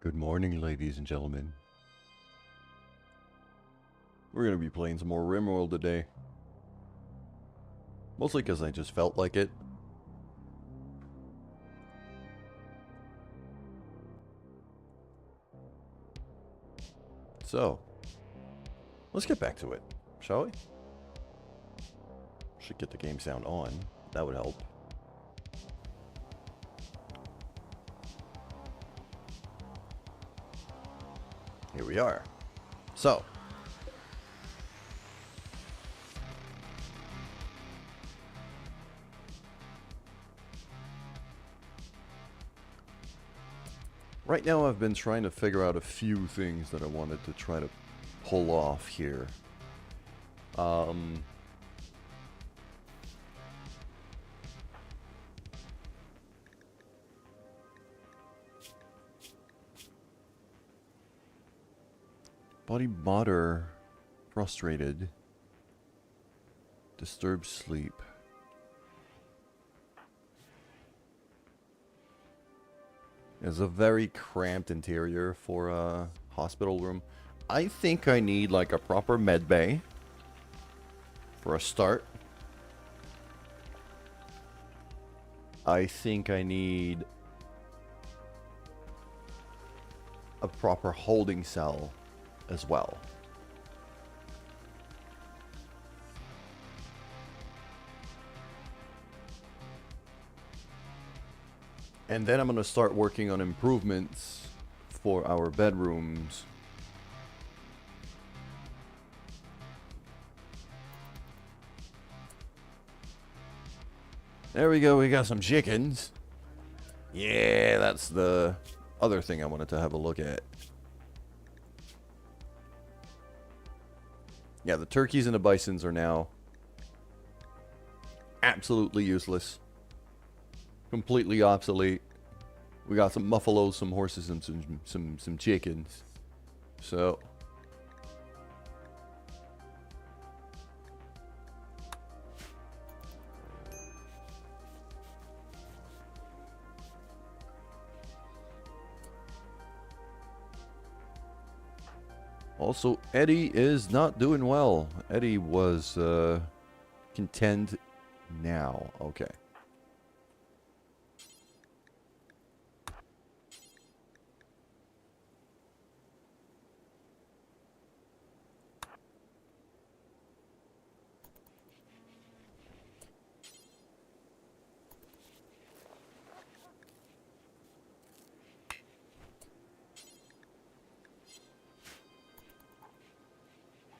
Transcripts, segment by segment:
Good morning, ladies and gentlemen. We're going to be playing some more Rimworld today. Mostly because I just felt like it. So, let's get back to it, shall we? Should get the game sound on. That would help. Here we are. So, right now I've been trying to figure out a few things that I wanted to try to pull off here. Body butter. Frustrated. Disturbed sleep. It's a very cramped interior for a hospital room. I think I need like a proper med bay for a start. I think I need a proper holding cell as well. And then I'm going to start working on improvements for our bedrooms. There we go, we got some chickens. Yeah, that's the other thing I wanted to have a look at. Yeah, the turkeys and the bisons are now absolutely useless. Completely obsolete. We got some buffaloes, some horses, and some chickens. So also, Eddie is not doing well. Eddie was content now. Okay.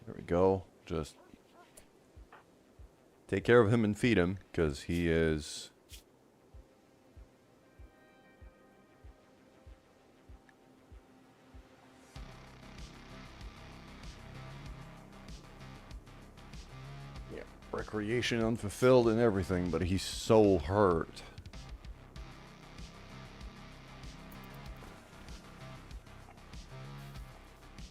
There we go. Just take care of him and feed him, because he is... yeah, recreation unfulfilled and everything, but he's so hurt.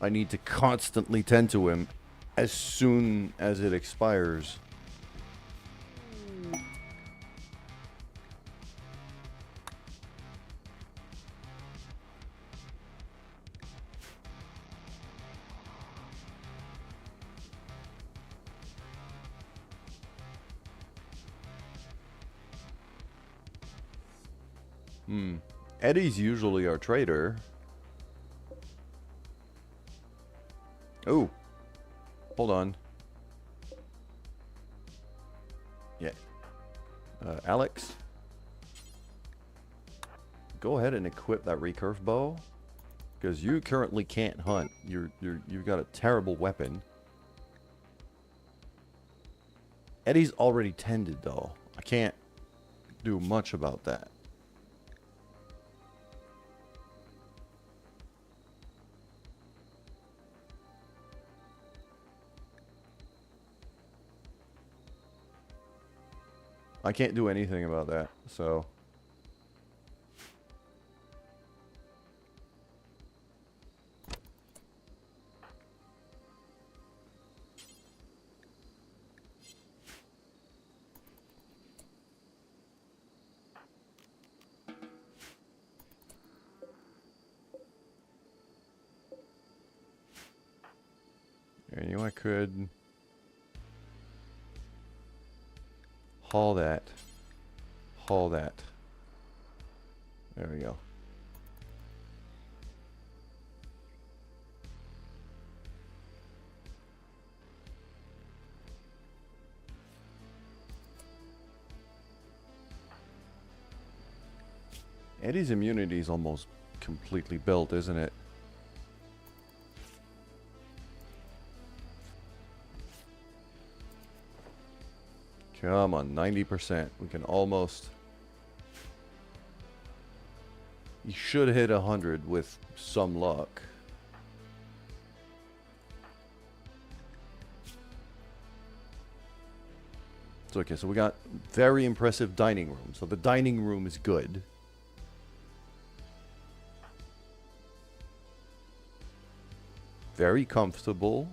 I need to constantly tend to him as soon as it expires. Eddie's usually our trader. Oh. Hold on. Yeah. Alex? Go ahead and equip that recurve bow. Because you currently can't hunt. You've got a terrible weapon. Eddie's already tended though. I can't do much about that. I can't do anything about that, so... I knew I could... haul that. Haul that. There we go. Eddie's immunity is almost completely built, isn't it? Come on, 90%. We can almost... You should hit 100 with some luck. It's okay, so we got very impressive dining room. So the dining room is good. very comfortable.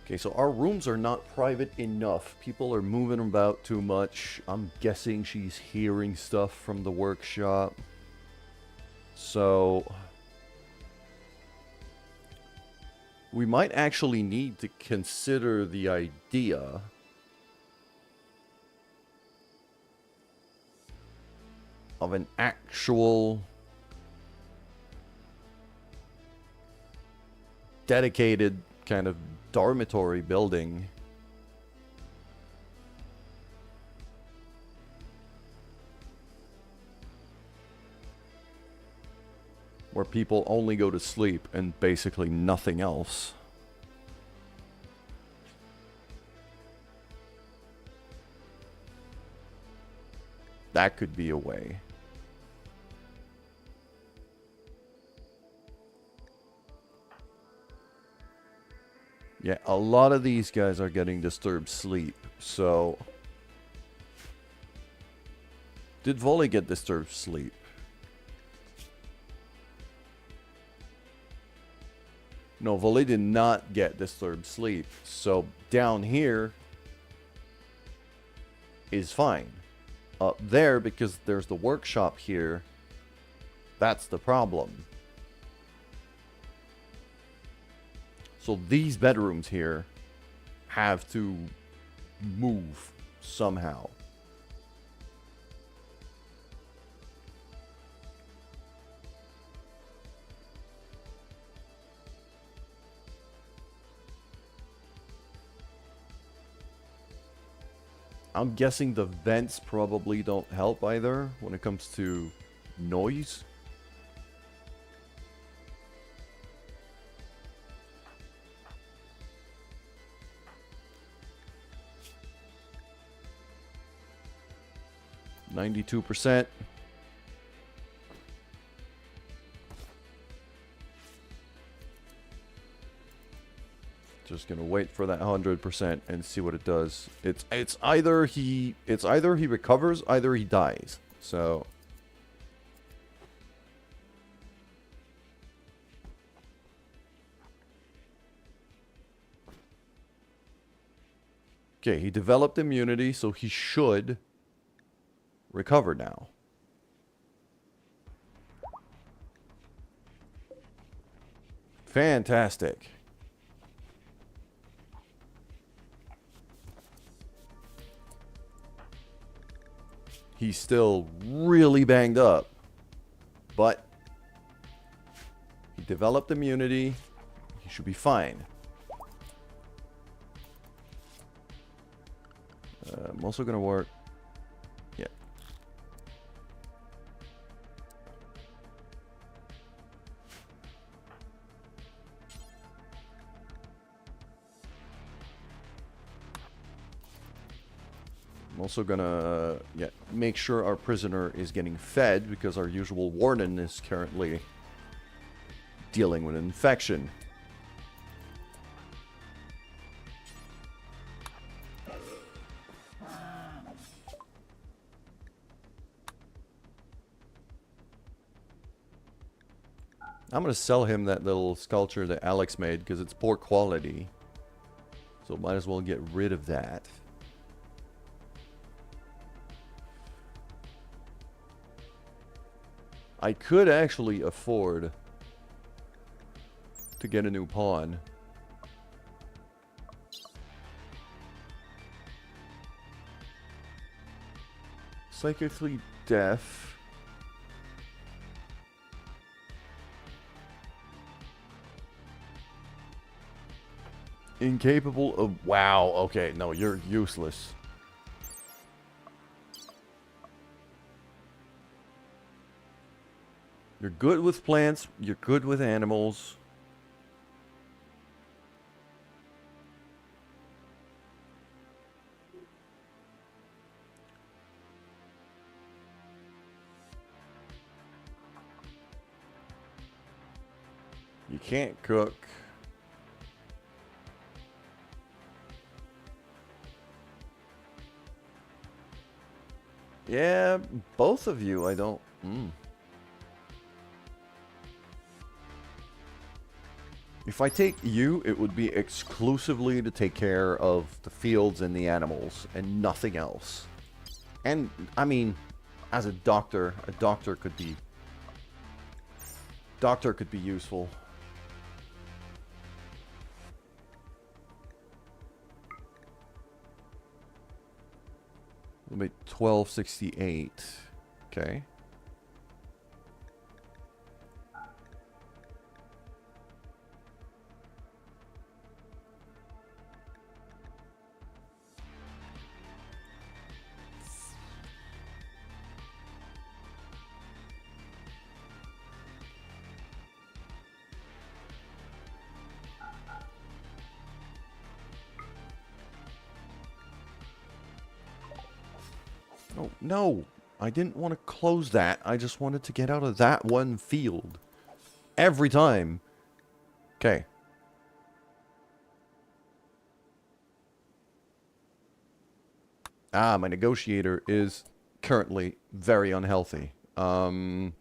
Okay, so our rooms are not private enough. People are moving about too much. I'm guessing she's hearing stuff from the workshop. So we might actually need to consider the idea of an actual dedicated kind of dormitory building. Where people only go to sleep and basically nothing else. That could be a way. Yeah, a lot of these guys are getting disturbed sleep, so... Did Volley get disturbed sleep? No, Volley did not get disturbed sleep, so down here is fine. Up there, because there's the workshop here, that's the problem. So these bedrooms here have to move somehow. I'm guessing the vents probably don't help either when it comes to noise. %. Just gonna wait for that 100% and see what it does. It's either he recovers, either he dies. So okay, he developed immunity, so he should recover now. Fantastic. He's still really banged up, but he developed immunity. He should be fine. I'm also going to work. Yeah. I'm also gonna make sure our prisoner is getting fed because our usual warden is currently dealing with an infection. I'm gonna sell him that little sculpture that Alex made because it's poor quality. So might as well get rid of that. I could actually afford to get a new pawn. Psychically deaf. Incapable of... Wow, okay, no, you're useless. You're good with plants, you're good with animals. You can't cook. Yeah, both of you, I don't... If I take you, it would be exclusively to take care of the fields and the animals, and nothing else. And, I mean, as a doctor could be... Doctor could be useful. We'll make 1268. Okay. Oh, no. I didn't want to close that. I just wanted to get out of that one field. Every time. Okay. Ah, my negotiator is currently very unhealthy. You're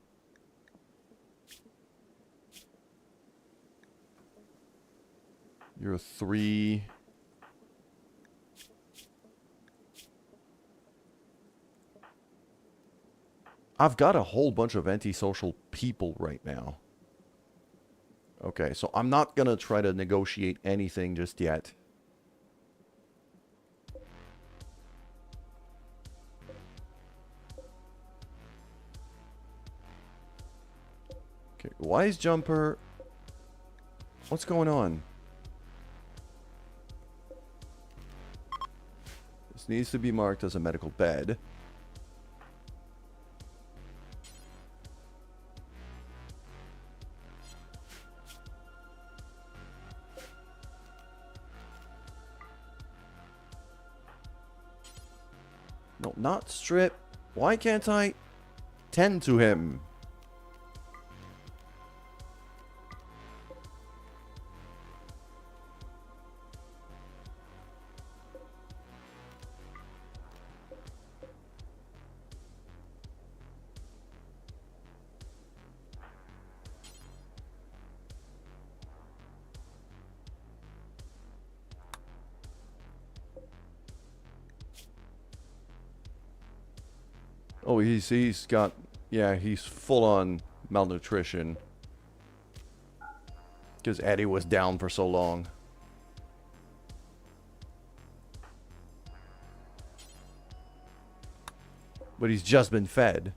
a 3... I've got a whole bunch of antisocial people right now. Okay, so I'm not gonna try to negotiate anything just yet. Okay, wise jumper. What's going on? This needs to be marked as a medical bed. No, not strip. Why can't I tend to him? Oh, he's got... Yeah, he's full on malnutrition. Because Eddie was down for so long. But he's just been fed.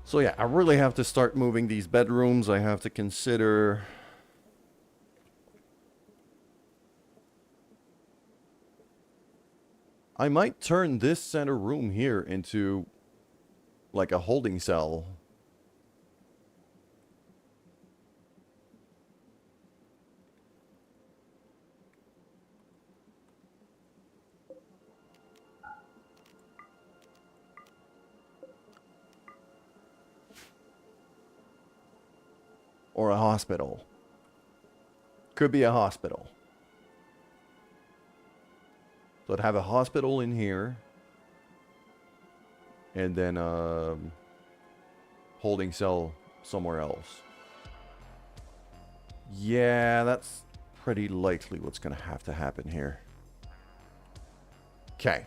So yeah, I really have to start moving these bedrooms. I have to consider... I might turn this center room here into like a holding cell. Or a hospital. Could be a hospital. So I'd have a hospital in here. And then holding cell somewhere else. Yeah, that's pretty likely what's going to have to happen here. Okay.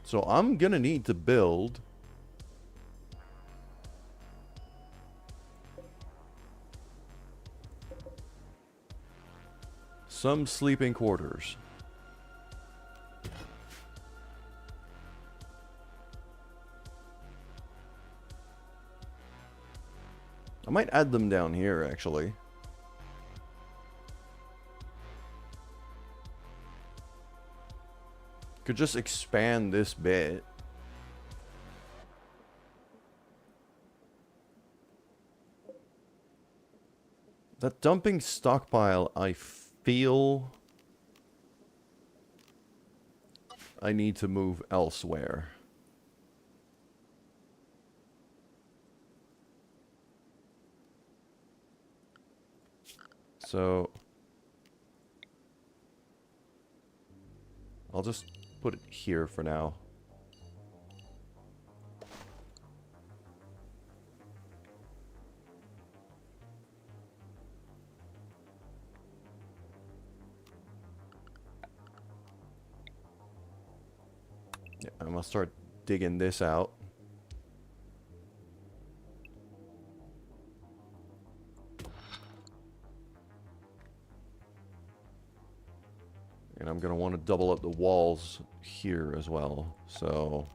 So I'm going to need to build some sleeping quarters. I might add them down here, actually. Could just expand this bit. That dumping stockpile, I feel I need to move elsewhere. So I'll just put it here for now. Yeah, I'm gonna start digging this out. And I'm gonna want to double up the walls here as well. So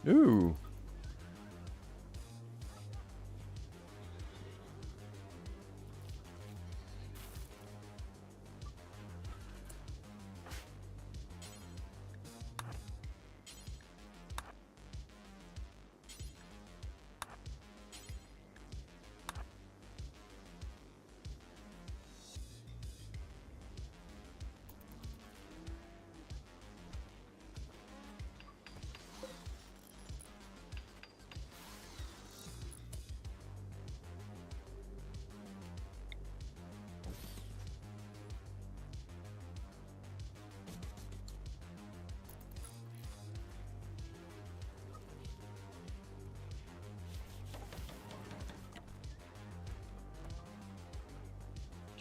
ooh.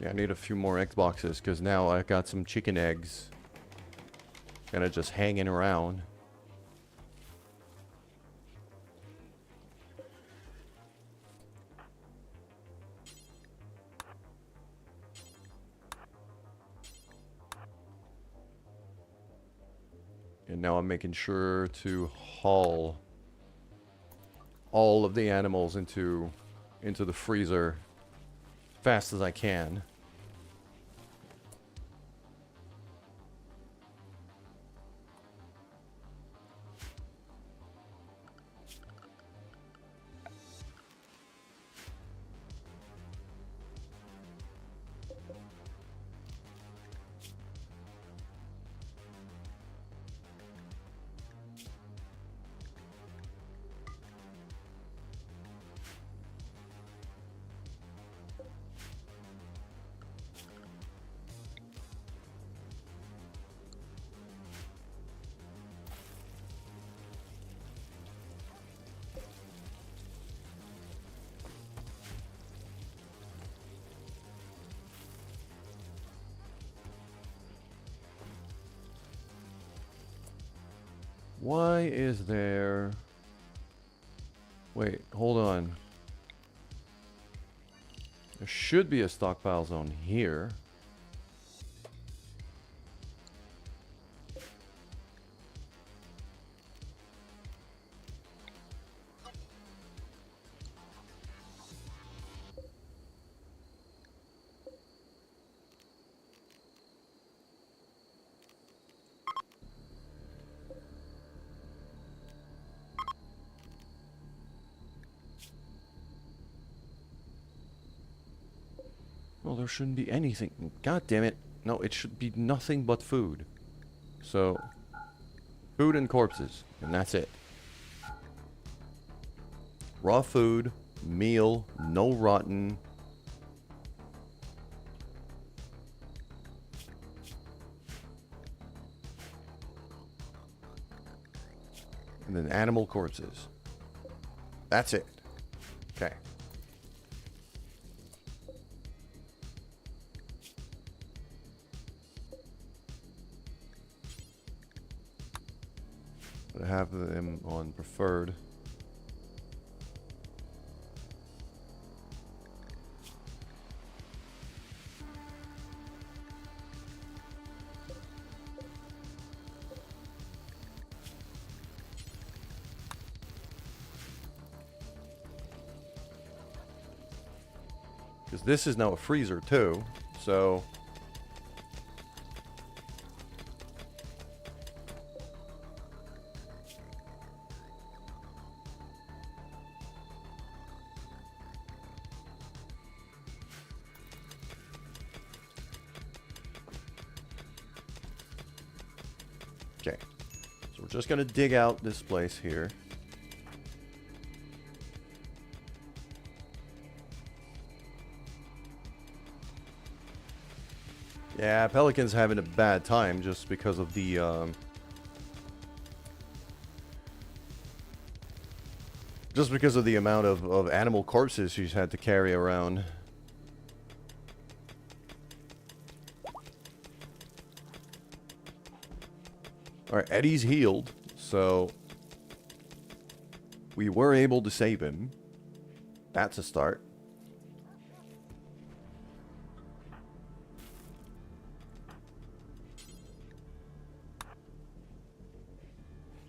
Yeah, I need a few more egg boxes because now I've got some chicken eggs kind of just hanging around. And now I'm making sure to haul all of the animals into the freezer fast as I can. Why is there... Wait, hold on. There should be a stockpile zone here. Well, there shouldn't be anything. God damn it. No, it should be nothing but food. So, food and corpses, and that's it. Raw food, meal, no rotten. And then animal corpses. That's it. Okay. I have them on preferred. Because this is now a freezer too, so... Okay, so we're just gonna dig out this place here. Yeah, Pelican's having a bad time just because of the, just because of the amount of animal corpses she's had to carry around. Alright, Eddie's healed, so... we were able to save him. That's a start.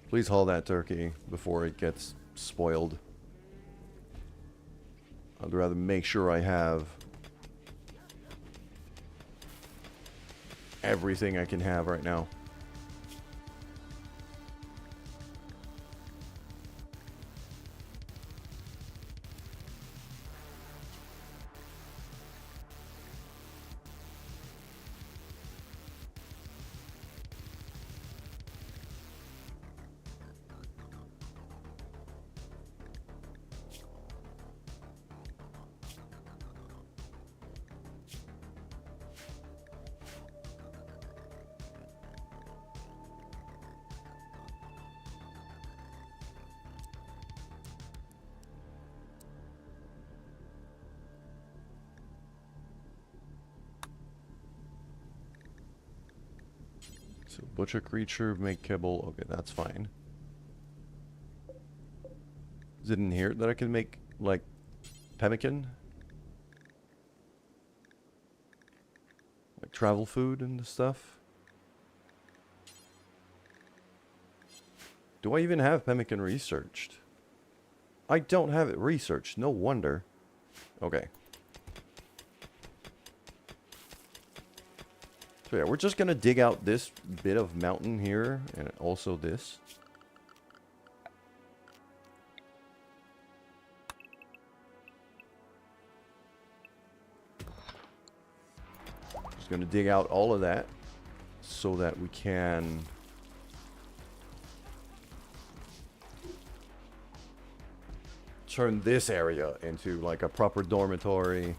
Please haul that turkey before it gets spoiled. I'd rather make sure I have everything I can have right now. So butcher creature, make kibble. Okay, that's fine. Is it in here that I can make, like, pemmican? Like travel food and stuff? Do I even have pemmican researched? I don't have it researched. No wonder. Okay. So yeah, we're just gonna dig out this bit of mountain here, and also this. Just gonna dig out all of that, so that we can... turn this area into like a proper dormitory.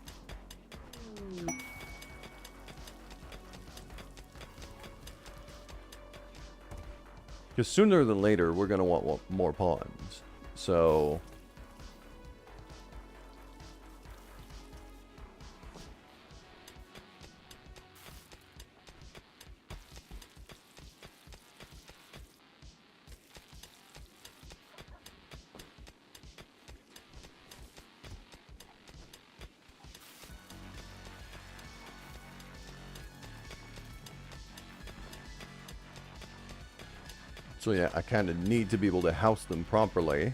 Because sooner than later, we're going to want more pawns. So... So yeah, I kind of need to be able to house them properly.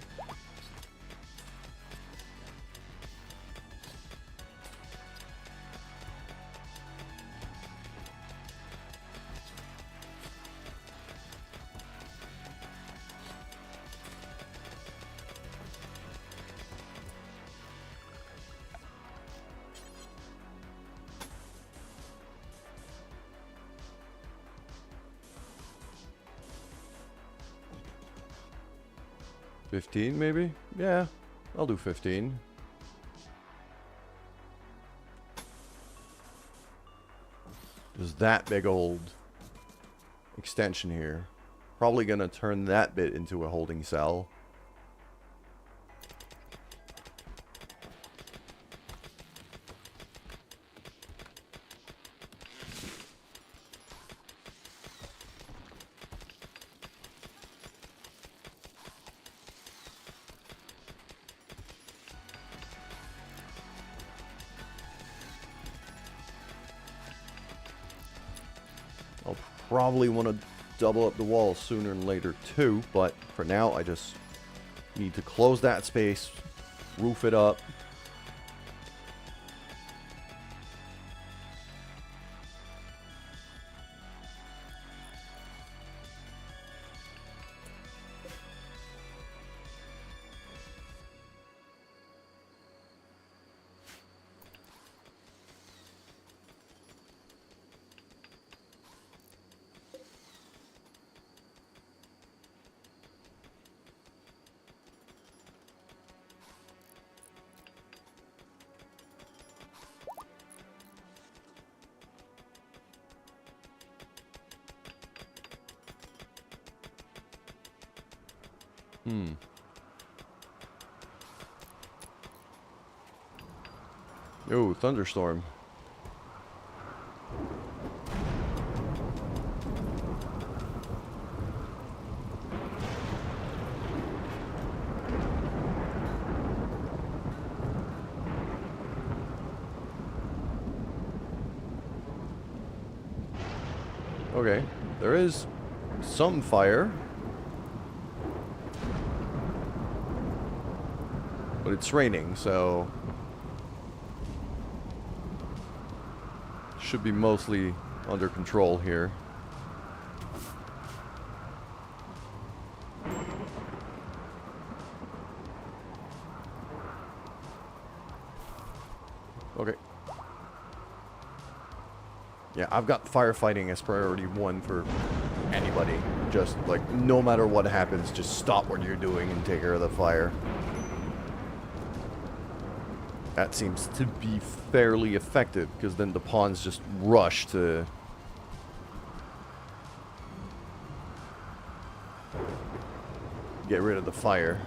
$15 maybe? Yeah, I'll do 15. There's that big old extension here. Probably gonna turn that bit into a holding cell. probably want to double up the walls sooner than later too, but for now I just need to close that space, roof it up. Oh, thunderstorm. Okay, there is some fire. But it's raining, so should be mostly under control here. Okay. Yeah, I've got firefighting as priority 1 for anybody. Just, like, no matter what happens, just stop what you're doing and take care of the fire. That seems to be fairly effective, because then the pawns just rush to get rid of the fire.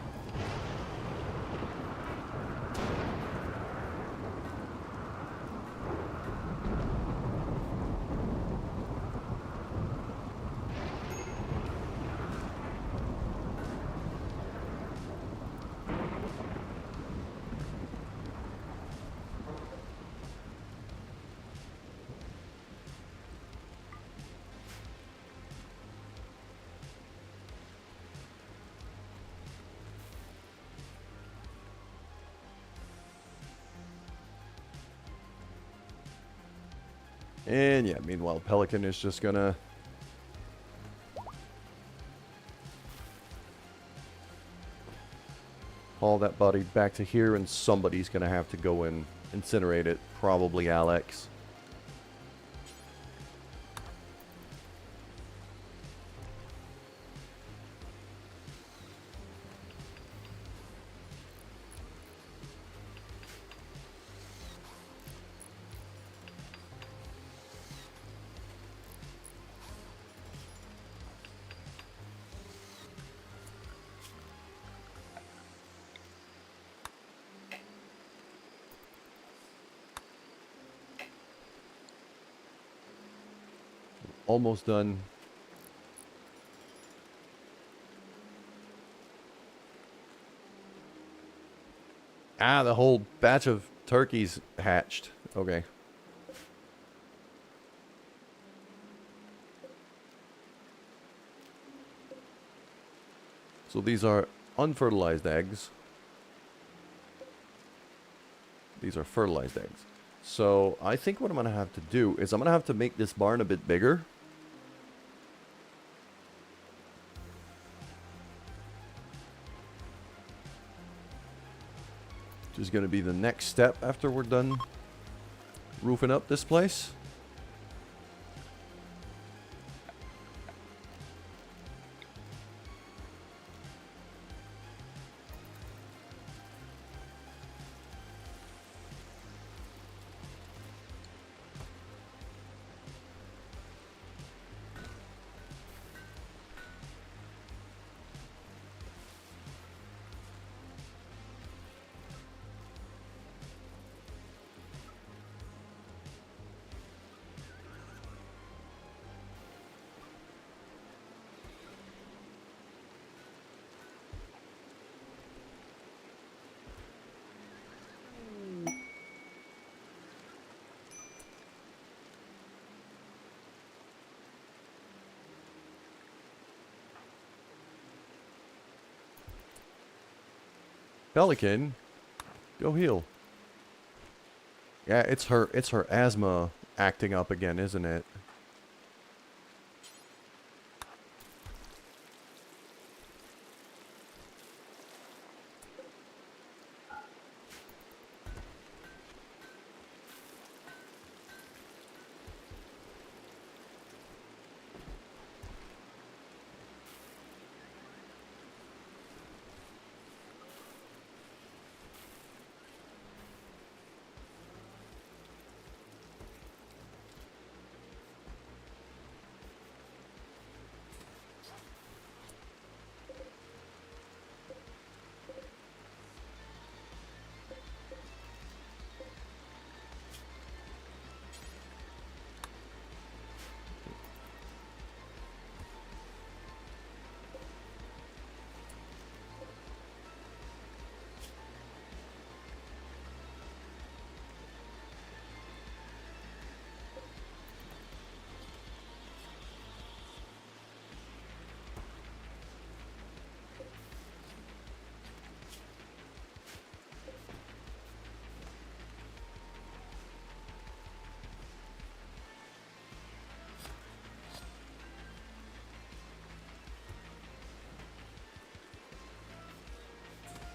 And yeah, meanwhile, Pelican is just gonna haul that body back to here, and somebody's gonna have to go and incinerate it. Probably Alex. Almost done. Ah, the whole batch of turkeys hatched. Okay. So these are unfertilized eggs. These are fertilized eggs. So I think what I'm going to have to do is I'm going to have to make this barn a bit bigger. Which is going to be the next step after we're done roofing up this place. Pelican, go heal. Yeah, it's her asthma acting up again, isn't it?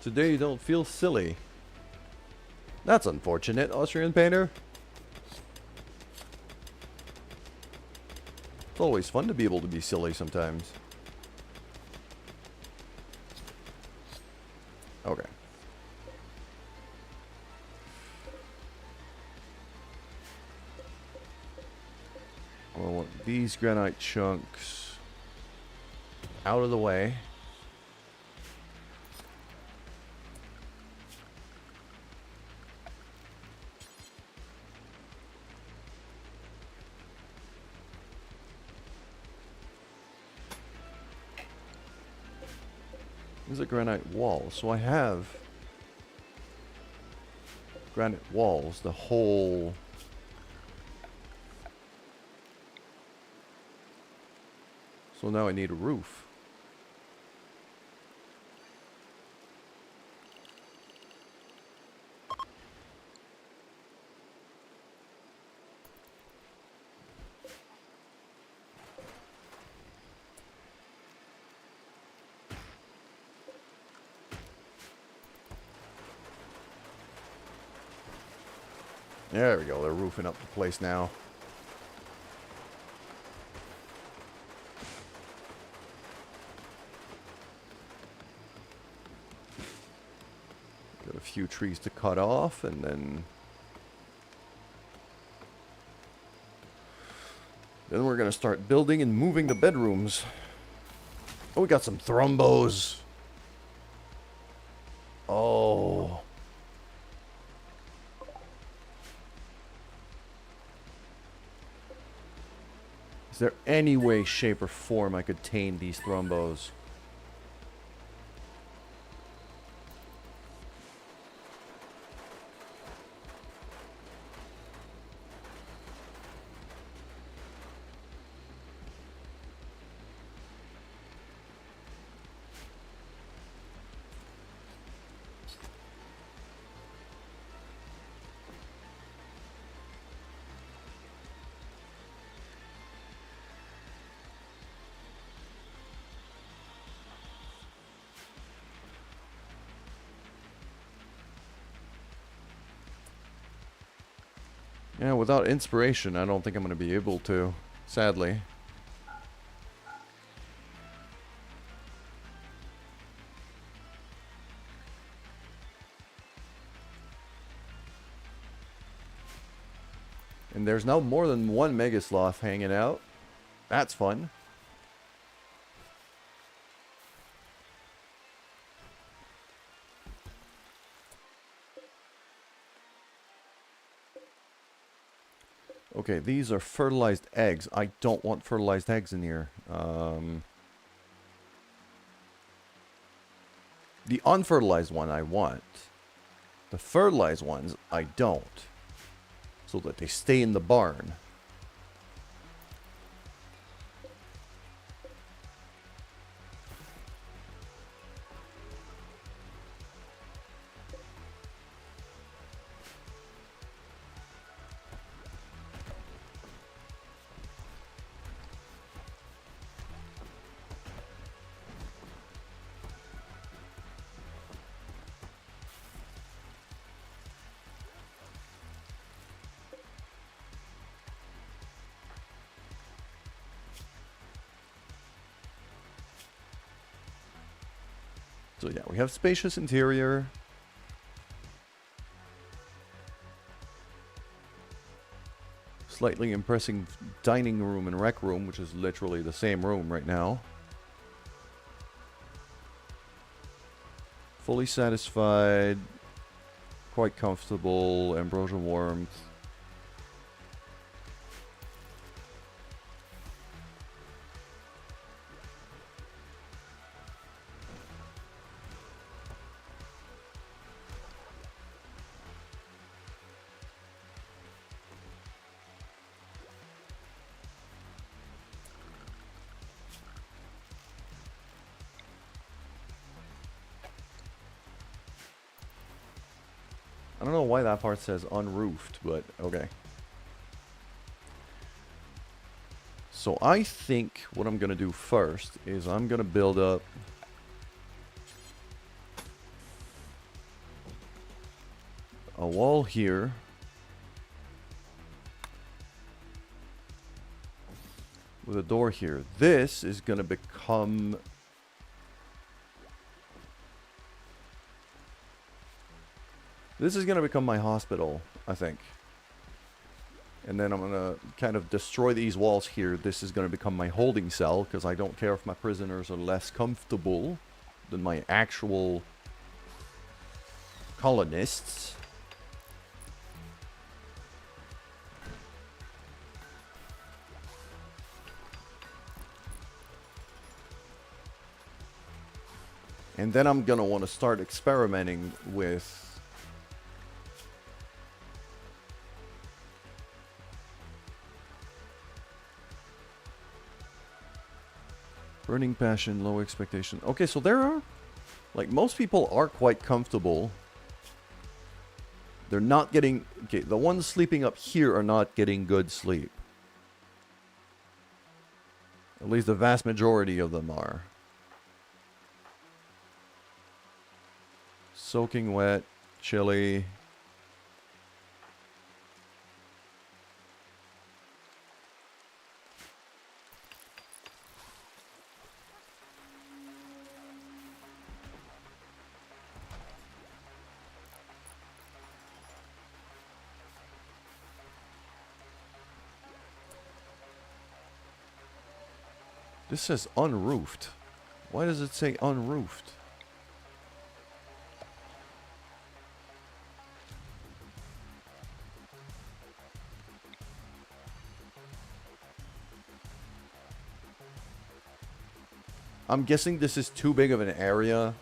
Today you don't feel silly. That's unfortunate, Austrian painter. It's always fun to be able to be silly sometimes. Okay. I want these granite chunks out of the way. This is a granite wall, so I have granite walls, the whole... So now I need a roof. There we go, they're roofing up the place now. Got a few trees to cut off, and then we're gonna start building and moving the bedrooms. Oh, we got some thrombos. Oh. Is there any way, shape, or form I could tame these thrombos? Yeah, without inspiration, I don't think I'm going to be able to, sadly. And there's now more than one Mega Sloth hanging out. That's fun. Okay, these are fertilized eggs. I don't want fertilized eggs in here. The unfertilized one I want. The fertilized ones I don't. So that they stay in the barn. So yeah, we have spacious interior. Slightly impressive dining room and rec room, which is literally the same room right now. Fully satisfied. Quite comfortable. Ambrosia warmth. I don't know why that part says unroofed, but okay. So I think what I'm going to do first is I'm going to build up a wall here. With a door here. This is going to become... This is going to become my hospital, I think. And then I'm going to kind of destroy these walls here. This is going to become my holding cell, because I don't care if my prisoners are less comfortable than my actual colonists. And then I'm going to want to start experimenting with... Burning passion, low expectation. Okay, so there are... Like, most people are quite comfortable. They're not getting... Okay, the ones sleeping up here are not getting good sleep. At least the vast majority of them are. Soaking wet, chilly. This says unroofed. Why does it say unroofed? I'm guessing this is too big of an area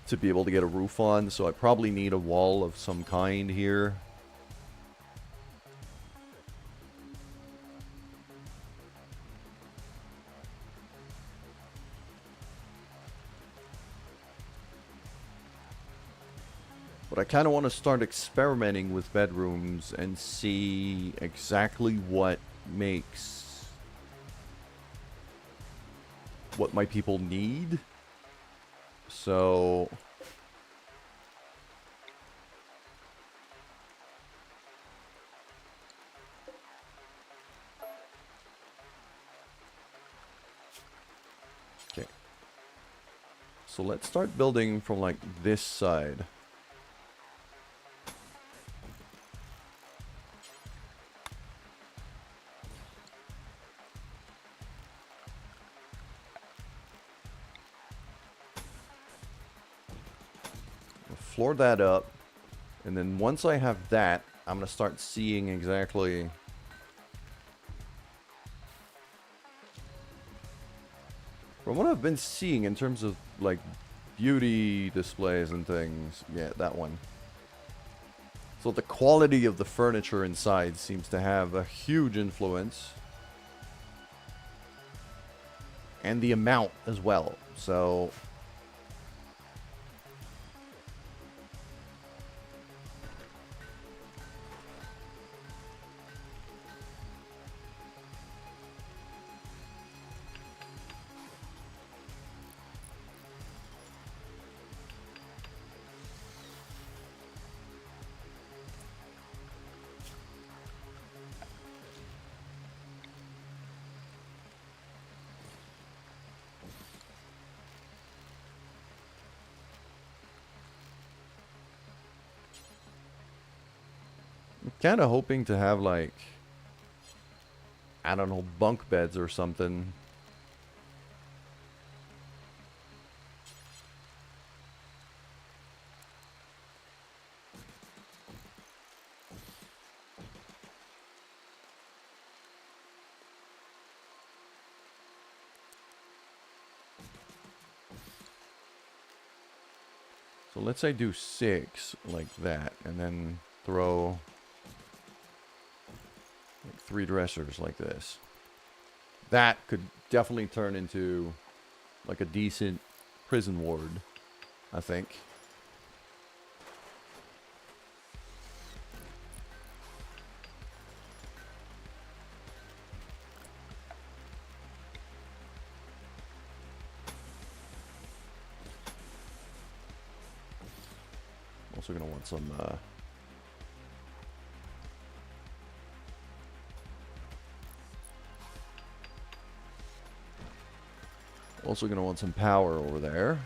to be able to get a roof on, so I probably need a wall of some kind here. But I kind of want to start experimenting with bedrooms and see exactly what makes... what my people need. So... Okay. So let's start building from like this side. Floor that up, and then once I have that, I'm gonna start seeing exactly from what I've been seeing in terms of like beauty displays and things. Yeah, that one. So the quality of the furniture inside seems to have a huge influence, and the amount as well. So Kind of hoping to have, like, I don't know, bunk beds or something. So let's say do 6 like that, and then throw like 3 dressers like this. That could definitely turn into like a decent prison ward, I think. Also gonna want some also gonna want some power over there.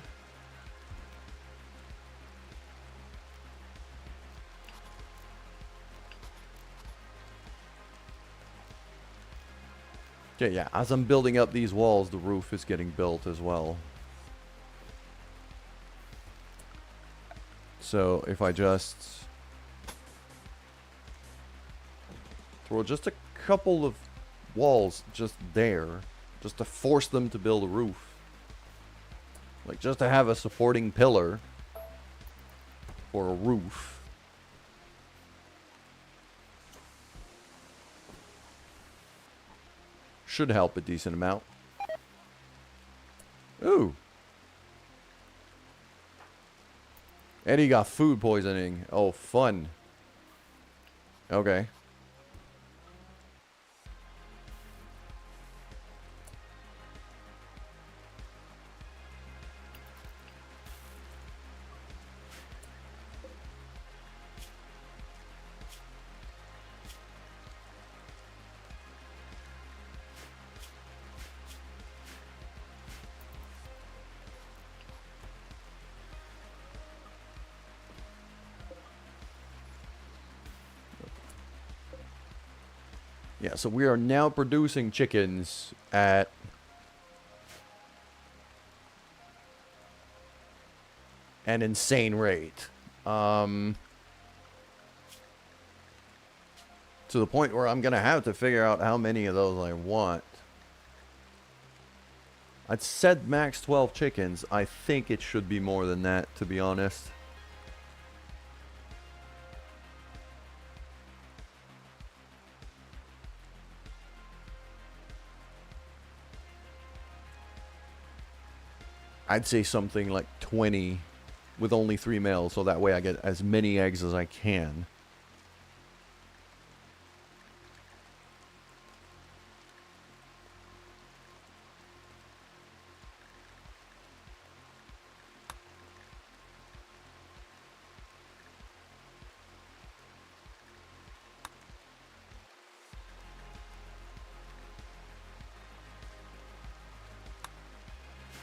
Okay, yeah, as I'm building up these walls, the roof is getting built as well. So if I just throw just a couple of walls just there, just to force them to build a roof. Like, just to have a supporting pillar for a roof. Should help a decent amount. Ooh. Eddie got food poisoning. Oh, fun. Okay. Yeah, so we are now producing chickens at an insane rate. To the point where I'm going to have to figure out how many of those I want. I'd said max 12 chickens. I think it should be more than that, to be honest. I'd say something like 20 with only 3 males, so that way I get as many eggs as I can.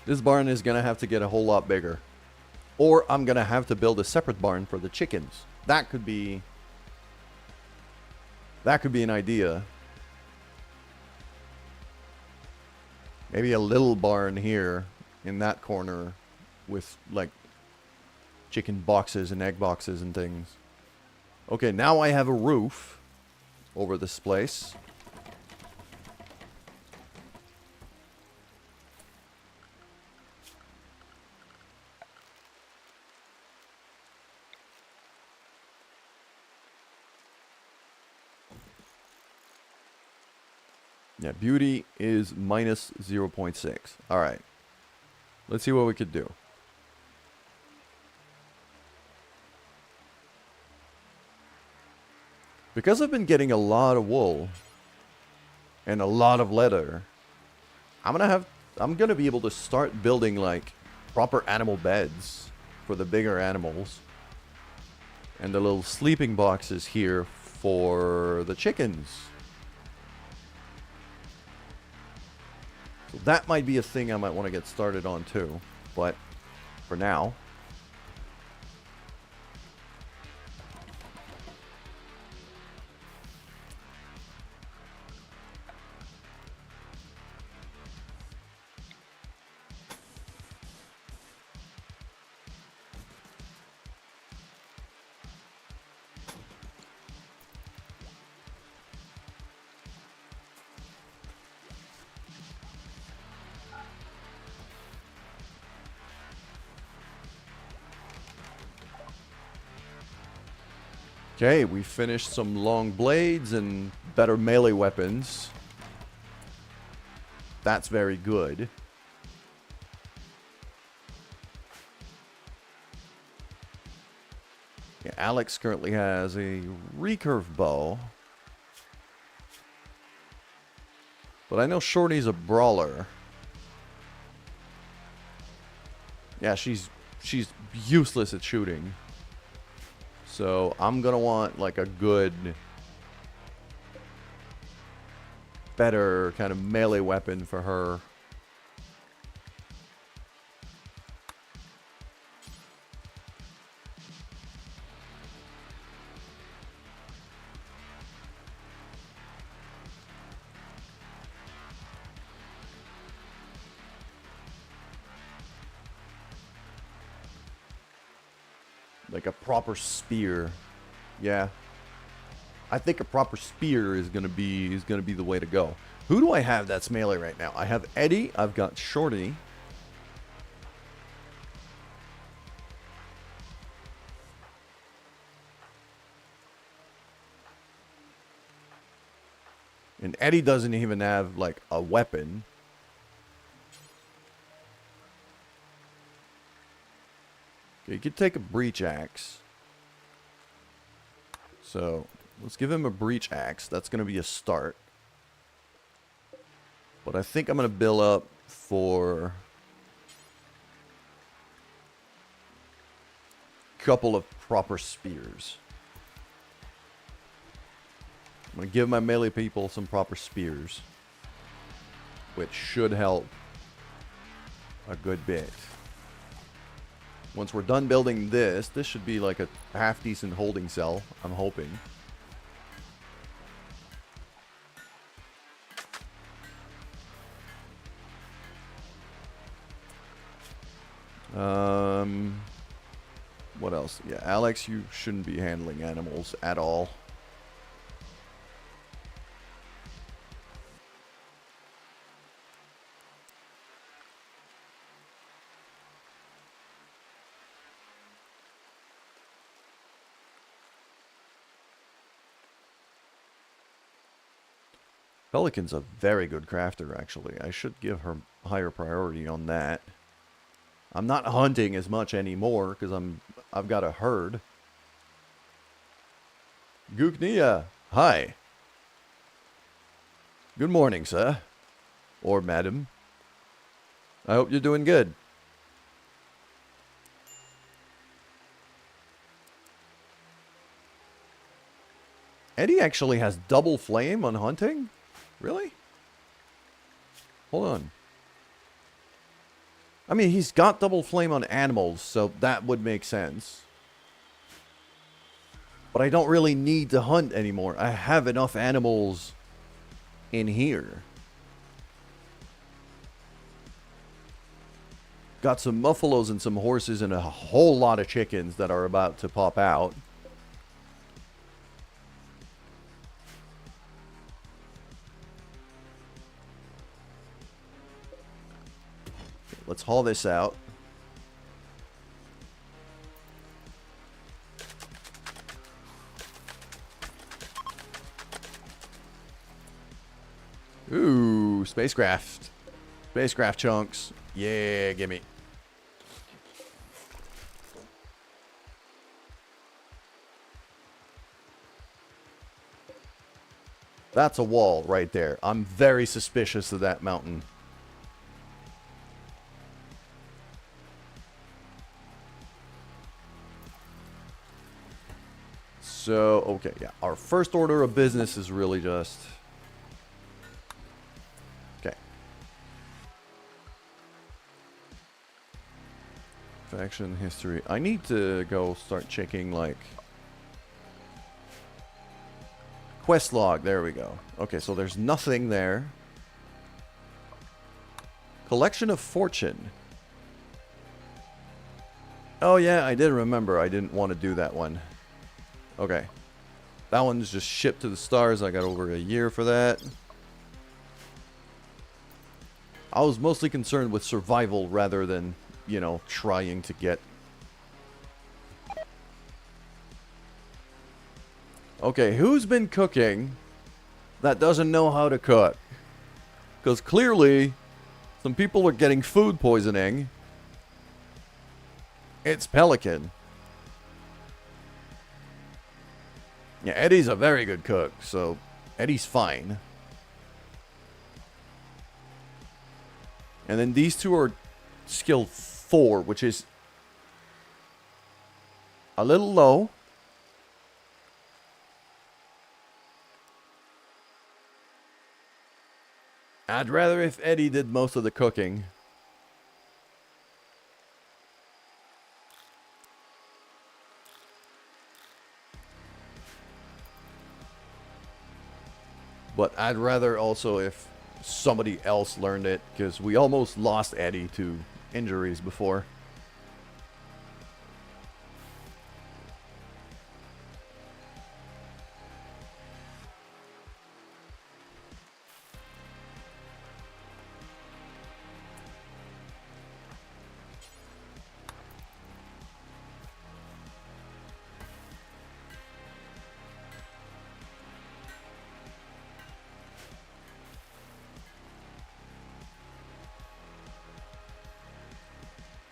This barn is going to have to get a whole lot bigger. Or I'm going to have to build a separate barn for the chickens. That could be an idea. Maybe a little barn here in that corner with like chicken boxes and egg boxes and things. Okay, now I have a roof over this place. Yeah, beauty is minus 0.6. Alright. Let's see what we could do. Because I've been getting a lot of wool and a lot of leather, I'm gonna be able to start building like proper animal beds for the bigger animals. And the little sleeping boxes here for the chickens. So that might be a thing I might want to get started on too. But for now, Okay, we finished some long blades and better melee weapons. That's very good. Yeah, Alex currently has a recurve bow. But I know Shorty's a brawler. Yeah, she's useless at shooting. So I'm gonna want like a good, better kind of melee weapon for her. Like a proper spear. Yeah. I think a proper spear is gonna be the way to go. Who do I have that's melee right now? I have Eddie, I've got Shorty. And Eddie doesn't even have like a weapon. Okay, you could take a breach axe. So let's give him a breach axe. That's going to be a start. But I think I'm going to build up for a couple of proper spears. I'm going to give my melee people some proper spears, which should help a good bit. Once we're done building this should be like a half-decent holding cell, I'm hoping. What else? Yeah, Alex, you shouldn't be handling animals at all. Pelican's a very good crafter, actually. I should give her higher priority on that. I'm not hunting as much anymore because I've got a herd. Guknia, hi. Good morning, sir. Or madam. I hope you're doing good. Eddie actually has double flame on hunting? Really? Hold on. I mean, he's got double flame on animals, so that would make sense. But I don't really need to hunt anymore. I have enough animals in here. Got some muffalos and some horses and a whole lot of chickens that are about to pop out. Let's haul this out. Ooh, spacecraft. Spacecraft chunks. Yeah, gimme. That's a wall right there. I'm very suspicious of that mountain. So, okay, yeah. Our first order of business is really just... Okay. Faction history. I need to go start checking, like... Quest log. There we go. Okay, so there's nothing there. Collection of fortune. Oh, yeah, I did remember. I didn't want to do that one. Okay. That one's just shipped to the stars. I got over a year for that. I was mostly concerned with survival rather than, you know, trying to get... Okay, who's been cooking that doesn't know how to cook? Because clearly, some people are getting food poisoning. It's Pelican. Yeah, Eddie's a very good cook, so Eddie's fine. And then these two are skill 4, which is a little low. I'd rather if Eddie did most of the cooking. But I'd rather also if somebody else learned it, because we almost lost Eddie to injuries before.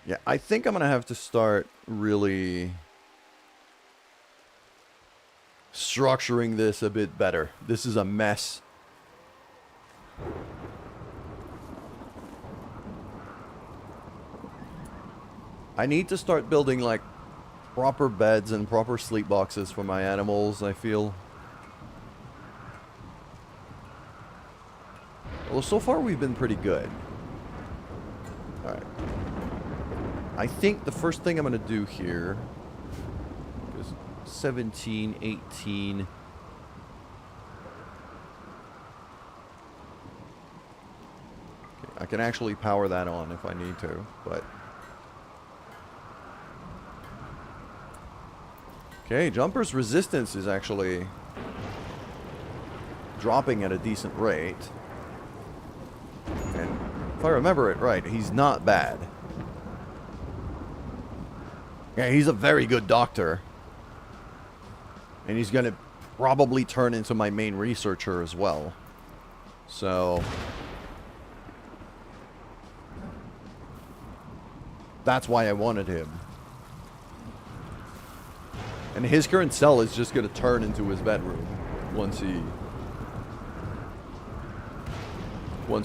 Yeah, I think I'm going to have to start really structuring this a bit better. This is a mess. I need to start building, like, proper beds and proper sleep boxes for my animals, I feel. Well, so far we've been pretty good. Alright. I think the first thing I'm going to do here is 17, 18. Okay, I can actually power that on if I need to, but... Okay, Jumper's resistance is actually dropping at a decent rate. And if I remember it right, he's not bad. Yeah, he's a very good doctor. And he's going to probably turn into my main researcher as well. So... that's why I wanted him. And his current cell is just going to turn into his bedroom once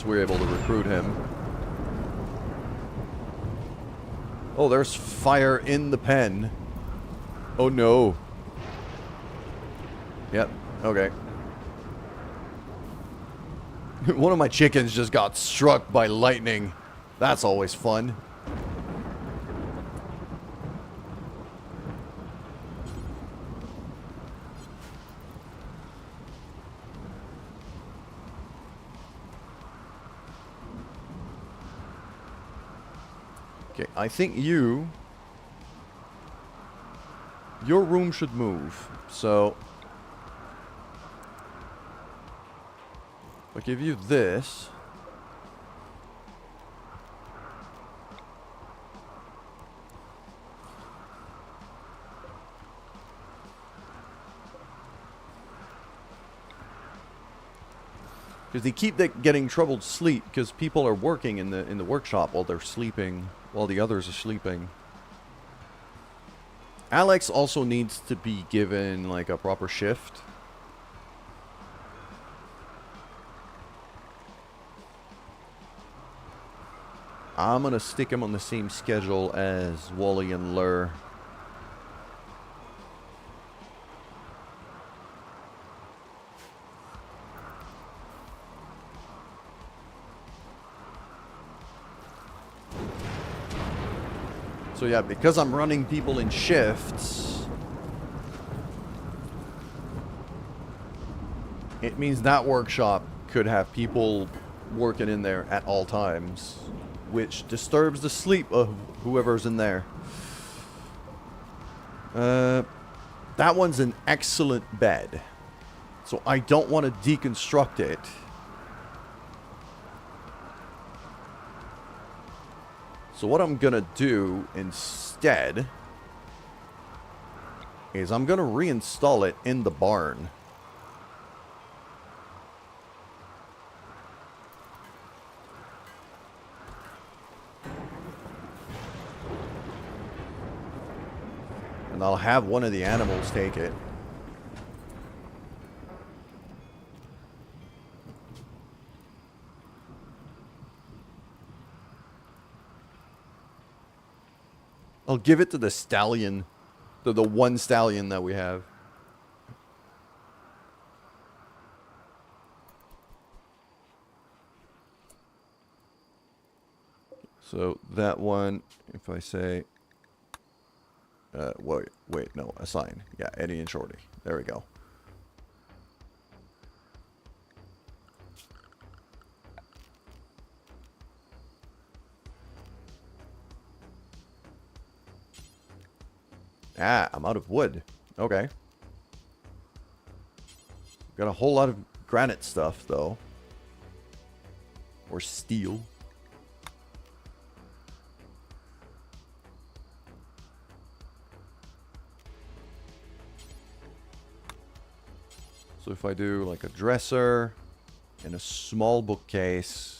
we're able to recruit him. Oh, there's fire in the pen. Oh no. Yep, okay. One of my chickens just got struck by lightning. That's always fun. Okay, I think your room should move. So, I'll give you this. Because they keep getting troubled sleep because people are working in the workshop while they're sleeping, while the others are sleeping. Alex also needs to be given like a proper shift. I'm gonna stick him on the same schedule as Wally and Lur. So yeah, because I'm running people in shifts, it means that workshop could have people working in there at all times, which disturbs the sleep of whoever's in there. That one's an excellent bed, so I don't want to deconstruct it. So what I'm gonna do instead is I'm going to reinstall it in the barn. And I'll have one of the animals take it. I'll give it to the stallion. To the one stallion that we have. So that one, if I say... wait, no, assign. Yeah, Eddie and Shorty. There we go. Ah, I'm out of wood. Okay. Got a whole lot of granite stuff, though. Or steel. So if I do like a dresser and a small bookcase...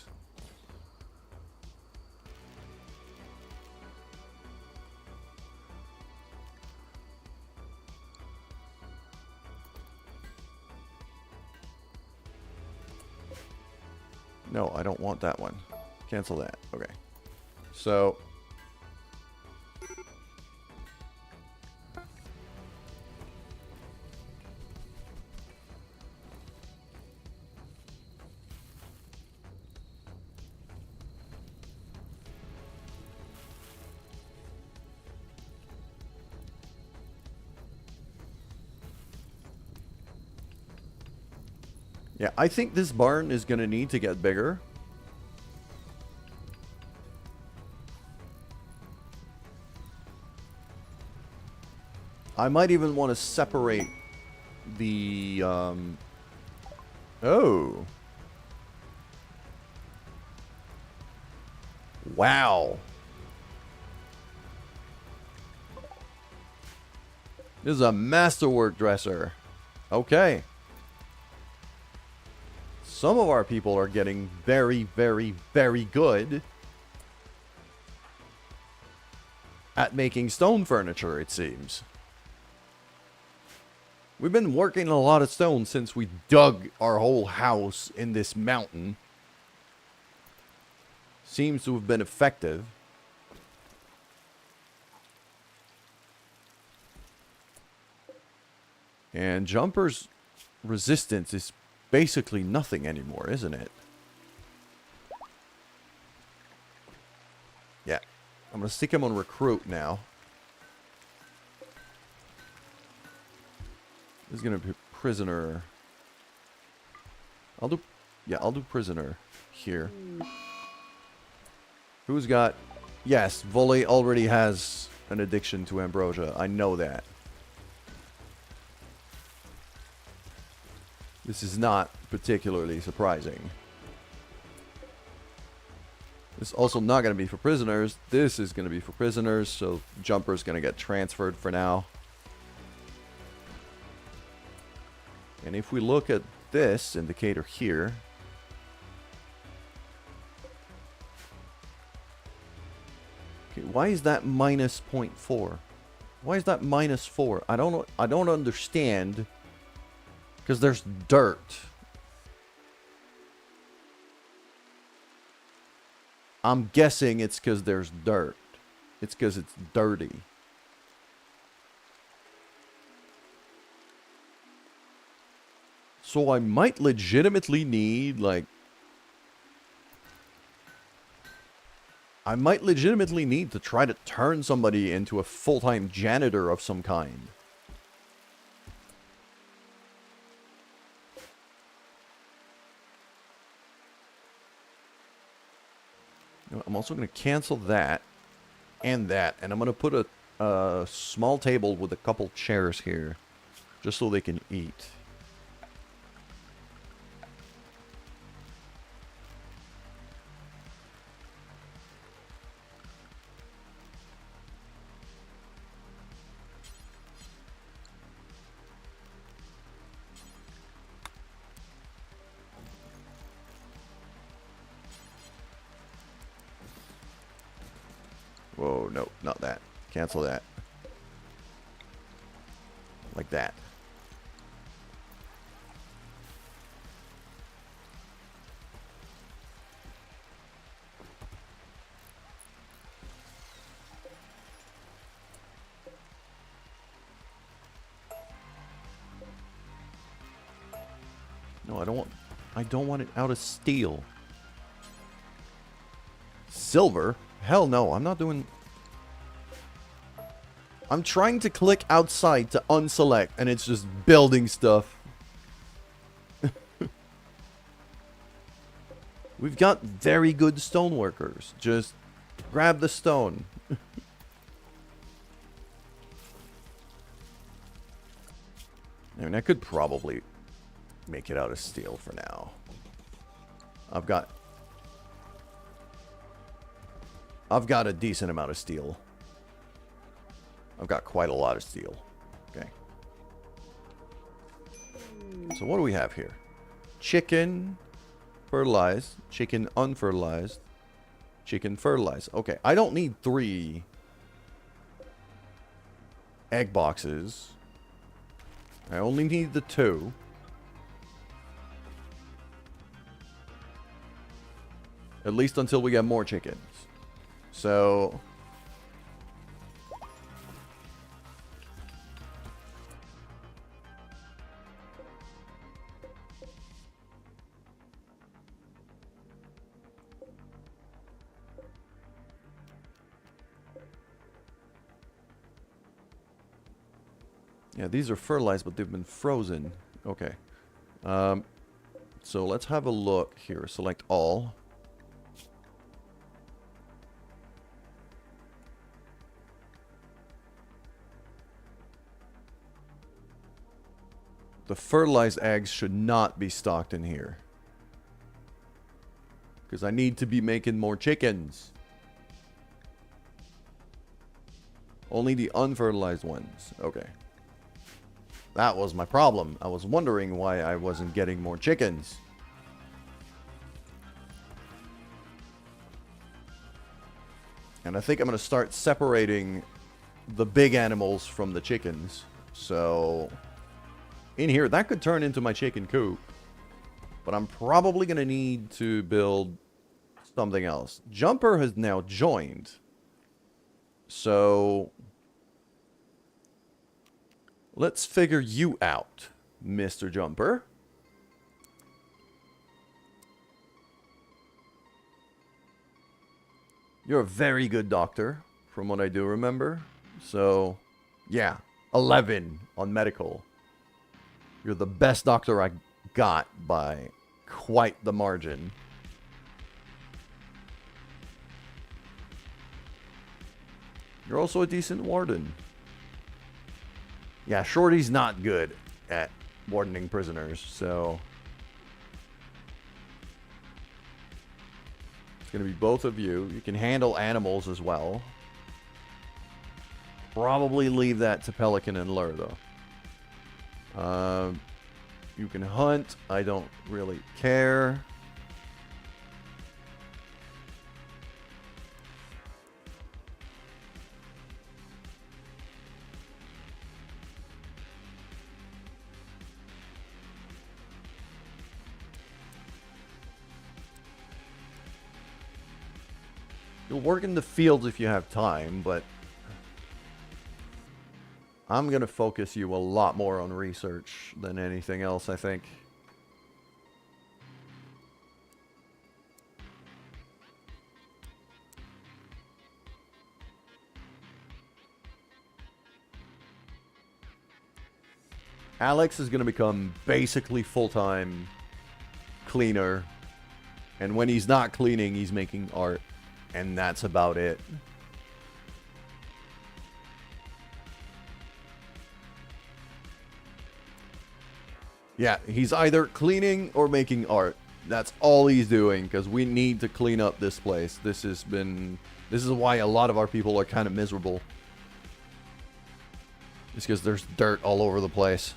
No, I don't want that one. Cancel that. Okay. So... yeah, I think this barn is going to need to get bigger. I might even want to separate the, Oh. Wow. This is a masterwork dresser. Okay. Some of our people are getting very, very, very good at making stone furniture, it seems. We've been working a lot of stone since we dug our whole house in this mountain. Seems to have been effective. And Jumper's resistance is basically nothing anymore, isn't it? Yeah. I'm going to stick him on recruit now. This is going to be prisoner. I'll do prisoner here. Who's got... Yes, Volley already has an addiction to ambrosia. I know that. This is not particularly surprising. This is also not going to be for prisoners. This is going to be for prisoners, so Jumper's going to get transferred for now. And if we look at this indicator here... Okay, why is that minus 0.4? Why is that minus 4? I don't understand. Because there's dirt. I'm guessing it's because there's dirt. It's because it's dirty. So I might legitimately need, like... I might legitimately need to try to turn somebody into a full-time janitor of some kind. I'm also going to cancel that and that. And I'm going to put a small table with a couple chairs here. Just so they can eat. no, not that. Cancel that. Like that. No, I don't want it out of steel. Silver? Hell no, I'm not doing... I'm trying to click outside to unselect, and it's just building stuff. We've got very good stoneworkers. Just grab the stone. I mean, I could probably make it out of steel for now. I've got a decent amount of steel. I've got quite a lot of steel. Okay. So what do we have here? Chicken fertilized, chicken unfertilized, chicken fertilized. Okay, I don't need 3 egg boxes. I only need the 2. At least until we get more chickens. So... yeah, these are fertilized, but they've been frozen. Okay. So let's have a look here. Select all. The fertilized eggs should not be stocked in here. Because I need to be making more chickens. Only the unfertilized ones. Okay. That was my problem. I was wondering why I wasn't getting more chickens. And I think I'm going to start separating the big animals from the chickens. So, in here, that could turn into my chicken coop. But I'm probably going to need to build something else. Jumper has now joined. So... let's figure you out, Mr. Jumper. You're a very good doctor, from what I do remember. So, yeah, 11 on medical. You're the best doctor I got by quite the margin. You're also a decent warden. Yeah, Shorty's not good at wardening prisoners, so... it's going to be both of you. You can handle animals as well. Probably leave that to Pelican and Lure, though. You can hunt. I don't really care. You'll work in the fields if you have time, but I'm going to focus you a lot more on research than anything else, I think. Alex is going to become basically full-time cleaner. And when he's not cleaning, he's making art. And that's about it. Yeah, he's either cleaning or making art. That's all he's doing, because we need to clean up this place. This is why a lot of our people are kind of miserable. It's because there's dirt all over the place.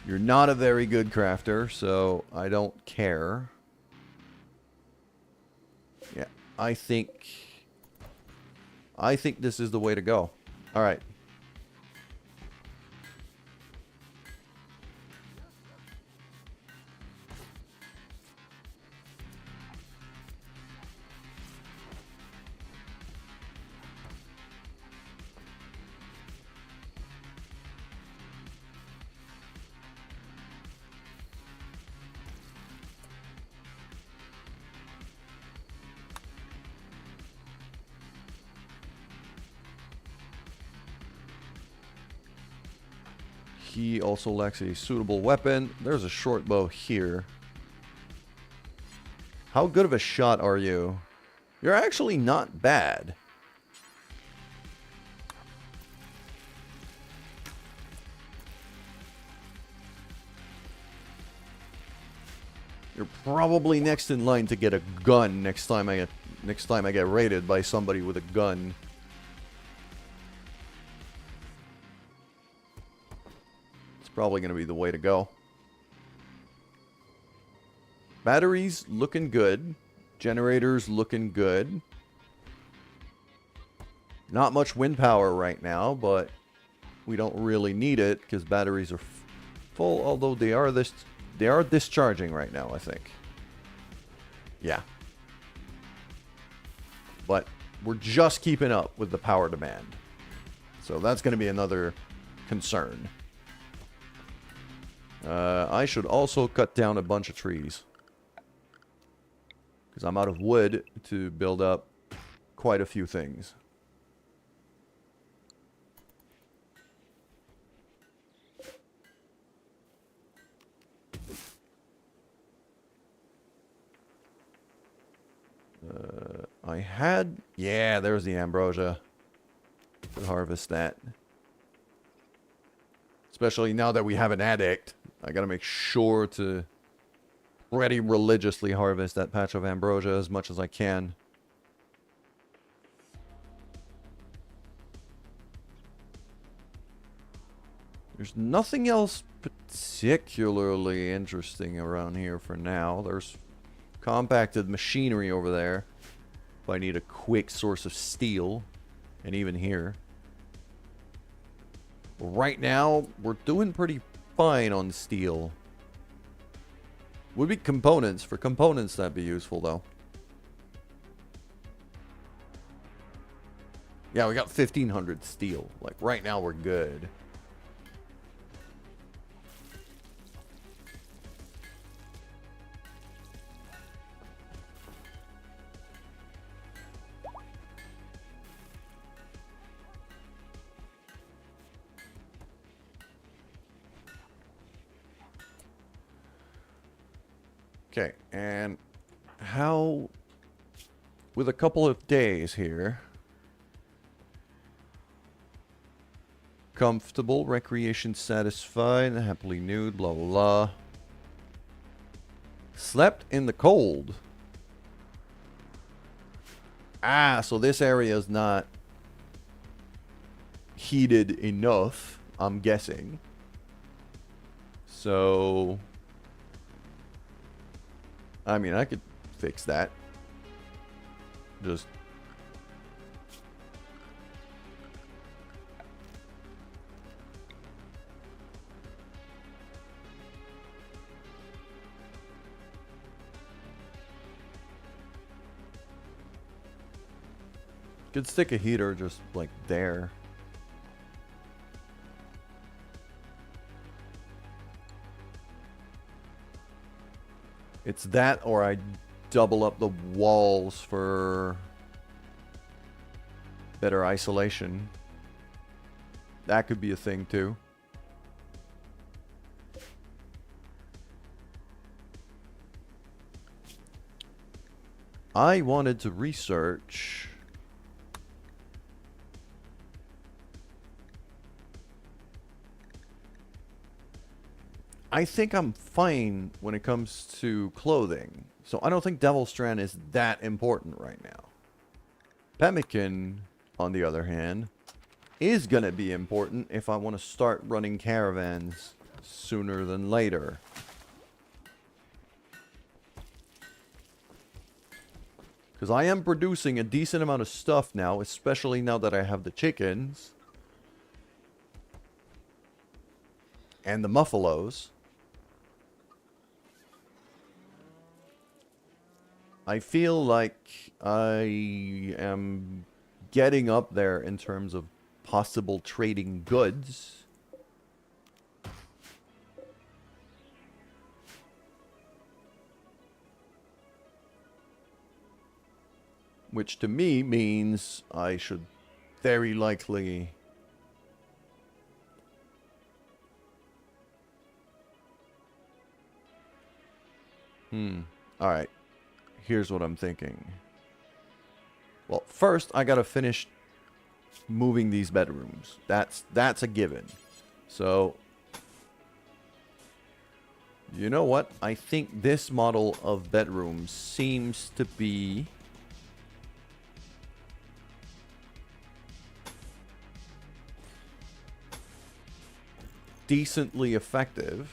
You're not a very good crafter, so I don't care. Yeah, I think this is the way to go. All right. He also lacks a suitable weapon. There's a short bow here. How good of a shot are you? You're actually not bad. You're probably next in line to get a gun next time I get raided by somebody with a gun. It's probably going to be the way to go. Batteries looking good. Generators looking good. Not much wind power right now, but we don't really need it because batteries are full, although they are discharging right now, I think. Yeah. But we're just keeping up with the power demand. So that's going to be another concern. I should also cut down a bunch of trees. Because I'm out of wood to build up quite a few things. I had... Yeah, there's the ambrosia. Could harvest that. Especially now that we have an addict. I gotta make sure to pretty religiously harvest that patch of ambrosia as much as I can. There's nothing else particularly interesting around here for now. There's compacted machinery over there. If I need a quick source of steel. And even here. Right now, we're doing pretty fine on steel. Would be components. For components, that'd be useful, though. Yeah, we got 1,500 steel. Like, right now, we're good. Okay, and how, with a couple of days here, comfortable, recreation satisfied, happily nude, blah, blah, blah. Slept in the cold. Ah, so this area is not heated enough, I'm guessing. So... I mean, I could fix that. Just... could stick a heater just, like, there. It's that, or I double up the walls for better isolation. That could be a thing, too. I wanted to research... I think I'm fine when it comes to clothing. So I don't think Devil Strand is that important right now. Pemmican, on the other hand, is going to be important if I want to start running caravans sooner than later. Because I am producing a decent amount of stuff now, especially now that I have the chickens. And the muffalos. I feel like I am getting up there in terms of possible trading goods. Which to me means I should very likely... Alright. Here's what I'm thinking. Well, first I gotta finish moving these bedrooms. That's a given. So, you know what? I think this model of bedroom seems to be... decently effective.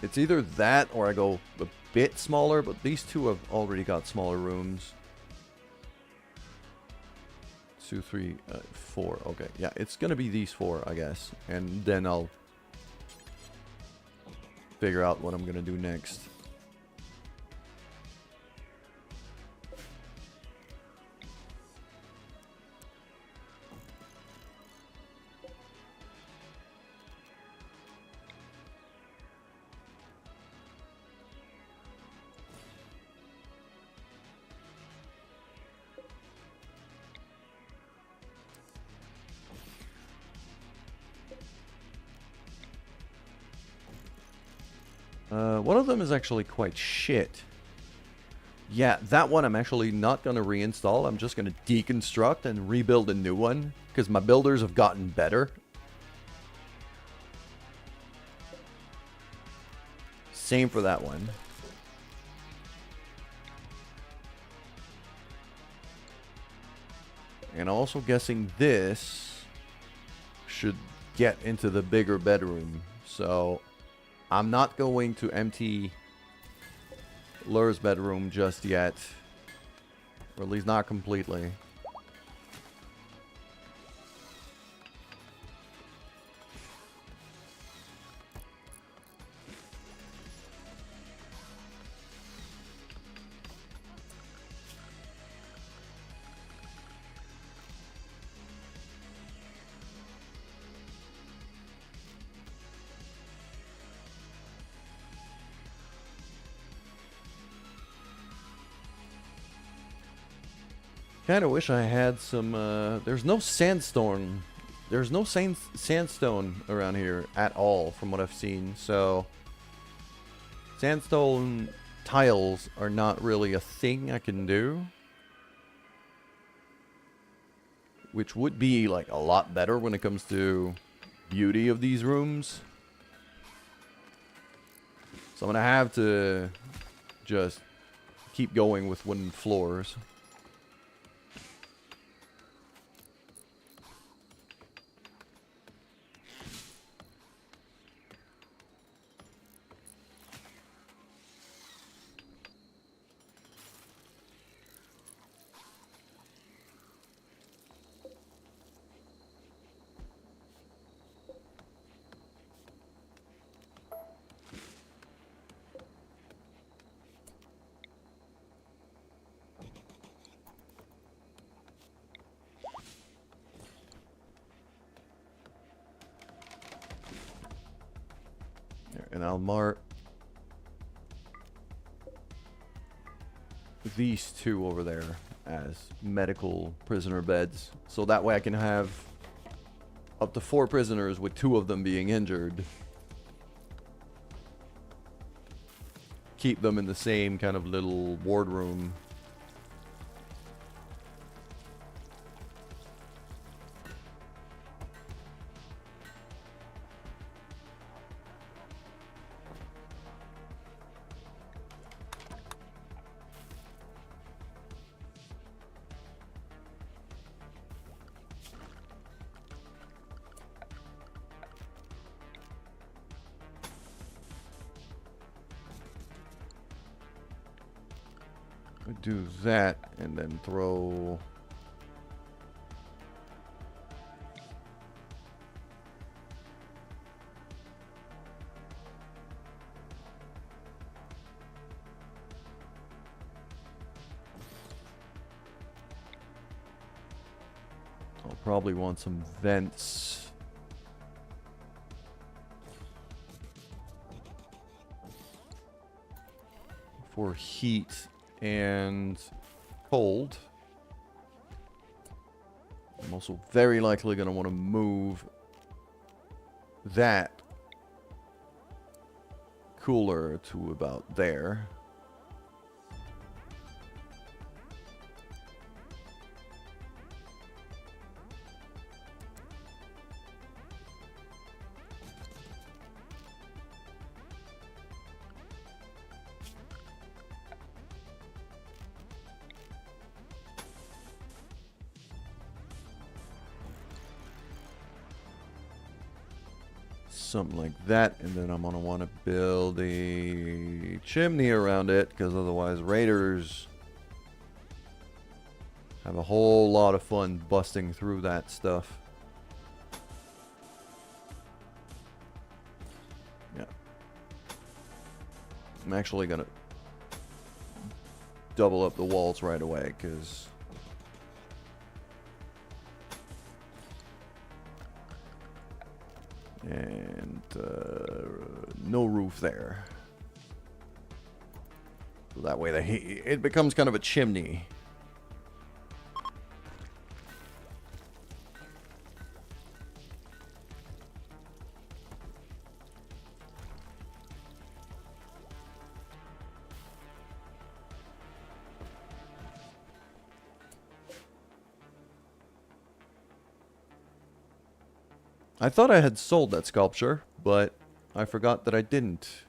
It's either that or I go a bit smaller, but these two have already got smaller rooms. 2, 3, 4. Okay, yeah, it's gonna be these 4, I guess. And then I'll figure out what I'm gonna do next. One of them is actually quite shit. Yeah, that one I'm actually not going to reinstall. I'm just going to deconstruct and rebuild a new one. Because my builders have gotten better. Same for that one. And also guessing this should get into the bigger bedroom. So... I'm not going to empty Lur's bedroom just yet. Or at least not completely. Kind of wish I had some, there's no sandstone. There's no sandstone around here at all from what I've seen. So, sandstone tiles are not really a thing I can do. Which would be, like, a lot better when it comes to beauty of these rooms. So I'm gonna have to just keep going with wooden floors. And I'll mark these 2 over there as medical prisoner beds. So that way I can have up to 4 prisoners with 2 of them being injured. Keep them in the same kind of little wardroom. Do that and then throw... I'll probably want some vents. For heat and cold. I'm also very likely going to want to move that cooler to about there. Something like that, and then I'm gonna want to build a chimney around it, because otherwise raiders have a whole lot of fun busting through that stuff. Yeah. I'm actually gonna double up the walls right away, because and no roof there. So that way it becomes kind of a chimney. I thought I had sold that sculpture, but I forgot that I didn't.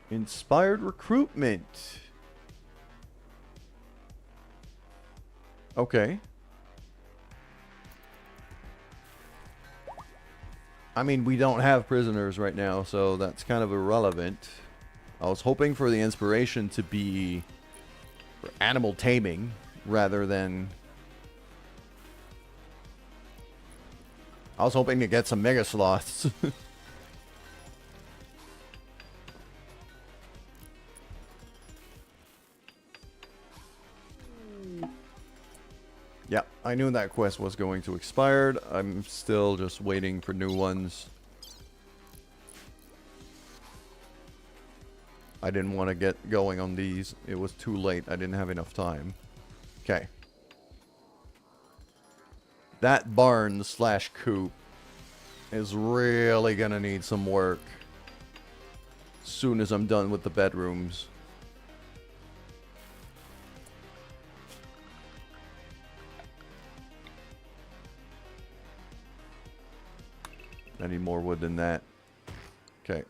Inspired recruitment. Okay. I mean, we don't have prisoners right now, so that's kind of irrelevant. I was hoping for the inspiration to be for animal taming rather than... I was hoping to get some mega sloths. Yeah, I knew that quest was going to expire. I'm still just waiting for new ones. I didn't want to get going on these. It was too late. I didn't have enough time. Okay. That barn slash coop is really gonna need some work as soon as I'm done with the bedrooms. I need more wood than that. Okay.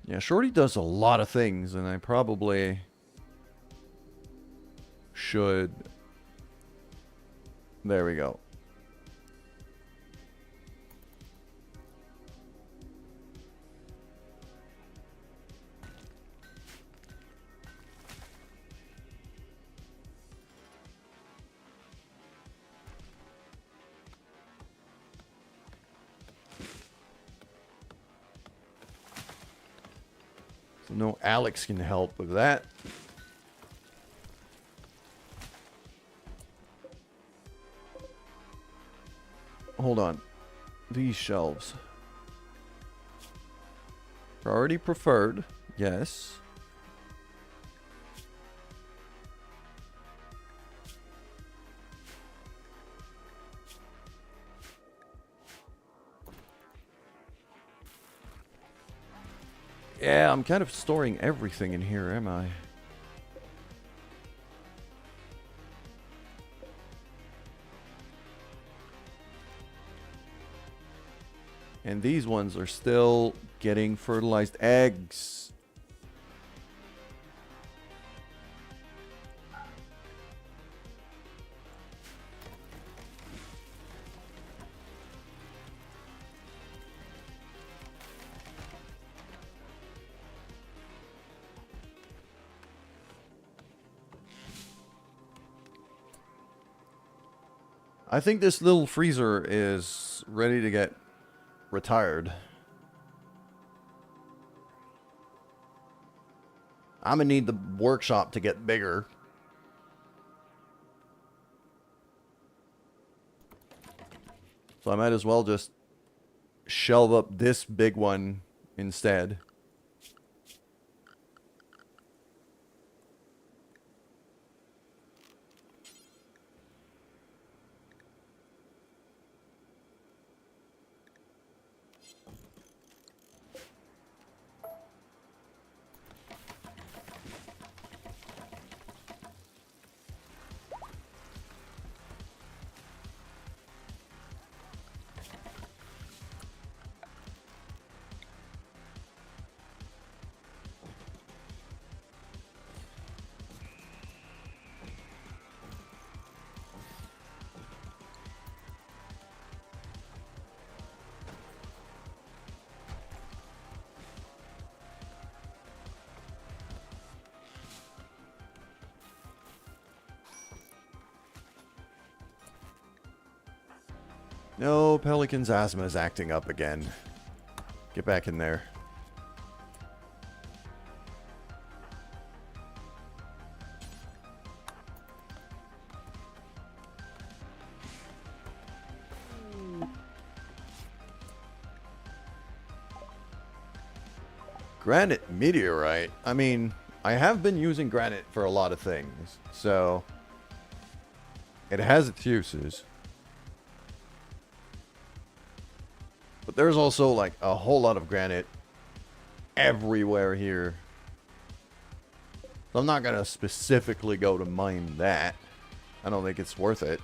Yeah, Shorty does a lot of things, and I probably should... There we go. So no Alex can help with that. Hold on. These shelves. Priority preferred. Yes. Yeah, I'm kind of storing everything in here, am I? And these ones are still getting fertilized eggs. I think this little freezer is ready to get retired. I'm gonna need the workshop to get bigger. So I might as well just shelve up this big one instead. No, Pelican's asthma is acting up again. Get back in there. Granite meteorite? I mean, I have been using granite for a lot of things, so it has its uses. But there's also, like, a whole lot of granite everywhere here. So I'm not going to specifically go to mine that. I don't think it's worth it.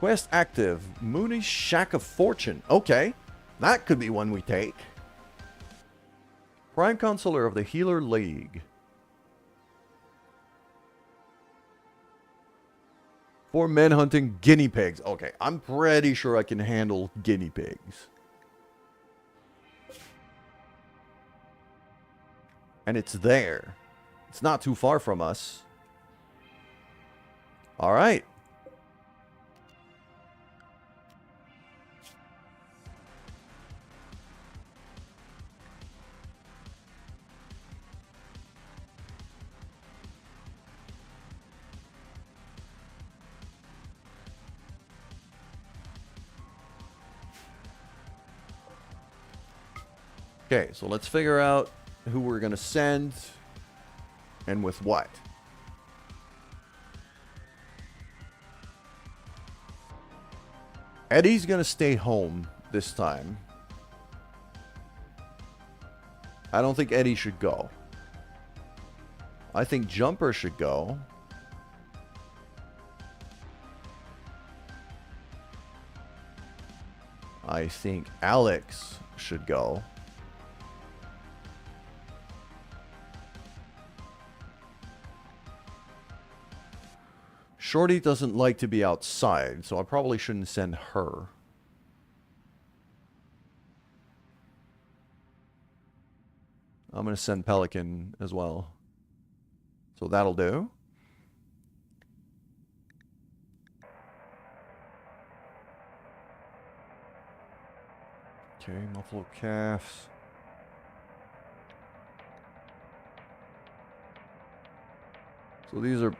Quest active. Mooney's Shack of Fortune. Okay. That could be one we take. Prime Consular of the Healer League. For men hunting guinea pigs. Okay, I'm pretty sure I can handle guinea pigs. And it's there. It's not too far from us. Alright. Okay, so let's figure out who we're going to send and with what. Eddie's going to stay home this time. I don't think Eddie should go. I think Jumper should go. I think Alex should go. Shorty doesn't like to be outside, so I probably shouldn't send her. I'm going to send Pelican as well. So that'll do. Okay, muffalo calves. So these are...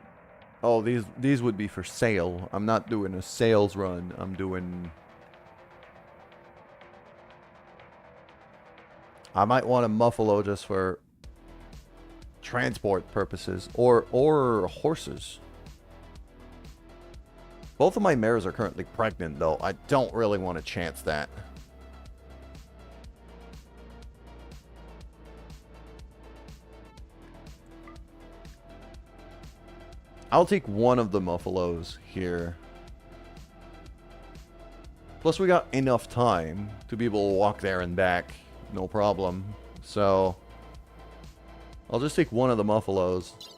Oh, these would be for sale. I'm not doing a sales run. I'm doing... I might want a muffalo just for transport purposes. Or horses. Both of my mares are currently pregnant, though. I don't really want to chance that. I'll take one of the muffalos here. Plus, we got enough time to be able to walk there and back. No problem. So, I'll just take one of the muffalos.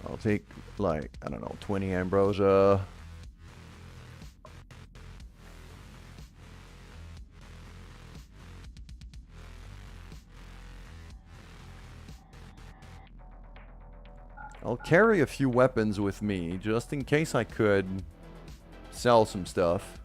I'll take, like, I don't know, 20 ambrosia. I'll carry a few weapons with me, just in case I could sell some stuff.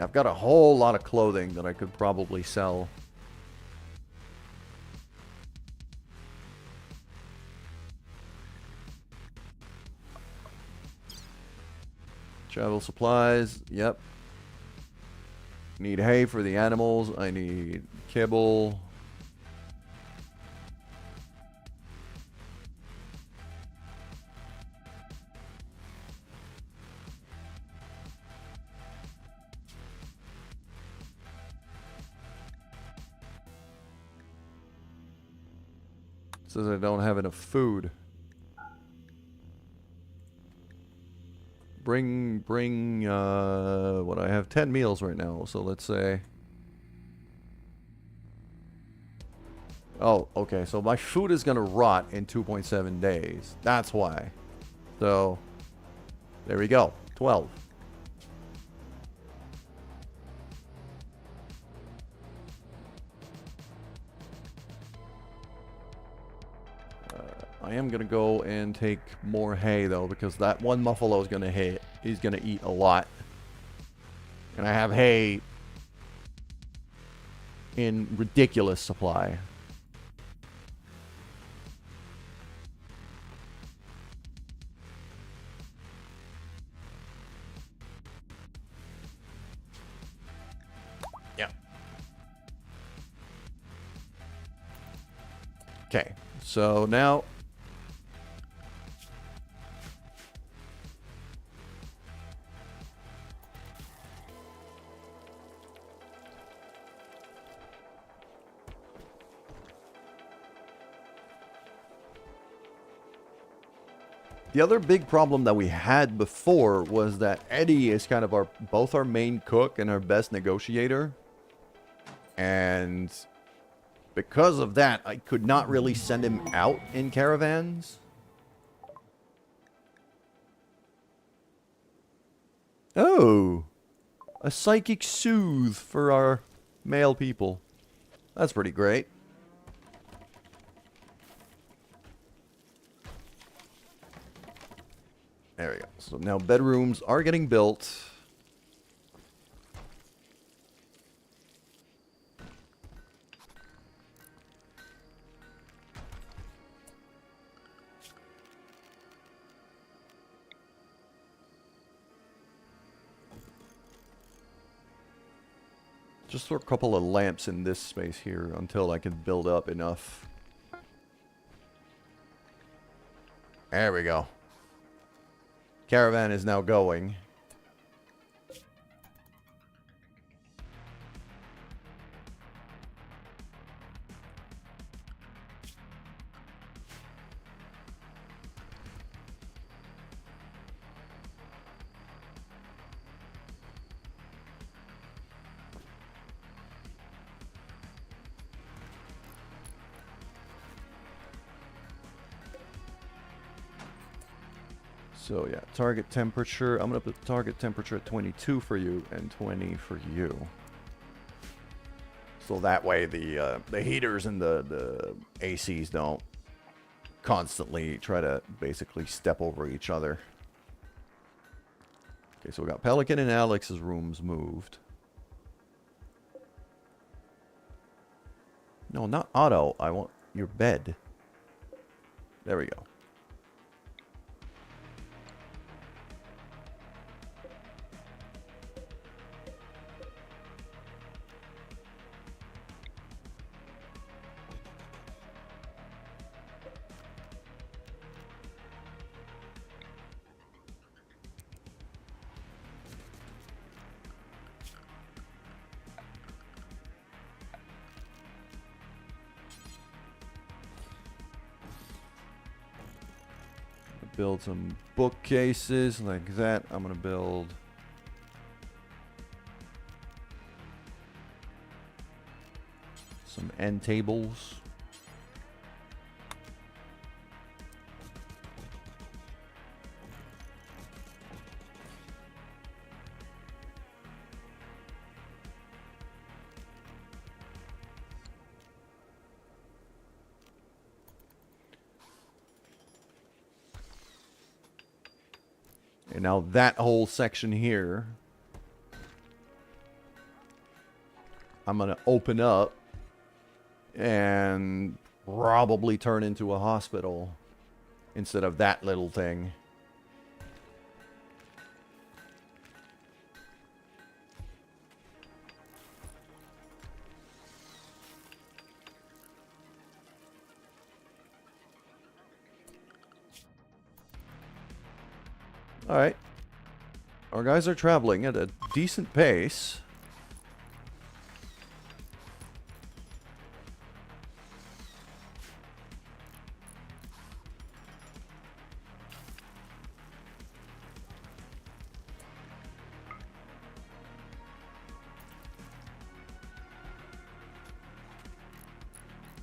I've got a whole lot of clothing that I could probably sell. Travel supplies, yep. Need hay for the animals. I need kibble. It says I don't have enough food. Bring, what, I have 10 meals right now, so let's say... Oh, okay, so my food is gonna rot in 2.7 days. That's why. So, there we go. 12. I am gonna go and take more hay though, because that one muffalo is gonna hit. He's gonna eat a lot, and I have hay in ridiculous supply. Yeah. Okay, so now. The other big problem that we had before was that Eddie is kind of both our main cook and our best negotiator. And because of that, I could not really send him out in caravans. Oh, a psychic soothe for our male people. That's pretty great. There we go. So now bedrooms are getting built. Just throw a couple of lamps in this space here until I can build up enough. There we go. Caravan is now going. So yeah, target temperature. I'm gonna put target temperature at 22 for you and 20 for you. So that way the heaters and the ACs don't constantly try to basically step over each other. Okay, so we got Pelican and Alex's rooms moved. No, not Otto. I want your bed. There we go. Build some bookcases like that. I'm gonna build some end tables. And now that whole section here, I'm going to open up and probably turn into a hospital instead of that little thing. Alright. Our guys are traveling at a decent pace.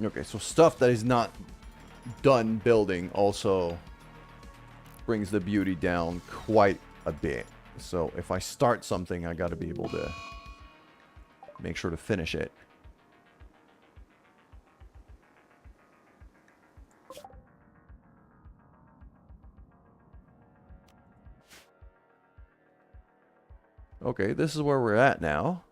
Okay, so stuff that is not done building also brings the beauty down quite a bit. So if I start something, I gotta be able to make sure to finish it. Okay, this is where we're at now.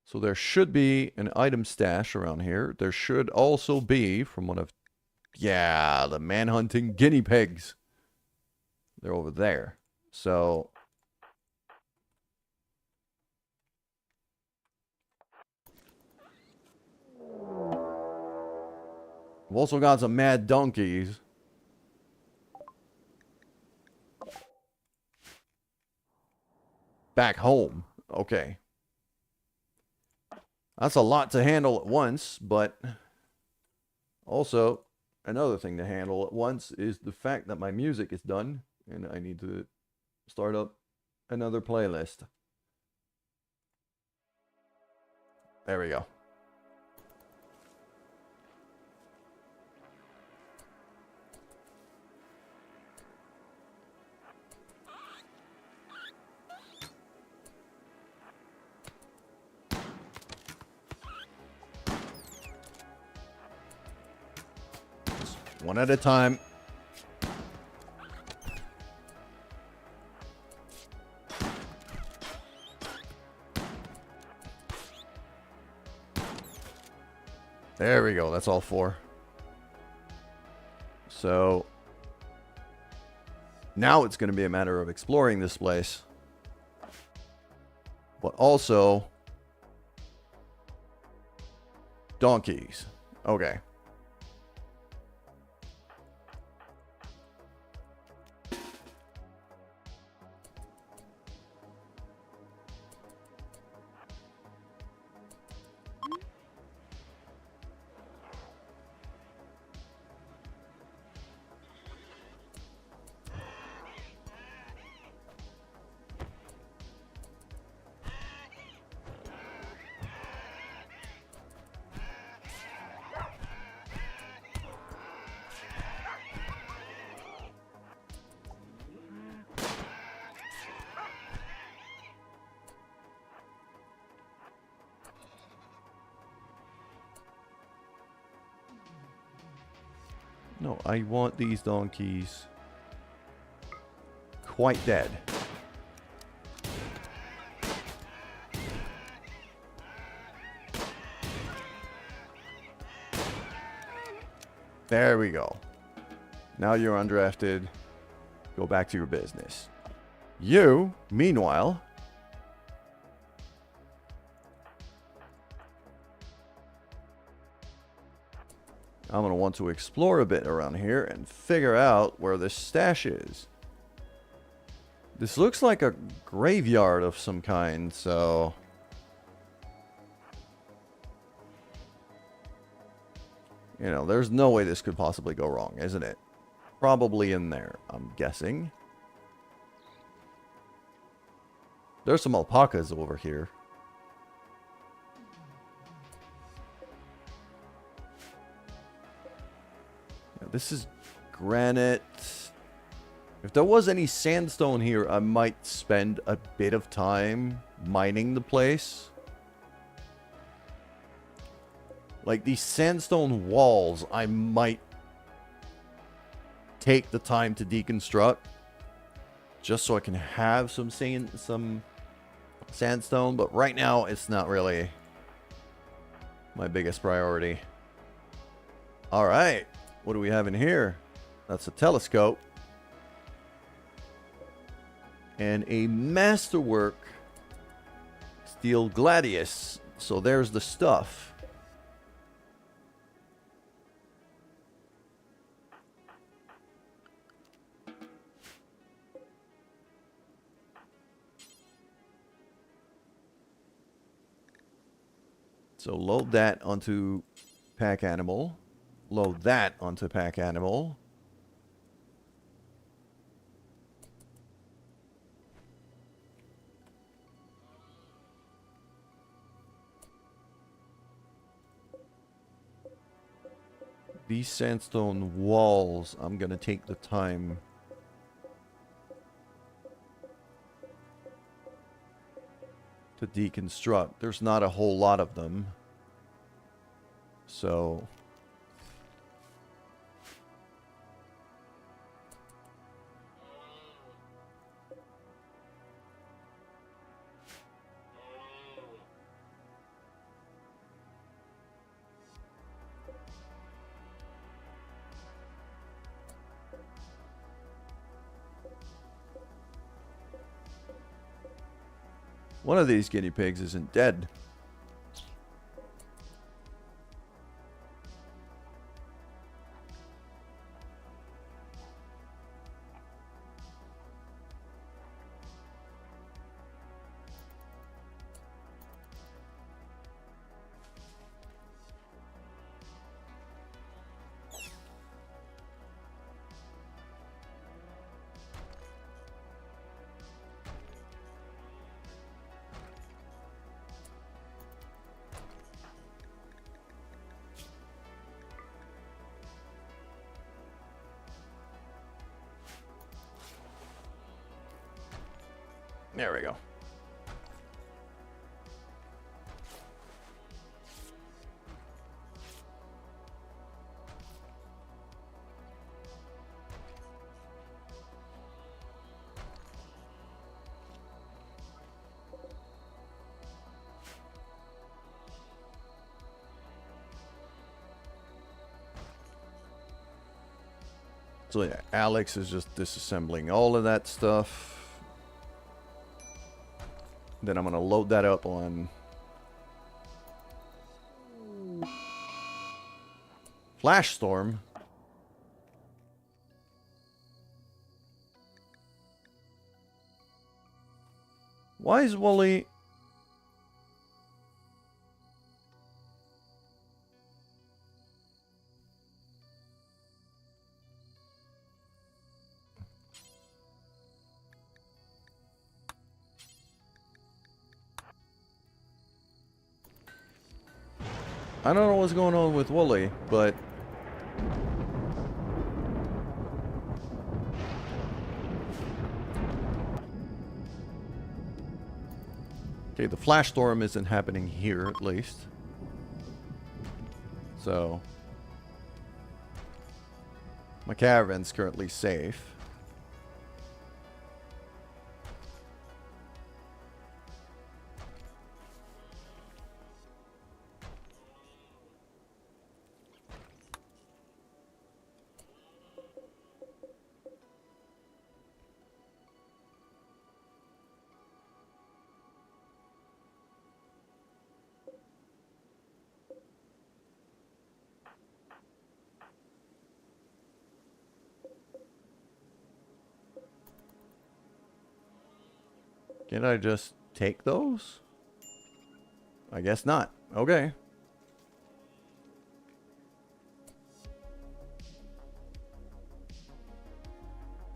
So there should be an item stash around here. There should also be, from what I've... Yeah, the man-hunting guinea pigs. They're over there. So... We've also got some mad donkeys. Back home. Okay. That's a lot to handle at once, but also another thing to handle at once is the fact that my music is done and I need to start up another playlist. There we go. One at a time. There we go. That's all four. So now it's going to be a matter of exploring this place. But also donkeys. Okay. No, I want these donkeys quite dead. There we go. Now you're undrafted. Go back to your business. You, meanwhile, I'm going to want to explore a bit around here and figure out where the stash is. This looks like a graveyard of some kind, so... You know, there's no way this could possibly go wrong, isn't it? Probably in there, I'm guessing. There's some alpacas over here. Yeah, this is granite. If there was any sandstone here, I might spend a bit of time mining the place. Like these sandstone walls, I might take the time to deconstruct just so I can have some sandstone, but right now it's not really my biggest priority. All right, what do we have in here? That's a telescope and a masterwork steel gladius. So there's the stuff. So load that onto pack animal. Load that onto pack animal. These sandstone walls, I'm going to take the time to deconstruct. There's not a whole lot of them. So one of these guinea pigs isn't dead. There we go. So yeah, Alex is just disassembling all of that stuff. Then I'm going to load that up on Flash Storm. Why is Wooly... I don't know what's going on with Wooly, but... Okay, the Flash Storm isn't happening here, at least. So... My caravan's currently safe. Can I just take those? I guess not. Okay.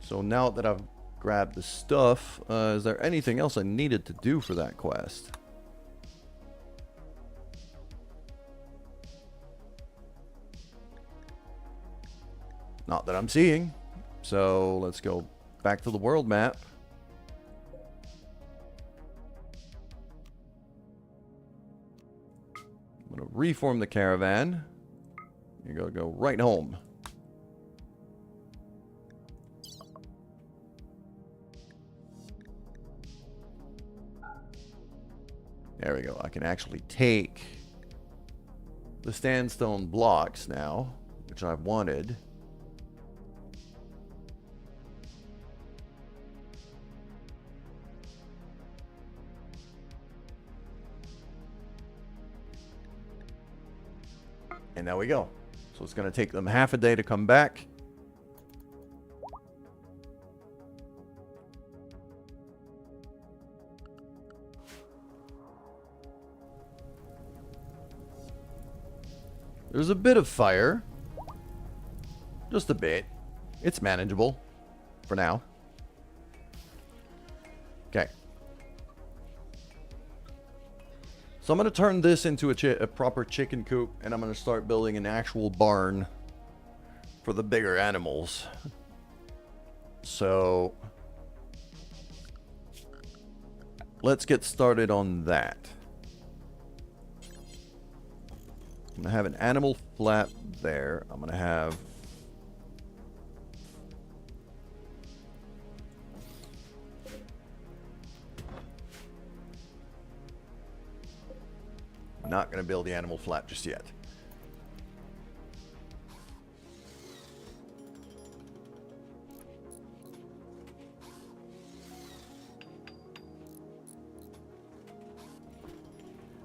So now that I've grabbed the stuff, is there anything else I needed to do for that quest? Not that I'm seeing. So let's go back to the world map. I'm going to reform the caravan. You're going to go right home. There we go. I can actually take the sandstone blocks now, which I wanted. And there we go. So it's going to take them half a day to come back. There's a bit of fire. Just a bit. It's manageable. For now. Okay. So I'm going to turn this into a proper chicken coop. And I'm going to start building an actual barn. For the bigger animals. So let's get started on that. I'm going to have an animal flat there. I'm going to have... Not going to build the animal flat just yet.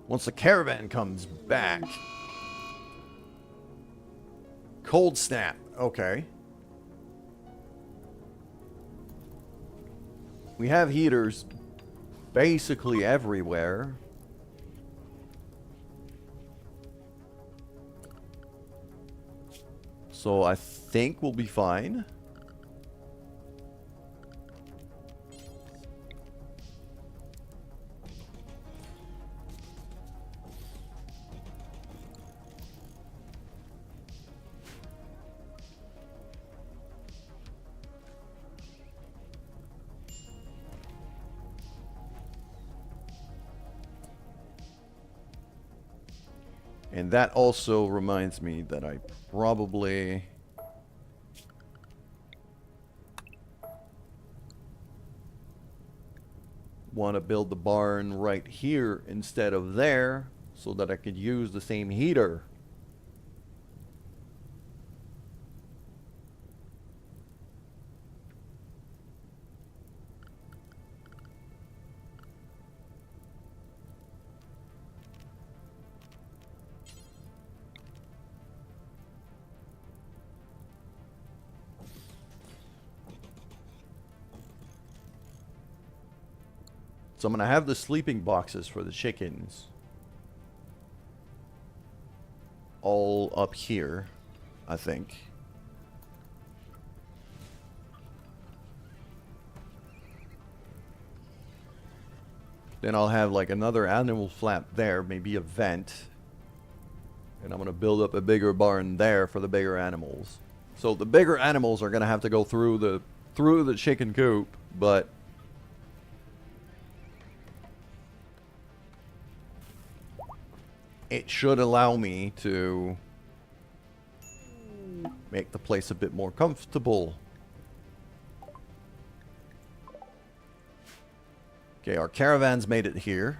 Once the caravan comes back... Cold snap. Okay. We have heaters basically everywhere. So I think we'll be fine. And that also reminds me that I probably want to build the barn right here instead of there so that I could use the same heater. So I'm going to have the sleeping boxes for the chickens all up here, I think. Then I'll have like another animal flat there, maybe a vent. And I'm going to build up a bigger barn there for the bigger animals. So the bigger animals are going to have to go through the chicken coop, but it should allow me to Make the place a bit more comfortable. Okay, our caravans made it here.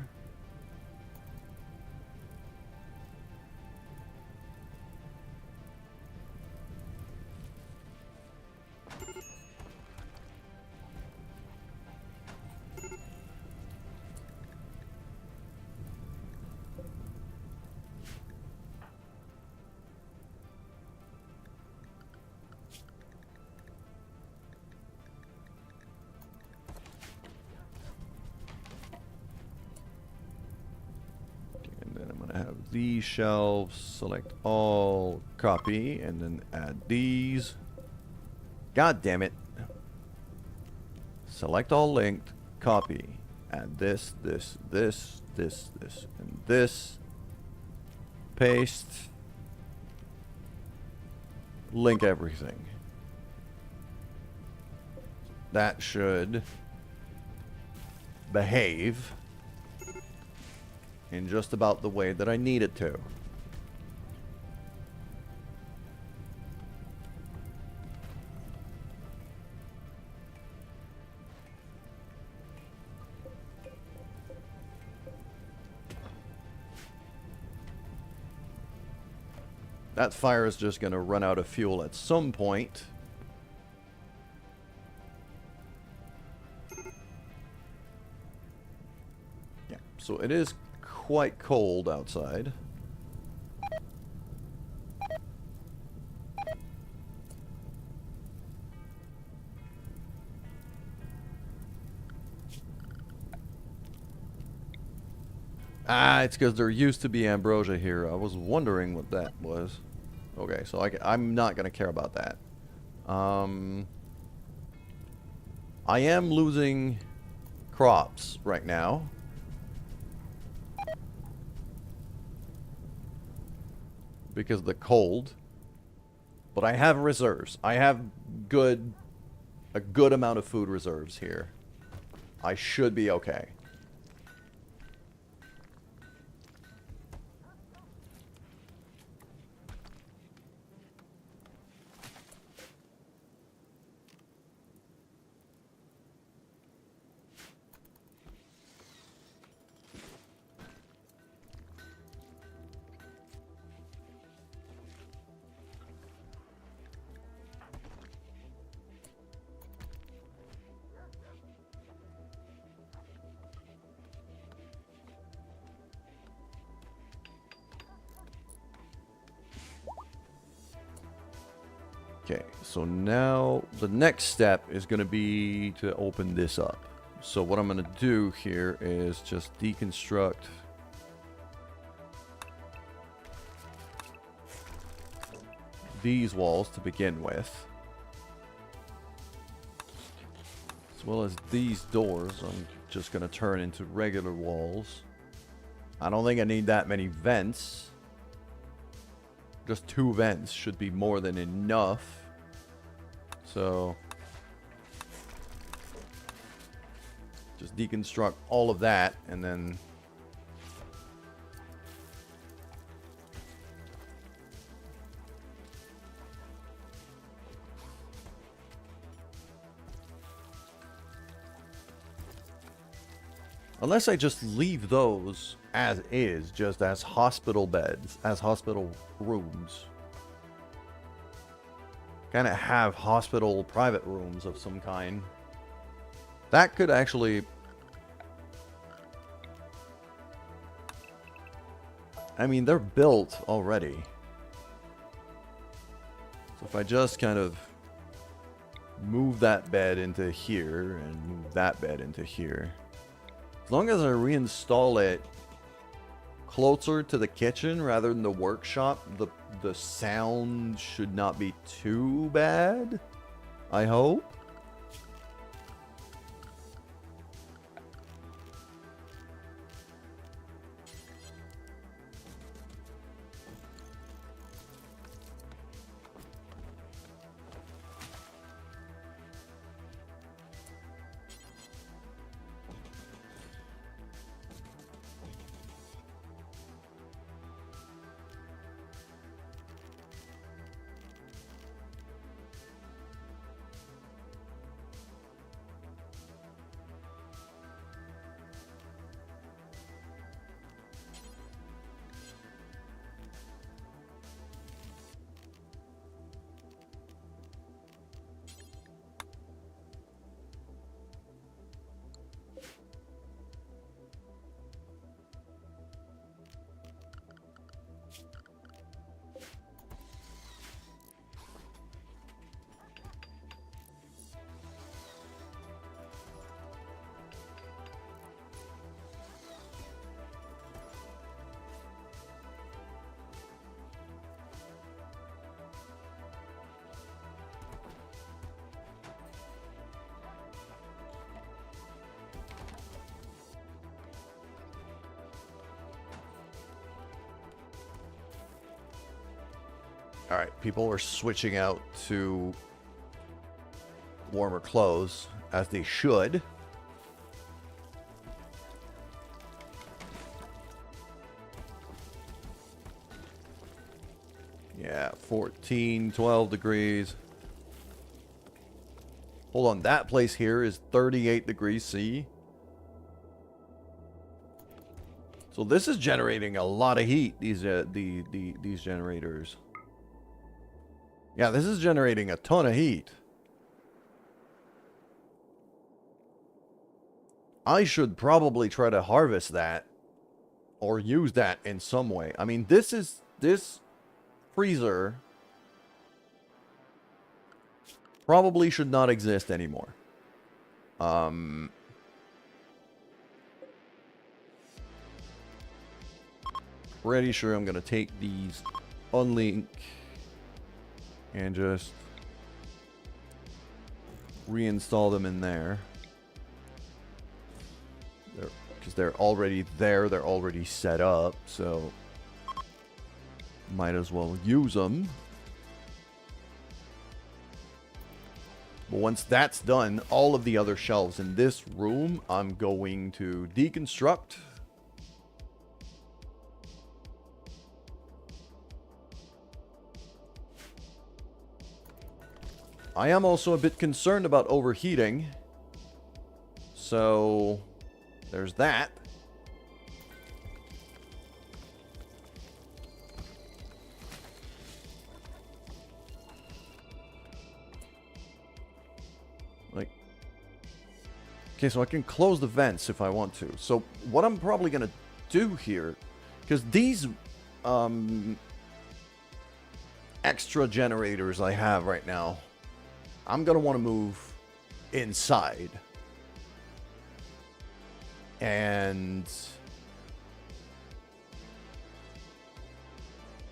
These shelves, select all, copy, and then add these. God damn it. Select all linked, copy, add this, this, this, this, this, and this. Paste. Link everything. That should behave in just about the way that I need it to. That fire is just going to run out of fuel at some point. Yeah, so it is quite cold outside. Ah, it's because there used to be ambrosia here. I was wondering what that was. Okay, so I'm not going to care about that. I am losing crops right now. Because of the cold. But I have reserves. I have a good amount of food reserves here. I should be okay. Okay, so now the next step is going to be to open this up. So what I'm going to do here is just deconstruct these walls to begin with. As well as these doors, I'm just going to turn into regular walls. I don't think I need that many vents. Just 2 vents should be more than enough. So just deconstruct all of that and then unless I just leave those as is, just as hospital beds, as hospital rooms. Kind of have hospital private rooms of some kind. That could actually... I mean, they're built already. So if I just kind of move that bed into here and move that bed into here. As long as I reinstall it closer to the kitchen rather than the workshop, the sound should not be too bad, I hope. Alright, people are switching out to warmer clothes, as they should. Yeah, 14, 12 degrees. Hold on, that place here is 38 degrees C. So this is generating a lot of heat, these generators. Yeah, this is generating a ton of heat. I should probably try to harvest that or use that in some way. I mean, this freezer probably should not exist anymore. Pretty sure I'm gonna take these, unlink, and just reinstall them in there. Because they're already there, they're already set up, so might as well use them. But once that's done, all of the other shelves in this room, I'm going to deconstruct. I am also a bit concerned about overheating. So there's that. Like, okay, so I can close the vents if I want to. So what I'm probably gonna do here, because these extra generators I have right now, I'm gonna want to move inside. And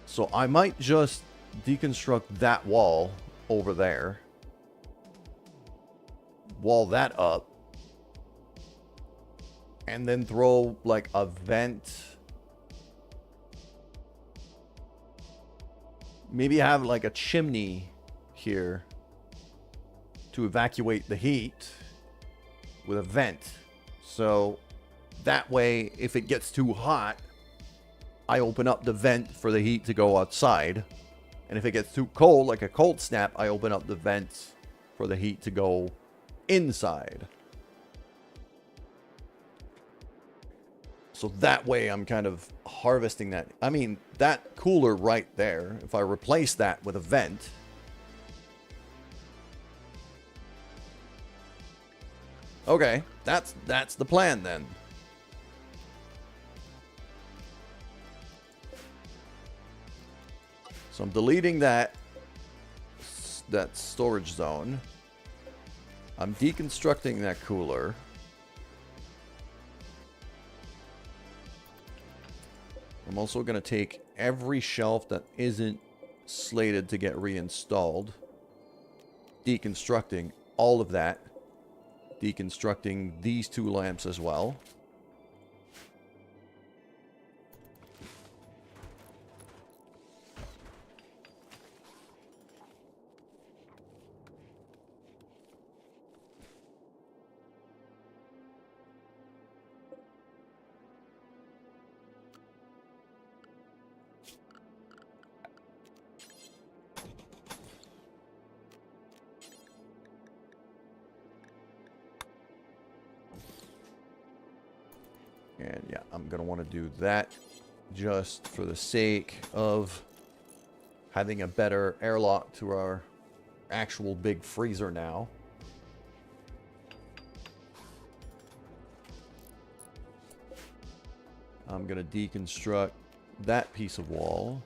so I might just deconstruct that wall over there. Wall that up. And then throw like a vent. Maybe have like a chimney here to evacuate the heat with a vent. So that way, if it gets too hot, I open up the vent for the heat to go outside. And if it gets too cold, like a cold snap, I open up the vent for the heat to go inside. So that way I'm kind of harvesting that. I mean, that cooler right there, if I replace that with a vent, okay, that's the plan then. So I'm deleting that storage zone. I'm deconstructing that cooler. I'm also going to take every shelf that isn't slated to get reinstalled. Deconstructing all of that. Deconstructing these two lamps as well. And yeah, I'm going to want to do that just for the sake of having a better airlock to our actual big freezer now. I'm going to deconstruct that piece of wall.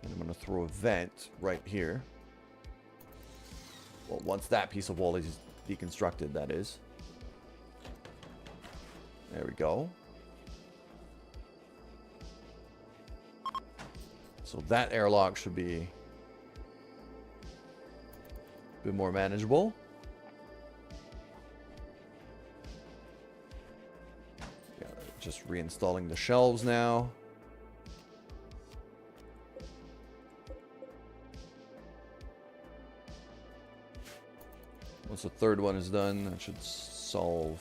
And I'm going to throw a vent right here. Well, once that piece of wall is deconstructed, that is. There we go. So that airlock should be a bit more manageable. Yeah, just reinstalling the shelves now. Once the third one is done, that should solve.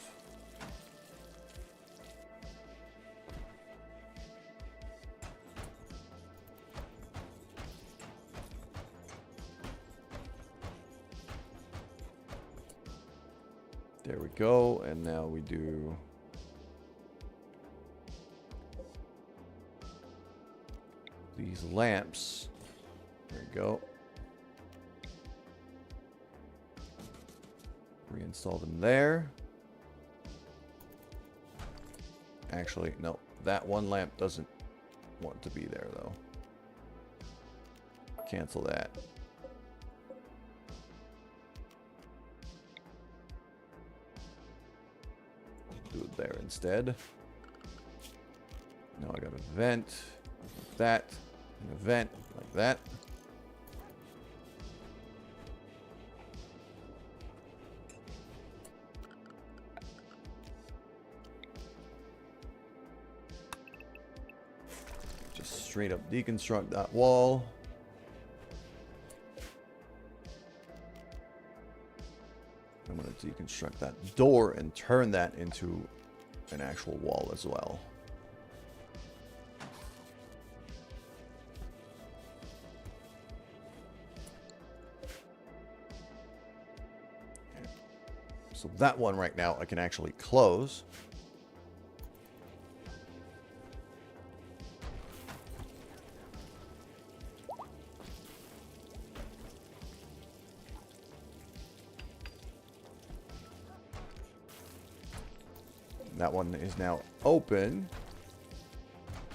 There we go, and now we do these lamps. There we go. Reinstall them there. Actually, no. That one lamp doesn't want to be there, though. Cancel that. Do it there instead. Now I got a vent like that, and a vent like that. Just straight up deconstruct that wall. I'm going to deconstruct that door and turn that into an actual wall as well. So that one right now I can actually close. That one is now open.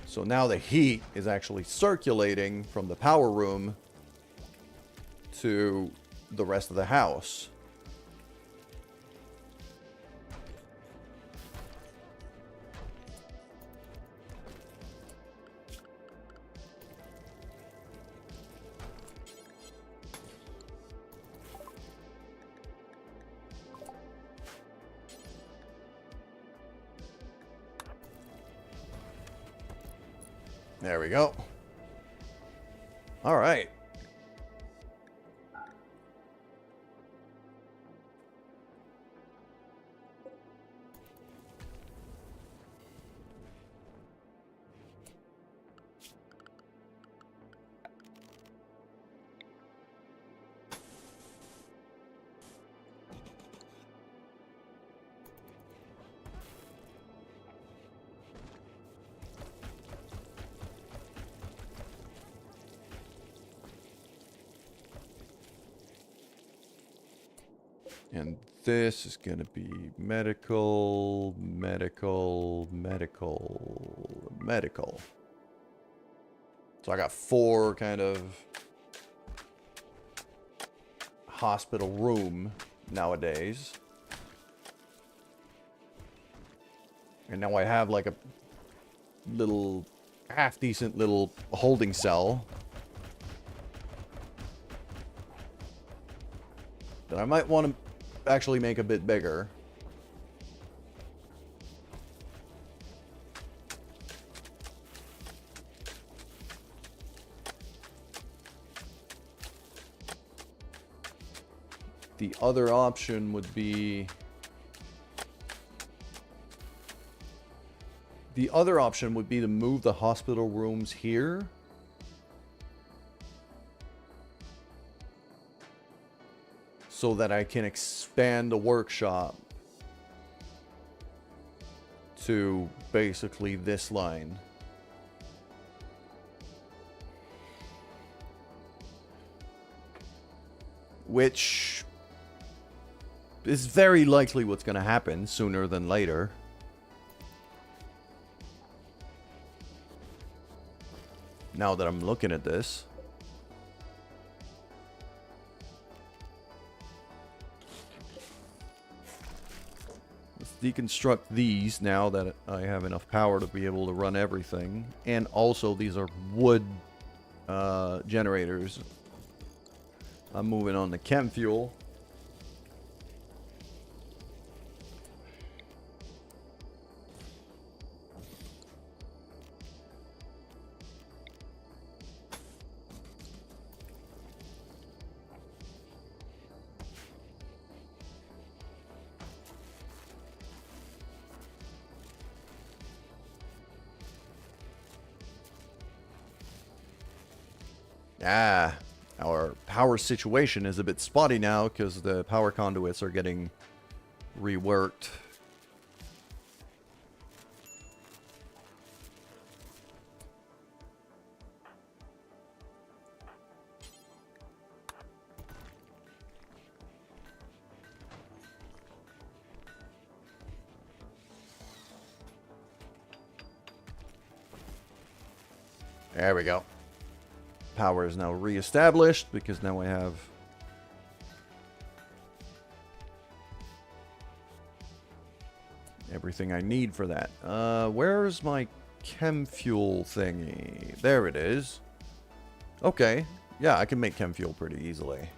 So now the heat is actually circulating from the power room to the rest of the house. There we go. All right. And this is going to be medical, medical, medical, medical. So I got 4 kind of hospital room nowadays. And now I have like a little half decent little holding cell that I might want to actually make a bit bigger. The other option would be to move the hospital rooms here. So that I can expand the workshop to basically this line. Which is very likely what's going to happen sooner than later. Now that I'm looking at this. Deconstruct these now that I have enough power to be able to run everything. And also these are wood generators. I'm moving on to chem fuel. Ah, our power situation is a bit spotty now because the power conduits are getting reworked. There we go. Power is now reestablished because now I have everything I need for that. Where's my chem fuel thingy? There it is. Okay. Yeah, I can make chem fuel pretty easily.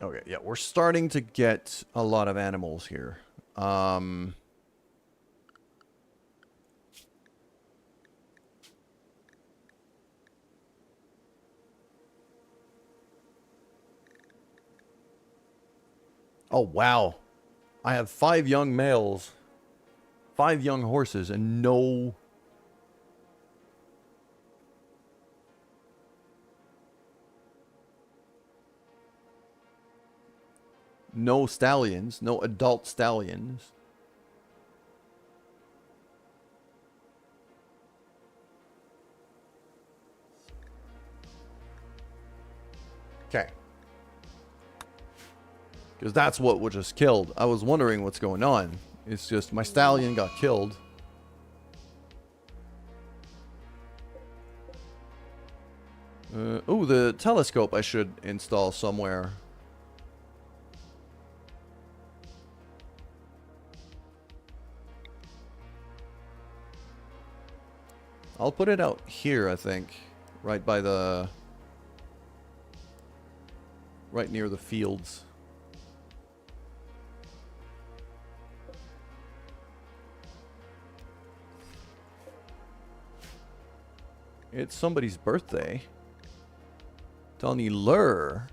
Okay, yeah, we're starting to get a lot of animals here. Oh, wow. I have 5 young males, 5 young horses, and no... No stallions, no adult stallions. Okay. Because that's what was just killed. I was wondering what's going on. It's just my stallion got killed. Oh, the telescope I should install somewhere. I'll put it out here, I think. Right by the... Right near the fields. It's somebody's birthday. Tony Lur.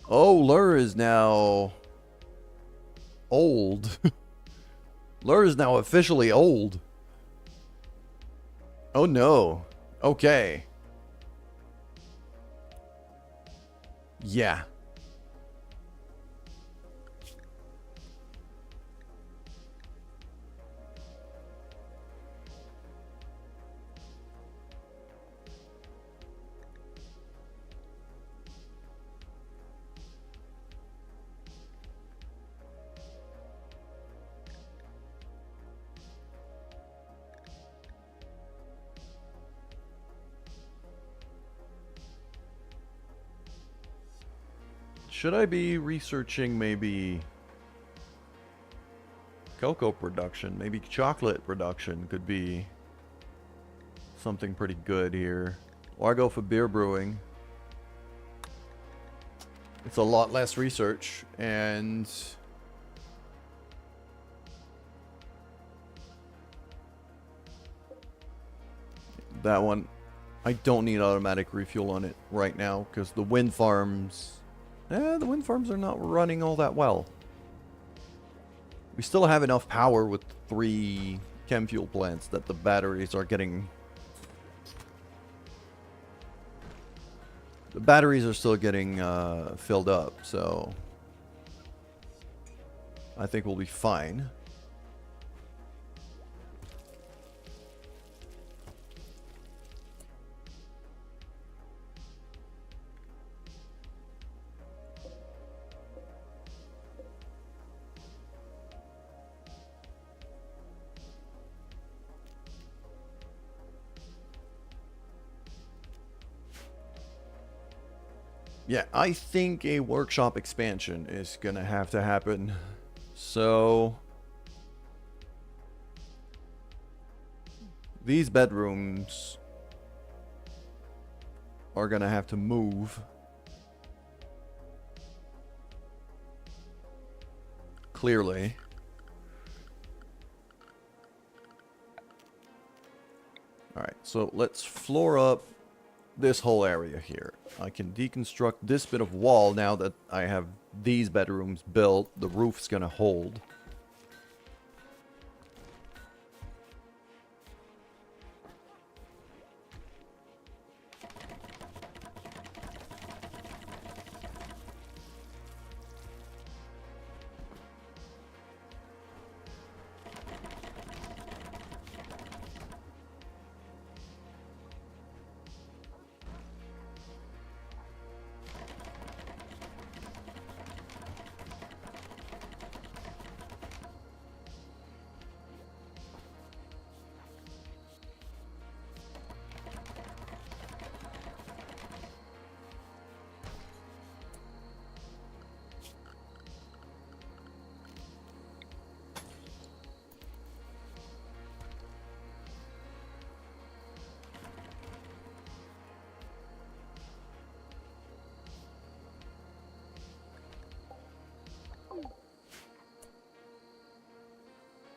Oh, Lur is now... old. Lur is now officially old. Oh no. Okay. Yeah. Should I be researching maybe cocoa production? Maybe chocolate production could be something pretty good here. Or I go for beer brewing. It's a lot less research and that one, I don't need automatic refuel on it right now because the wind farms... the wind farms are not running all that well. We still have enough power with 3 chem fuel plants that the batteries are getting... The batteries are still getting filled up, so... I think we'll be fine. Yeah, I think a workshop expansion is gonna have to happen. So these bedrooms are gonna have to move. Clearly. Alright, so let's floor up this whole area here. I can deconstruct this bit of wall now that I have these bedrooms built. The roof's gonna hold.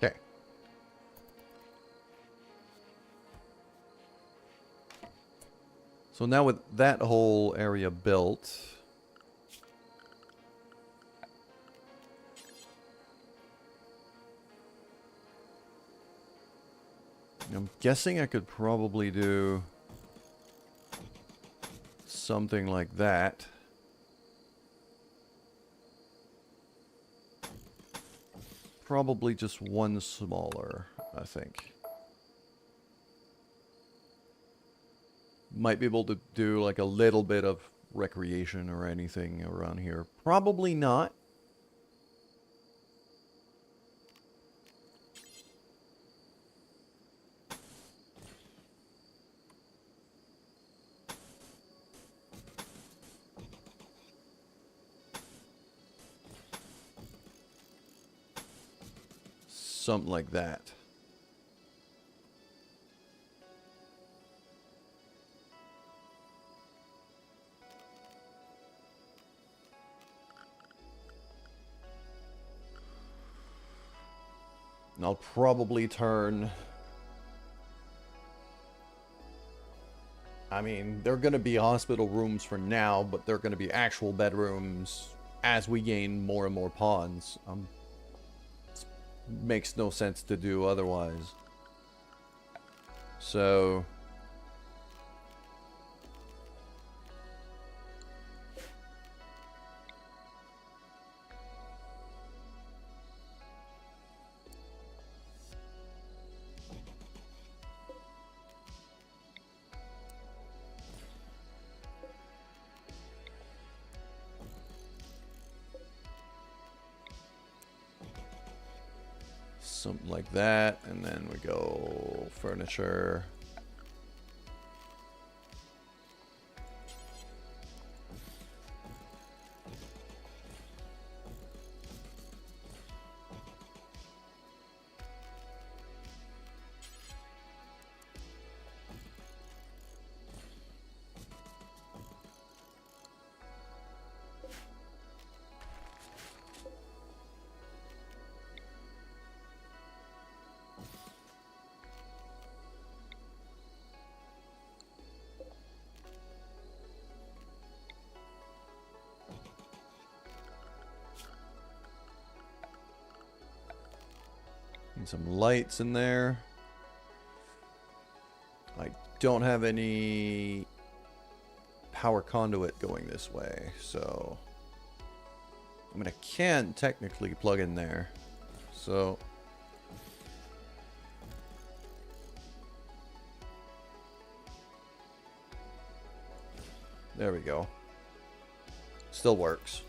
Okay. So now with that whole area built, I'm guessing I could probably do something like that. Probably just one smaller, I think. Might be able to do like a little bit of recreation or anything around here. Probably not. Something like that. And I'll probably turn... I mean, they're going to be hospital rooms for now, but they're going to be actual bedrooms as we gain more and more pawns. Makes no sense to do otherwise. So... something like that, and then we go furniture. Need some lights in there. I don't have any power conduit going this way, so... I mean, I can technically plug in there. So... there we go. Still works.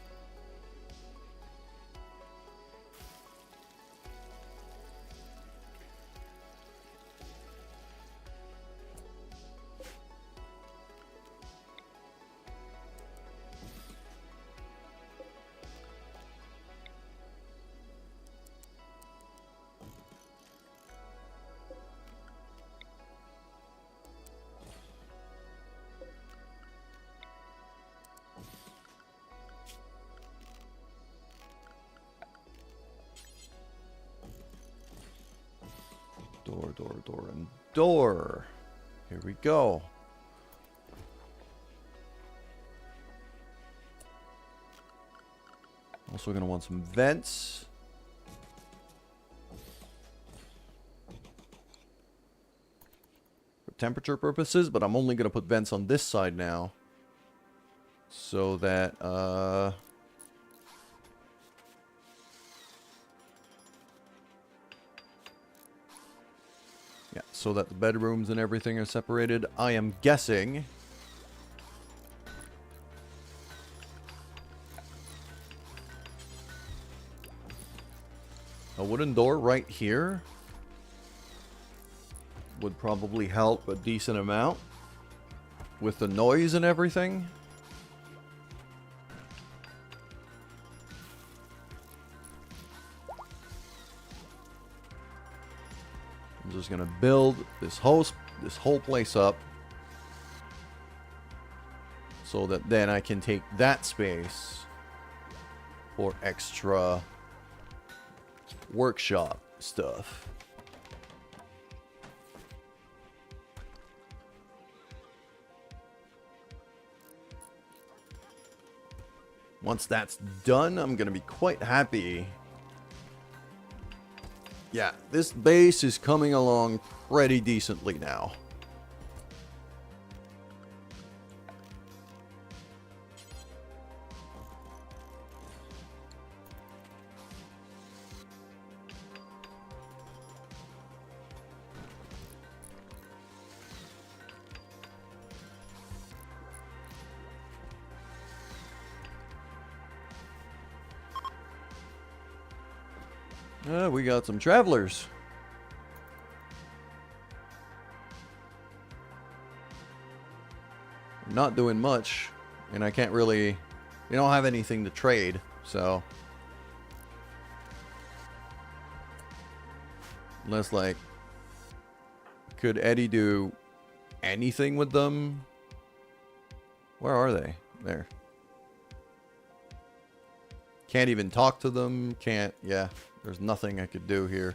door, and door. Here we go. Also gonna want some vents. For temperature purposes, but I'm only gonna put vents on this side now. So that, yeah, so that the bedrooms and everything are separated. I am guessing a wooden door right here would probably help a decent amount with the noise and everything. I'm just gonna build this whole place up so that then I can take that space for extra workshop stuff. Once that's done, I'm gonna be quite happy. Yeah, this base is coming along pretty decently now. We got some travelers. Not doing much, and I can't really... We don't have anything to trade, so... Unless, like... Could Eddie do anything with them? Where are they? There. Can't even talk to them. Can't... Yeah. There's nothing I could do here.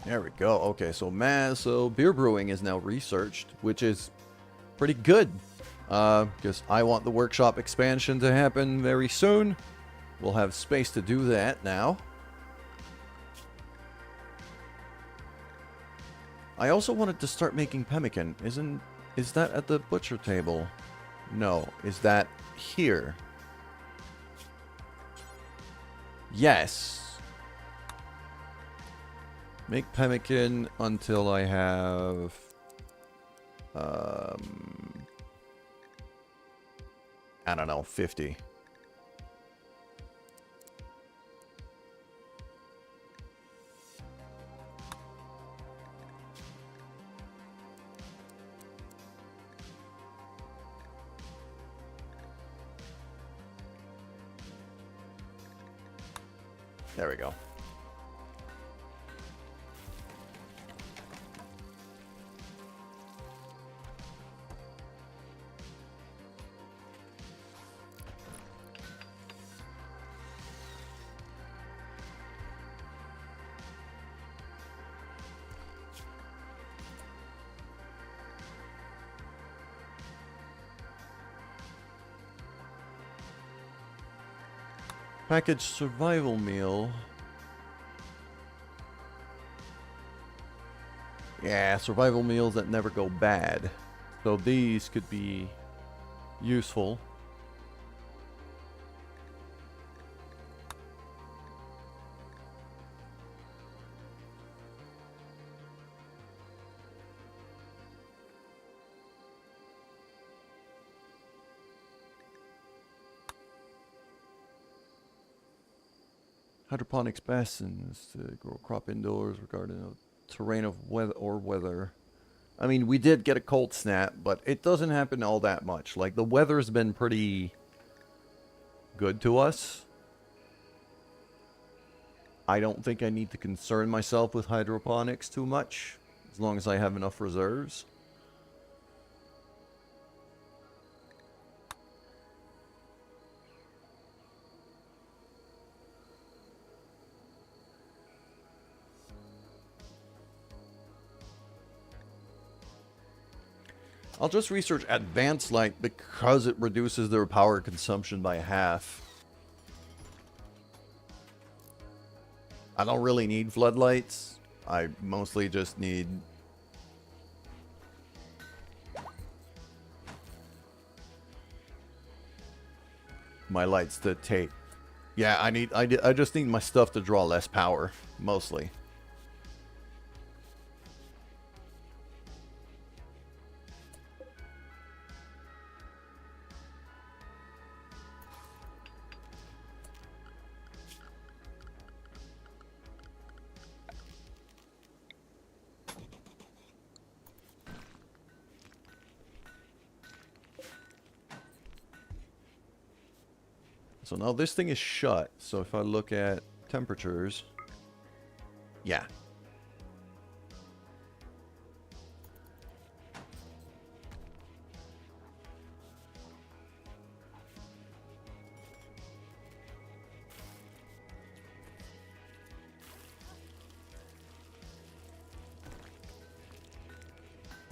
There we go. Okay, so beer brewing is now researched, which is pretty good. Because I want the workshop expansion to happen very soon. We'll have space to do that now. I also wanted to start making pemmican. Is that at the butcher table? No. Is that here? Yes. Make pemmican until I have... I don't know, 50. There we go. Packaged survival meal. Yeah, survival meals that never go bad. So these could be useful. Hydroponics basins to grow crop indoors regarding a terrain of weather. I mean, we did get a cold snap, but it doesn't happen all that much. Like, the weather's been pretty good to us. I don't think I need to concern myself with hydroponics too much, as long as I have enough reserves. I'll just research advanced light because it reduces their power consumption by half. I don't really need floodlights. I mostly just need my lights to take. Yeah, I just need my stuff to draw less power, mostly. So now this thing is shut, so if I look at temperatures, yeah.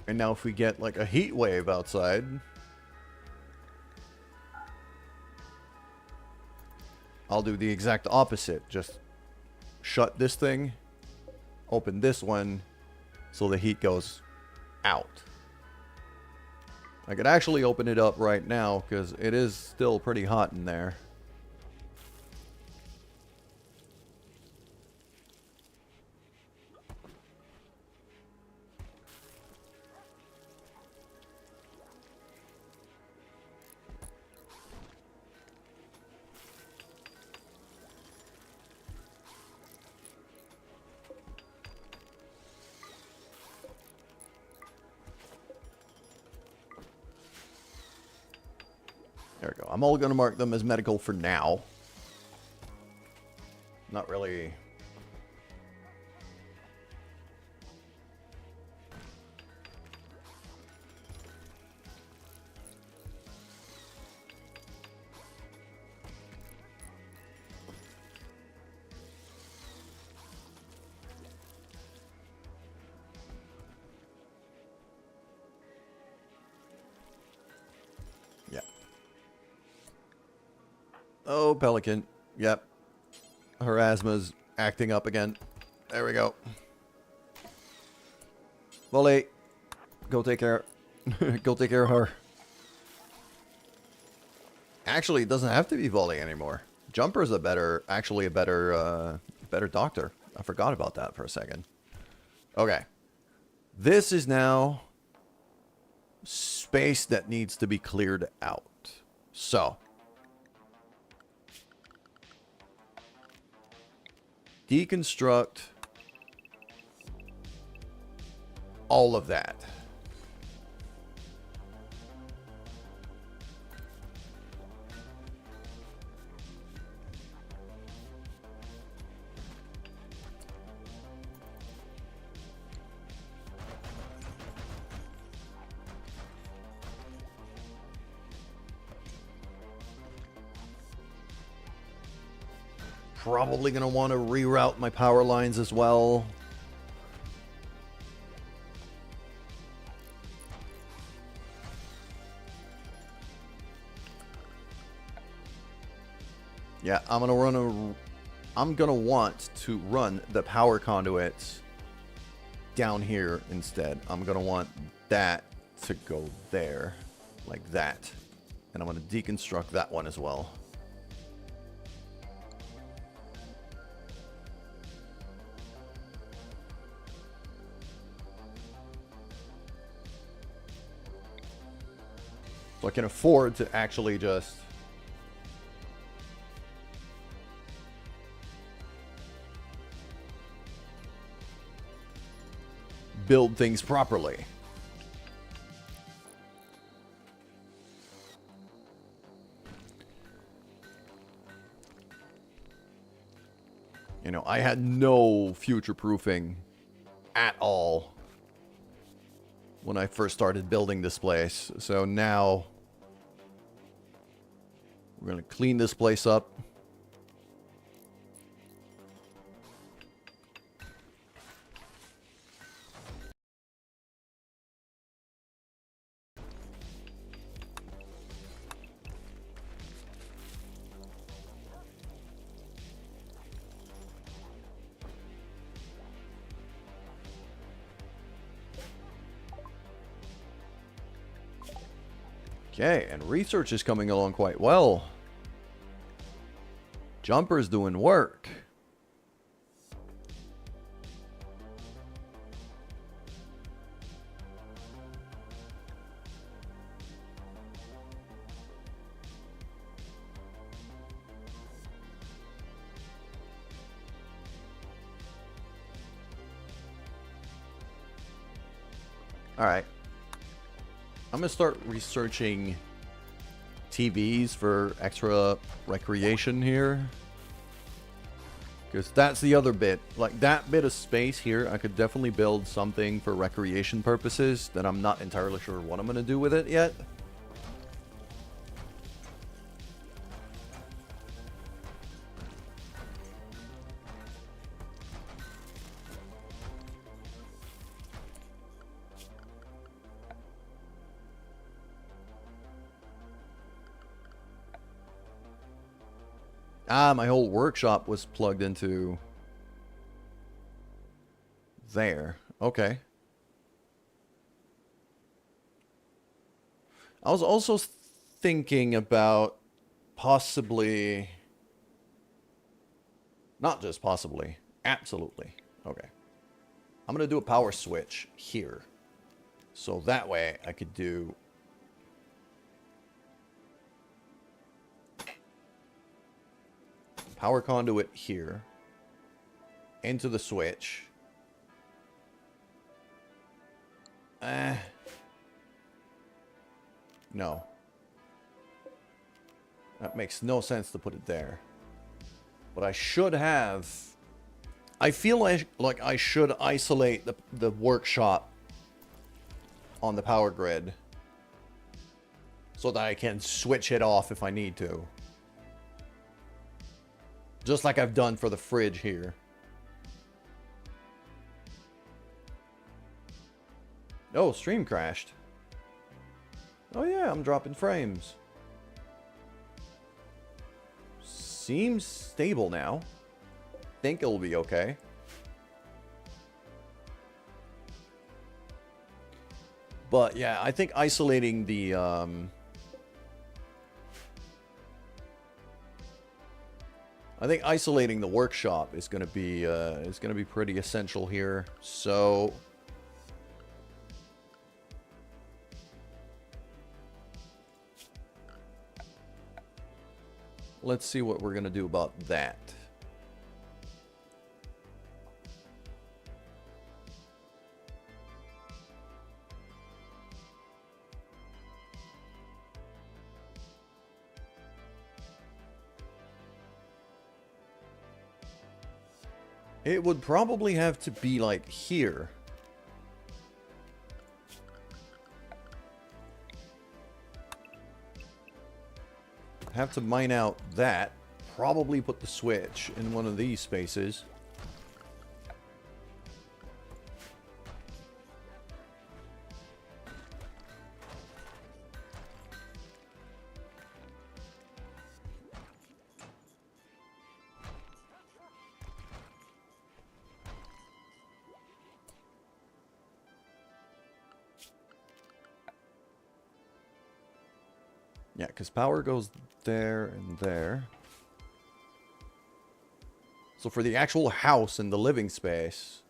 And now if we get like a heat wave outside, I'll do the exact opposite. Just shut this thing, open this one, so the heat goes out. I could actually open it up right now, because it is still pretty hot in there. There we go. I'm all going to mark them as medical for now. Not really. Oh, Pelican. Yep. Her asthma's acting up again. There we go. Volley. Go take care. Go take care of her. Actually, it doesn't have to be Volley anymore. Jumper's actually a better doctor. I forgot about that for a second. Okay. This is now space that needs to be cleared out. So. Deconstruct all of that. Probably going to want to reroute my power lines as well. Yeah, I'm going to want to run the power conduits down here instead. I'm going to want that to go there like that. And I'm going to deconstruct that one as well. So I can afford to actually just build things properly. You know, I had no future proofing at all when I first started building this place. So now we're going to clean this place up. Okay, and research is coming along quite well. Jumper's doing work. Alright. I'm going to start researching TVs for extra recreation here. Because that's the other bit. Like, that bit of space here, I could definitely build something for recreation purposes that I'm not entirely sure what I'm going to do with it yet. Ah, my whole workshop was plugged into there. Okay. I was also thinking about possibly... Not just possibly. Absolutely. Okay. I'm going to do a power switch here. So that way I could do... power conduit here into the switch. No. That makes no sense to put it there. But I should have... I feel like I should isolate the workshop on the power grid so that I can switch it off if I need to. Just like I've done for the fridge here. Oh, stream crashed. Oh yeah, I'm dropping frames. Seems stable now. Think it'll be okay. But yeah, I think isolating the workshop is going to be pretty essential here. So let's see what we're going to do about that. It would probably have to be like here. Have to mine out that. Probably put the switch in one of these spaces. Yeah, because power goes there and there. So for the actual house and the living space,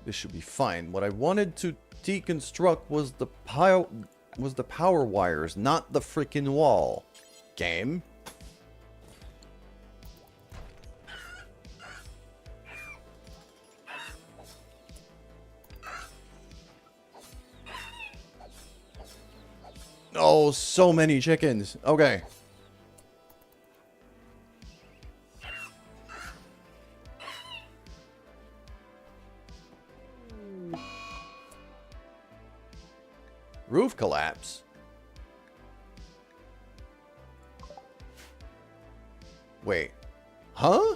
this should be fine. What I wanted to deconstruct was the power wires, not the freaking wall. Game. Oh, so many chickens. Okay. Roof collapse? Wait. Huh?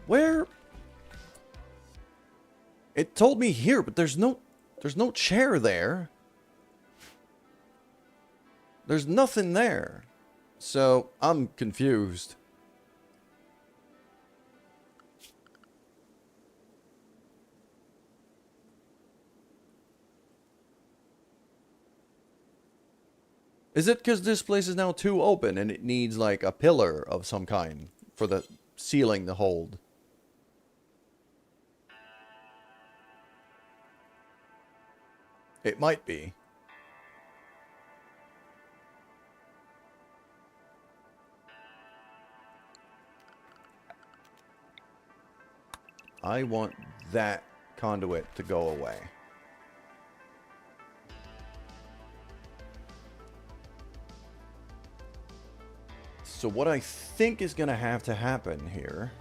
Where? It told me here, but there's no chair there. There's nothing there. So, I'm confused. Is it because this place is now too open and it needs like a pillar of some kind for the ceiling to hold? It might be. I want that conduit to go away. So what I think is going to have to happen here...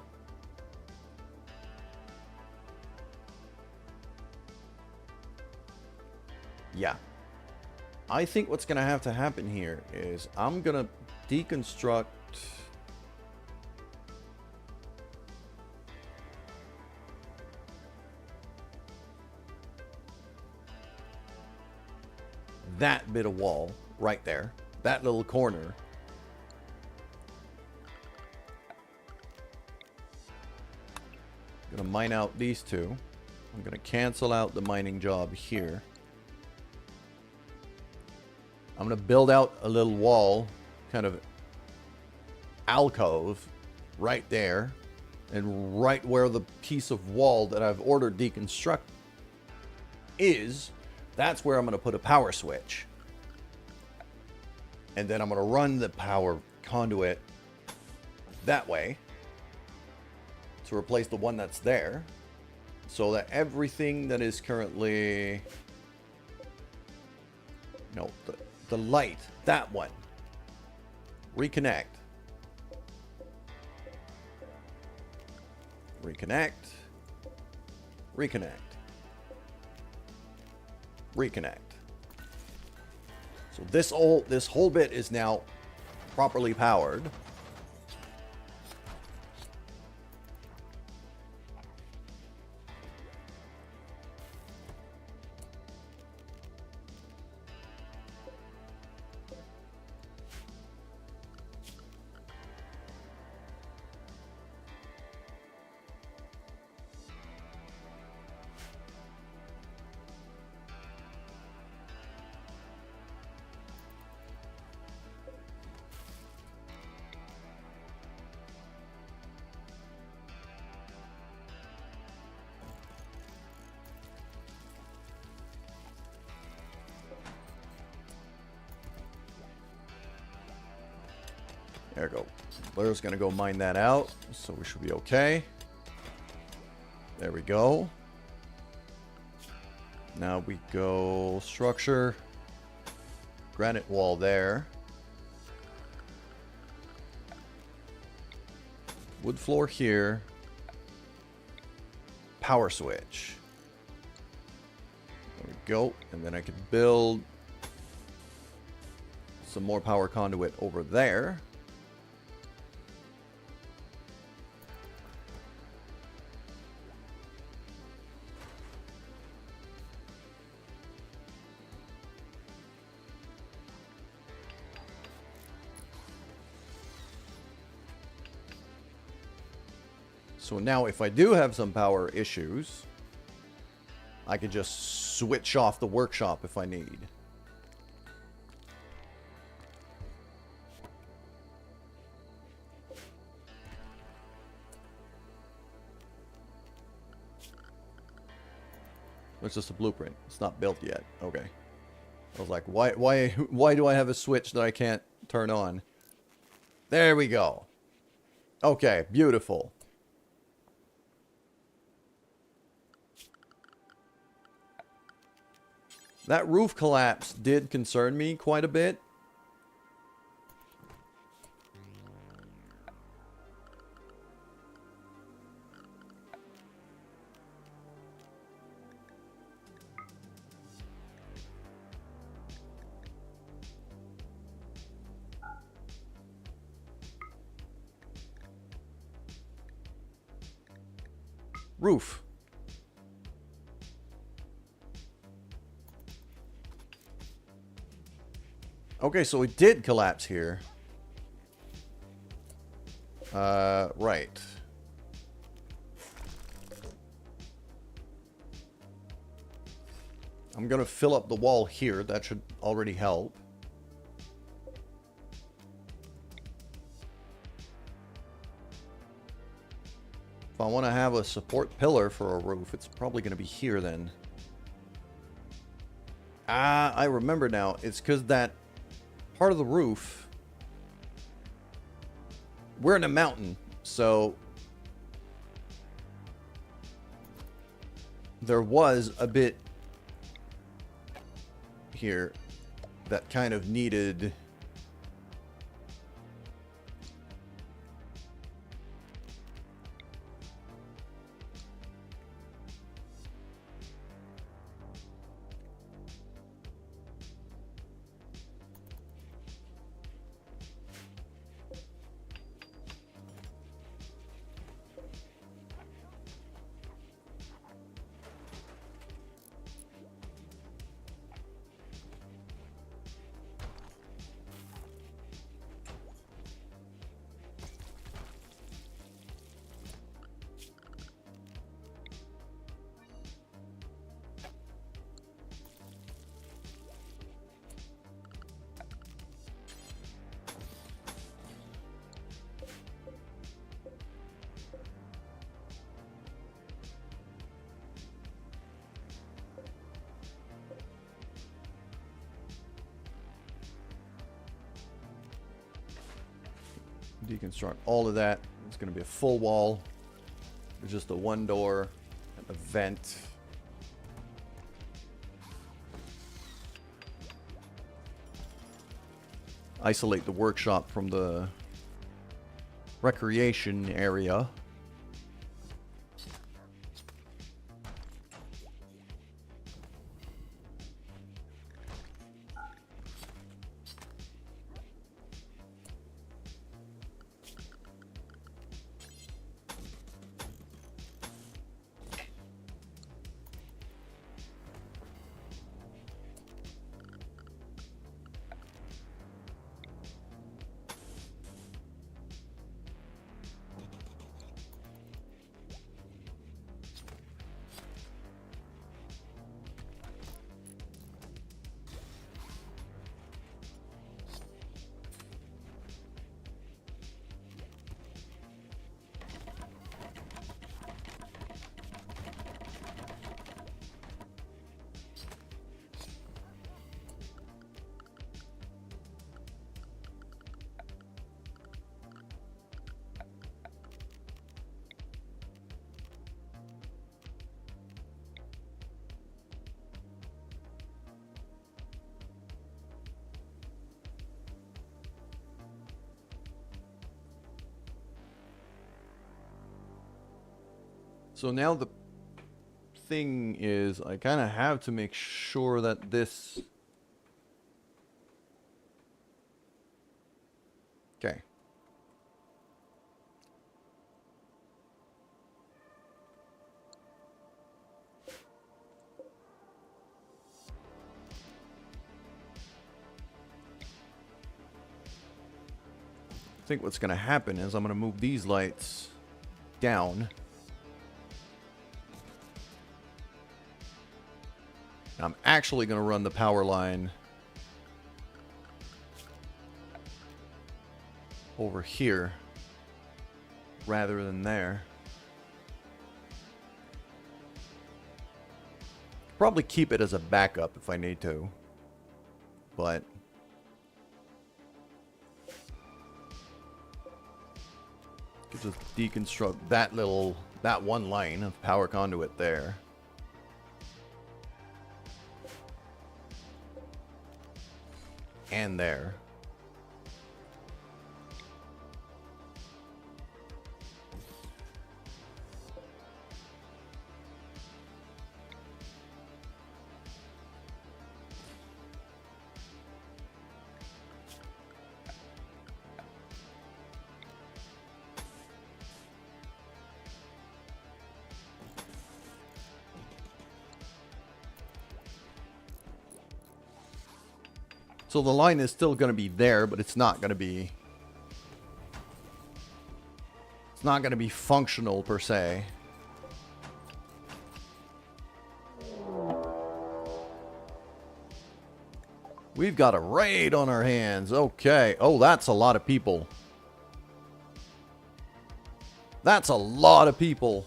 Yeah. I think what's going to have to happen here is I'm going to deconstruct... that bit of wall right there. That little corner. I'm going to mine out these two. I'm going to cancel out the mining job here. I'm going to build out a little wall, kind of alcove, right there. And right where the piece of wall that I've ordered deconstruct is, that's where I'm going to put a power switch. And then I'm going to run the power conduit that way to replace the one that's there. So that everything that is currently... No, the light, that one. Reconnect. Reconnect. Reconnect. Reconnect. So this whole bit is now properly powered. There we go. Blair's gonna go mine that out, so we should be okay. There we go. Now we go structure. Granite wall there. Wood floor here. Power switch. There we go. And then I can build some more power conduit over there. So now if I do have some power issues, I can just switch off the workshop if I need. It's just a blueprint. It's not built yet. Okay. I was like, why do I have a switch that I can't turn on? There we go. Okay, beautiful. That roof collapse did concern me quite a bit. Roof. Okay, so it did collapse here. Right. I'm gonna fill up the wall here. That should already help. If I want to have a support pillar for a roof, it's probably going to be here then. Ah, I remember now. It's because that part of the roof... We're in a mountain, so... There was a bit... here that kind of needed... Deconstruct all of that. It's going to be a full wall. There's just a one door and a vent. Isolate the workshop from the recreation area. So now the thing is, I kind of have to make sure that this... Okay. I think what's going to happen is I'm going to move these lights down. I'm actually going to run the power line over here rather than there. Probably keep it as a backup if I need to, but could just deconstruct that one line of power conduit there. And there. So the line is still going to be there, but it's not going to be... It's not going to be functional, per se. We've got a raid on our hands. Okay. Oh, that's a lot of people. That's a lot of people.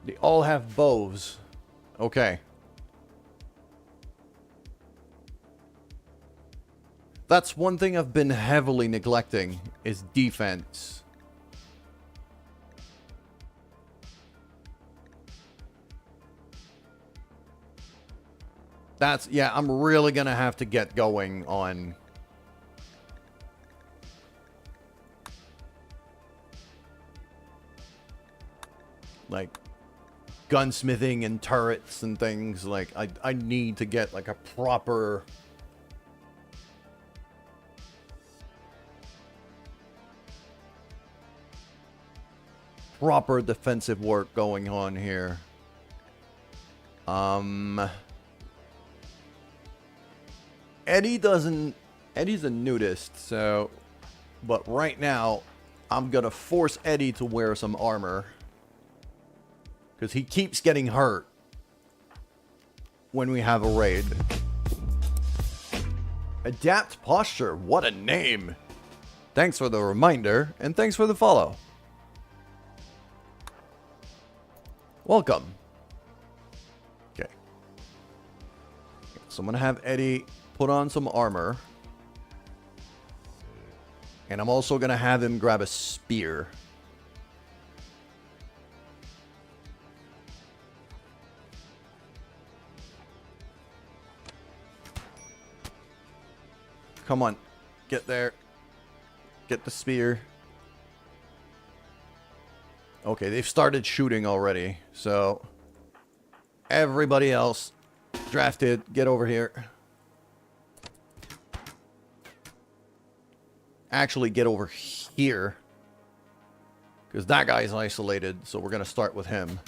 They all have bows. Okay. That's one thing I've been heavily neglecting, is defense. That's, yeah, I'm really gonna have to get going on... like, gunsmithing and turrets and things. Like, I need to get, like, a proper... proper defensive work going on here. Eddie's a nudist, so, but right now I'm gonna force Eddie to wear some armor because he keeps getting hurt when we have a raid. Adapt Posture, what a name. Thanks for the reminder, and thanks for the follow. Welcome. Okay. So I'm going to have Eddie put on some armor. And I'm also going to have him grab a spear. Come on. Get there. Get the spear. Okay, they've started shooting already, so everybody else drafted, get over here. Actually, get over here, because that guy's isolated, so we're going to start with him.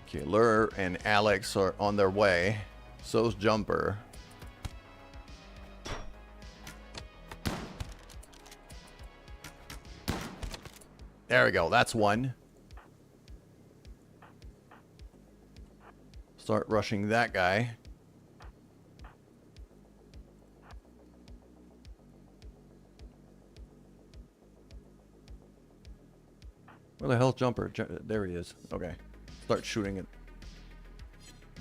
Okay, Lure and Alex are on their way. So's Jumper. There we go. That's one. Start rushing that guy. Where the hell's Jumper? There he is. Okay. Start shooting it.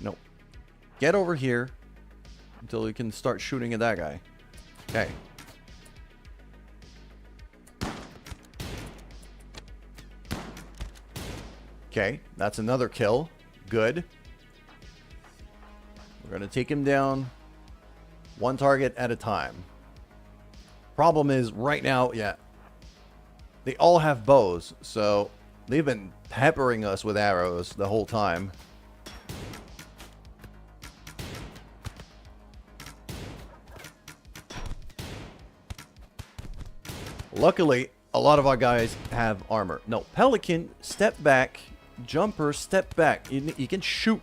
Nope. Get over here until we can start shooting at that guy. Okay. Okay, that's another kill. Good. We're going to take him down one target at a time. Problem is, right now, yeah, they all have bows, so they've been peppering us with arrows the whole time. Luckily, a lot of our guys have armor. No, Pelican, step back. Jumper, step back. You can shoot.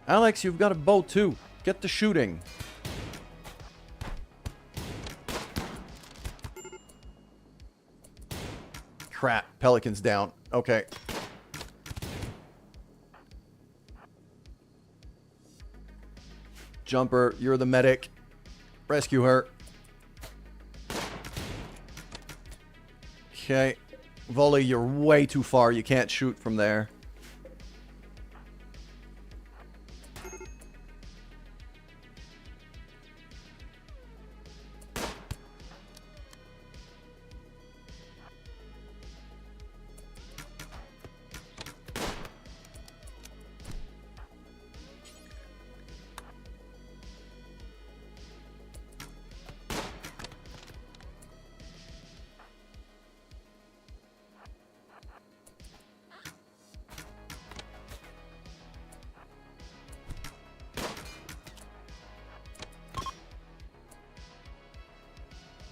Alex, you've got a bow too. Get to shooting. Crap, Pelican's down. Okay. Jumper, you're the medic. Rescue her. Okay. Volley, you're way too far. You can't shoot from there.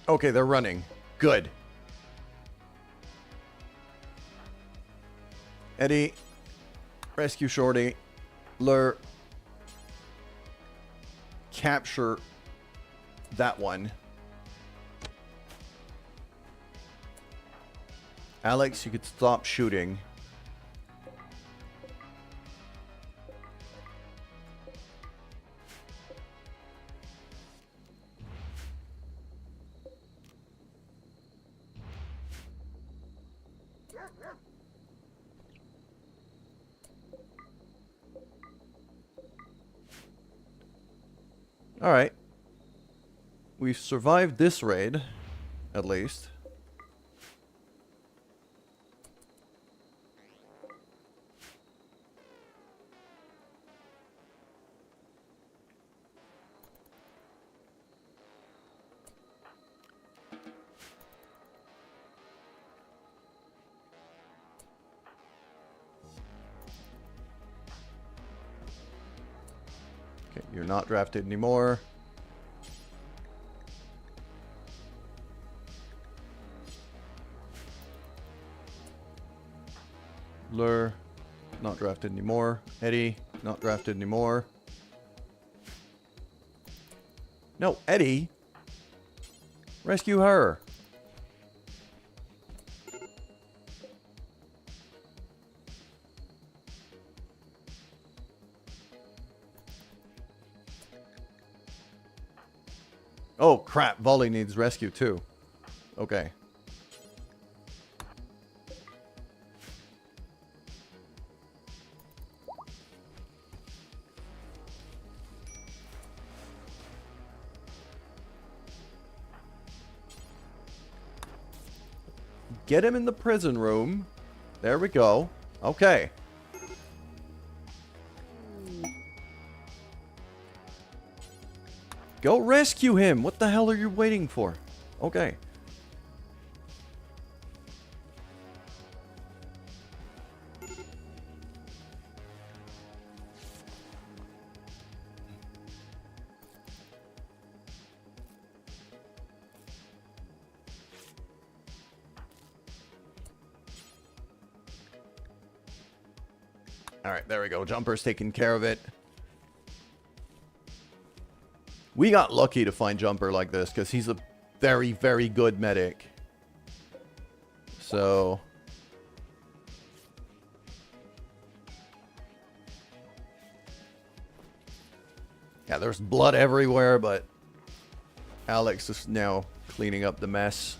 Okay, they're running. Good. Eddie. Rescue Shorty. Lure. Capture that one. Alex, you could stop shooting. Alright. We've survived this raid, at least. Okay, you're not drafted anymore. Lure, not drafted anymore. Eddie, not drafted anymore. No, Eddie. Rescue her. Oh, crap. Volley needs rescue, too. Okay. Get him in the prison room. There we go. Okay. Go rescue him. What the hell are you waiting for? Okay. Alright, there we go. Jumper's taking care of it. We got lucky to find Jumper like this, because he's a very, very good medic. So... yeah, there's blood everywhere, but... Alex is now cleaning up the mess.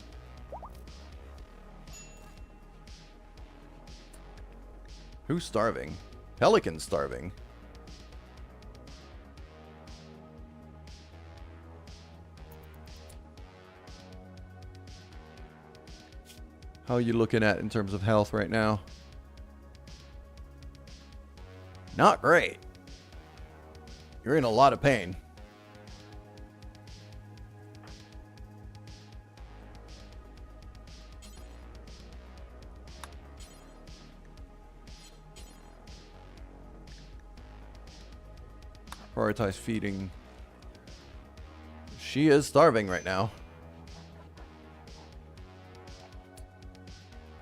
Who's starving? Pelican's starving. How are you looking at in terms of health right now? Not great. You're in a lot of pain. Prioritize feeding. She is starving right now.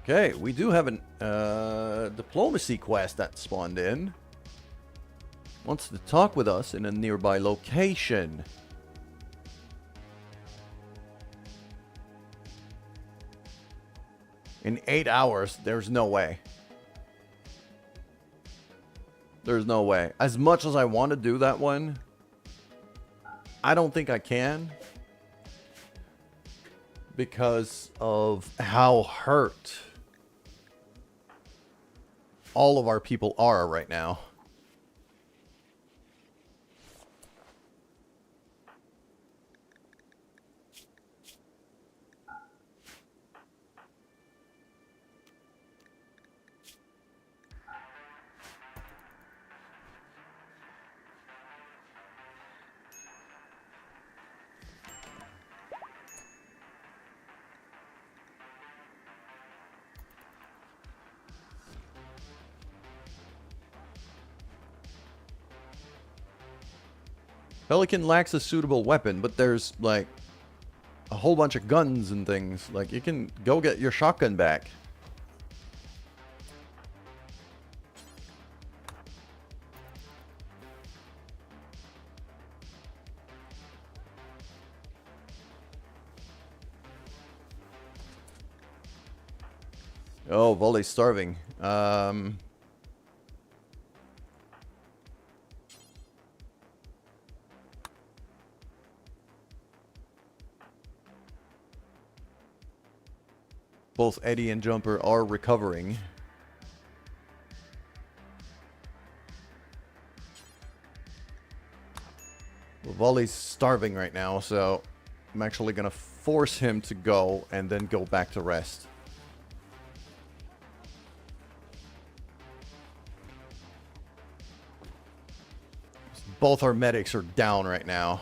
Okay, we do have a diplomacy quest that spawned in. Wants to talk with us in a nearby location. In 8 hours, there's no way. There's no way. As much as I want to do that one, I don't think I can. Because of how hurt all of our people are right now. Pelican lacks a suitable weapon, but there's, like, a whole bunch of guns and things. Like, you can go get your shotgun back. Oh, Volley's starving. Both Eddie and Jumper are recovering. Well, Volley's starving right now, so I'm actually going to force him to go and then go back to rest. Both our medics are down right now.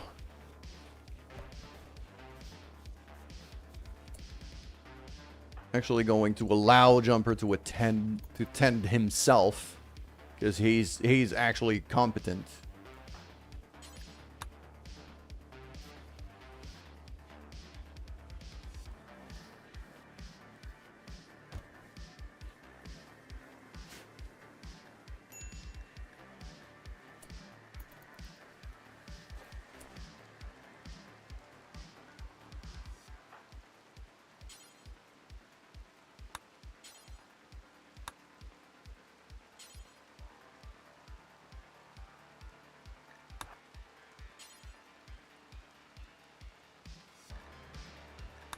Actually going to allow Jumper to tend himself, because he's actually competent.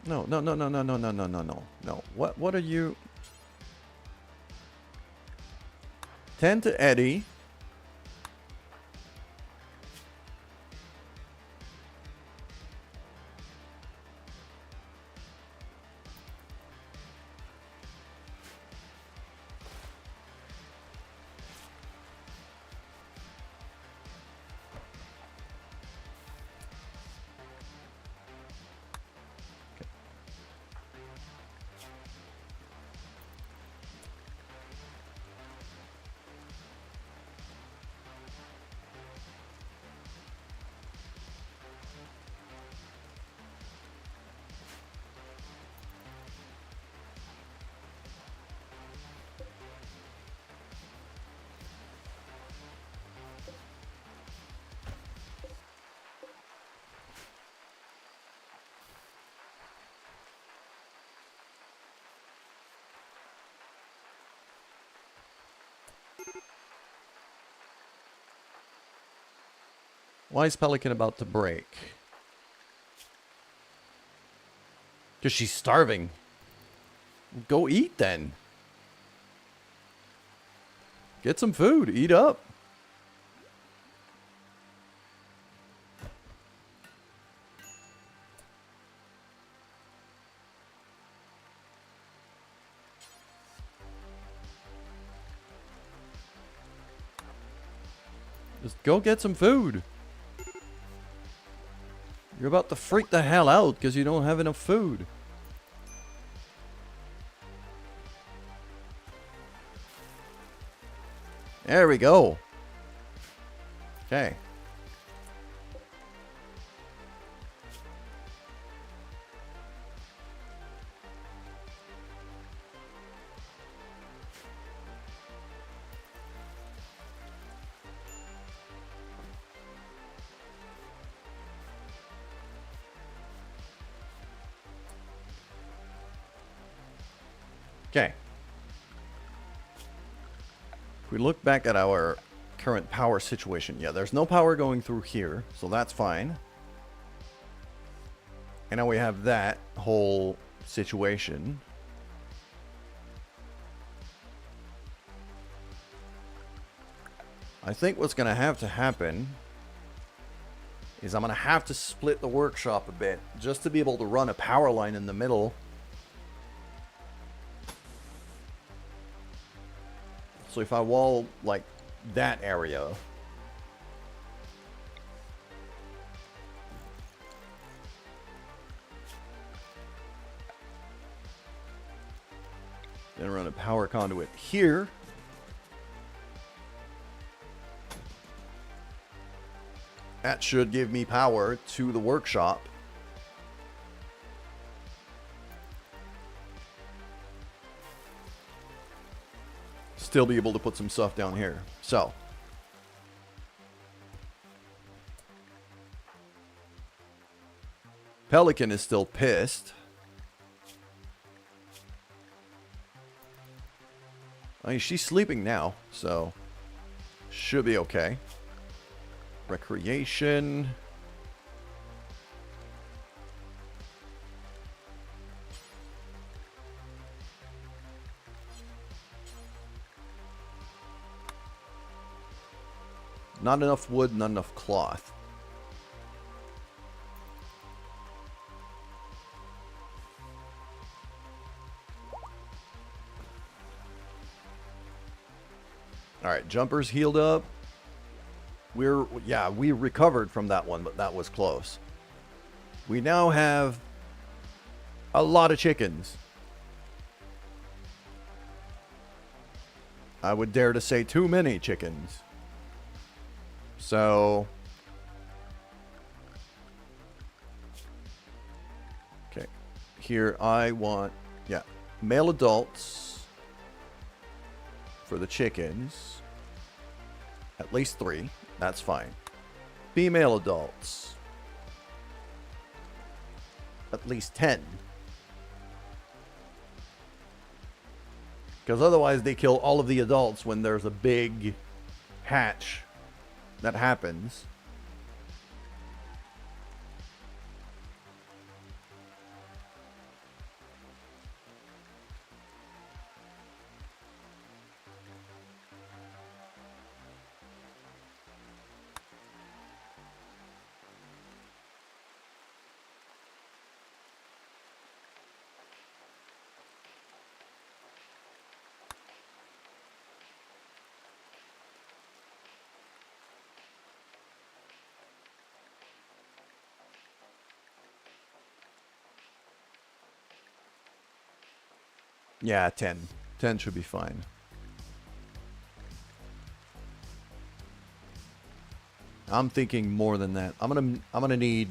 No. What are you? Tend to Eddie. Why is Pelican about to break? Because she's starving. Go eat then. Get some food. Eat up. Just go get some food. You're about to freak the hell out because you don't have enough food. There we go. Okay. Okay. If we look back at our current power situation, yeah, there's no power going through here, so that's fine. And now we have that whole situation. I think what's going to happen is I'm going to have to split the workshop a bit just to be able to run a power line in the middle. So if I wall, like, that area, then run a power conduit here, that should give me power to the workshop. still be able to put some stuff down here. So. Pelican is still pissed. I mean, she's sleeping now, so should be okay. Recreation. Not enough wood, not enough cloth. Alright, Jumper's healed up. We recovered from that one, but that was close. We now have a lot of chickens. I would dare to say too many chickens. So, okay, here I want, male adults for the chickens, at least 3, that's fine. Female adults, at least 10. Because otherwise they kill all of the adults when there's a big hatch that happens. Yeah, 10. 10 should be fine. I'm thinking more than that. I'm gonna need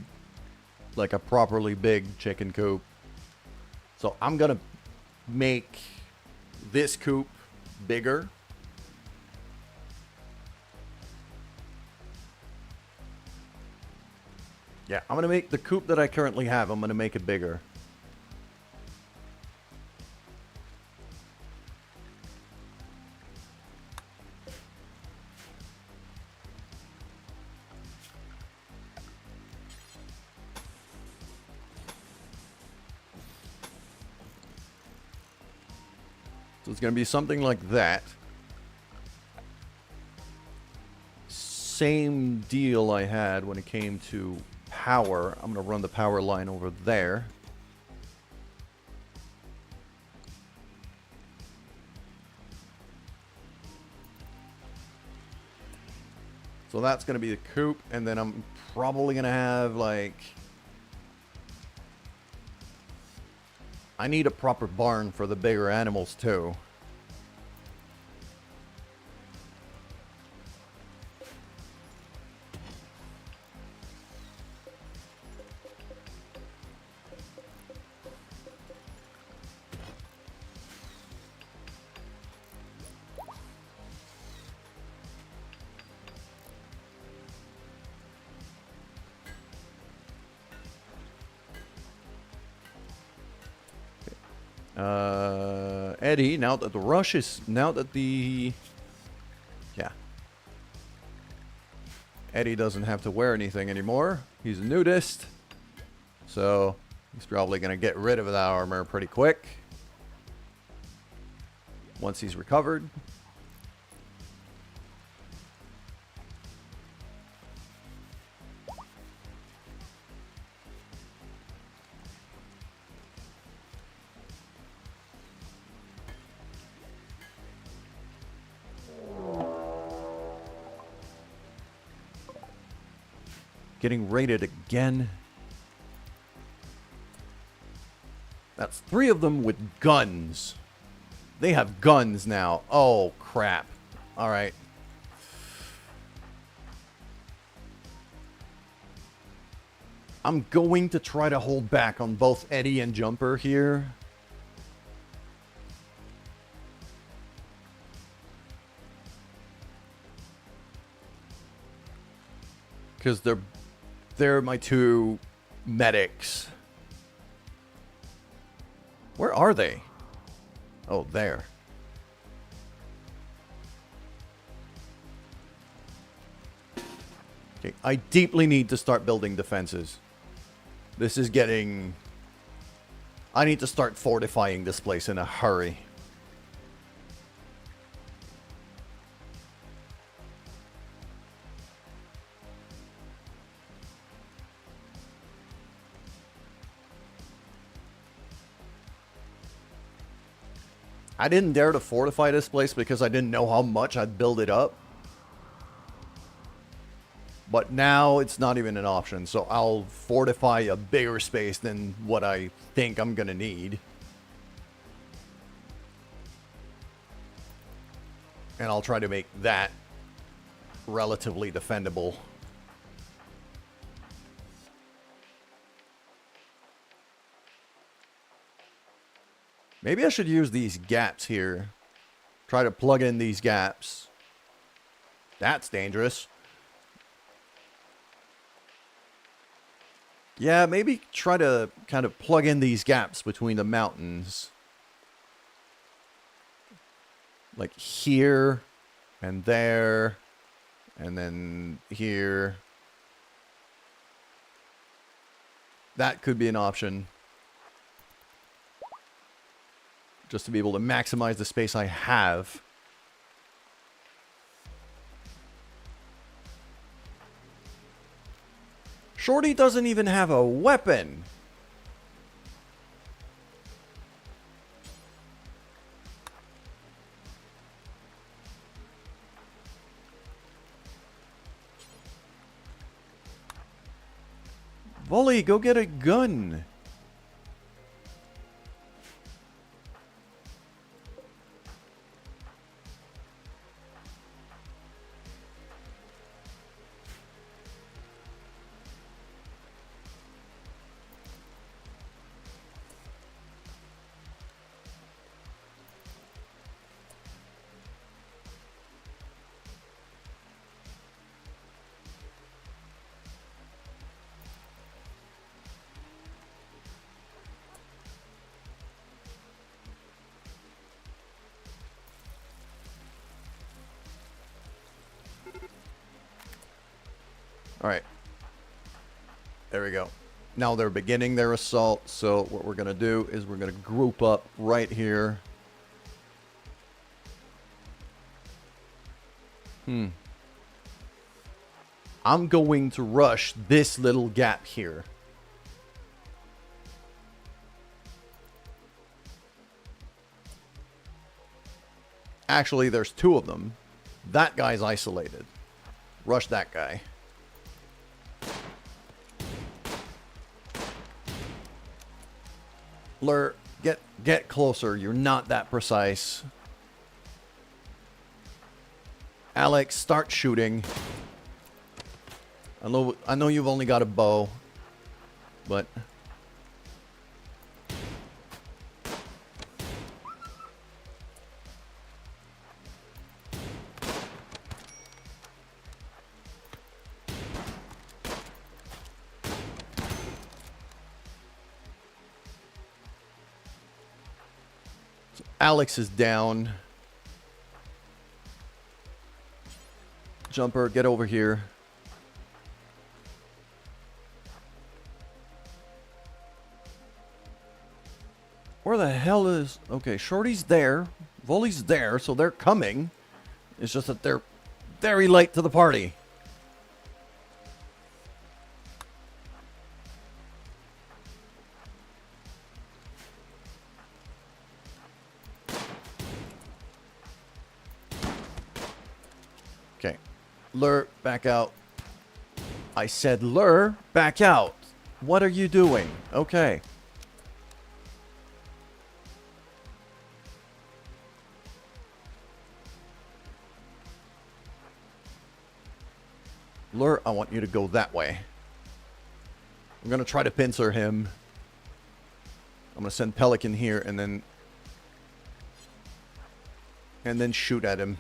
like a properly big chicken coop. So I'm gonna make this coop bigger. Yeah, I'm gonna make the coop that I currently have, I'm gonna make it bigger. So it's going to be something like that. Same deal I had when it came to power. I'm going to run the power line over there. So that's going to be the coop, and then I'm probably going to have like... I need a proper barn for the bigger animals too. Eddie, now that the rush is, Eddie doesn't have to wear anything anymore. He's a nudist, so he's probably going to get rid of that armor pretty quick once he's recovered. Getting raided again. That's 3 of them with guns. They have guns now. Oh, crap. Alright. I'm going to try to hold back on both Eddie and Jumper here. Because they're my two medics. Where are they? Oh, there. Okay, I deeply need to start building defenses. This is getting... I need to start fortifying this place in a hurry. I didn't dare to fortify this place because I didn't know how much I'd build it up. But now it's not even an option, so I'll fortify a bigger space than what I think I'm gonna need. And I'll try to make that relatively defendable. Maybe I should use these gaps here. Try to plug in these gaps. That's dangerous. Yeah, maybe try to kind of plug in these gaps between the mountains. Like here, and there, and then here. That could be an option. Just to be able to maximize the space I have. Shorty doesn't even have a weapon. Volley, go get a gun. Alright. There we go. Now they're beginning their assault, so what we're going to do is we're going to group up right here. I'm going to rush this little gap here. Actually, there's two of them. That guy's isolated. Rush that guy. Lur, get closer. You're not that precise. Alex, start shooting. I know you've only got a bow, but Alex is down. Jumper, get over here. Where the hell is... Okay, Shorty's there. Volley's there, so they're coming. It's just that they're very late to the party. Okay. Lure, back out. I said lure, back out. What are you doing? Okay. Lure, I want you to go that way. I'm going to try to pincer him. I'm going to send Pelican here and then shoot at him.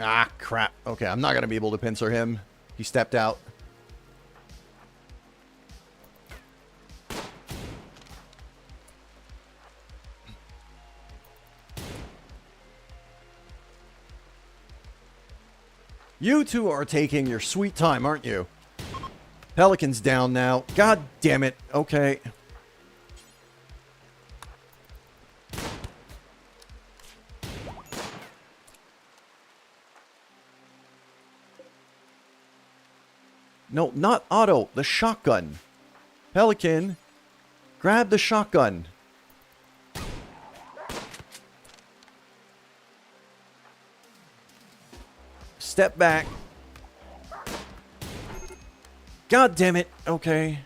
Ah, crap. Okay, I'm not going to be able to pincer him. He stepped out. You two are taking your sweet time, aren't you? Pelican's down now. God damn it. Okay. No, not auto. The shotgun. Pelican, grab the shotgun. Step back. God damn it. Okay.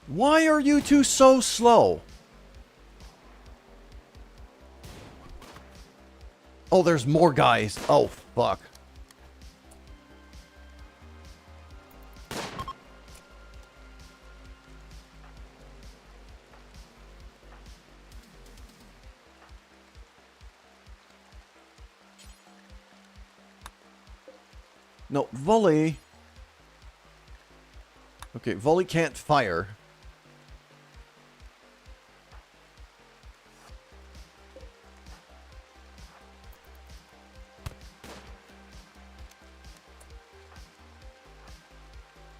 Why are you two so slow? Oh, there's more guys. Oh, fuck. No, volley. Okay, volley can't fire.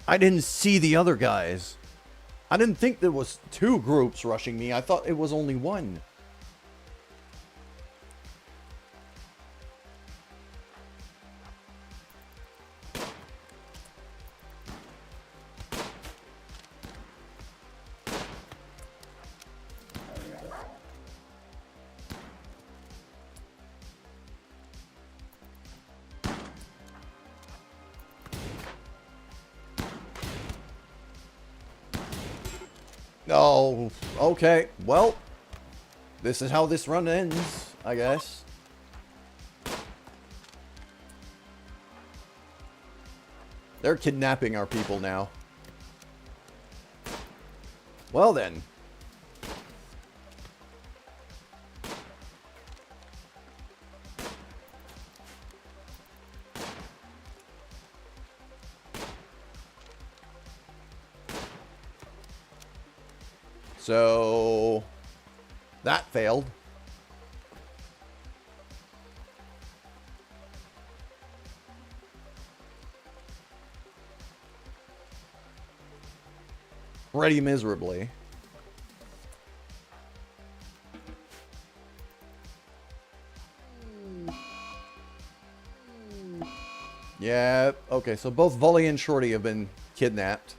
I didn't see the other guys. I didn't think there was two groups rushing me. I thought it was only one. Oh, okay. Well, this is how this run ends, I guess. They're kidnapping our people now. Well then. So, that failed. Pretty miserably. Yeah, okay, so both Volley and Shorty have been kidnapped.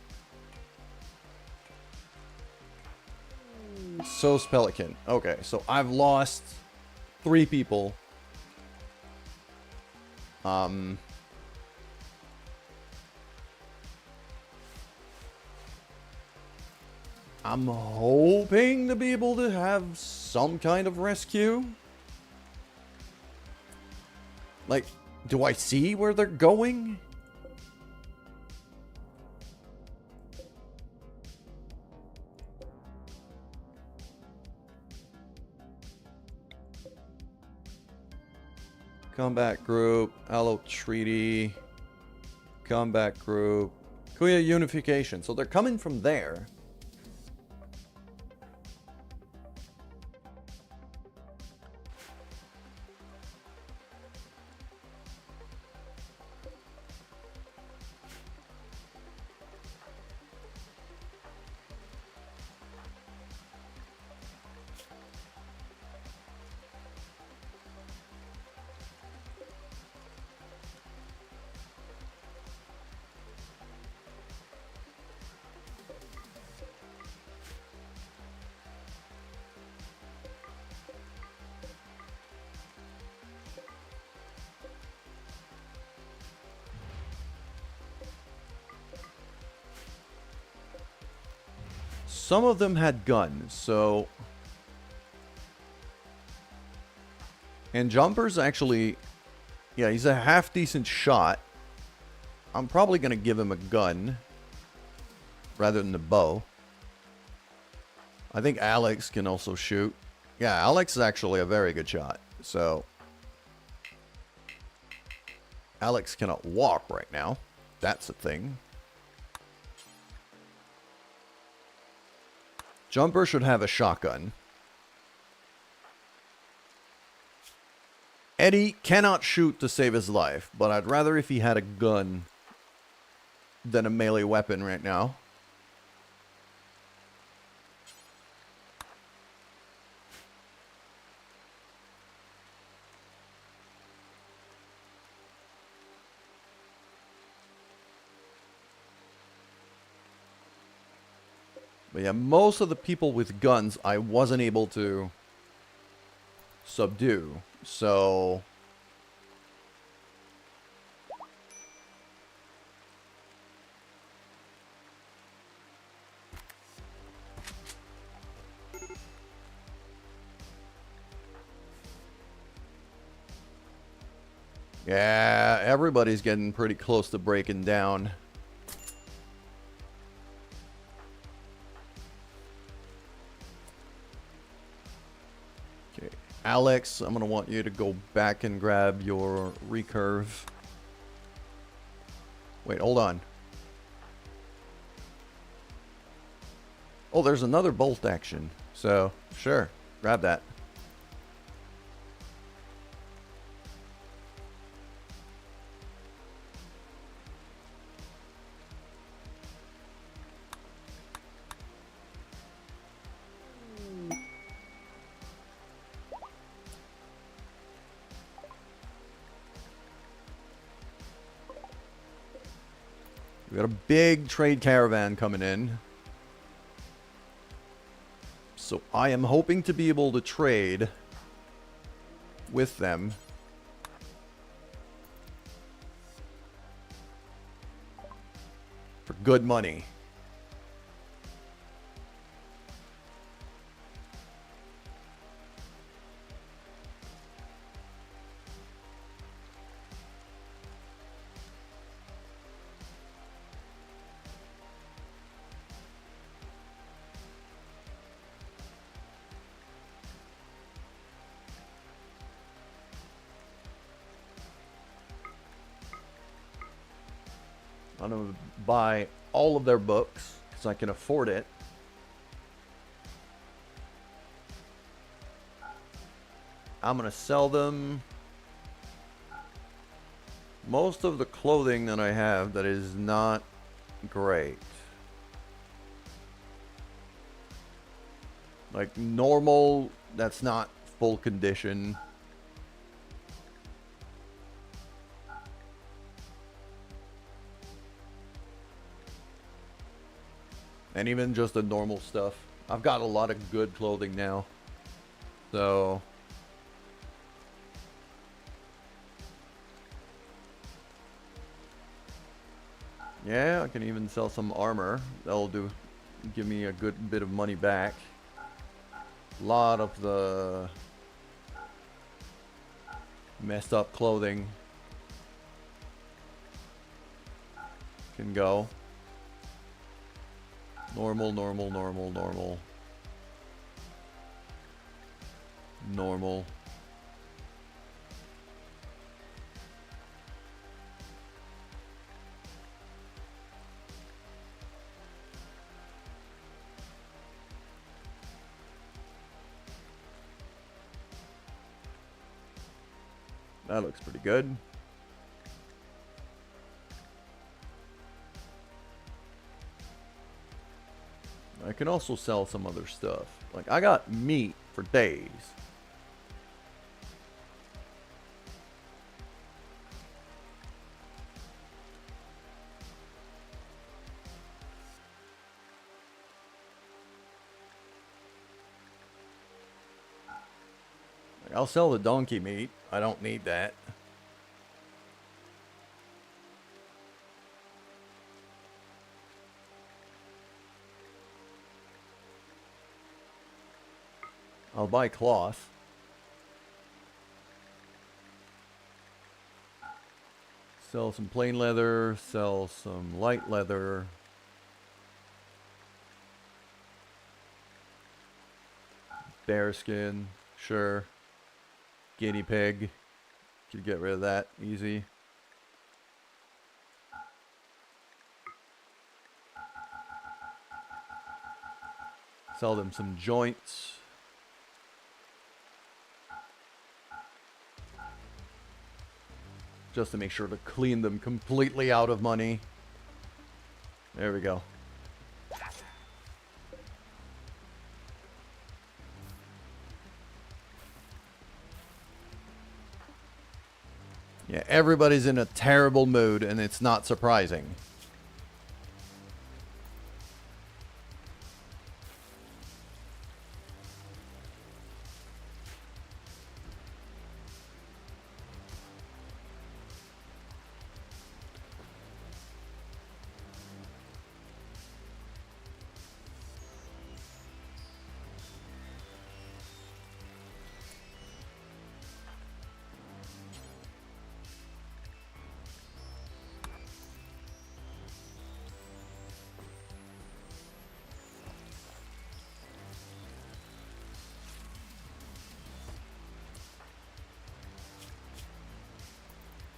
So's Pelican. Okay, so I've lost 3 people. I'm hoping to be able to have some kind of rescue. Like, do I see where they're going? Combat group, Allo Treaty, combat group, Kuya Unification. So they're coming from there. Some of them had guns, so... And Jumper's actually... Yeah, he's a half-decent shot. I'm probably going to give him a gun rather than the bow. I think Alex can also shoot. Yeah, Alex is actually a very good shot. So, Alex cannot walk right now. That's a thing. Jumper should have a shotgun. Eddie cannot shoot to save his life, but I'd rather if he had a gun than a melee weapon right now. But yeah, most of the people with guns I wasn't able to subdue, so... Yeah, everybody's getting pretty close to breaking down. Okay, Alex, I'm going to want you to go back and grab your recurve. Wait, hold on. Oh, there's another bolt action. So, sure, grab that. We got a big trade caravan coming in. So I am hoping to be able to trade with them. For good money. I'm going to buy all of their books because I can afford it. I'm going to sell them most of the clothing that I have that is not great. Like normal, that's not full condition. And even just the normal stuff. I've got a lot of good clothing now. So... yeah, I can even sell some armor. That'll give me a good bit of money back. A lot of the messed up clothing can go. Normal, normal, normal, normal. Normal. That looks pretty good. I can also sell some other stuff. Like, I got meat for days. Like, I'll sell the donkey meat. I don't need that. I'll buy cloth. Sell some plain leather, sell some light leather. Bear skin, sure. Guinea pig. Could get rid of that easy. Sell them some joints. Just to make sure to clean them completely out of money. There we go. Yeah, everybody's in a terrible mood, and it's not surprising.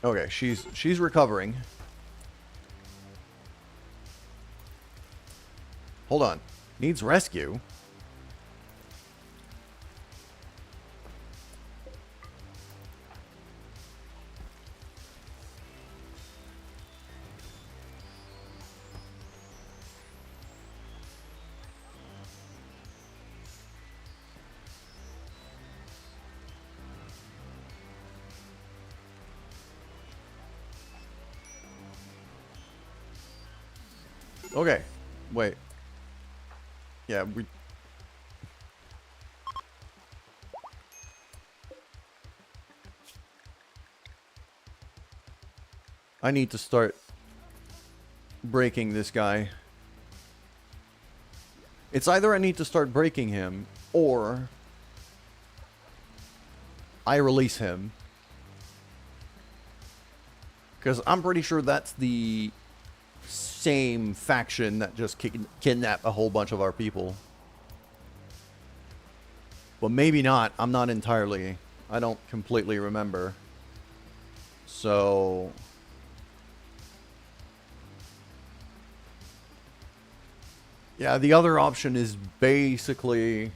Okay, she's recovering. Hold on. Needs rescue. Okay, wait. Yeah, we... I need to start breaking this guy. It's either I need to start breaking him, or I release him. Because I'm pretty sure that's the same faction that just kidnapped a whole bunch of our people. But maybe not. I'm not entirely. I don't completely remember. So... yeah, the other option is basically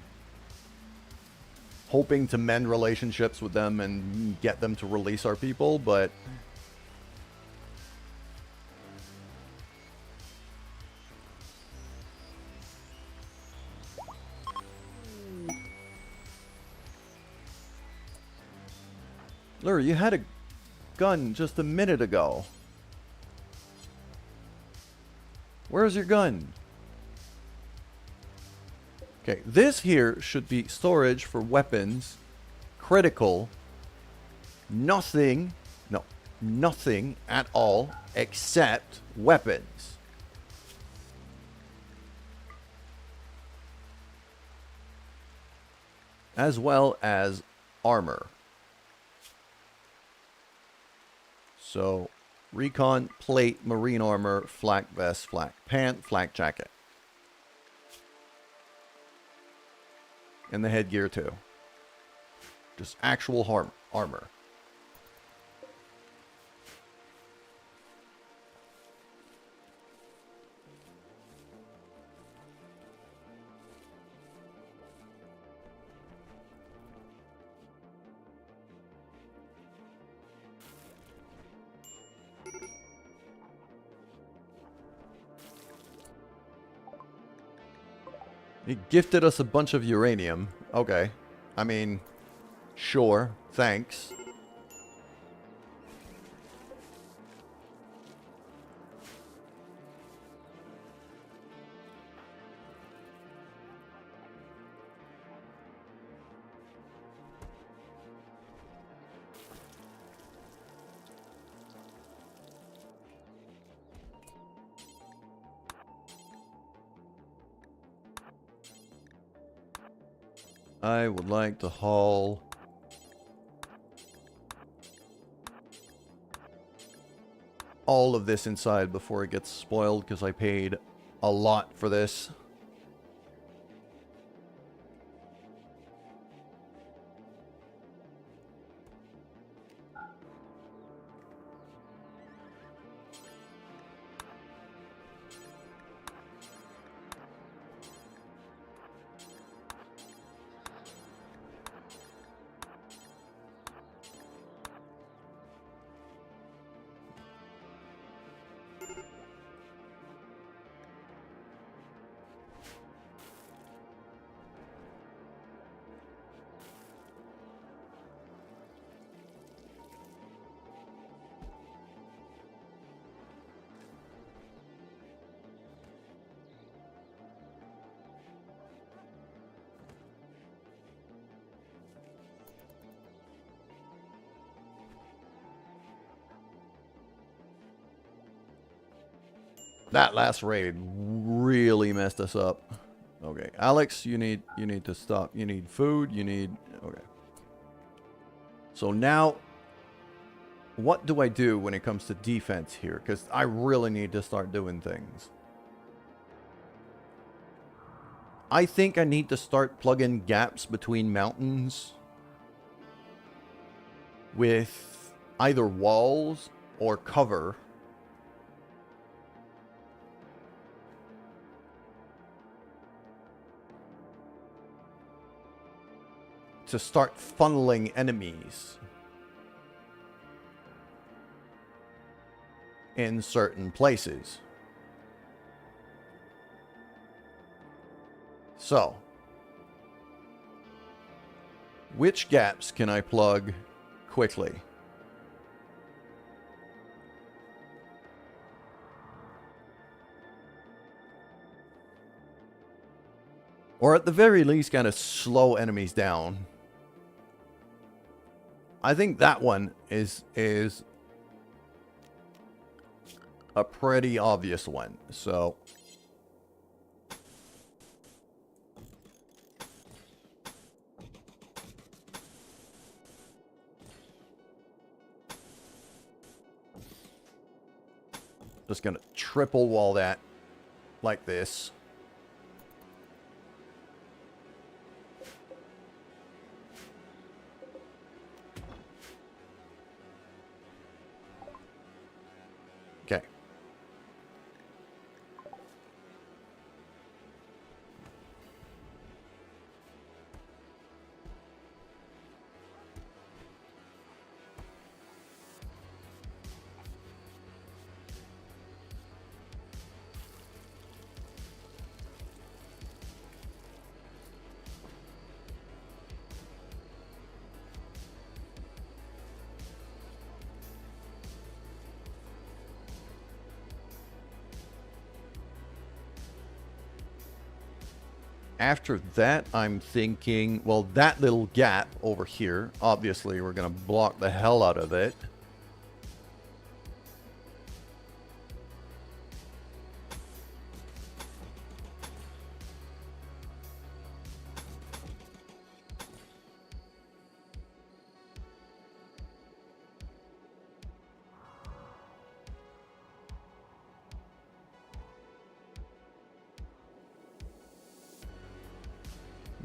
hoping to mend relationships with them and get them to release our people, but... Lure, you had a gun just a minute ago. Where's your gun? Okay, this here should be storage for weapons, critical, nothing at all except weapons. As well as armor. So, recon, plate, marine armor, flak vest, flak pant, flak jacket. And the headgear too. Just actual armor. He gifted us a bunch of uranium. Okay. I mean, sure. Thanks. I would like to haul all of this inside before it gets spoiled, because I paid a lot for this. That last raid really messed us up. Okay, Alex, you need to stop. You need food. You need... Okay. So now, what do I do when it comes to defense here? Because I really need to start doing things. I think I need to start plugging gaps between mountains with either walls or cover. To start funneling enemies in certain places. So, which gaps can I plug quickly? Or at the very least, kind of slow enemies down. I think that one is a pretty obvious one. So just gonna triple wall that like this. Okay. After that, I'm thinking, well, that little gap over here, obviously we're going to block the hell out of it.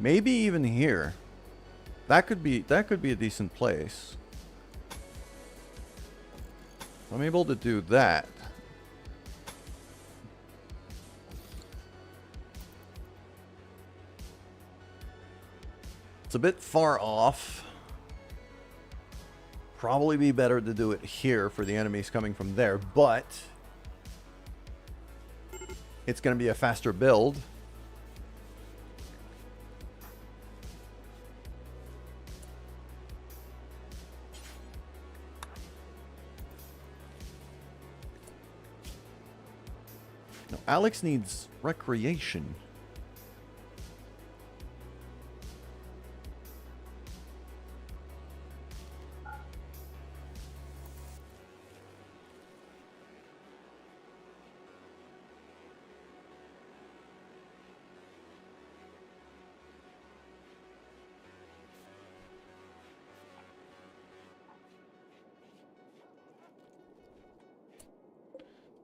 Maybe even here. That could be a decent place. I'm able to do that. It's a bit far off. Probably be better to do it here for the enemies coming from there, but it's going to be a faster build. No, Alex needs recreation.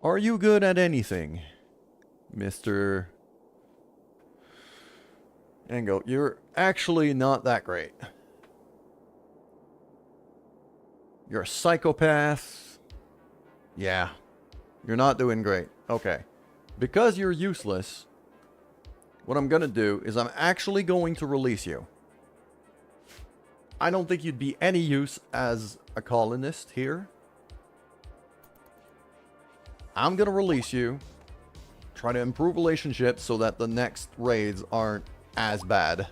Are you good at anything, Mr. Ango? You're actually not that great. You're a psychopath. Yeah. You're not doing great. Okay. Because you're useless, what I'm going to do is I'm actually going to release you. I don't think you'd be any use as a colonist here. I'm going to release you. Try to improve relationships so that the next raids aren't as bad.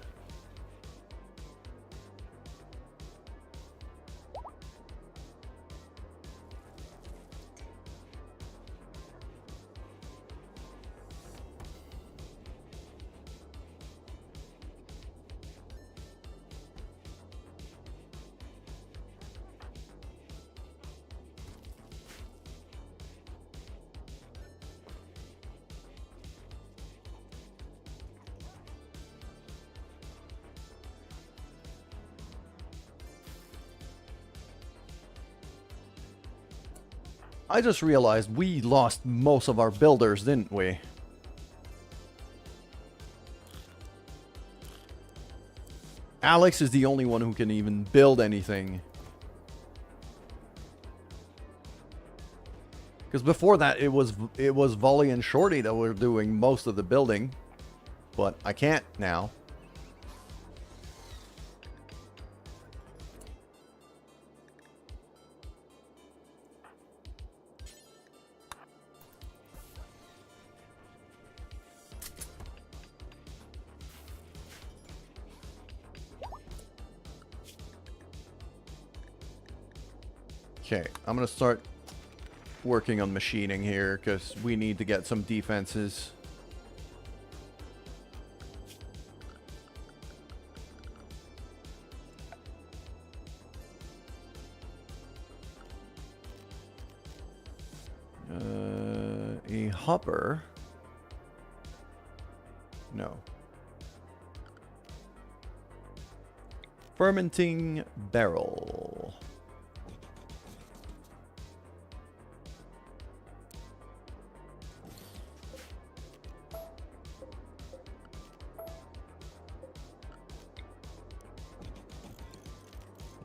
I just realized we lost most of our builders, didn't we? Alex is the only one who can even build anything. Because before that, it was Volley and Shorty that were doing most of the building. But I can't now. Okay, I'm going to start working on machining here because we need to get some defenses. A hopper? No. Fermenting barrel.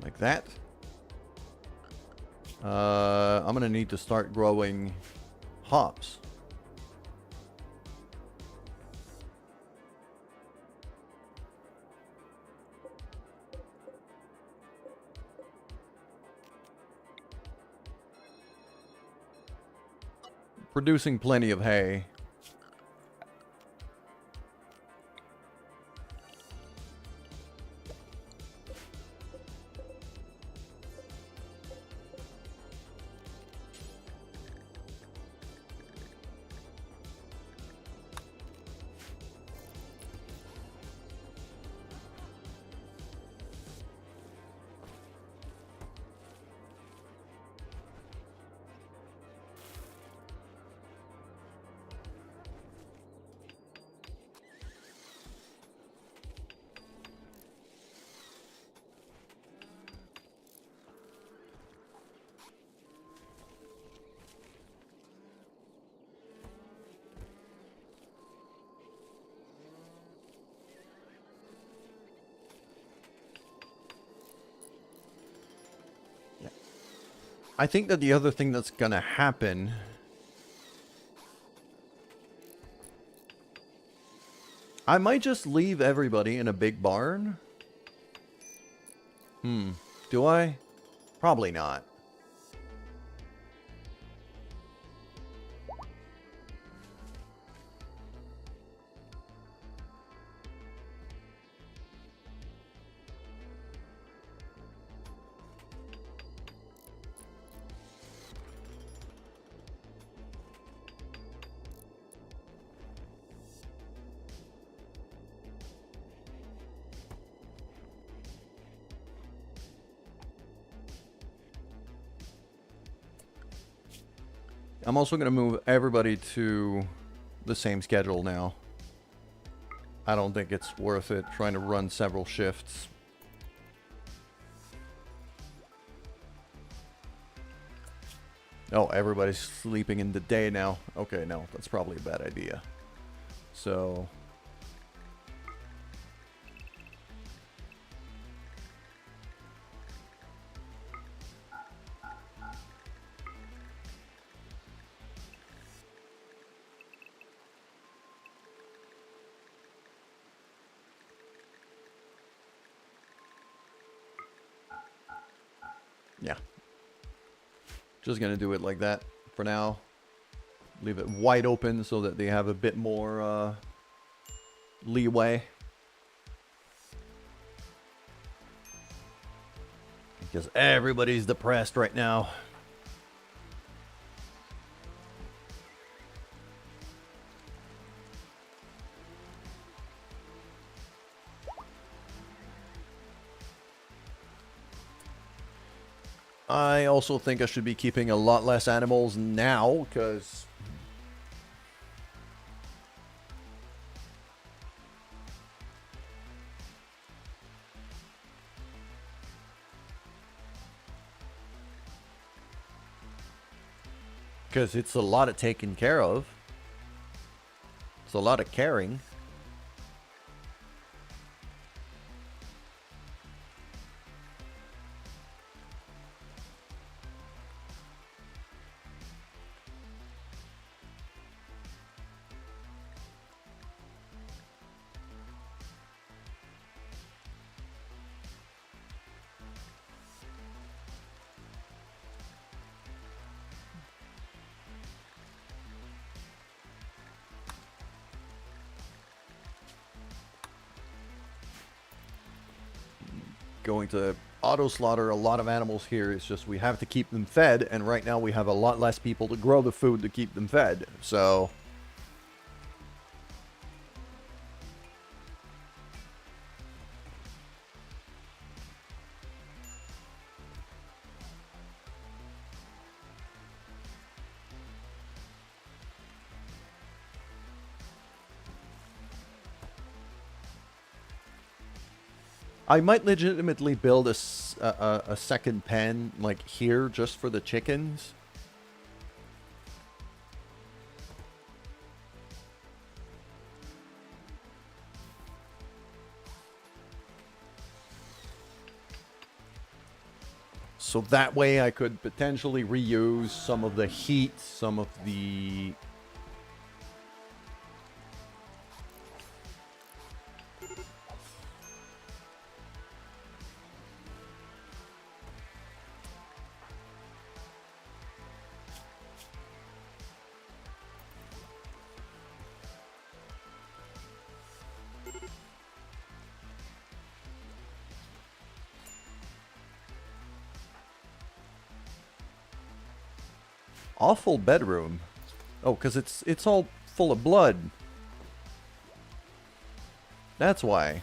Like that. I'm gonna need to start growing hops. Producing plenty of hay. I think that the other thing that's gonna happen... I might just leave everybody in a big barn. Do I? Probably not. I'm also going to move everybody to the same schedule now. I don't think it's worth it trying to run several shifts. Oh, everybody's sleeping in the day now. Okay, no, that's probably a bad idea. So... yeah. Just gonna do it like that for now. Leave it wide open so that they have a bit more leeway. Because everybody's depressed right now. I also think I should be keeping a lot less animals now, because... Because it's a lot of taking care of. It's a lot of caring. Going to auto slaughter a lot of animals here. It's just we have to keep them fed, and right now we have a lot less people to grow the food to keep them fed. So I might legitimately build a second pen, like, here, just for the chickens. So that way I could potentially reuse some of the heat, some of the... Awful bedroom. Oh, because it's all full of blood. That's why.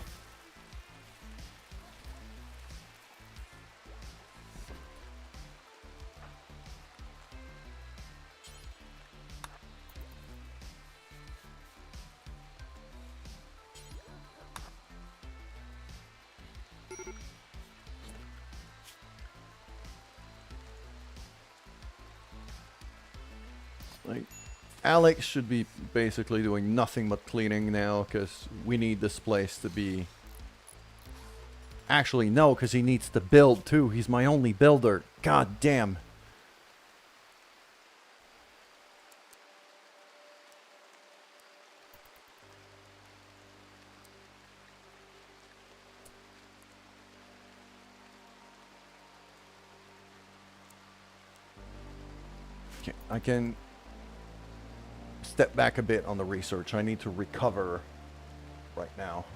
Like, Alex should be basically doing nothing but cleaning now, because we need this place to be... Actually, no, because he needs to build, too. He's my only builder. God damn. Okay, I can... step back a bit on the research. I need to recover right now.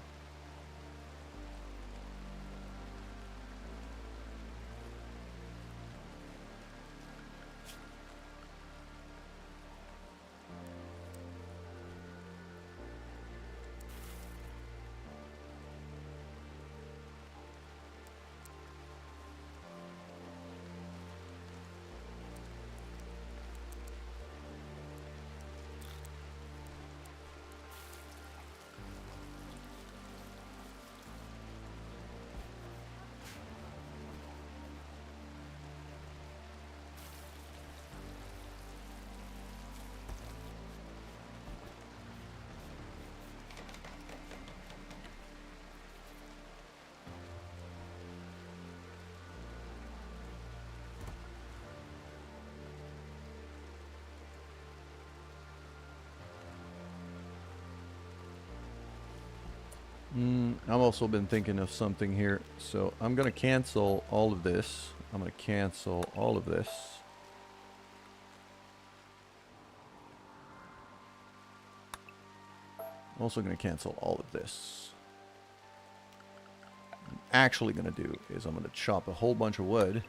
I've also been thinking of something here. So I'm going to cancel all of this. I'm going to cancel all of this. I'm also going to cancel all of this. What I'm actually going to do is I'm going to chop a whole bunch of wood.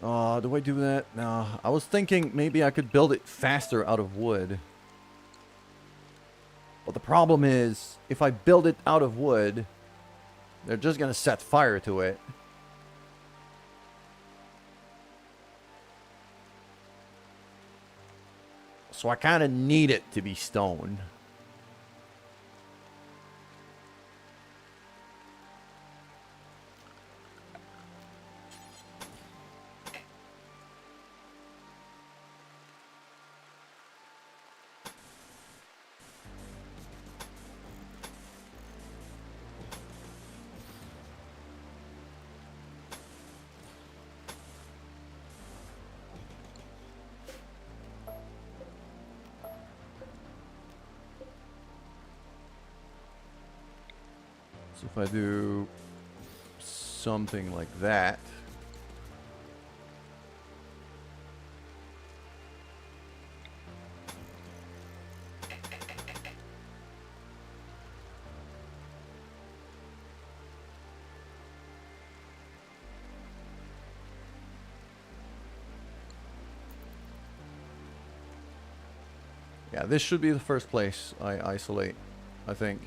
Do I do that? No. I was thinking maybe I could build it faster out of wood. But the problem is, if I build it out of wood, they're just going to set fire to it. So I kind of need it to be stone. So if I do something like that. Yeah, this should be the first place I isolate, I think.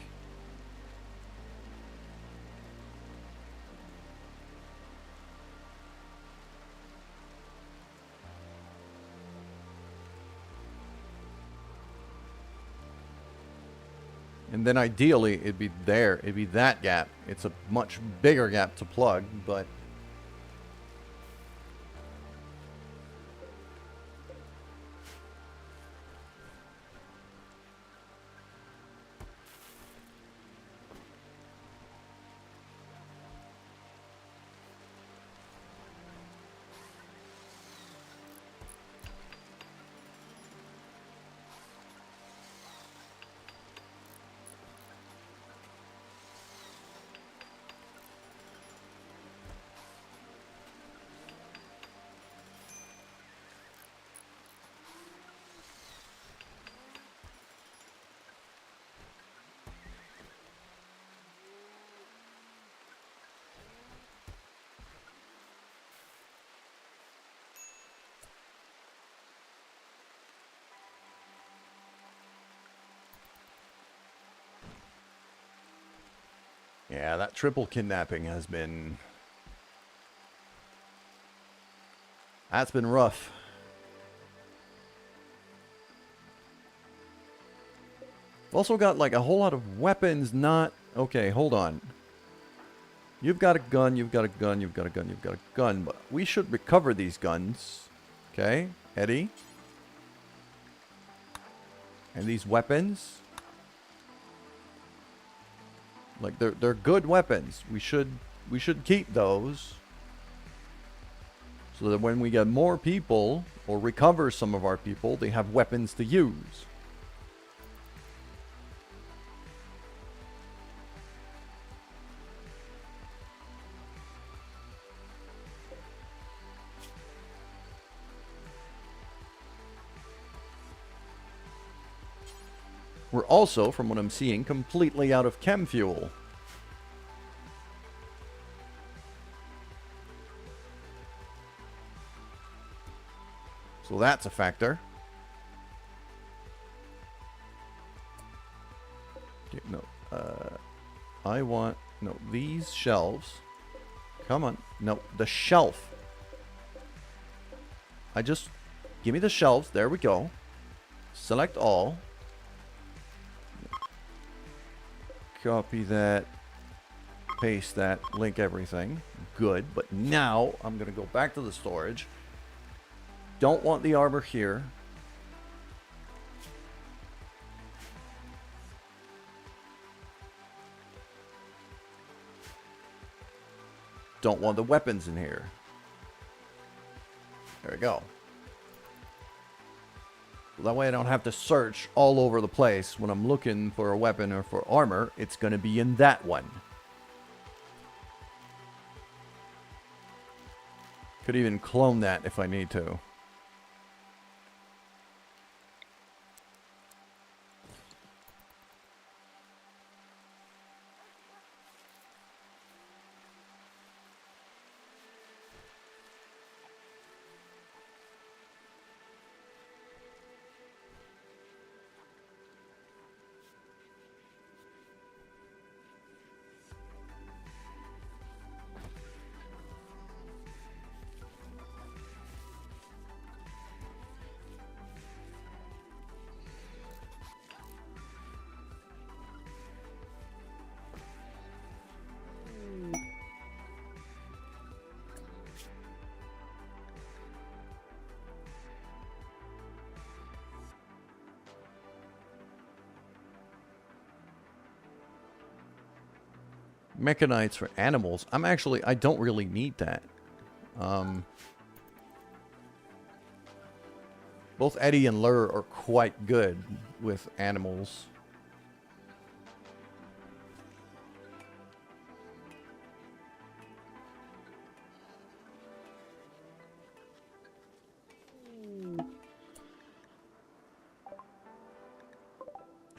And then ideally, it'd be there. It'd be that gap. It's a much bigger gap to plug, but... Yeah, that triple kidnapping has been... That's been rough. Also got like a whole lot of weapons not... Okay, hold on. You've got a gun, you've got a gun, you've got a gun, you've got a gun. But we should recover these guns. Okay, Eddie. And these weapons. Like they're good weapons. We should keep those. So that when we get more people or recover some of our people, they have weapons to use. We're also, from what I'm seeing, completely out of chem fuel. So that's a factor. Okay, no. I want... No, these shelves. Come on. No, the shelf. Give me the shelves. There we go. Select all. Copy that. Paste that. Link everything. Good. But now, I'm going to go back to the storage. Don't want the arbor here. Don't want the weapons in here. There we go. That way I don't have to search all over the place when I'm looking for a weapon or for armor. It's going to be in that one. Could even clone that if I need to. Mechanites for animals. I don't really need that. Both Eddie and Lur are quite good with animals.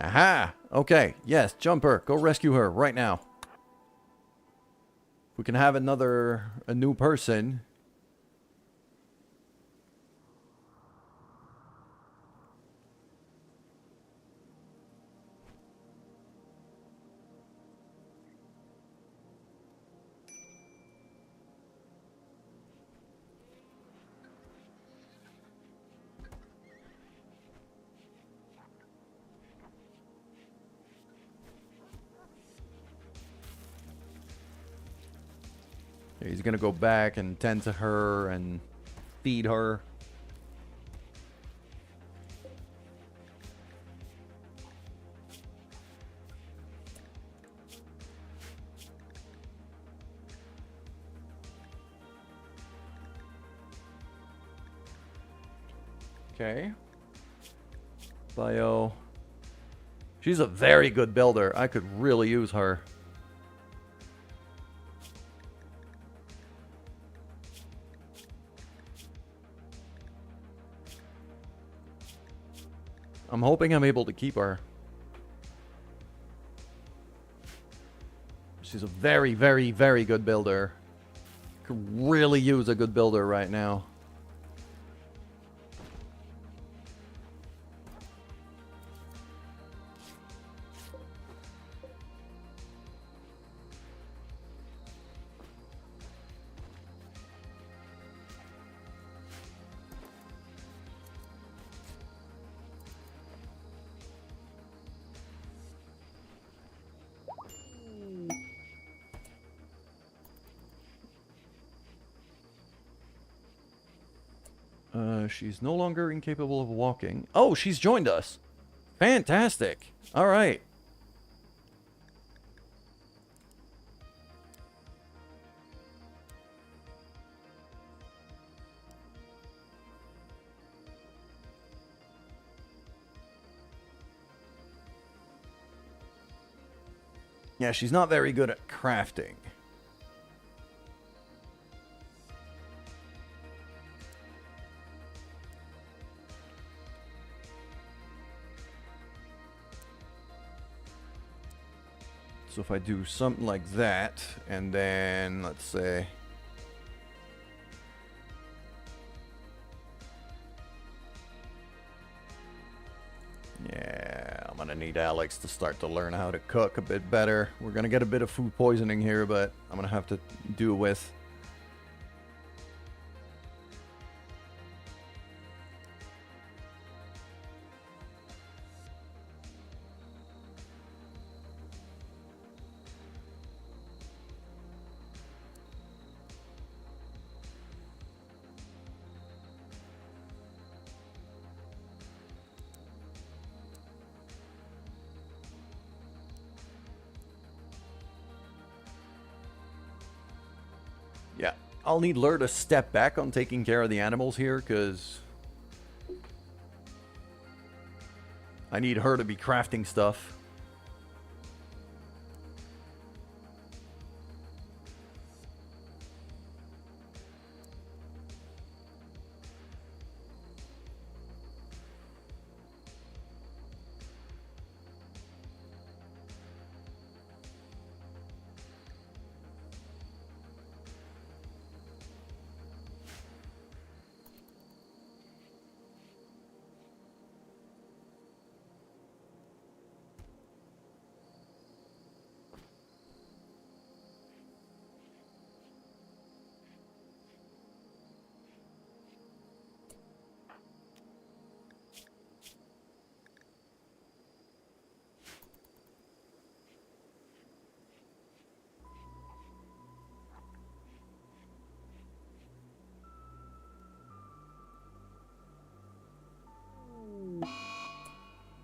Aha! Okay, yes, Jumper, go rescue her right now. We can have a new person. He's gonna go back and tend to her and feed her. Okay. Bio. She's a very good builder. I could really use her. I'm hoping I'm able to keep her. She's a very, very, very good builder. Could really use a good builder right now. She's no longer incapable of walking. Oh, she's joined us. Fantastic. All right. Yeah, she's not very good at crafting. So if I do something like that, and then, let's say... Yeah, I'm gonna need Alex to start to learn how to cook a bit better. We're gonna get a bit of food poisoning here, but I'm gonna have to do with... Yeah, I'll need Lur to step back on taking care of the animals here, because I need her to be crafting stuff.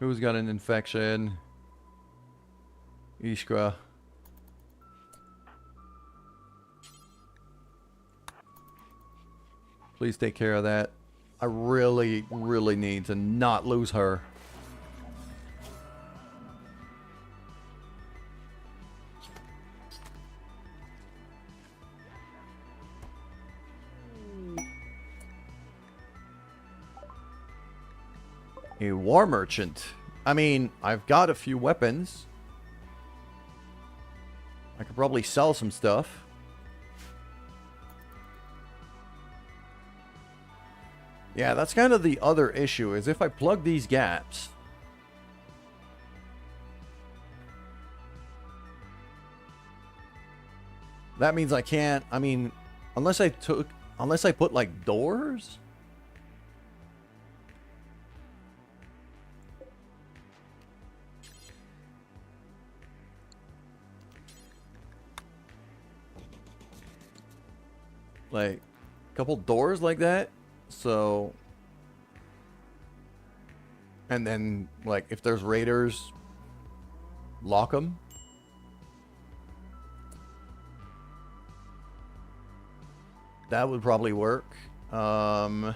Who's got an infection? Ishkra. Please take care of that. I really, really need to not lose her. A war merchant. I mean, I've got a few weapons. I could probably sell some stuff. Yeah, that's kind of the other issue, is if I plug these gaps... that means I can't... I mean, unless I put, like, doors... like, a couple doors like that. So, and then, like, if there's raiders, lock them. That would probably work. Ishkra?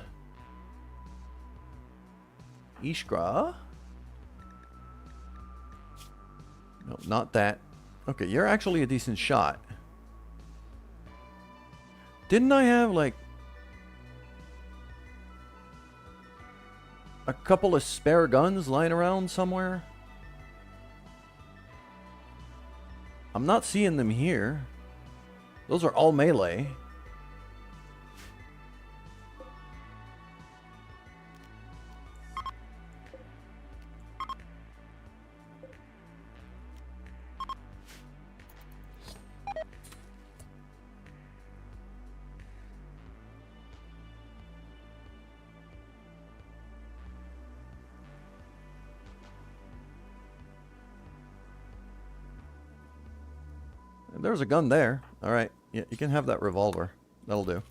No, not that. Okay, you're actually a decent shot. Didn't I have, like, a couple of spare guns lying around somewhere? I'm not seeing them here. Those are all melee. There's a gun there. Alright. Yeah, you can have that revolver. That'll do.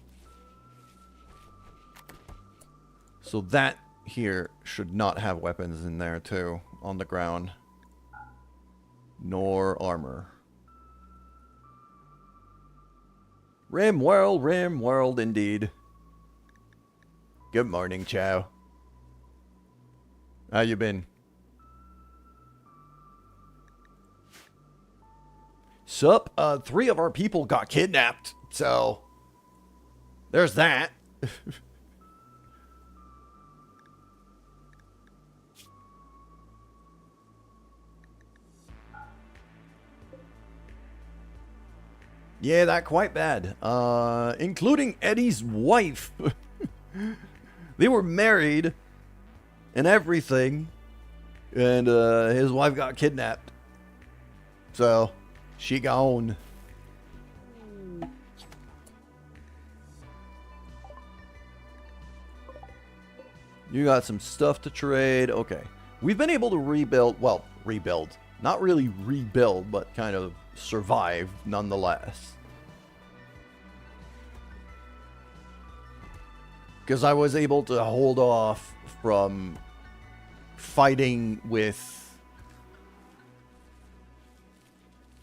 So that here should not have weapons in there too. On the ground. Nor armor. Rimworld, Rimworld indeed. Good morning, Chow. How you been? Sup, 3 of our people got kidnapped, so there's that. Yeah, that quite bad. Including Eddie's wife. They were married and everything, and his wife got kidnapped. So... she gone. You got some stuff to trade. Okay. We've been able to rebuild. Well, rebuild. Not really rebuild, but kind of survive nonetheless. Because I was able to hold off from fighting with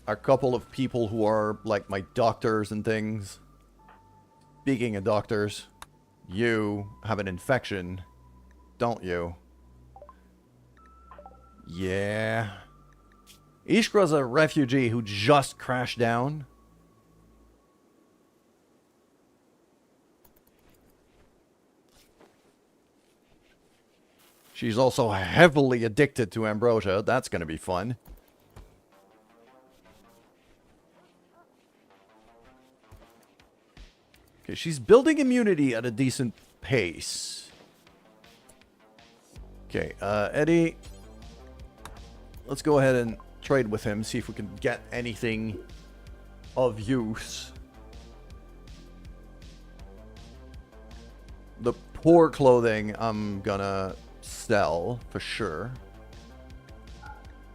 a couple of people who are, like, my doctors and things. Speaking of doctors, you have an infection, don't you? Yeah. Ishkra's a refugee who just crashed down. She's also heavily addicted to ambrosia. That's gonna be fun. Okay, she's building immunity at a decent pace. Okay, Eddie. Let's go ahead and trade with him, see if we can get anything of use. The poor clothing I'm gonna sell for sure.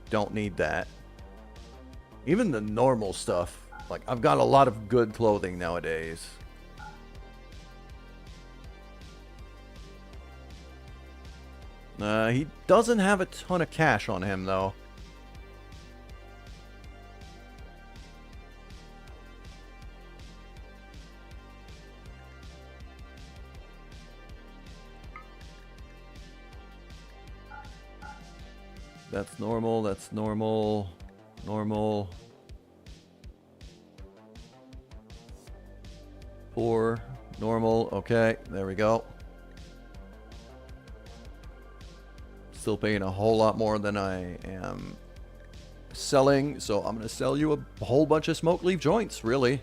Don't need that. Even the normal stuff. Like, I've got a lot of good clothing nowadays. He doesn't have a ton of cash on him, though. That's normal, that's normal. Normal. Poor. Normal. Okay, there we go. Still paying a whole lot more than I am selling, so I'm going to sell you a whole bunch of smoke leaf joints, really.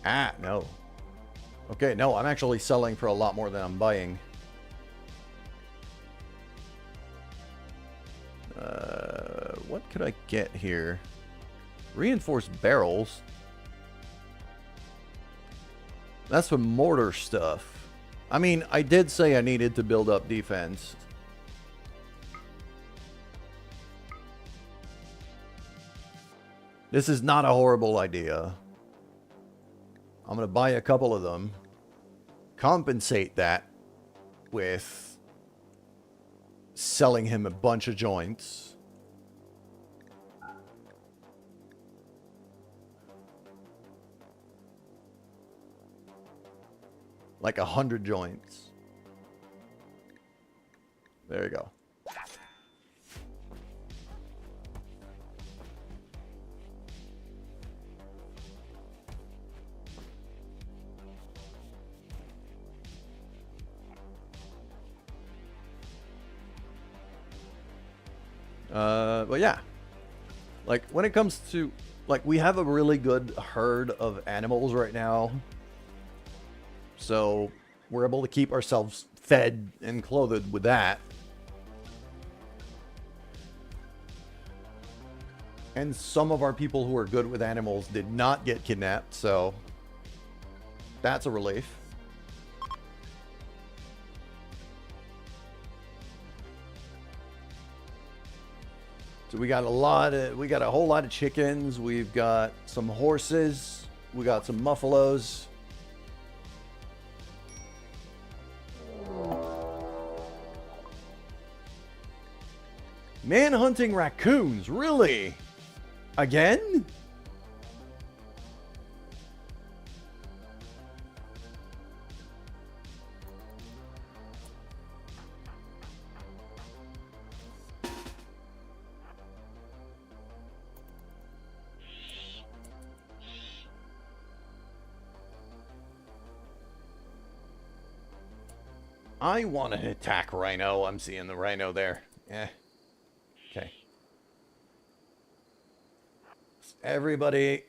Ah, no. Okay, no, I'm actually selling for a lot more than I'm buying. What could I get here? Reinforced barrels. That's some mortar stuff. I mean, I did say I needed to build up defense. This is not a horrible idea. I'm going to buy a couple of them. Compensate that with selling him a bunch of joints. Like 100 joints. There you go. But yeah. Like, when it comes to... Like, we have a really good herd of animals right now. So, we're able to keep ourselves fed and clothed with that. And some of our people who are good with animals did not get kidnapped, so that's a relief. So we got a whole lot of chickens, we've got some horses, we got some muffalos. Man-hunting raccoons, really? Again? I want to attack Rhino. I'm seeing the Rhino there. Eh. Okay. Everybody.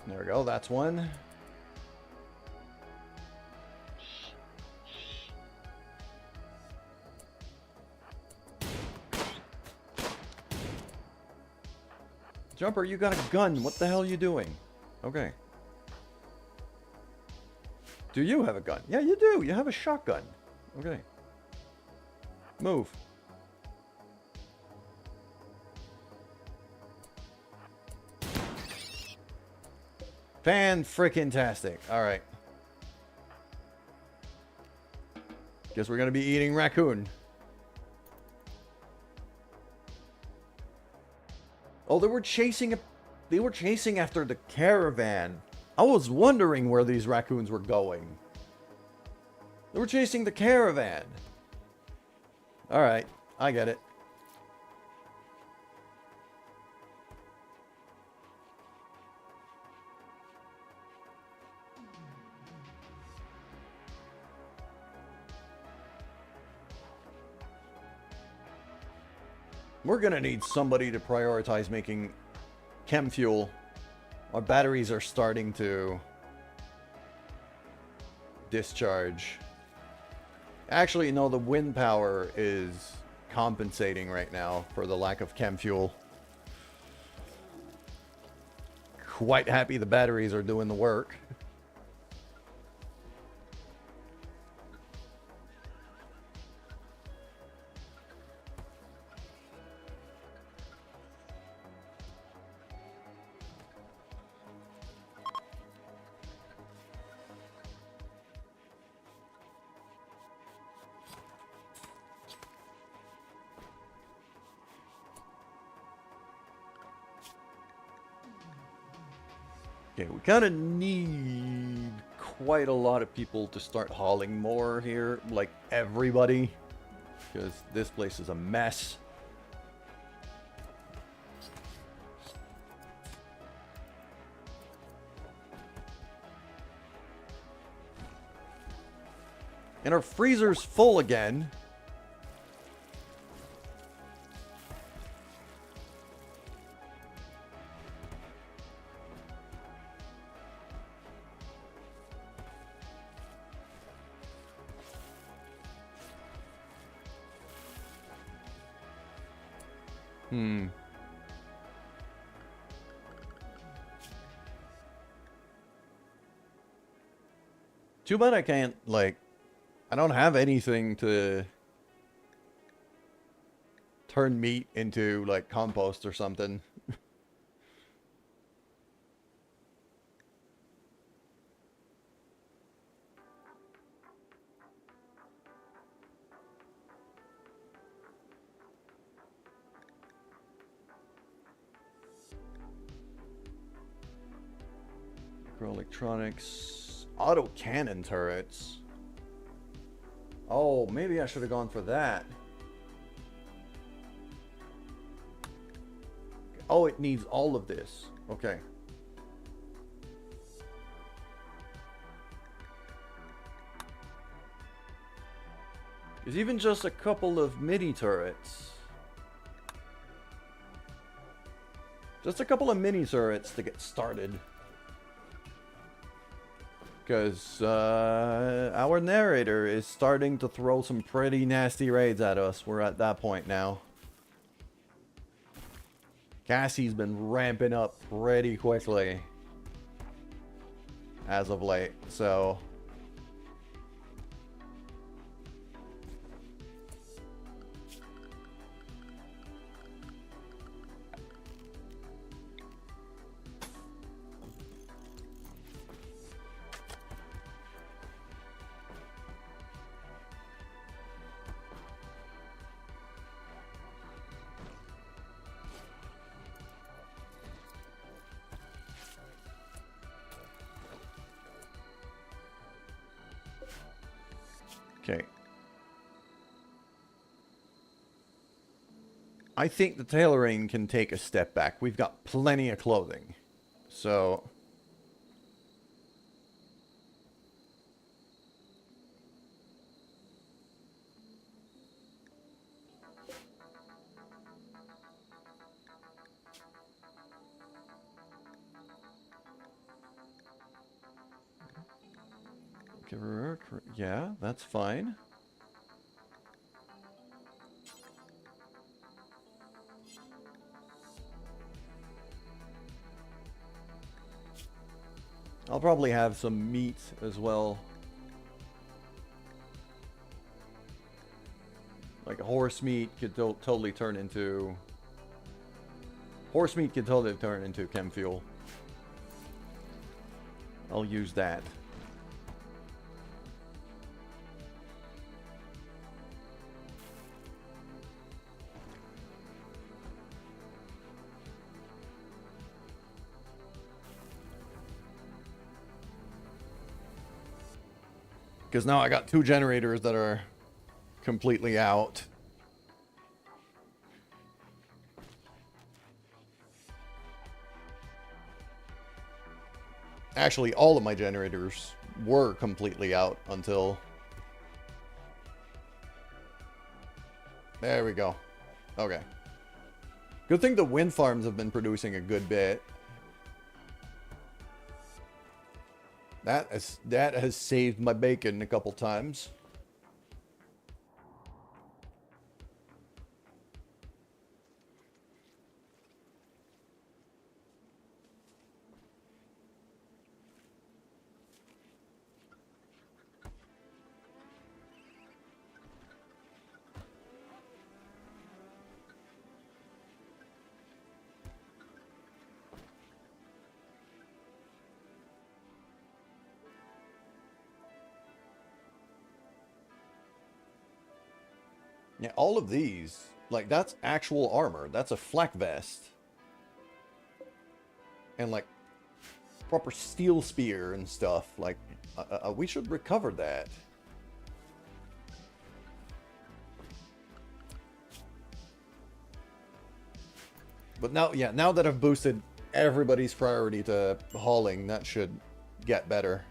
There we go, that's one. Jumper, you got a gun. What the hell are you doing? Okay. Do you have a gun? Yeah, you do. You have a shotgun. Okay. Move. Fan-frickin-tastic. Alright. Guess we're gonna be eating raccoon. Oh, they were chasing after the caravan. I was wondering where these raccoons were going. They were chasing the caravan. Alright, I get it. We're gonna need somebody to prioritize making chem fuel. Our batteries are starting to discharge. Actually, no, the wind power is compensating right now for the lack of chem fuel. Quite happy the batteries are doing the work. Okay, we kind of need quite a lot of people to start hauling more here, like everybody, because this place is a mess. And our freezer's full again. Too bad I can't, like, I don't have anything to turn meat into, like, compost or something. Microelectronics. Auto cannon turrets. Oh, maybe I should have gone for that. Oh, it needs all of this. Okay. There's even just a couple of mini turrets. Just a couple of mini turrets to get started. Because our narrator is starting to throw some pretty nasty raids at us. We're at that point now. Cassie's been ramping up pretty quickly as of late, so... Okay. I think the tailoring can take a step back. We've got plenty of clothing. So... yeah, that's fine. I'll probably have some meat as well. Like horse meat could totally turn into... Horse meat could totally turn into chem fuel. I'll use that. Because now I got 2 generators that are completely out. Actually, all of my generators were completely out until... There we go. Okay. Good thing the wind farms have been producing a good bit. That has saved my bacon a couple times. Yeah, all of these, like, that's actual armor. That's a flak vest. And, like, proper steel spear and stuff. Like, we should recover that. But now, yeah, now that I've boosted everybody's priority to hauling, that should get better.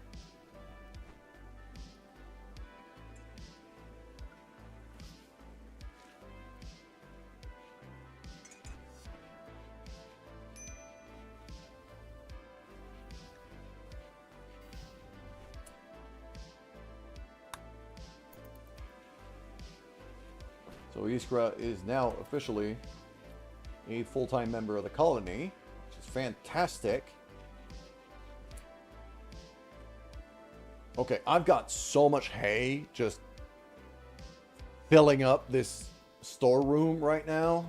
So Iskra is now officially a full-time member of the colony, which is fantastic. Okay, I've got so much hay just filling up this storeroom right now.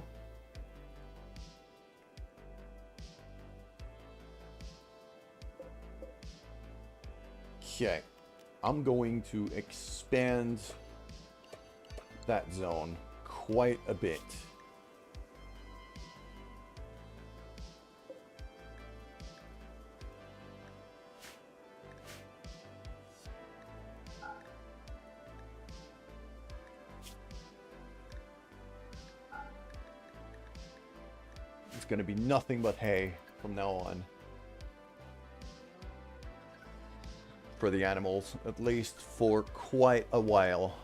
Okay, I'm going to expand that zone quite a bit. It's going to be nothing but hay from now on. For the animals, at least for quite a while.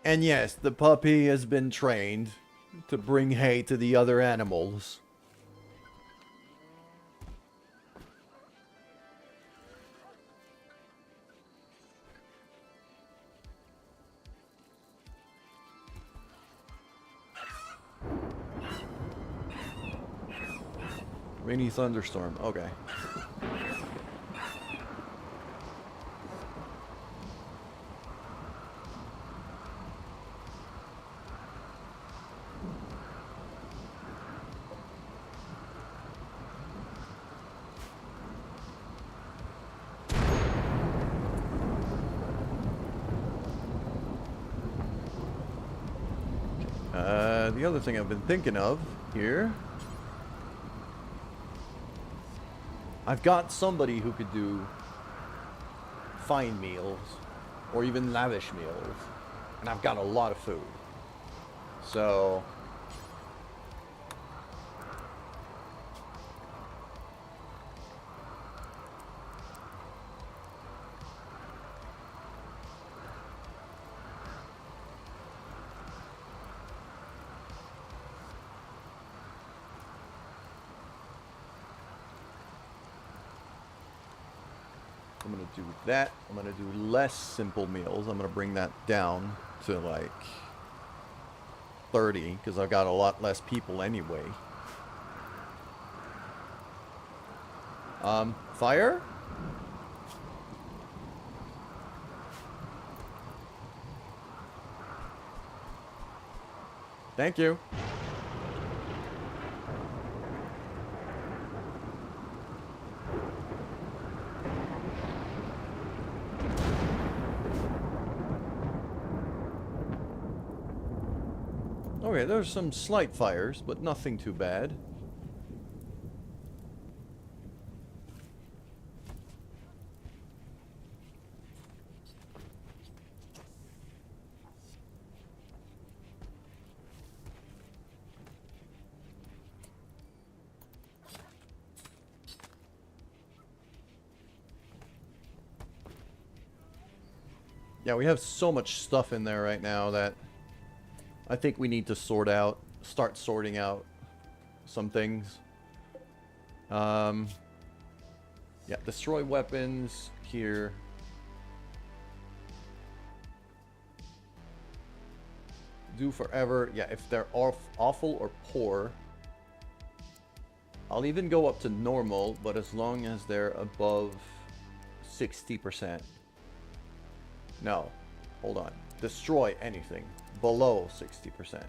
And yes, the puppy has been trained to bring hay to the other animals. Rainy thunderstorm, okay. The other thing I've been thinking of here, I've got somebody who could do fine meals or even lavish meals, and I've got a lot of food. So I'm going to do that. I'm going to do less simple meals. I'm going to bring that down to like 30 because I've got a lot less people anyway. Fire? Thank you. Okay, there's some slight fires, but nothing too bad. Yeah, we have so much stuff in there right now that I think we need to start sorting out some things. Yeah, destroy weapons here. Do forever. Yeah, if they're awful or poor, I'll even go up to normal, but as long as they're above 60%. No, hold on. Destroy anything below 60%.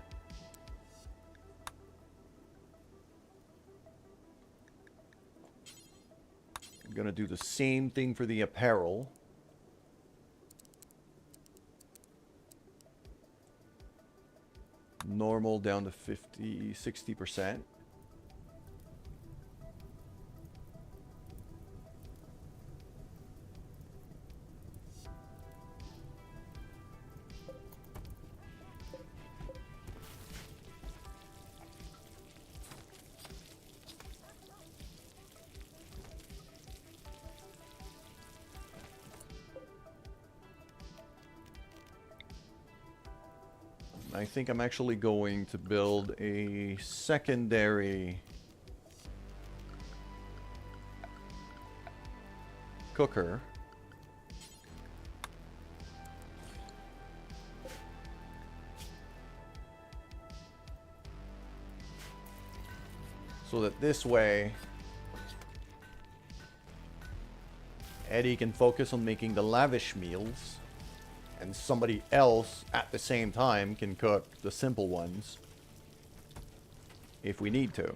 I'm gonna do the same thing for the apparel. Normal down to 50, 60%. I think I'm actually going to build a secondary cooker. So that this way, Eddie can focus on making the lavish meals, and somebody else at the same time can cook the simple ones if we need to.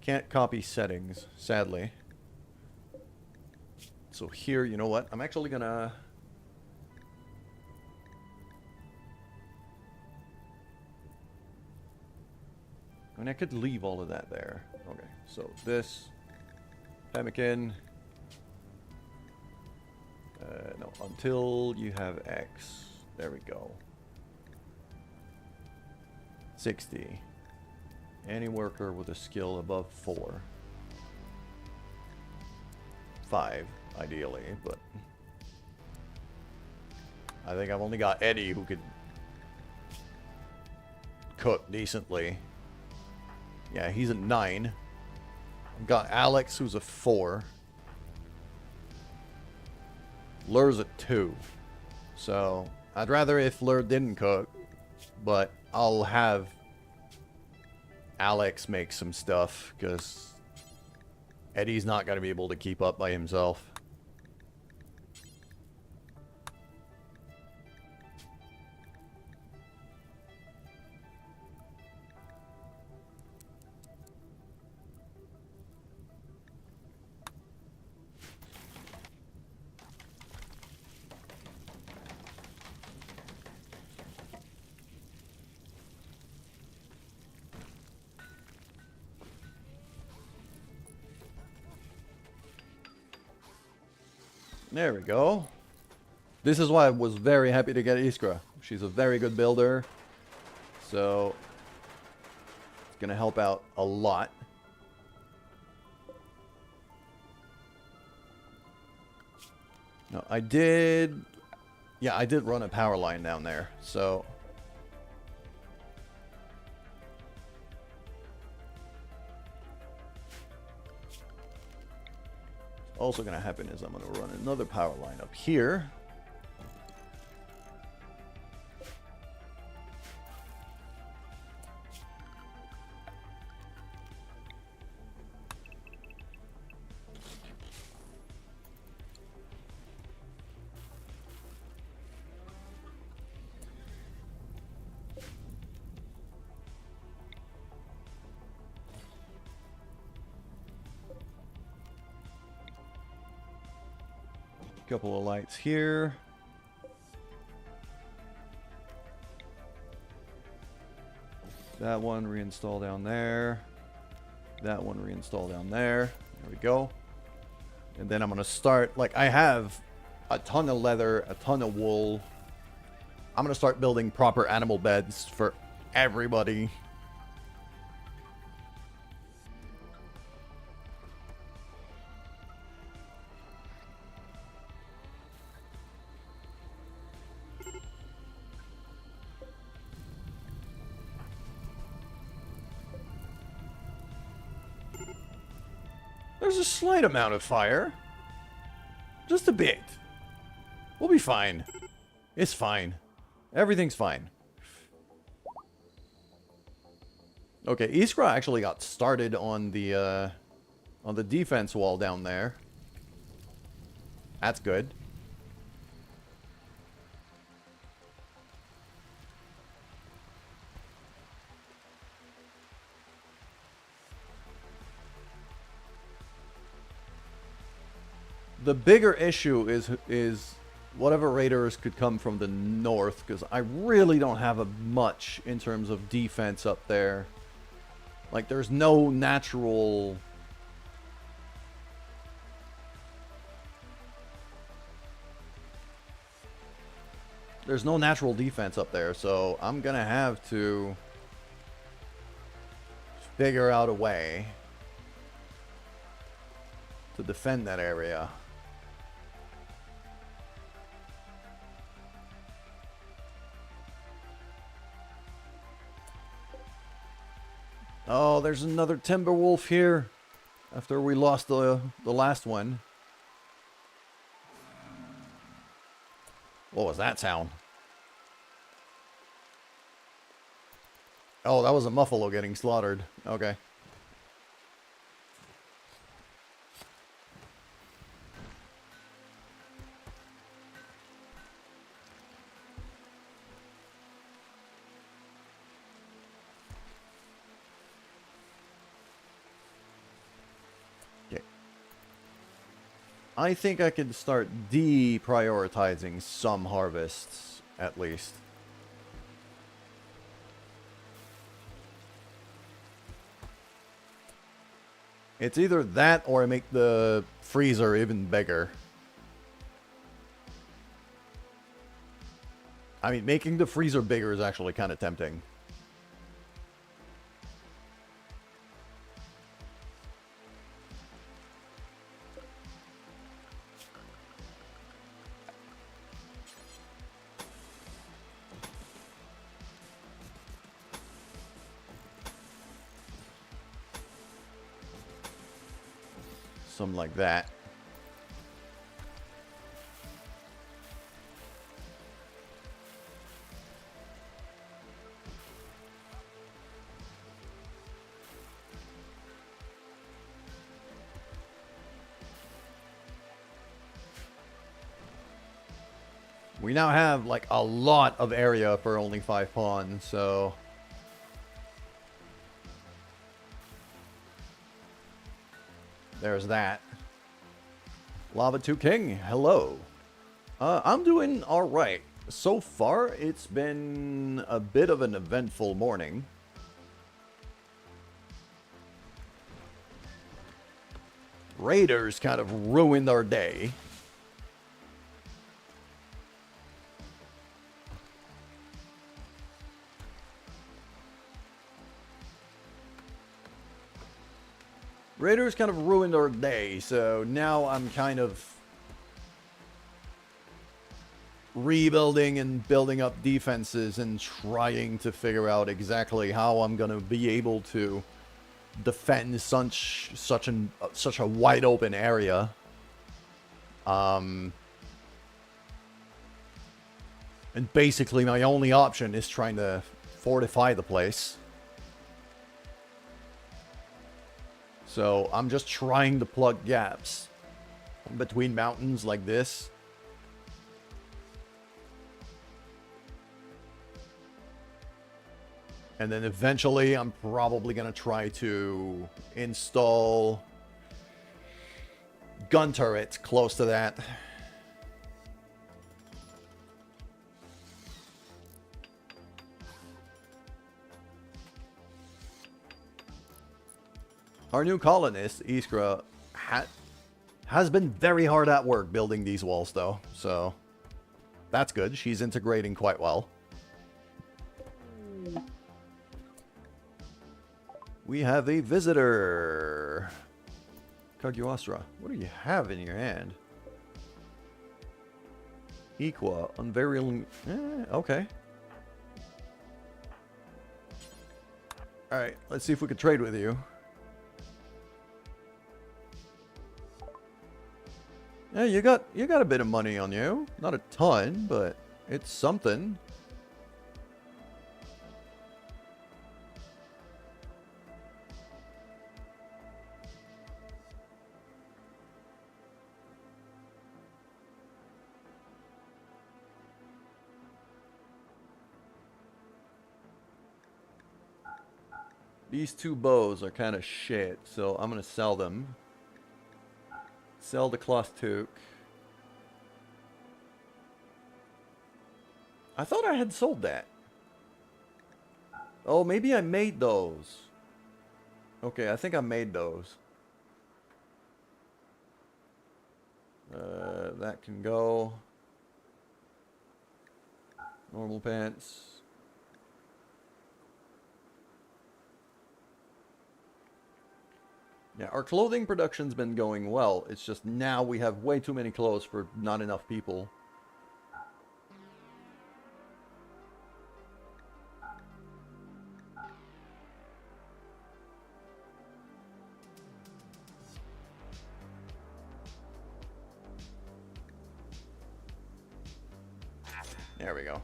Can't copy settings, sadly. So here, you know what? I'm actually gonna... I mean, I could leave all of that there. Okay, so this... Pemmican... no, until you have X. There we go. 60. Any worker with a skill above 4. 5, ideally, but... I think I've only got Eddie who could cook decently. Yeah, he's a 9. I've got Alex who's a 4. Lur's a 2. So, I'd rather if Lur didn't cook, but I'll have Alex make some stuff, because Eddie's not going to be able to keep up by himself. There we go. This is why I was very happy to get Iskra. She's a very good builder. So, it's going to help out a lot. No, I did... Yeah, I did run a power line down there. So... also going to happen is I'm going to run another power line up here. Couple of lights here. That one reinstall down there. That one reinstall down there. There we go. And then I'm going to start, like, I have a ton of leather, a ton of wool. I'm going to start building proper animal beds for everybody. There's a slight amount of fire. Just a bit. We'll be fine. It's fine. Everything's fine. Okay, Iskra actually got started on the defense wall down there. That's good. The bigger issue is whatever raiders could come from the north, because I really don't have a much in terms of defense up there. Like, there's no natural... There's no natural defense up there, so I'm gonna have to figure out a way to defend that area. Oh, there's another timber wolf here after we lost the last one. What was that sound? Oh, that was a muffalo getting slaughtered. Okay. I think I can start deprioritizing some harvests, at least. It's either that or I make the freezer even bigger. I mean, making the freezer bigger is actually kind of tempting. Something like that. We now have like a lot of area for only 5 pawns, so... There's that. Lava 2 King, hello. I'm doing alright. So far, it's been a bit of an eventful morning. Raiders kind of ruined our day. Raiders kind of ruined our day, so now I'm kind of rebuilding and building up defenses and trying to figure out exactly how I'm going to be able to defend such a wide open area. And basically my only option is trying to fortify the place. So I'm just trying to plug gaps between mountains like this. And then eventually I'm probably going to try to install gun turrets close to that. Our new colonist, Iskra, has been very hard at work building these walls, though. So, that's good. She's integrating quite well. We have a visitor. Kaguastra, what do you have in your hand? Equa, unvarying... okay. Alright, let's see if we can trade with you. Yeah, you got a bit of money on you. Not a ton, but it's something. These 2 bows are kind of shit, so I'm gonna sell them. Sell the cloth toque. I thought I had sold that. Oh, maybe I made those. Okay, I think I made those. That can go. Normal pants. Yeah, our clothing production's been going well. It's just now we have way too many clothes for not enough people. There we go. So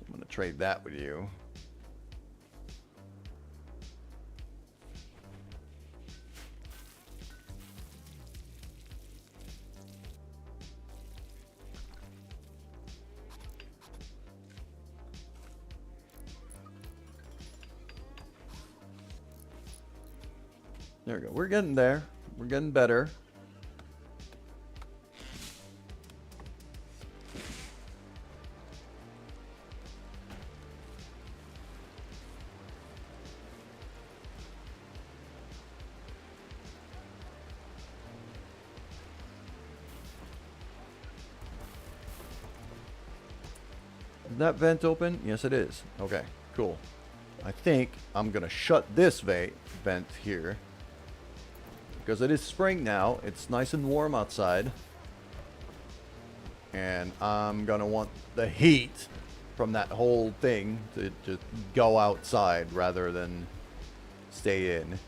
I'm going to trade that with you. There we go. We're getting there. We're getting better. Is that vent open? Yes, it is. Okay, cool. I think I'm going to shut this vent here. Because it is spring now. It's nice and warm outside. And I'm going to want the heat from that whole thing to just go outside rather than stay in.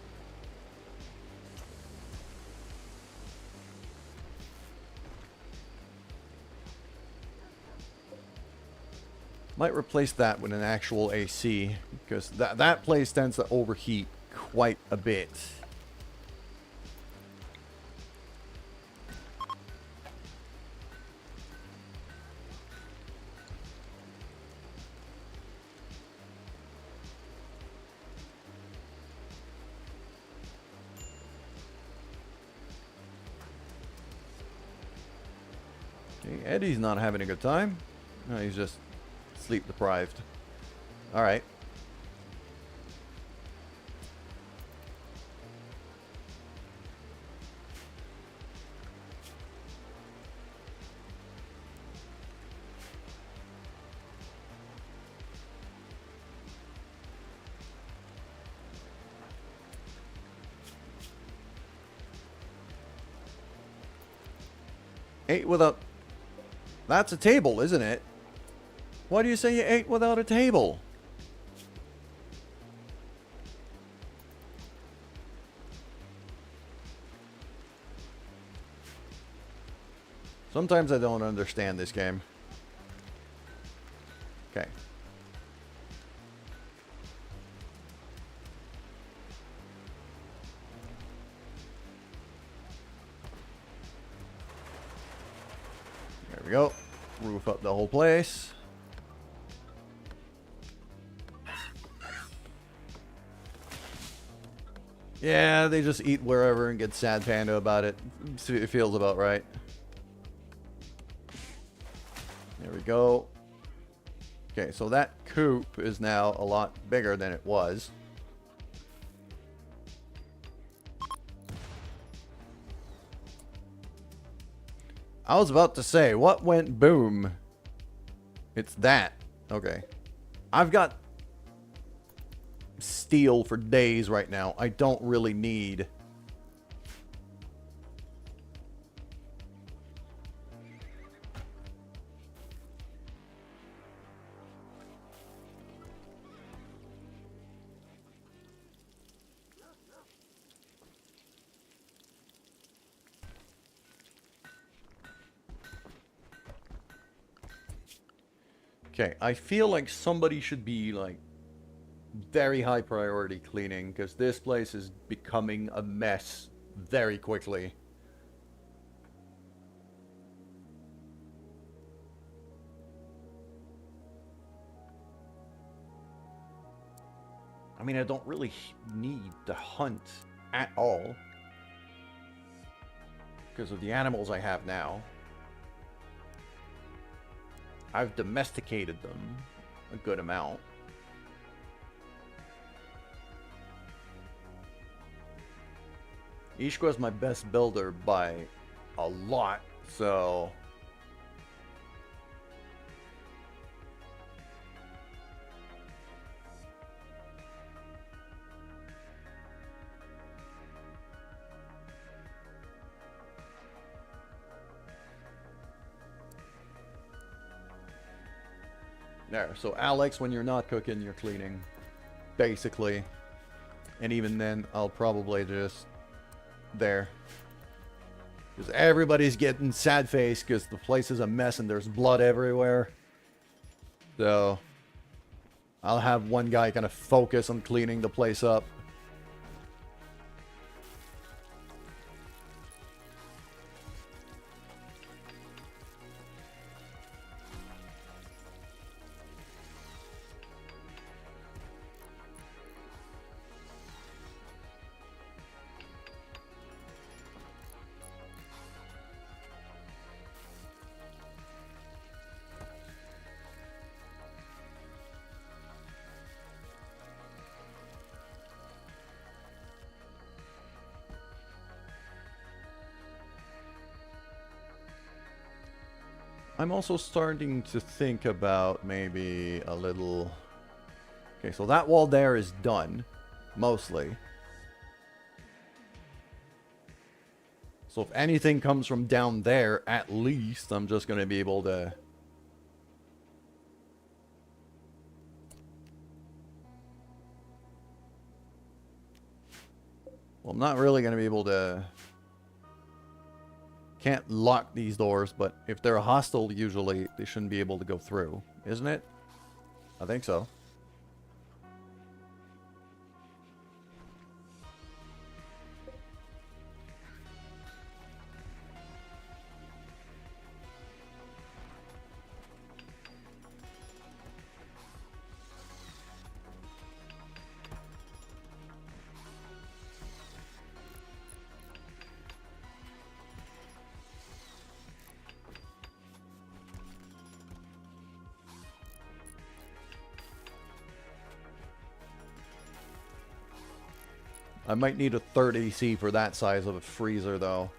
Might replace that with an actual AC, because that place tends to overheat quite a bit. Okay, Eddie's not having a good time. No, he's just sleep deprived. All right. Ate without... That's a table, isn't it? Why do you say you ate without a table? Sometimes I don't understand this game. Okay. There we go. Roof up the whole place. Yeah, they just eat wherever and get sad panda about it. It feels about right. There we go. Okay, so that coop is now a lot bigger than it was. I was about to say, what went boom? It's that. Okay. I've got steel for days right now. I don't really need... Okay, I feel like somebody should be, like, very high priority cleaning, because this place is becoming a mess very quickly. I mean, I don't really need to hunt at all. because of the animals I have now. I've domesticated them a good amount. Ishqua is my best builder by a lot, so... There, so Alex, when you're not cooking, you're cleaning, basically. And even then, I'll probably just... There. Because everybody's getting sad face because the place is a mess and there's blood everywhere. So, I'll have one guy kind of focus on cleaning the place up. I'm also starting to think about maybe a little... Okay, so that wall there is done, mostly. So if anything comes from down there, at least I'm just going to be able to... Well, I'm not really going to be able to... Can't lock these doors, but if they're hostile, usually they shouldn't be able to go through, isn't it? I think so. I might need a third AC for that size of a freezer, though.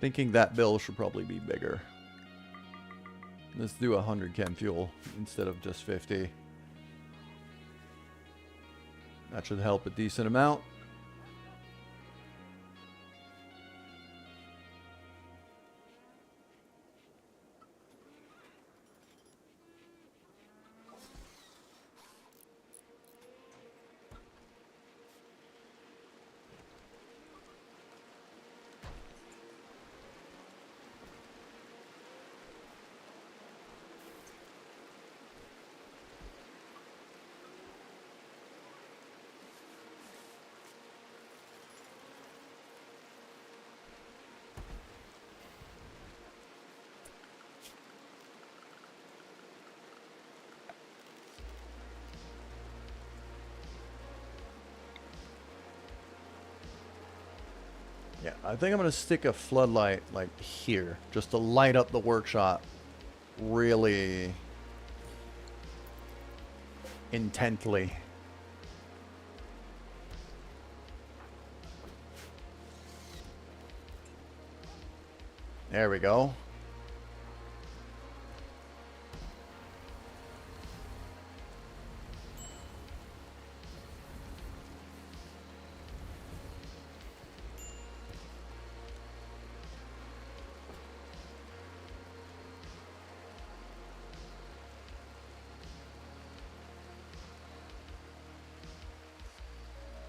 Thinking that bill should probably be bigger. Let's do 100 chem fuel instead of just 50. That should help a decent amount. Yeah, I think I'm going to stick a floodlight, like, here, just to light up the workshop really intently. There we go.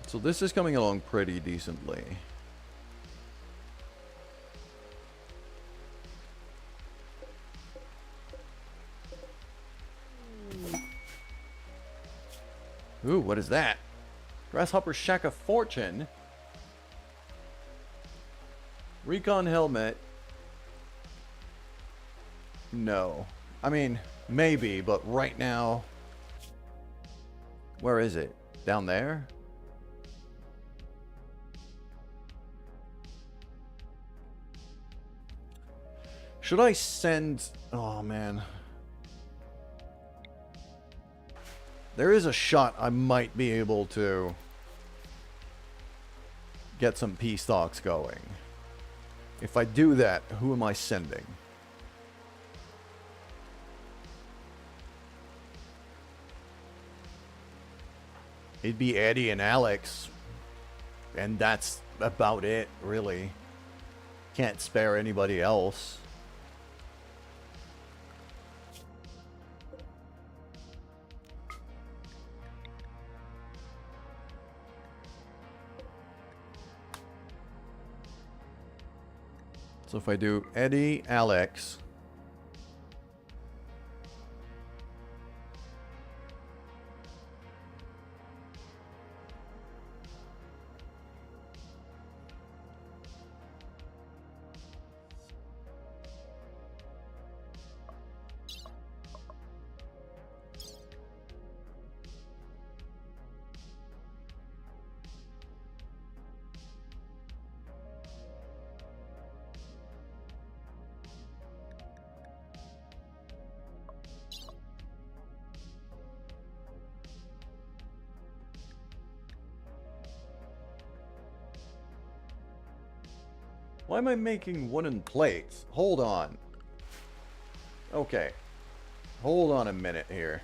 So this is coming along pretty decently. Ooh, what is that? Grasshopper Shack of Fortune. Recon helmet. No. I mean, maybe, but right now... Where is it? Down there? Should I send... Oh, man. There is a shot I might be able to get some P-stocks going. If I do that, who am I sending? It'd be Eddie and Alex. And that's about it, really. Can't spare anybody else. So if I do Eddie, Alex... Why am I making wooden plates? Hold on. Okay. Hold on a minute here.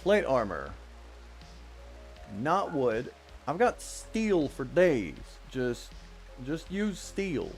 Plate armor. Not wood. I've got steel for days. Just use steel.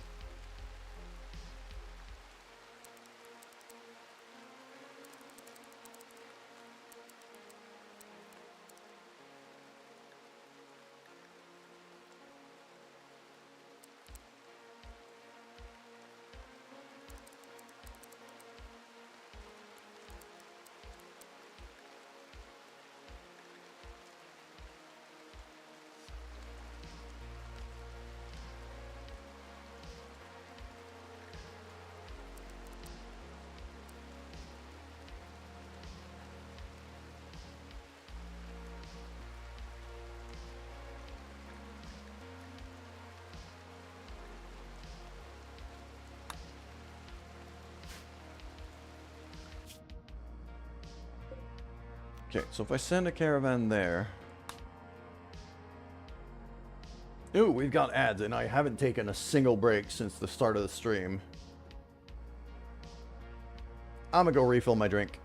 Okay, so if I send a caravan there... Ooh, we've got ads, and I haven't taken a single break since the start of the stream. I'm gonna go refill my drink.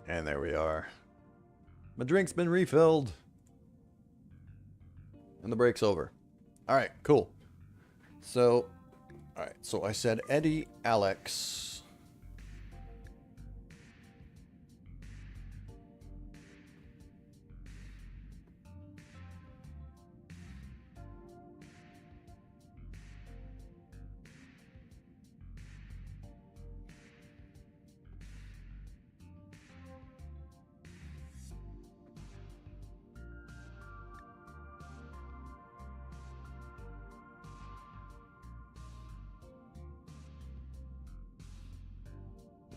And there we are. My drink's been refilled. And the break's over. Alright, cool. So, alright, so I said Eddie, Alex.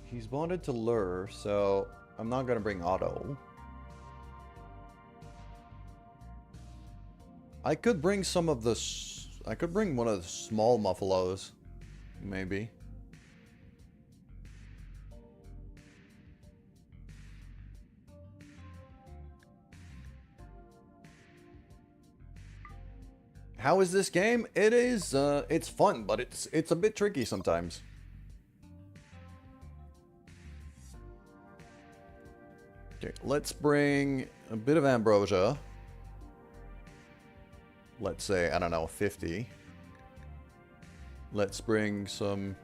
He's bonded to Lure, so I'm not going to bring Otto. I could bring some of the... I could bring one of the small Muffalos. Maybe. How is this game? It is, it's fun, but it's a bit tricky sometimes. Okay, let's bring a bit of ambrosia. Let's say, I don't know, 50. Let's bring some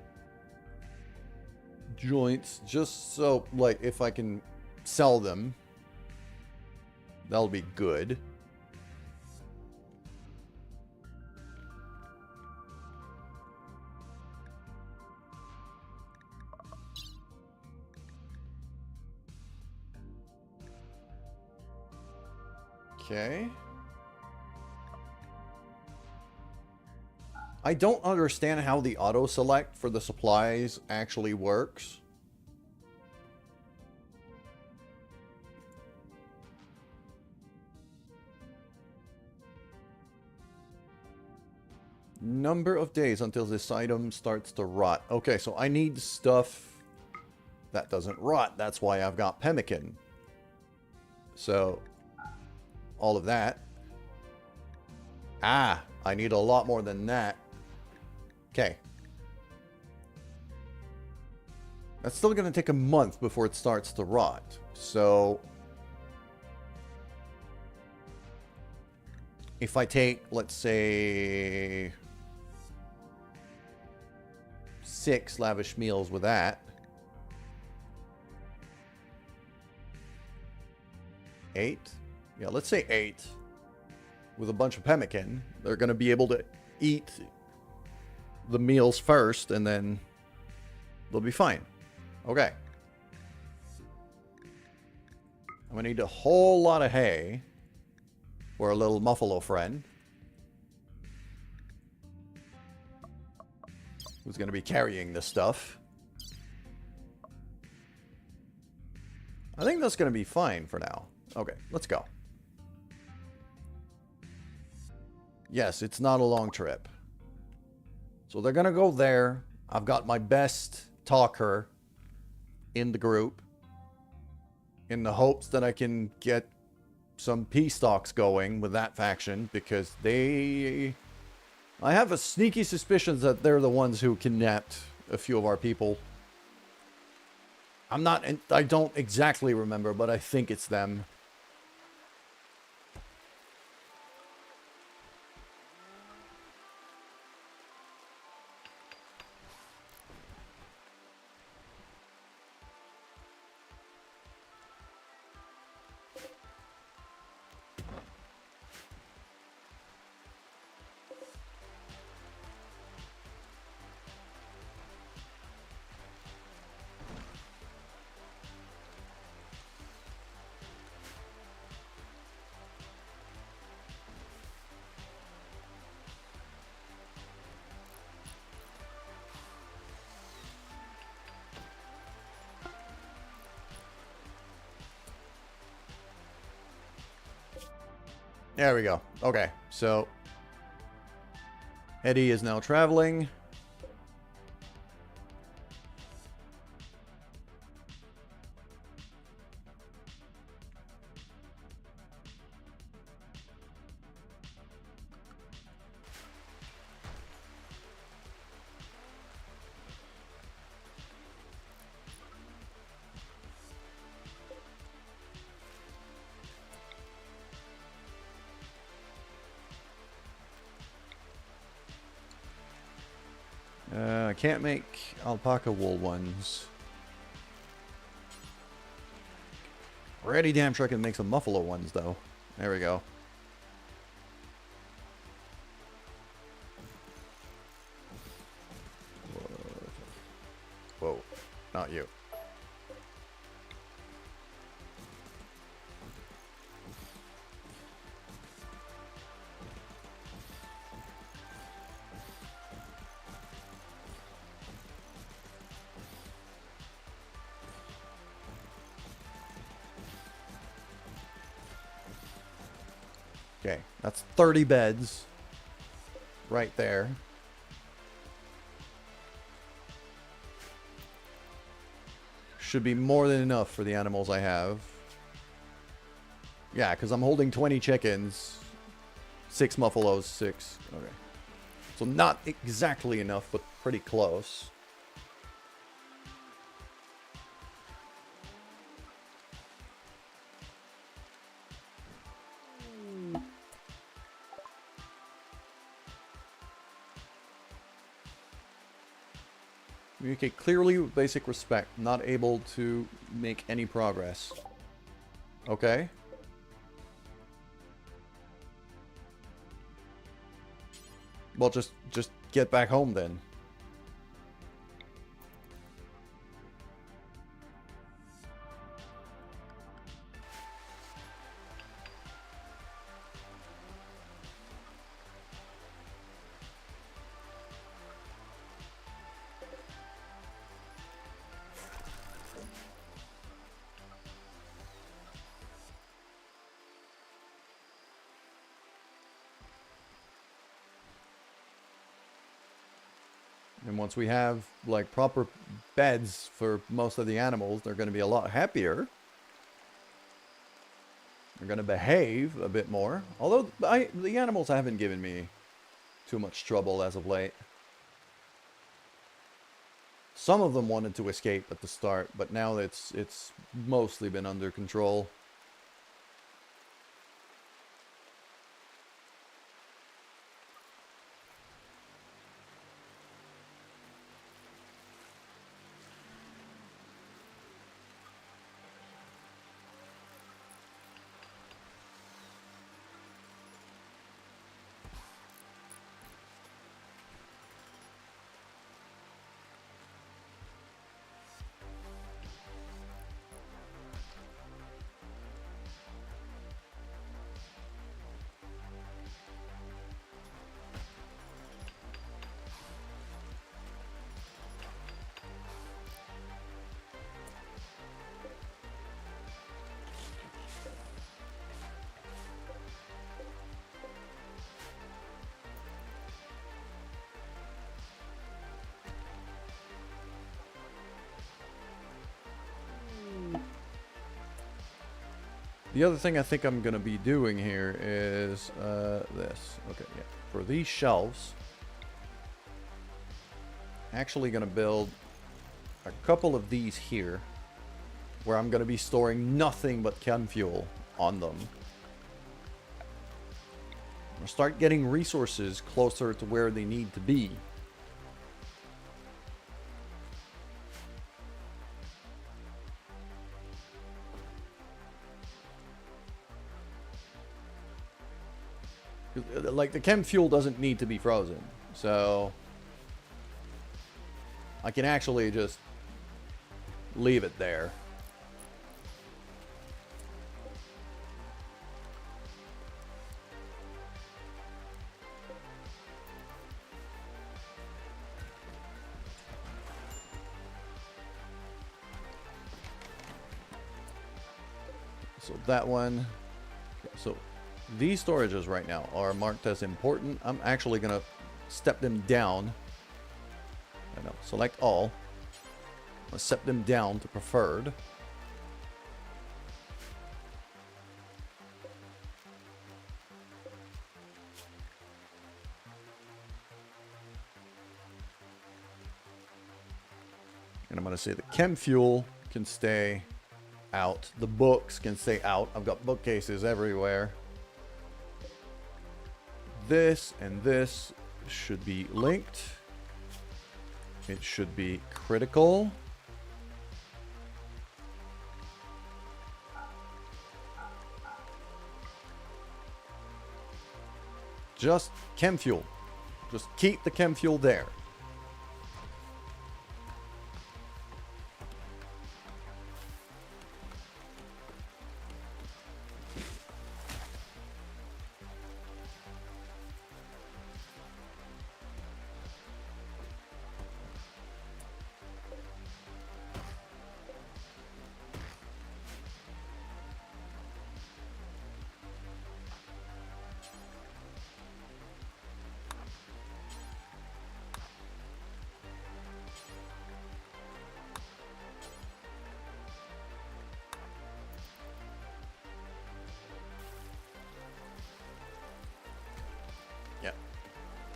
joints, just so, like, if I can sell them, that'll be good. Okay. I don't understand how the auto select for the supplies actually works. Number of days until this item starts to rot. Okay, so I need stuff that doesn't rot. That's why I've got pemmican. So, all of that. Ah, I need a lot more than that. Okay. That's still going to take a month before it starts to rot. So, if I take, let's say, 6 lavish meals with that. 8? Yeah, let's say 8. With a bunch of pemmican, they're going to be able to eat the meals first, and then they'll be fine. Okay. I'm going to need a whole lot of hay for a little Muffalo friend, who's going to be carrying this stuff. I think that's going to be fine for now. Okay, let's go. Yes, it's not a long trip. So they're going to go there. I've got my best talker in the group, in the hopes that I can get some peace talks going with that faction, because they... I have a sneaky suspicion that they're the ones who kidnapped a few of our people. I don't exactly remember, but I think it's them. There we go. Okay, so Eddie is now traveling. I can't make alpaca wool ones. Pretty damn sure I can make some muffalo ones, though. There we go. Whoa. Not you. Okay, that's 30 beds right there. Should be more than enough for the animals I have. Yeah, because I'm holding 20 chickens, 6 muffalos, 6. Okay. So not exactly enough, but pretty close. Communicate clearly with basic respect. Not able to make any progress. Okay. Well, just get back home then. And once we have, like, proper beds for most of the animals, they're going to be a lot happier. They're going to behave a bit more. Although, the animals haven't given me too much trouble as of late. Some of them wanted to escape at the start, but now it's mostly been under control. The other thing I think I'm going to be doing here is this. Okay, yeah. For these shelves, actually going to build a couple of these here where I'm going to be storing nothing but chem fuel on them. I'm going to start getting resources closer to where they need to be. Like, the chem fuel doesn't need to be frozen, so I can actually just leave it there. So that one. So these storages right now are marked as important. I'm actually going to step them down. I know, select all. I'll step them down to preferred. And I'm going to say the chem fuel can stay out. The books can stay out. I've got bookcases everywhere. This and this should be linked. It should be critical. Just chem fuel. Just keep the chem fuel there.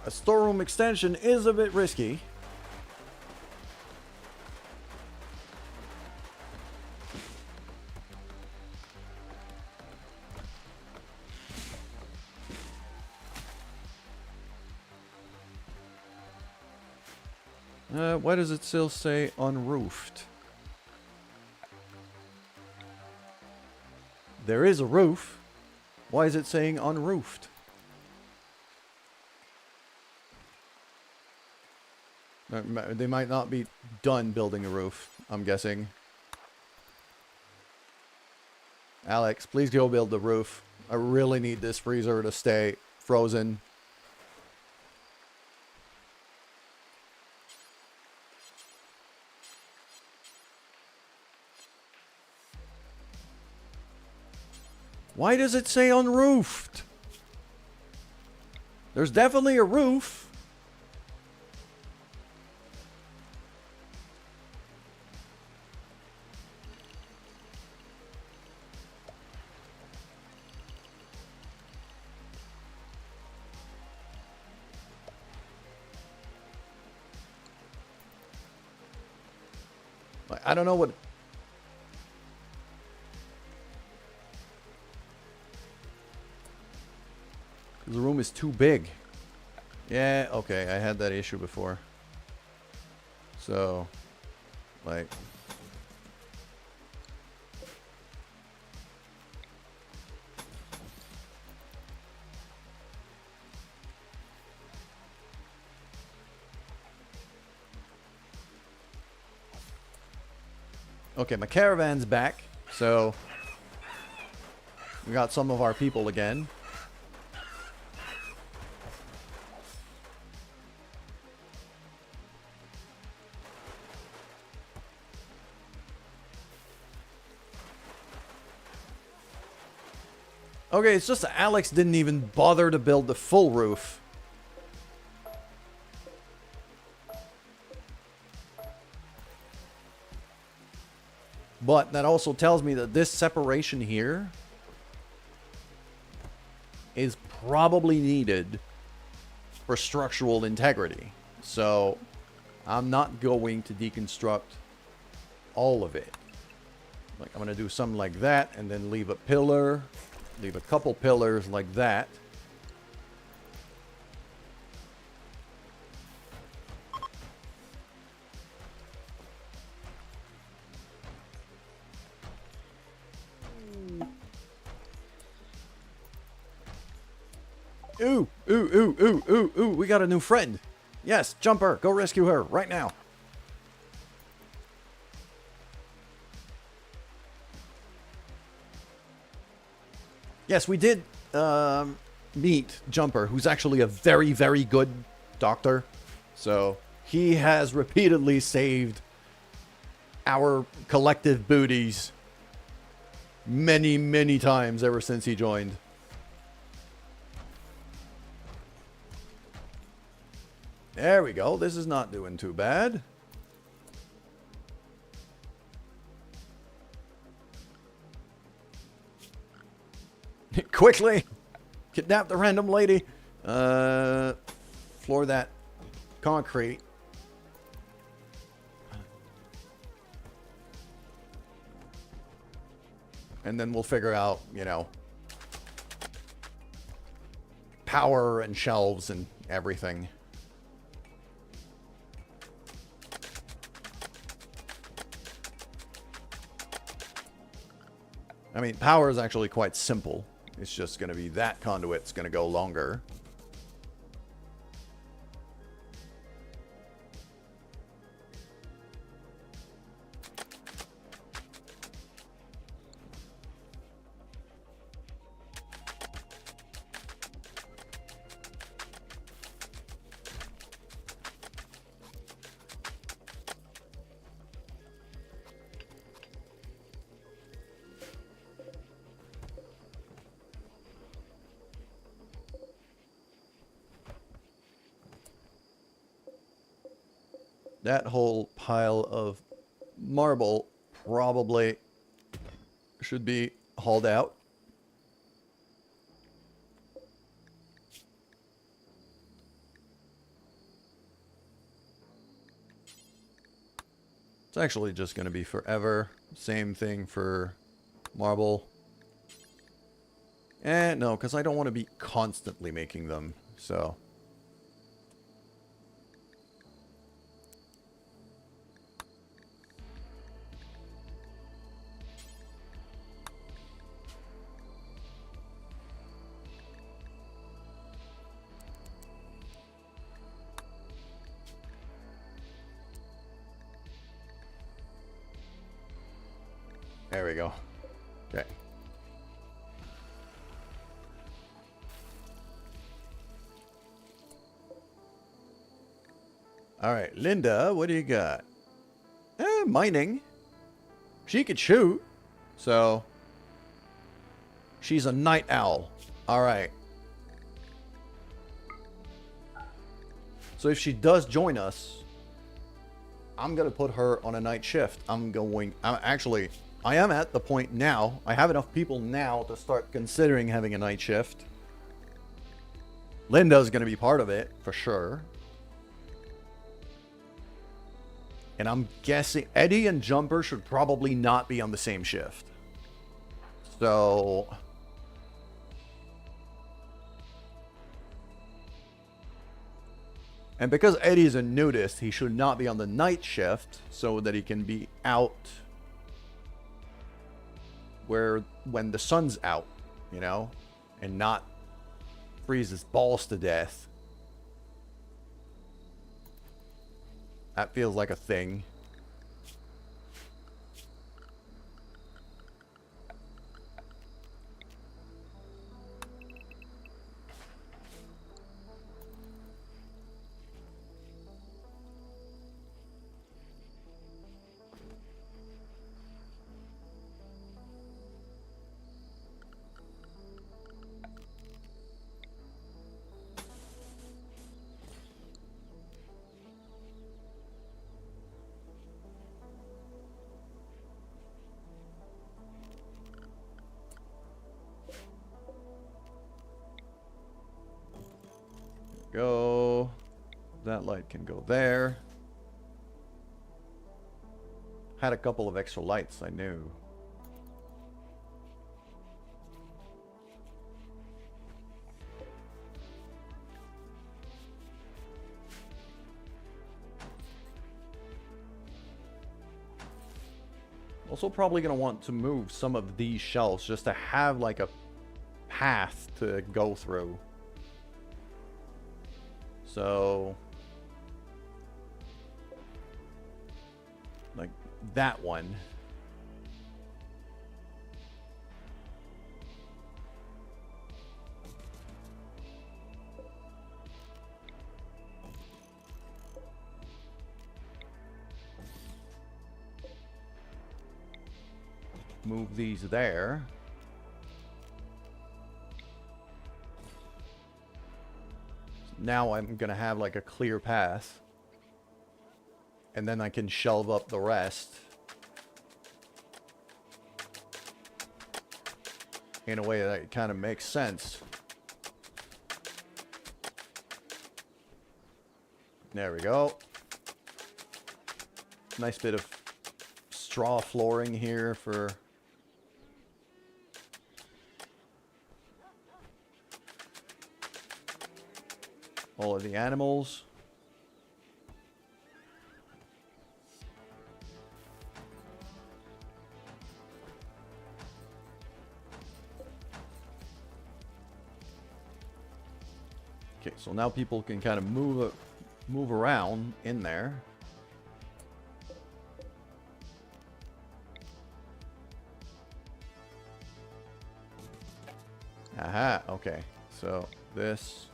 A storeroom extension is a bit risky. Why does it still say unroofed? There is a roof. Why is it saying unroofed? They might not be done building a roof, I'm guessing. Alex, please go build the roof. I really need this freezer to stay frozen. Why does it say unroofed? There's definitely a roof. I don't know what... The room is too big. Yeah, okay, I had that issue before. So, like... Okay, my caravan's back, so... We got some of our people again. Okay, it's just that Alex didn't even bother to build the full roof. But that also tells me that this separation here is probably needed for structural integrity. So I'm not going to deconstruct all of it. Like, I'm going to do something like that and then leave a pillar. Leave a couple pillars like that. Ooh, ooh, ooh, ooh, ooh, ooh, we got a new friend. Yes, Jumper, go rescue her right now. Yes, we did meet Jumper, who's actually a very, very good doctor. So he has repeatedly saved our collective booties many, many times ever since he joined. There we go. This is not doing too bad. Quickly! Kidnap the random lady. Floor that concrete. And then we'll figure out, you know, power and shelves and everything. I mean, power is actually quite simple. It's just going to be that conduit's going to go longer. That whole pile of marble probably should be hauled out. It's actually just going to be forever. Same thing for marble. No, because I don't want to be constantly making them, so... There we go. Okay. Alright, Linda, what do you got? Mining. She could shoot. So, she's a night owl. Alright. So if she does join us, I'm going to put her on a night shift. Actually, I am at the point now. I have enough people now to start considering having a night shift. Linda's going to be part of it, for sure. And I'm guessing Eddie and Jumper should probably not be on the same shift. So... And because Eddie's a nudist, he should not be on the night shift so that he can be out when the sun's out, you know, and not freeze his balls to death. That feels like a thing. Go. That light can go there. Had a couple of extra lights, I knew. Also probably going to want to move some of these shelves just to have like a path to go through. So, like that one. Move these there. Now I'm going to have like a clear path. And then I can shelve up the rest. In a way that kind of makes sense. There we go. Nice bit of straw flooring here for... all of the animals. Okay, so now people can kind of move around in there. Aha, okay. So this...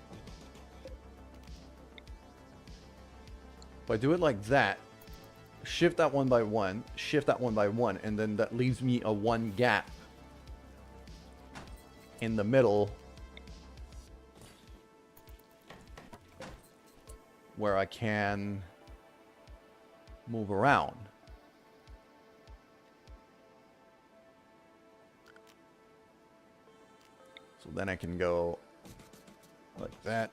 if I do it like that, shift that one by one, shift that one by one, and then that leaves me a one gap in the middle where I can move around. So then I can go like that.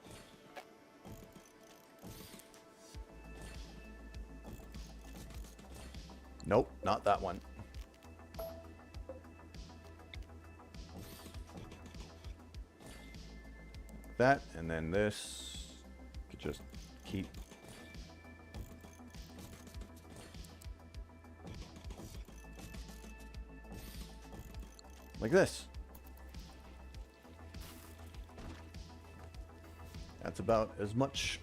Nope, not that one. That, and then this. Could just keep. Like this. That's about as much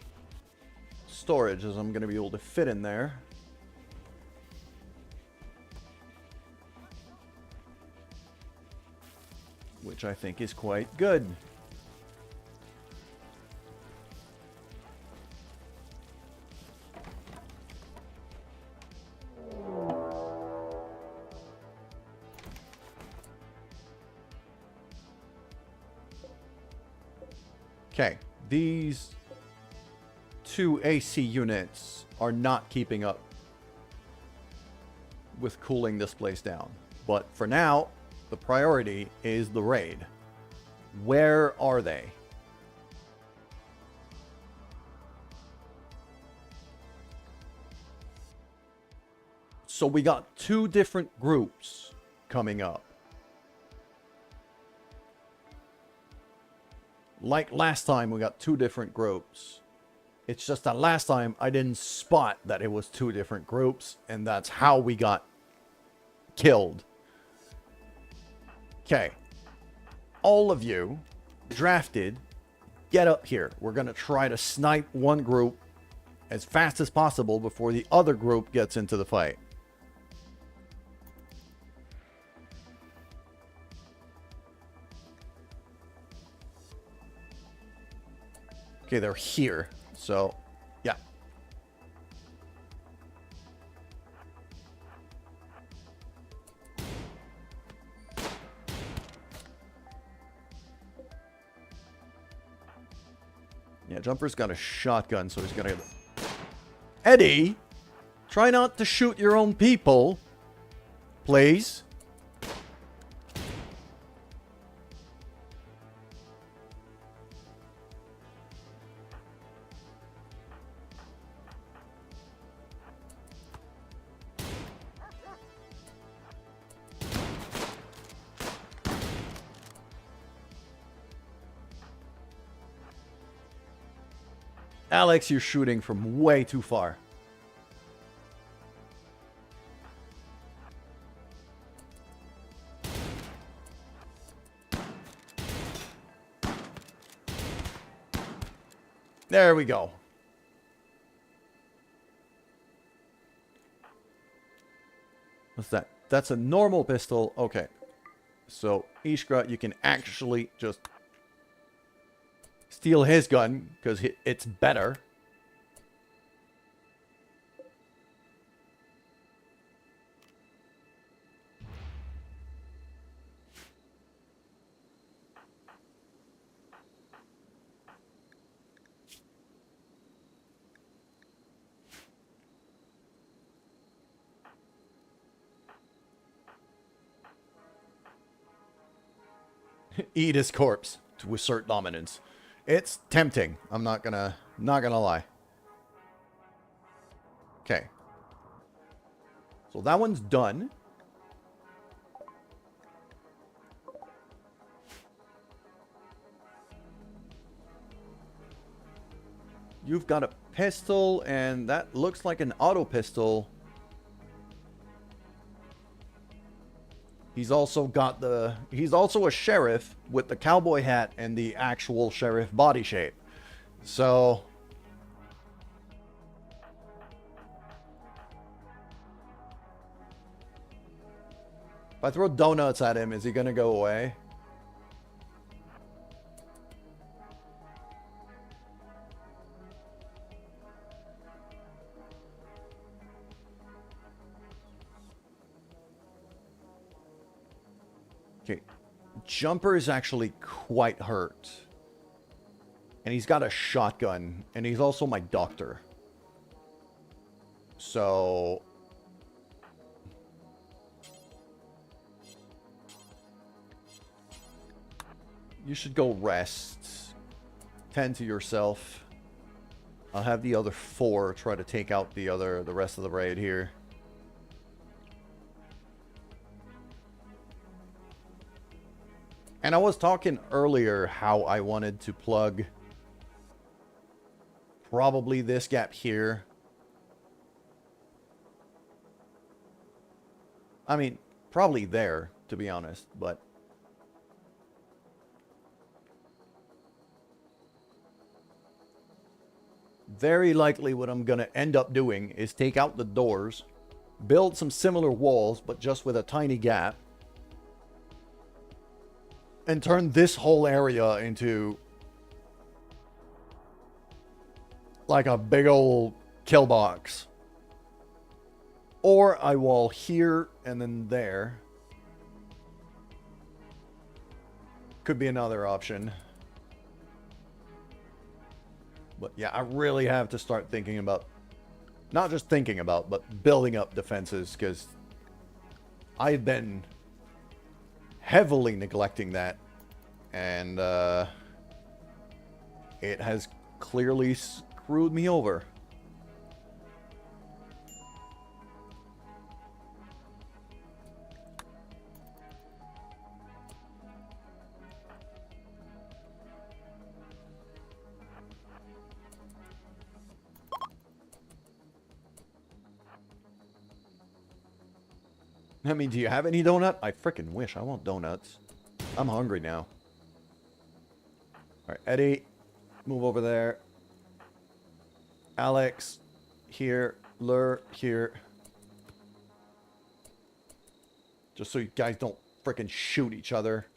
storage as I'm going to be able to fit in there. Which I think is quite good. Okay, these two AC units are not keeping up with cooling this place down. But for now, the priority is the raid. Where are they? So we got two different groups coming up. Like last time, we got two different groups. It's just that last time I didn't spot that it was two different groups, and that's how we got killed. Okay. All of you drafted, get up here. We're going to try to snipe one group as fast as possible before the other group gets into the fight. Okay, they're here. So, yeah. Yeah, Jumper's got a shotgun, so he's gonna... Eddie! Try not to shoot your own people. Please. Alex, you're shooting from way too far. There we go. What's that? That's a normal pistol. Okay. So, Ishgra, you can actually just steal his gun, because it's better. Eat his corpse to assert dominance. It's tempting. I'm not gonna lie. Okay. So that one's done. You've got a pistol, and that looks like an auto pistol. He's also got the... He's also a sheriff with the cowboy hat and the actual sheriff body shape. So... if I throw donuts at him, is he gonna go away? Okay, Jumper is actually quite hurt. And he's got a shotgun, and he's also my doctor. So... you should go rest. Tend to yourself. I'll have the other 4 try to take out the rest of the raid here. And I was talking earlier how I wanted to plug probably this gap here. I mean, probably there, to be honest, but very likely what I'm going to end up doing is take out the doors, build some similar walls, but just with a tiny gap, and turn this whole area into like a big old kill box. Or I wall here and then there. Could be another option. But yeah, I really have to start thinking about, not just thinking about, but building up defenses, because I've been heavily neglecting that, and it has clearly screwed me over. I mean, do you have any donut? I frickin' wish. I want donuts. I'm hungry now. Alright, Eddie, move over there. Alex, here. Lure, here. Just so you guys don't frickin' shoot each other.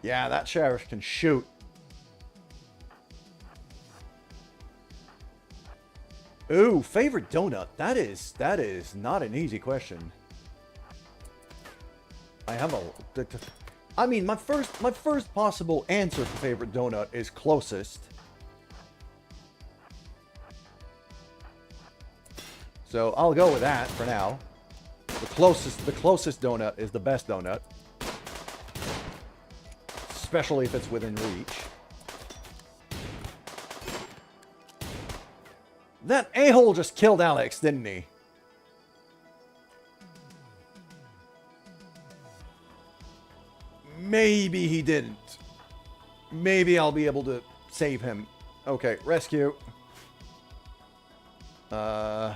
Yeah, that sheriff can shoot. Ooh, favorite donut. That is not an easy question. I have a... I mean, my first possible answer for favorite donut is closest. So I'll go with that for now. The closest donut is the best donut. Especially if it's within reach. That a-hole just killed Alex, didn't he? Maybe he didn't. Maybe I'll be able to save him. Okay, rescue. None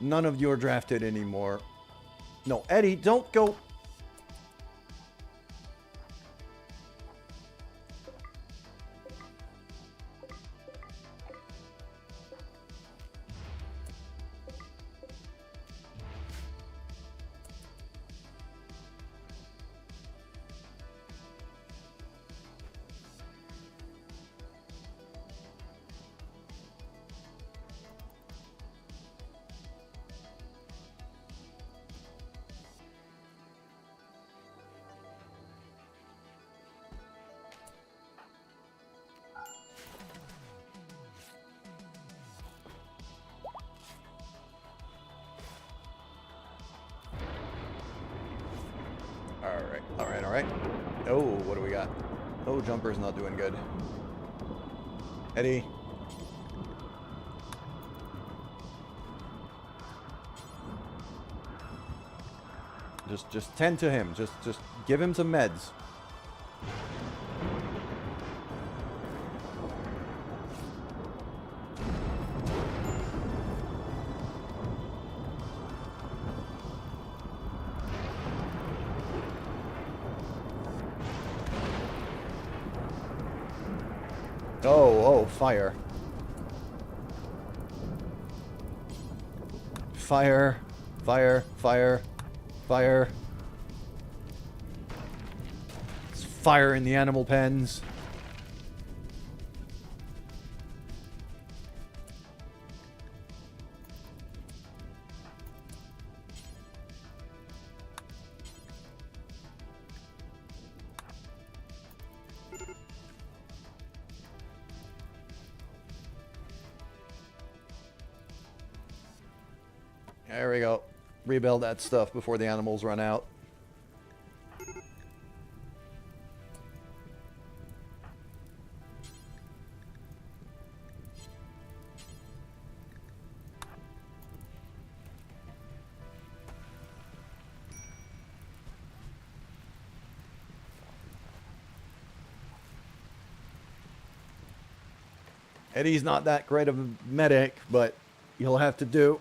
of you are drafted anymore. No, Eddie, don't go. Alright. Oh, what do we got? Oh, Jumper's not doing good. Eddie. Just tend to him. Just give him some meds. Oh, fire. Fire. Fire. Fire. Fire. It's fire in the animal pens. There we go. Rebuild that stuff before the animals run out. Eddie's not that great of a medic, but he'll have to do.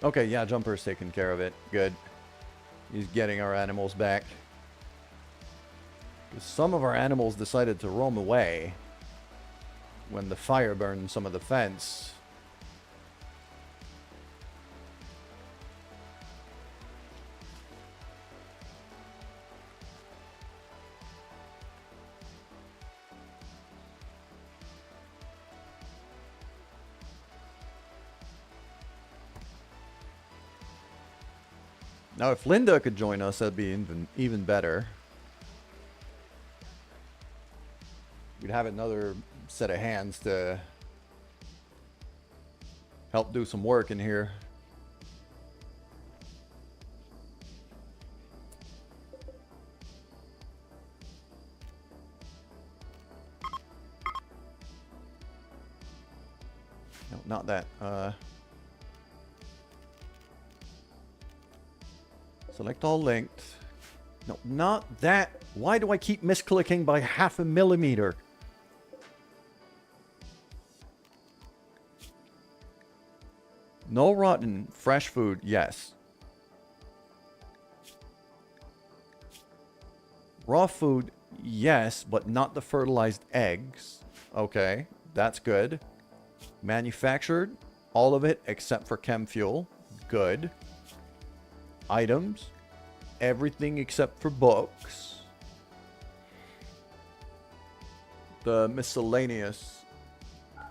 Okay, yeah, Jumper's taking care of it. Good. He's getting our animals back. Because some of our animals decided to roam away when the fire burned some of the fence. Now, if Linda could join us, that'd be even better. We'd have another set of hands to help do some work in here. No, not that. Select all linked. No, not that. Why do I keep misclicking by 0.5 millimeter? No rotten. Fresh food, yes. Raw food, yes, but not the fertilized eggs. Okay, that's good. Manufactured, all of it except for chem fuel. Good. Items, everything except for books. The miscellaneous,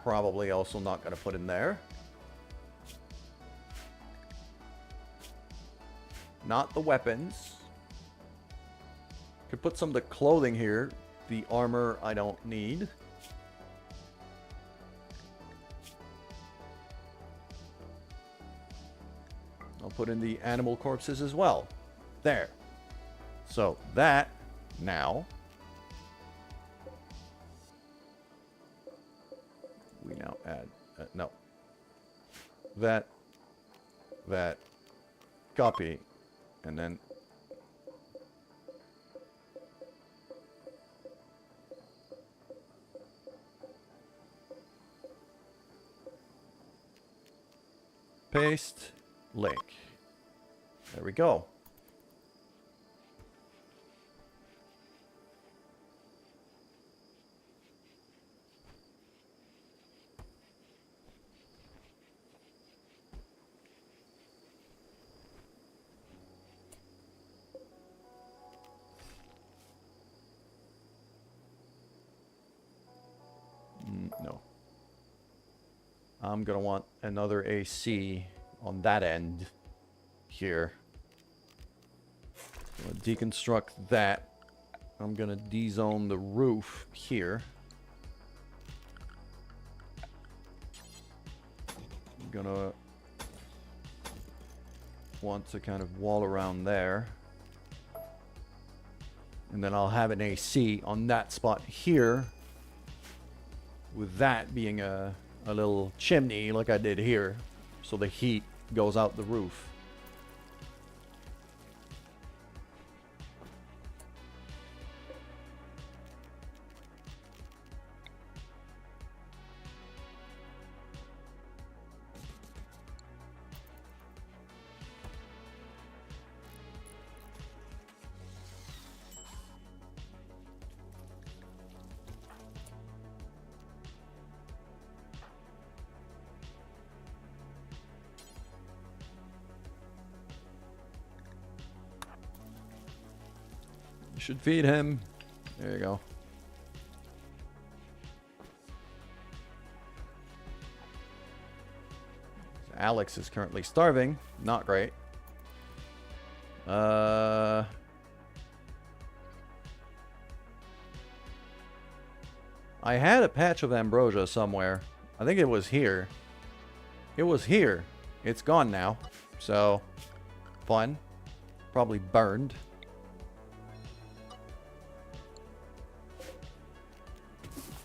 probably also not going to put in there. Not the weapons. Could put some of the clothing here. The armor I don't need. I'll put in the animal corpses as well. There. So that now. We now add, no. That, copy, and then paste, link. There we go. No. I'm gonna want another AC on that end here. I'm gonna deconstruct that. I'm gonna dezone the roof here. I'm gonna want to kind of wall around there. And then I'll have an AC on that spot here, with that being a little chimney like I did here. so the heat goes out the roof. You should feed him. There you go. Alex is currently starving. Not great. I had a patch of ambrosia somewhere. I think it was here. It was here. It's gone now. So, fun. Probably burned.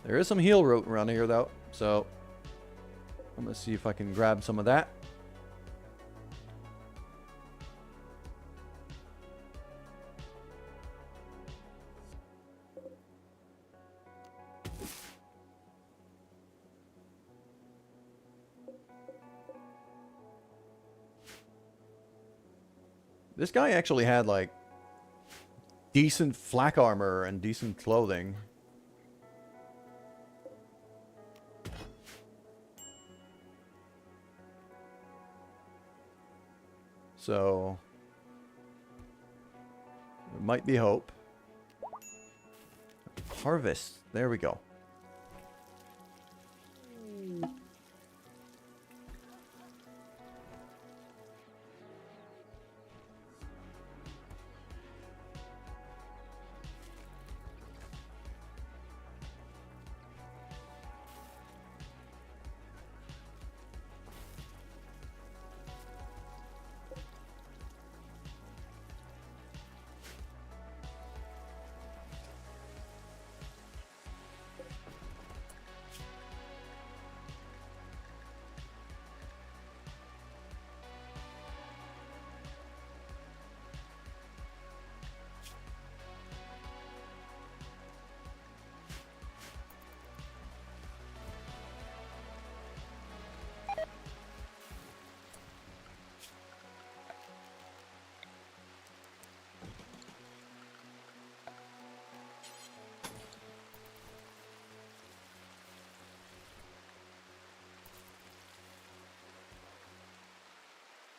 There is some heal root around here, though. So, I'm going to see if I can grab some of that. This guy actually had, like, decent flak armor and decent clothing. So, there might be hope. Harvest. There we go.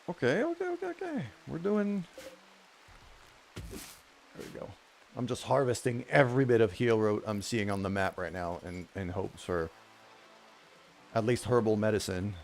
Okay. We're doing... There we go. I'm just harvesting every bit of heal root I'm seeing on the map right now in hopes for at least herbal medicine.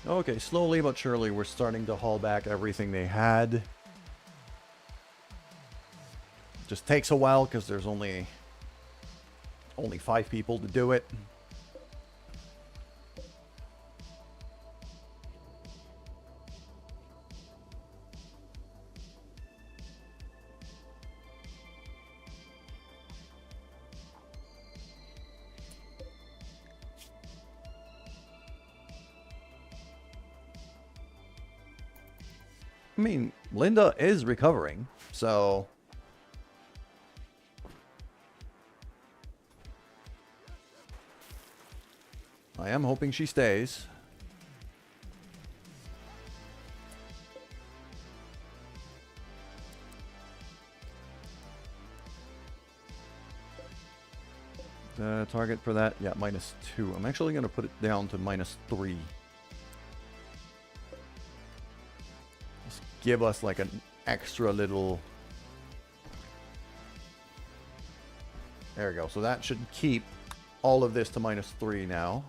Okay, slowly but surely we're starting to haul back everything they had. Just takes a while because there's only 5 people to do it. I mean, Linda is recovering, so... I am hoping she stays. The target for that, yeah, -2. I'm actually going to put it down to -3. Just give us like an extra little... There we go. So that should keep all of this to -3 now.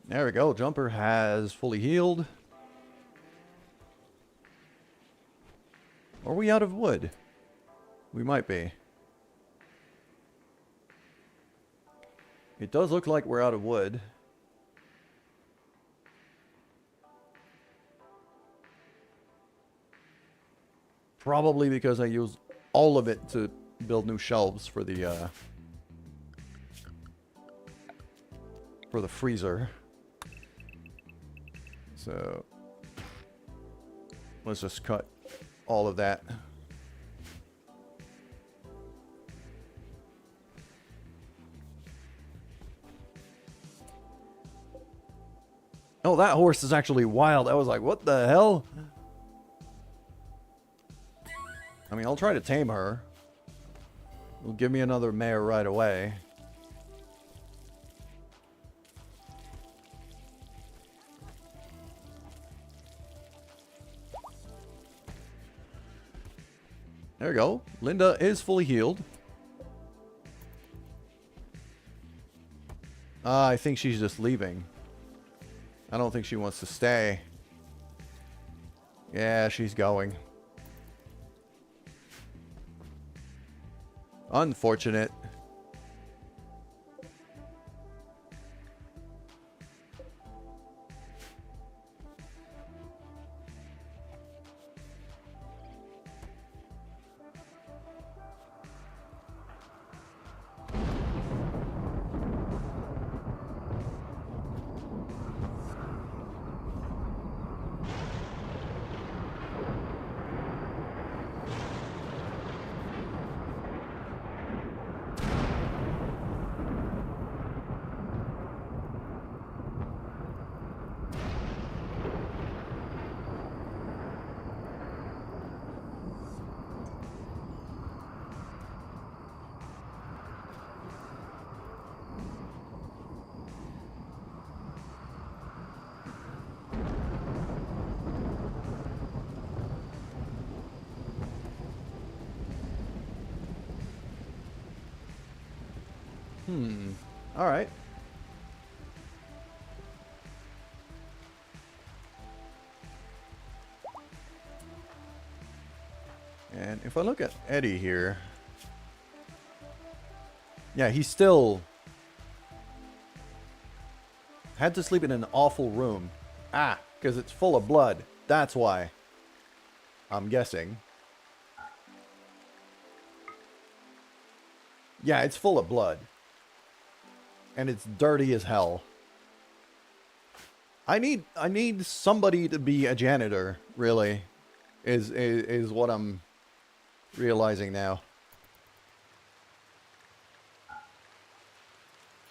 There we go. Jumper has fully healed. Are we out of wood? We might be. It does look like we're out of wood. Probably because I used all of it to build new shelves for the freezer. So let's just cut all of that. Oh, that horse is actually wild. I was like, what the hell? I mean, I'll try to tame her. It'll give me another mare right away. There we go. Linda is fully healed. I think she's just leaving. I don't think she wants to stay. Yeah, she's going. Unfortunate. All right. And if I look at Eddie here, yeah, he still had to sleep in an awful room. Ah, because it's full of blood. That's why. I'm guessing. Yeah, it's full of blood. And it's dirty as hell. I need somebody to be a janitor, really. Is what I'm realizing now.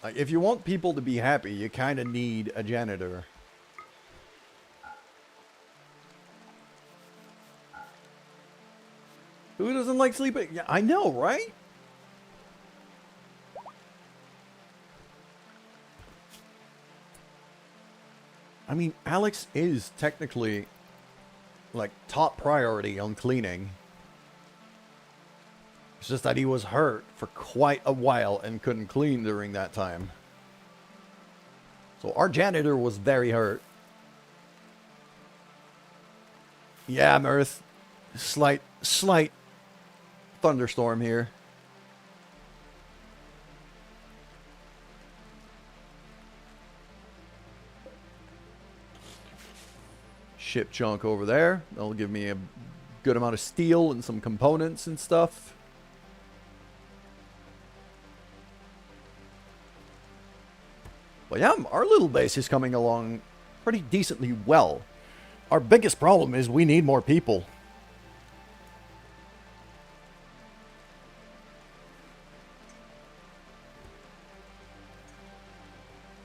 Like, if you want people to be happy, you kind of need a janitor. Who doesn't like sleeping? Yeah, I know, right? I mean, Alex is technically, like, top priority on cleaning. It's just that he was hurt for quite a while and couldn't clean during that time. So our janitor was very hurt. Yeah, Mirth. Slight thunderstorm here. ship chunk over there. That'll give me a good amount of steel and some components and stuff. But yeah, our little base is coming along pretty decently well. Our biggest problem is we need more people.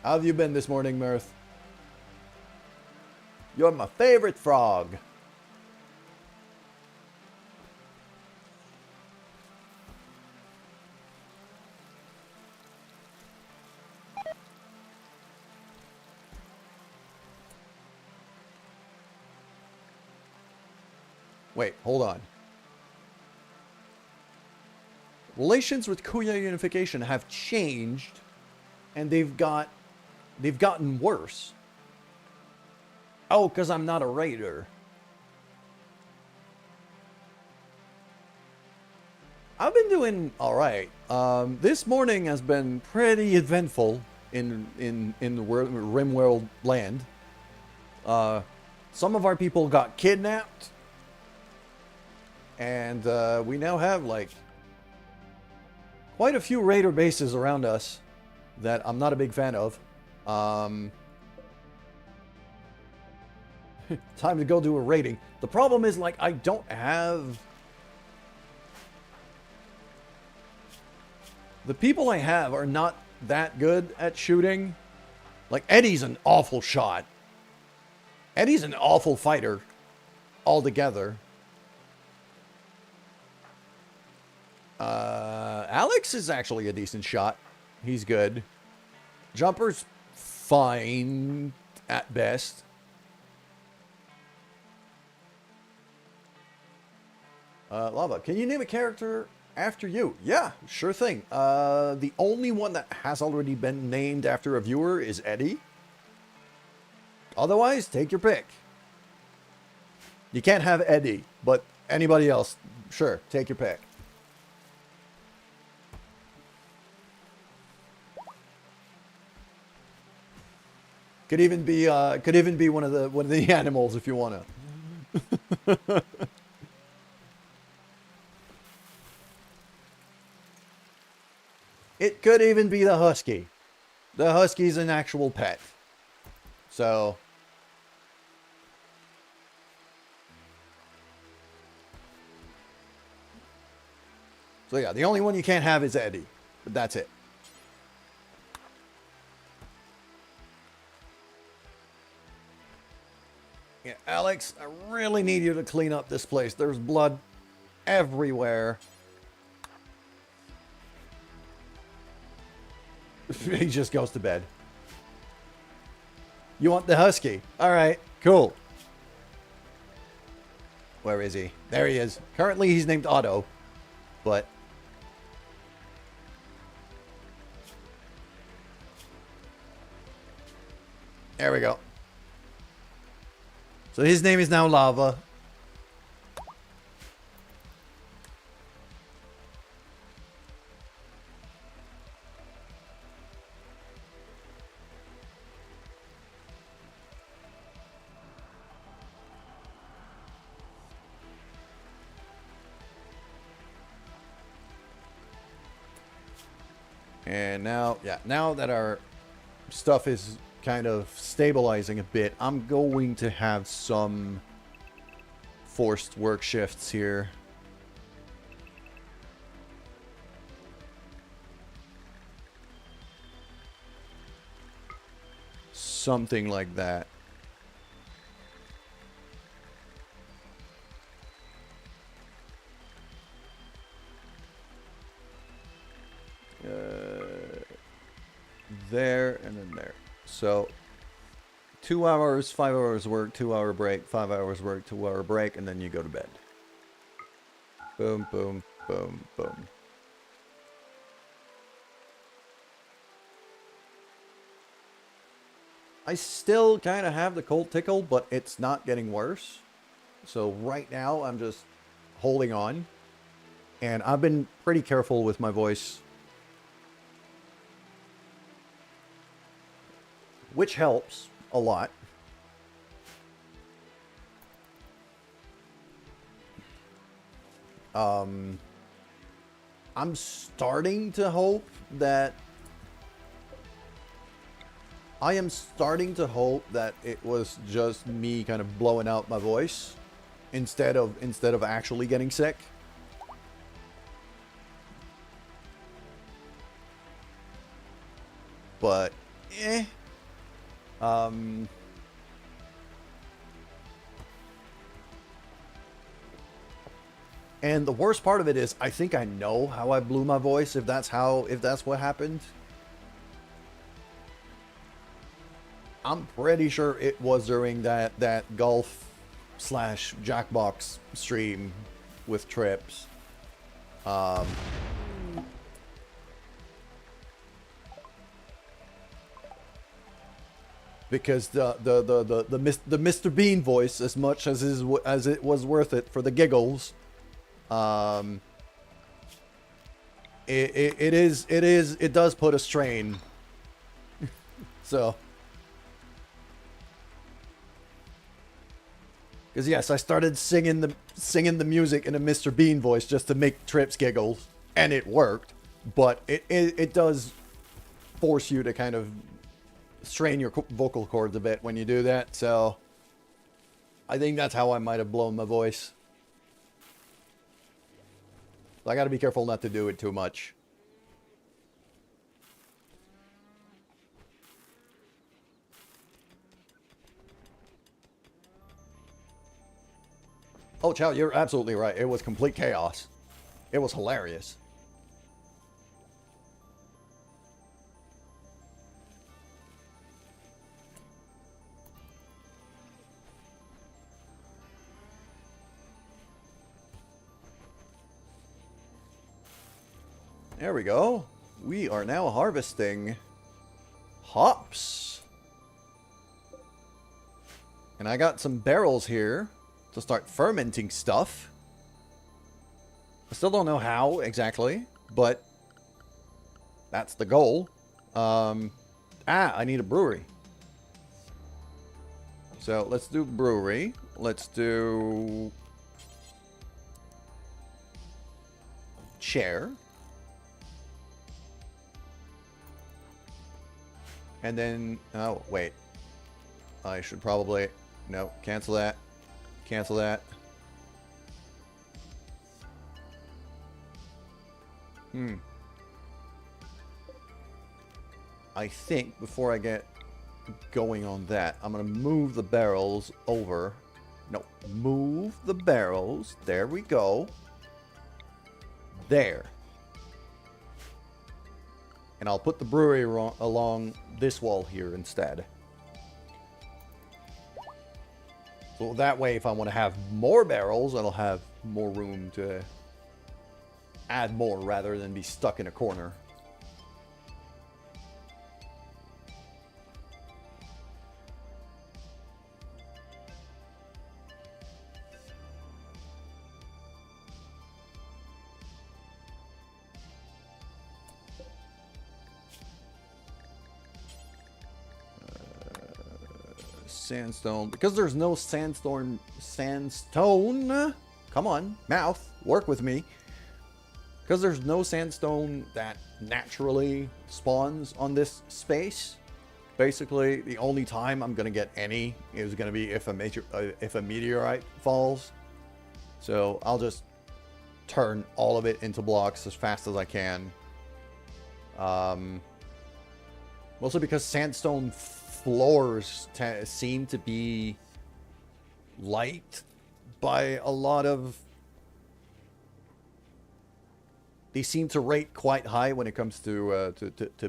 How have you been this morning, Mirth? You're my favorite frog. Wait, hold on. Relations with Kuya Unification have changed, and they've gotten worse. Oh, because I'm not a raider. I've been doing all right. This morning has been pretty eventful in the Rimworld land. Some of our people got kidnapped, and we now have like quite a few raider bases around us that I'm not a big fan of. Time to go do a raiding. The problem is, like, I don't have... The people I have are not that good at shooting. Like, Eddie's an awful shot. Eddie's an awful fighter altogether. Alex is actually a decent shot. He's good. Jumper's fine at best. Lava, can you name a character after you? Yeah, sure thing. The only one that has already been named after a viewer is Eddie. Otherwise, take your pick. You can't have Eddie, but anybody else, sure, take your pick. Could even be one of the animals if you wanna. It could even be the husky. The husky's an actual pet. So yeah, the only one you can't have is Eddie. But that's it. Yeah, Alex, I really need you to clean up this place. There's blood everywhere. He just goes to bed. You want the husky? All right, cool. Where is he? There he is. Currently, he's named Otto, but there we go. So his name is now Lava. And now, yeah, now that our stuff is kind of stabilizing a bit, I'm going to have some forced work shifts here. Something like that. There and then there. So 2 hours, 5 hours work, 2 hour break, 5 hours work, 2 hour break, and then you go to bed. Boom, boom, boom, boom. I still kind of have the cold tickle, but it's not getting worse. So right now I'm just holding on. And I've been pretty careful with my voice, which helps a lot. I'm starting to hope that... I am starting to hope that it was just me kind of blowing out my voice instead of actually getting sick. But and the worst part of it is I think I know how I blew my voice, if that's what happened. I'm pretty sure it was during that golf / Jackbox stream with Trips. Because the Mr. Bean voice, as much as it was worth it for the giggles, it does put a strain. So. Because yes, I started singing the music in a Mr. Bean voice just to make Trips giggle, and it worked. But it does force you to kind of strain your vocal cords a bit when you do that. So I think that's how I might have blown my voice. So I got to be careful not to do it too much. Oh, Chow, you're absolutely right. It was complete chaos. It was hilarious. There we go. We are now harvesting hops. And I got some barrels here to start fermenting stuff. I still don't know how exactly, but that's the goal. I need a brewery. So let's do brewery. Let's do chair. And then, oh, wait. I should probably, no, cancel that. Cancel that. I think before I get going on that, I'm going to move the barrels over. No, move the barrels. There we go. There. And I'll put the brewery along this wall here instead. So that way, if I want to have more barrels, I'll have more room to add more rather than be stuck in a corner. Sandstone, because there's no sandstone, come on, mouth, work with me, because there's no sandstone that naturally spawns on this space. Basically, the only time I'm gonna get any is gonna be if a meteorite falls. So I'll just turn all of it into blocks as fast as I can. Mostly because sandstone floors seem to be liked by a lot of... They seem to rate quite high when it comes to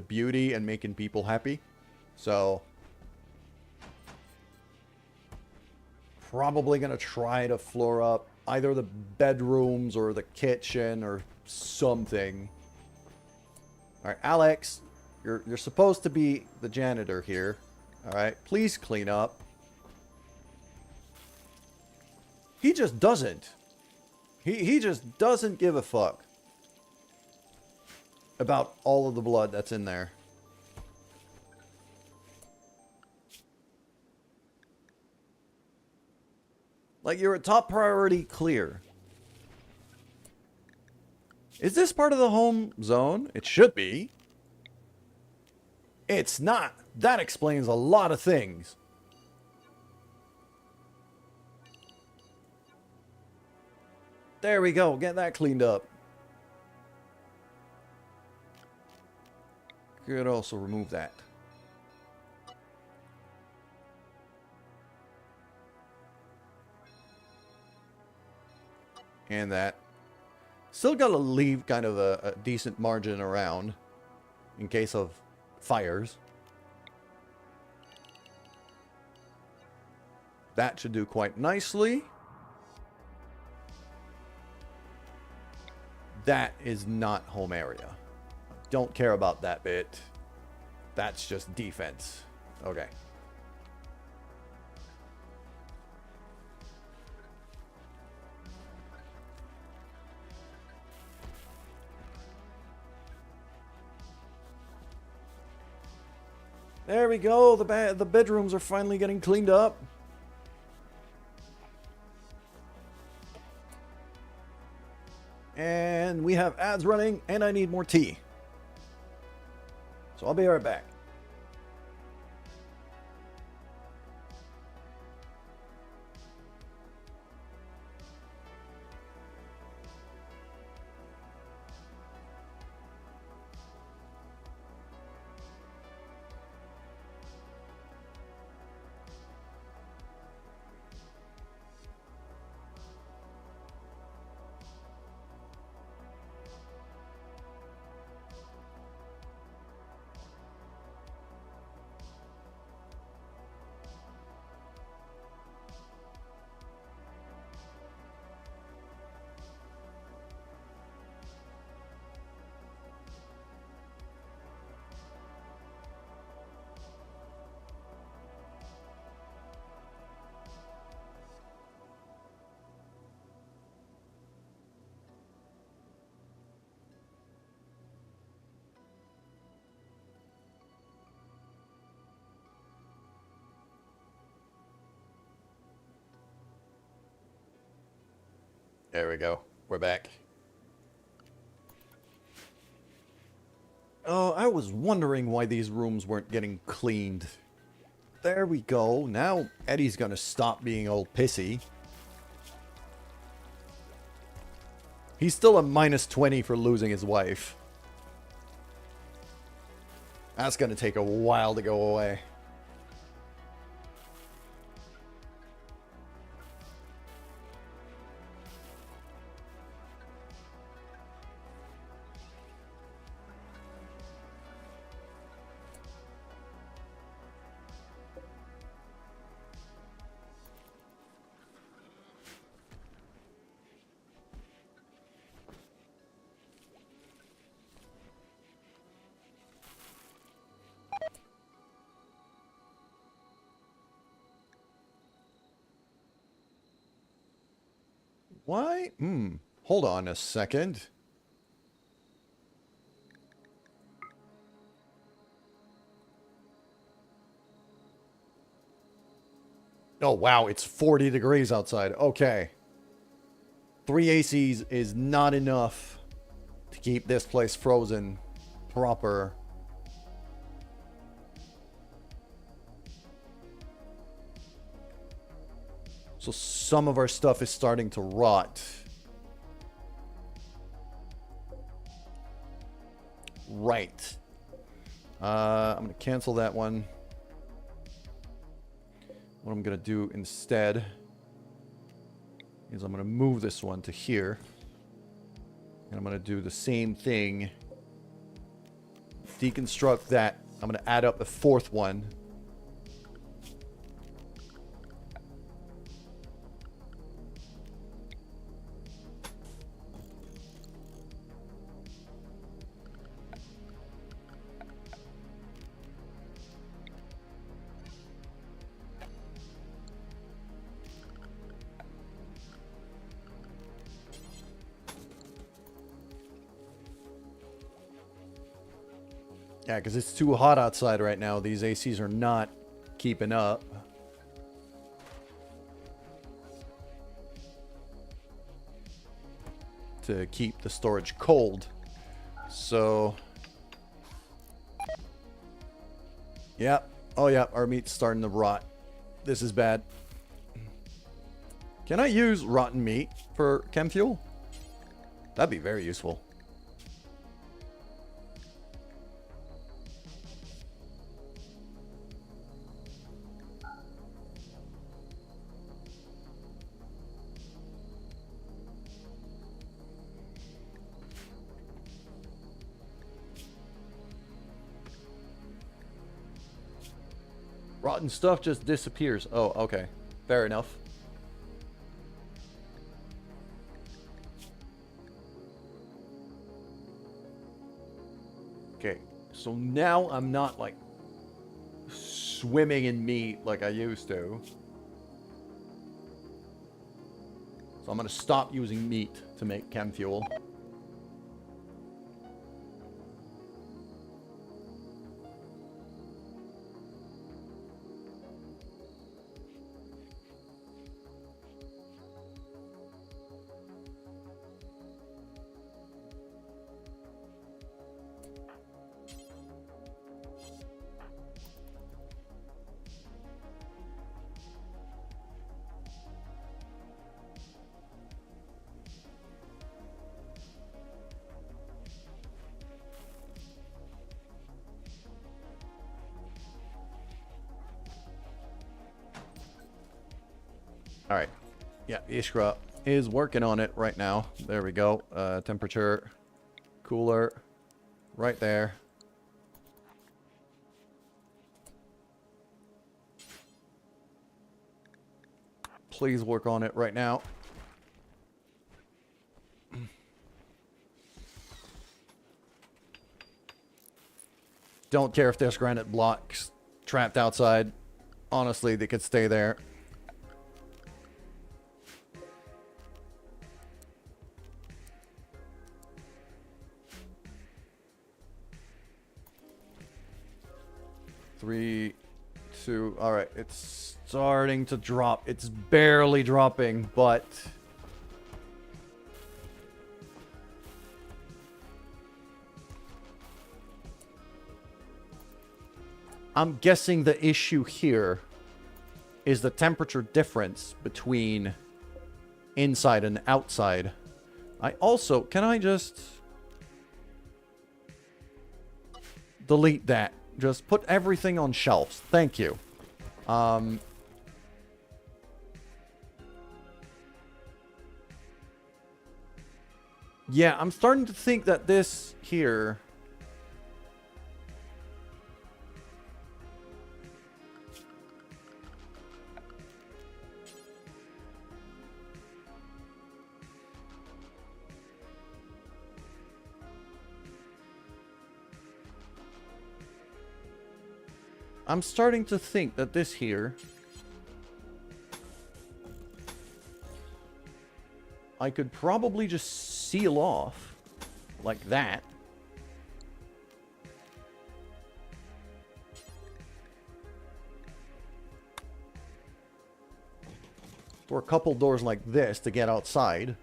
beauty and making people happy. So probably going to try to floor up either the bedrooms or the kitchen or something. All right, Alex, you're supposed to be the janitor here. All right, please clean up. He just doesn't. He just doesn't give a fuck about all of the blood that's in there. Like, you're a top priority clear. Is this part of the home zone? It should be. It's not. That explains a lot of things. There we go. Get that cleaned up. Could also remove that. And that. Still got to leave kind of a decent margin around in case of fires. That should do quite nicely. That is not home area. Don't care about that bit. That's just defense. Okay. There we go. The bedrooms are finally getting cleaned up. And we have ads running, and I need more tea. So I'll be right back. There we go. We're back. Oh, I was wondering why these rooms weren't getting cleaned. There we go. Now Eddie's gonna stop being all pissy. He's still a -20 for losing his wife. That's gonna take a while to go away. Why? Hold on a second. Oh, wow, it's 40 degrees outside. Okay. 3 ACs is not enough to keep this place frozen proper. So some of our stuff is starting to rot. Right. I'm going to cancel that one. What I'm going to do instead is I'm going to move this one to here. And I'm going to do the same thing. Deconstruct that. I'm going to add up a 4th one. Yeah, because it's too hot outside right now. These ACs are not keeping up. to keep the storage cold. So, yeah. Oh yeah, our meat's starting to rot. This is bad. Can I use rotten meat for chem fuel? That'd be very useful. Rotten stuff just disappears. Oh, okay. Fair enough. Okay, so now I'm not, like, swimming in meat like I used to. So I'm going to stop using meat to make chem fuel. Alright. Yeah, Ishra is working on it right now. There we go. Temperature. Cooler. Right there. Please work on it right now. Don't care if there's granite blocks trapped outside. Honestly, they could stay there. Three, two, alright, it's starting to drop. It's barely dropping, but... I'm guessing the issue here is the temperature difference between inside and outside. I also... Can I just... delete that? Just put everything on shelves. Thank you. Yeah, I'm starting to think that this here... I'm starting to think that this here... I could probably just seal off like that. Or a couple doors like this to get outside.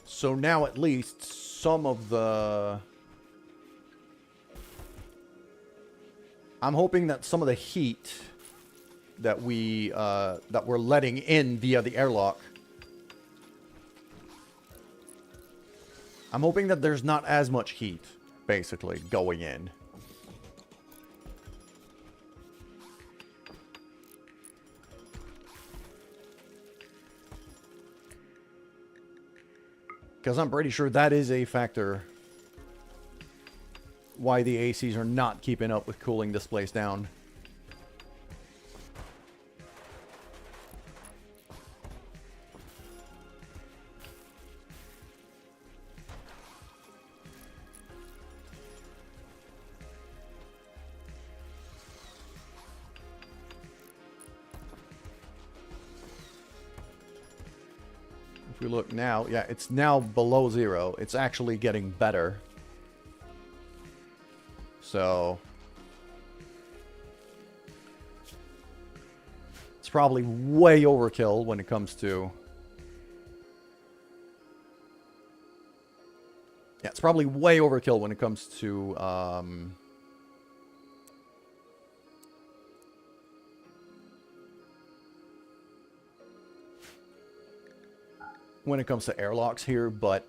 So now at least some of the... I'm hoping that some of the heat that we're letting in via the airlock, I'm hoping that there's not as much heat, basically, going in. Because I'm pretty sure that is a factor why the ACs are not keeping up with cooling this place down. If we look now, yeah, it's now below 0. It's actually getting better. So it's probably way overkill when it comes to... Yeah, it's probably way overkill when it comes to... when it comes to airlocks here, but...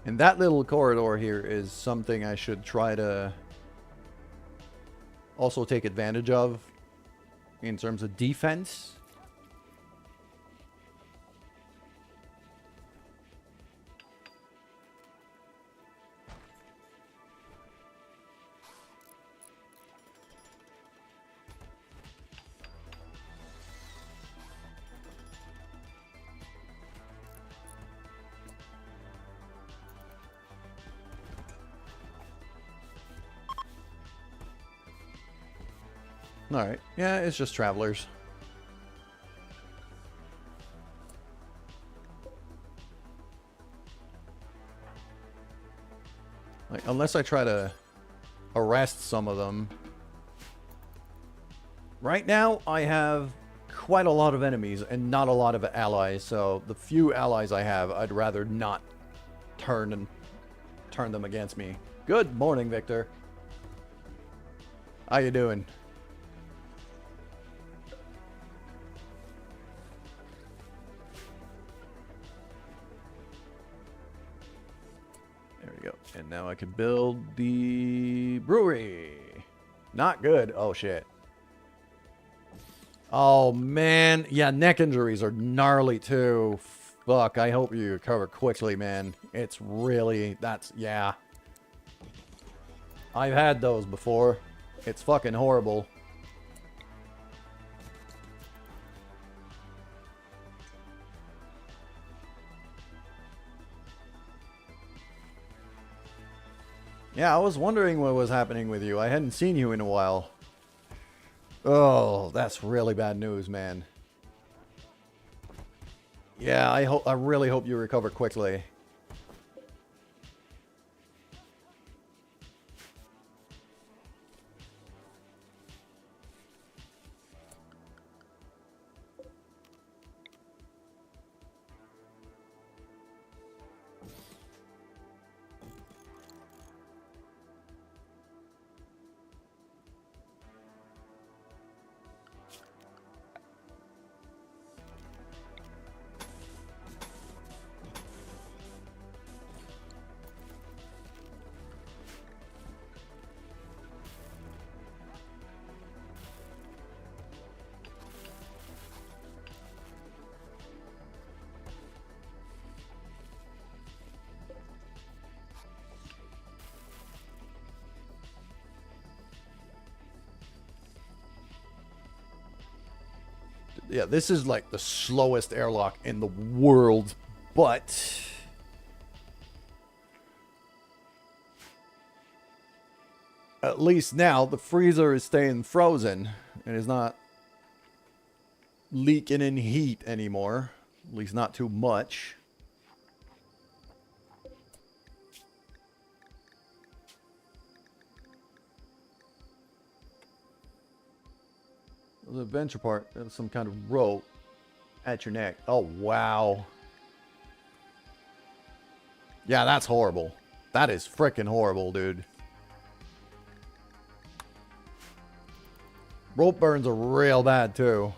And that little corridor here is something I should try to also take advantage of in terms of defense. Alright, yeah, it's just travelers. Like, unless I try to arrest some of them. Right now, I have quite a lot of enemies and not a lot of allies, so the few allies I have, I'd rather not turn them against me. Good morning, Victor. How you doing? There we go. And now I can build the brewery. Not good. Oh, shit. Oh, man. Yeah, neck injuries are gnarly, too. Fuck, I hope you recover quickly, man. It's really... yeah. I've had those before. It's fucking horrible. Yeah, I was wondering what was happening with you. I hadn't seen you in a while. Oh, that's really bad news, man. Yeah, I really hope you recover quickly. Yeah, this is like the slowest airlock in the world, but at least now the freezer is staying frozen and is not leaking in heat anymore. At least not too much. The adventure part, some kind of rope at your neck. Oh, wow. Yeah, that's horrible. That is freaking horrible, dude. Rope burns are real bad, too.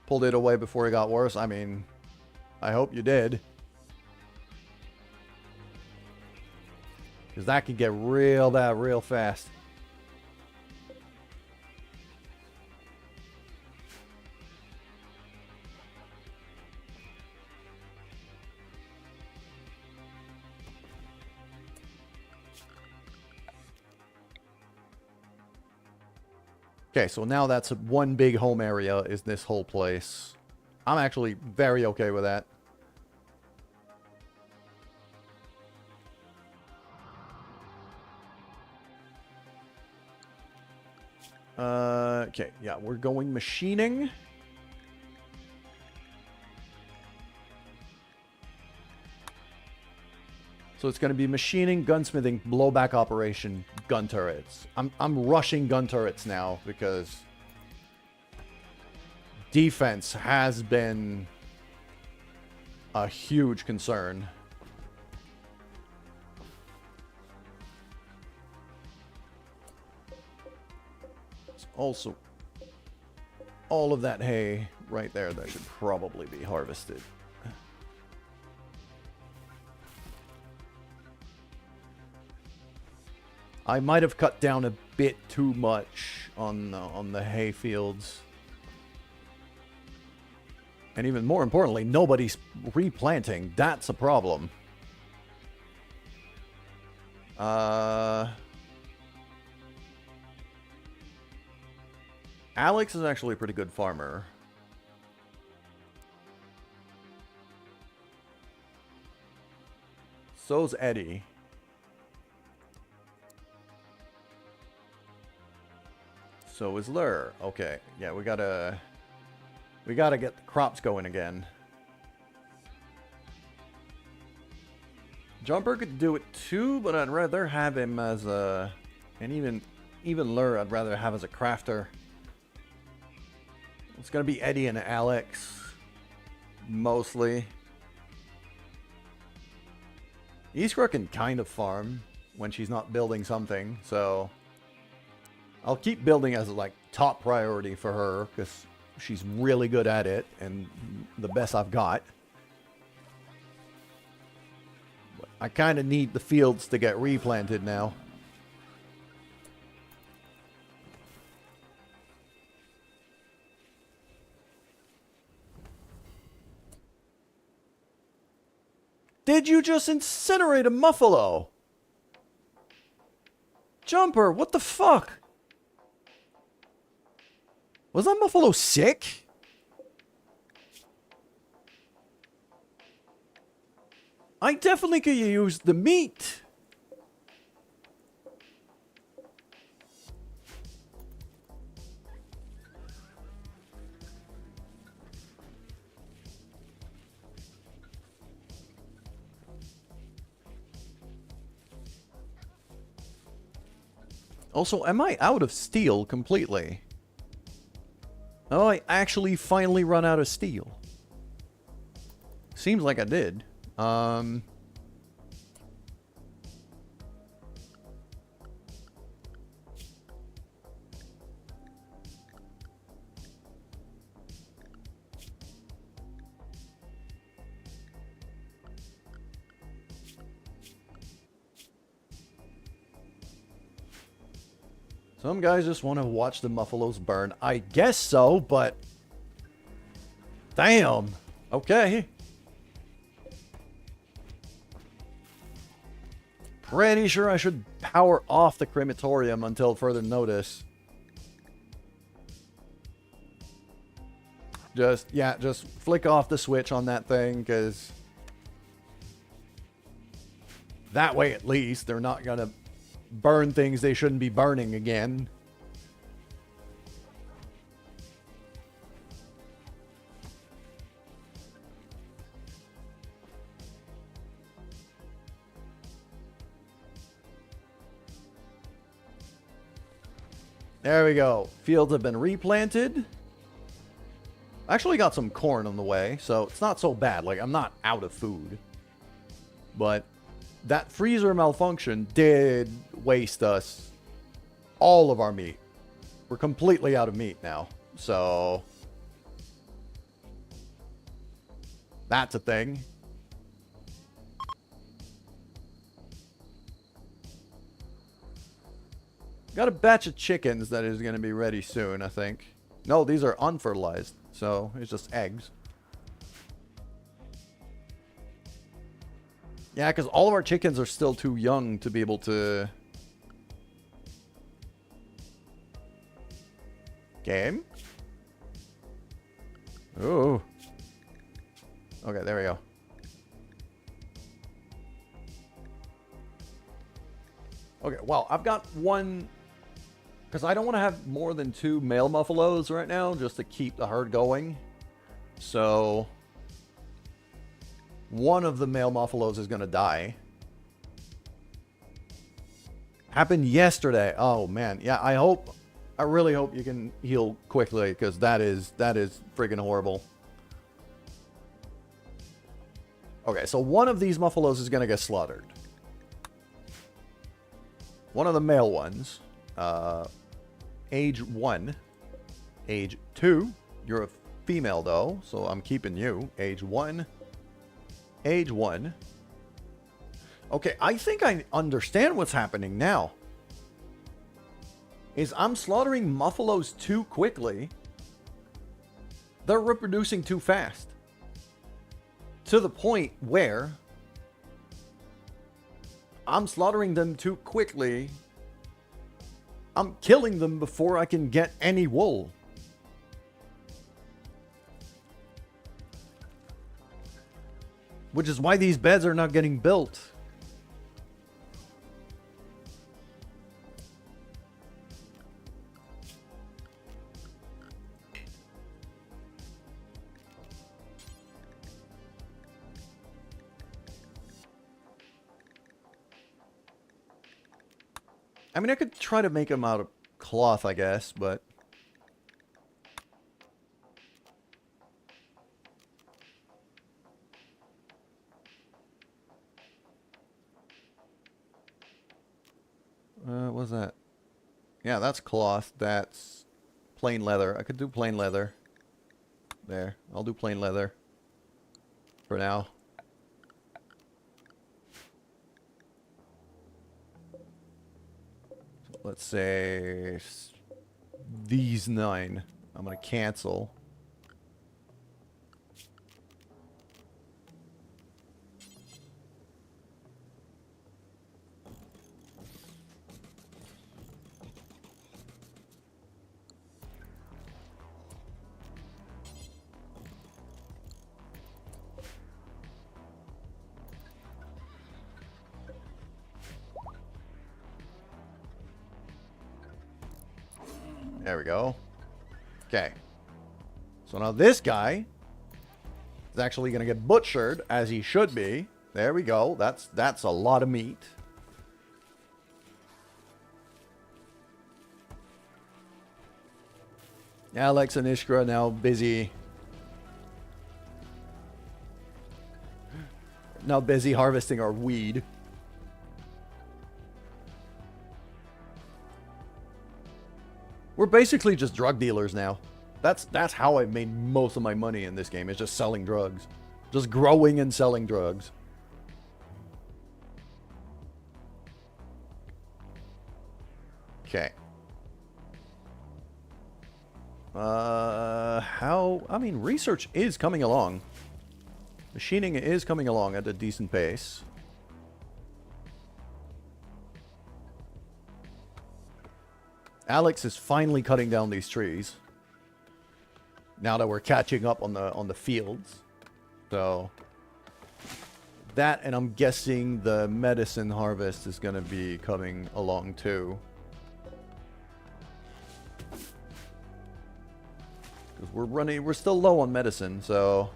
Pulled it away before it got worse. I mean, I hope you did. Because that could get real bad real fast. Okay, so now that's one big home area is this whole place. I'm actually very okay with that. Okay, yeah, we're going machining. So it's going to be machining, gunsmithing, blowback operation, gun turrets. I'm rushing gun turrets now because defense has been a huge concern. Also, all of that hay right there, that should probably be harvested. I might have cut down a bit too much on the hay fields. And even more importantly, nobody's replanting. That's a problem. Alex is actually a pretty good farmer. So's Eddie. So is Lur. Okay, yeah, we gotta get the crops going again. Jumper could do it too, but I'd rather have him as a, and even Lur I'd rather have as a crafter. It's gonna be Eddie and Alex mostly. Iskra can kind of farm when she's not building something, so I'll keep building as a like top priority for her because she's really good at it and the best I've got. But I kind of need the fields to get replanted now. Did you just incinerate a muffalo? Jumper, what the fuck? Was that muffalo sick? I definitely could use the meat. Also, am I out of steel completely? Oh, I actually finally run out of steel. Seems like I did. Some guys just want to watch the muffalos burn. I guess so, but damn. Okay. Pretty sure I should power off the crematorium until further notice. Just flick off the switch on that thing, because that way at least they're not gonna burn things they shouldn't be burning again. There we go. Fields have been replanted. Actually got some corn on the way, so it's not so bad. Like, I'm not out of food. But that freezer malfunction did waste us all of our meat. We're completely out of meat now. So that's a thing. Got a batch of chickens that is going to be ready soon, I think. No, these are unfertilized, so it's just eggs. Yeah, because all of our chickens are still too young to be able to Game? Ooh. Okay, there we go. Okay, well, I've got one... Because I don't want to have more than 2 male muffalos right now, just to keep the herd going. So... one of the male muffalos is going to die. Happened yesterday. Oh, man. Yeah, I really hope you can heal quickly, because that is friggin' horrible. Okay, so one of these muffalos is going to get slaughtered. One of the male ones. Age 1. Age 2. You're a female, though, so I'm keeping you. Age 1. Age 1. Okay, I think I understand what's happening now. Is I'm slaughtering muffalos too quickly. They're reproducing too fast. To the point where I'm slaughtering them too quickly. I'm killing them before I can get any wool. Which is why these beds are not getting built. I mean, I could try to make them out of cloth, I guess, but... what's that? Yeah, that's cloth. That's plain leather. I could do plain leather. There. I'll do plain leather. For now. Let's say... these 9. I'm going to cancel. There we go. Okay. So now this guy is actually going to get butchered, as he should be. There we go. That's a lot of meat. Alex and Ishkra now busy. Now busy harvesting our weed. We're basically just drug dealers now. That's how I've made most of my money in this game, is just selling drugs. Just growing and selling drugs. Okay. I mean, research is coming along. Machining is coming along at a decent pace. Alex is finally cutting down these trees. Now that we're catching up on the fields. So that, and I'm guessing the medicine harvest is going to be coming along too. Because we're still low on medicine, so...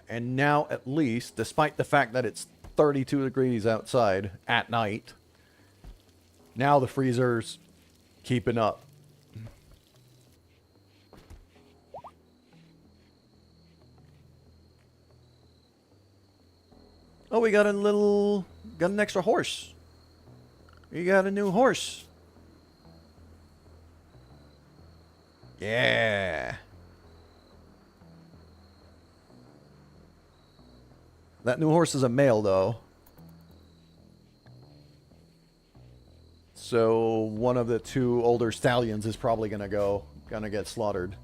And now, at least, despite the fact that it's 32 degrees outside at night, now the freezer's keeping up. Oh, we got an extra horse. We got a new horse. Yeah. That new horse is a male, though. So one of the 2 older stallions is probably gonna get slaughtered.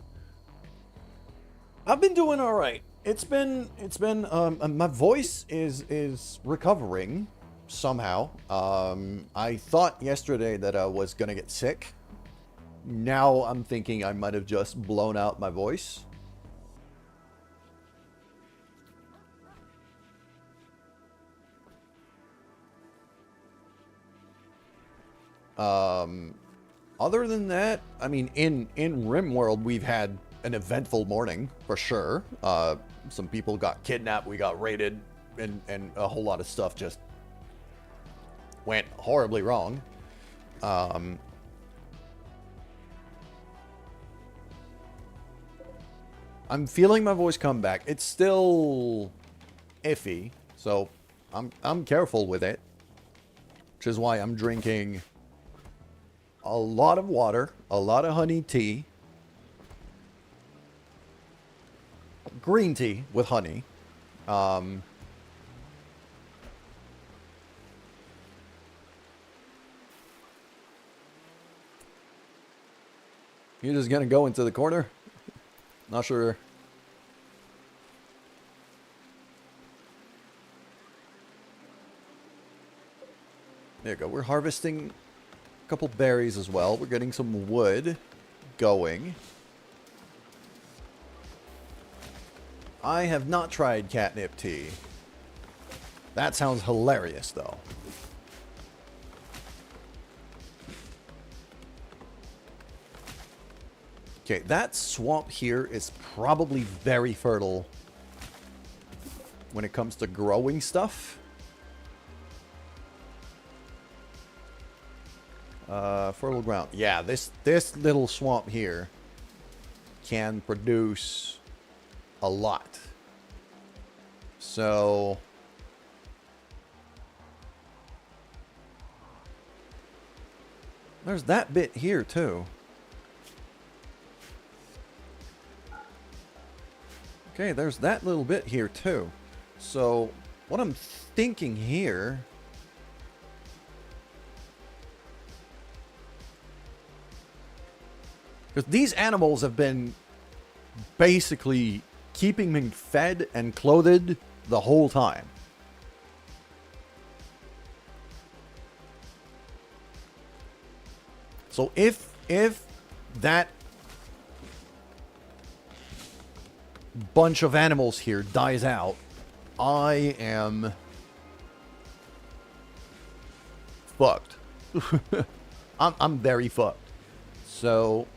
I've been doing all right. My voice is recovering somehow. I thought yesterday that I was gonna get sick. Now I'm thinking I might have just blown out my voice. Other than that, I mean, in Rimworld, we've had an eventful morning, for sure. Some people got kidnapped, we got raided, and a whole lot of stuff just went horribly wrong. I'm feeling my voice come back. It's still iffy, so I'm careful with it. Which is why I'm drinking a lot of water, a lot of honey tea, green tea with honey. You're just gonna go into the corner? Not sure. There you go. We're harvesting a couple berries as well. We're getting some wood going. I have not tried catnip tea. That sounds hilarious, though. Okay, that swamp here is probably very fertile when it comes to growing stuff. Fertile ground. Yeah, this little swamp here can produce a lot. So there's that bit here too. Okay, there's that little bit here too. So what I'm thinking here, because these animals have been basically keeping me fed and clothed the whole time. So if that bunch of animals here dies out, I am fucked. I'm very fucked. So,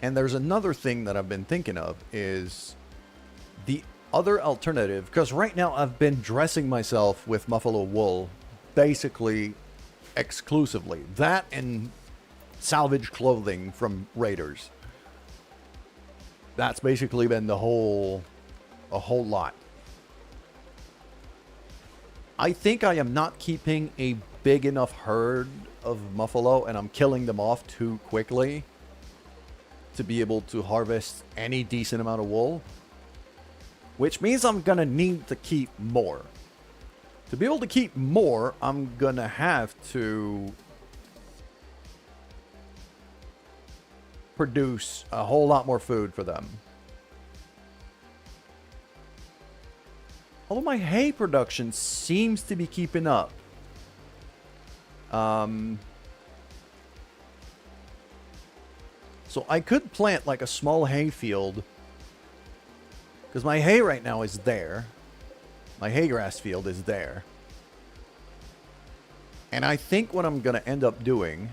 and there's another thing that I've been thinking of is the other alternative, because right now I've been dressing myself with buffalo wool basically exclusively. That and salvage clothing from raiders. That's basically been a whole lot. I think I am not keeping a big enough herd of buffalo, and I'm killing them off too quickly to be able to harvest any decent amount of wool. Which means I'm gonna need to keep more. To be able to keep more, I'm gonna have to produce a whole lot more food for them. Although my hay production seems to be keeping up. So I could plant like a small hay field, because my hay right now is there. My hay grass field is there. And I think what I'm going to end up doing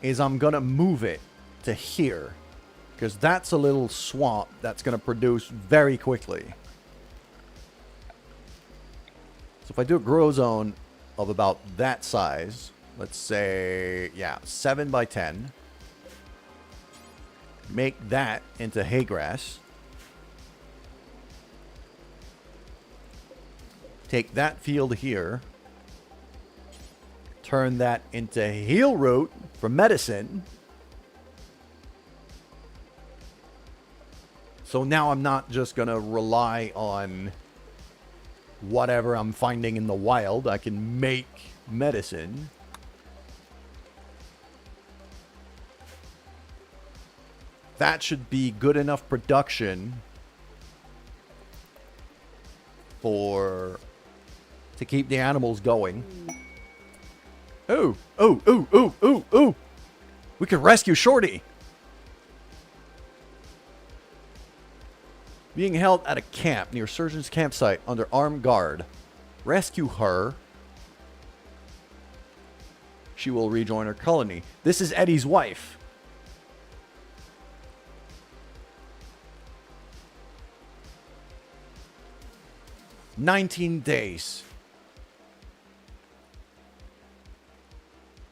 is I'm going to move it to here, because that's a little swamp that's going to produce very quickly. So if I do a grow zone of about that size, let's say, yeah, 7 by 10. Make that into hay grass. Take that field here. Turn that into heel root for medicine. So now I'm not just going to rely on whatever I'm finding in the wild. I can make medicine. That should be good enough production to keep the animals going. Oh, oh, oh, oh, oh, oh. We could rescue Shorty. Being held at a camp near Surgeon's campsite under armed guard. Rescue her. She will rejoin her colony. This is Eddie's wife. "19 days.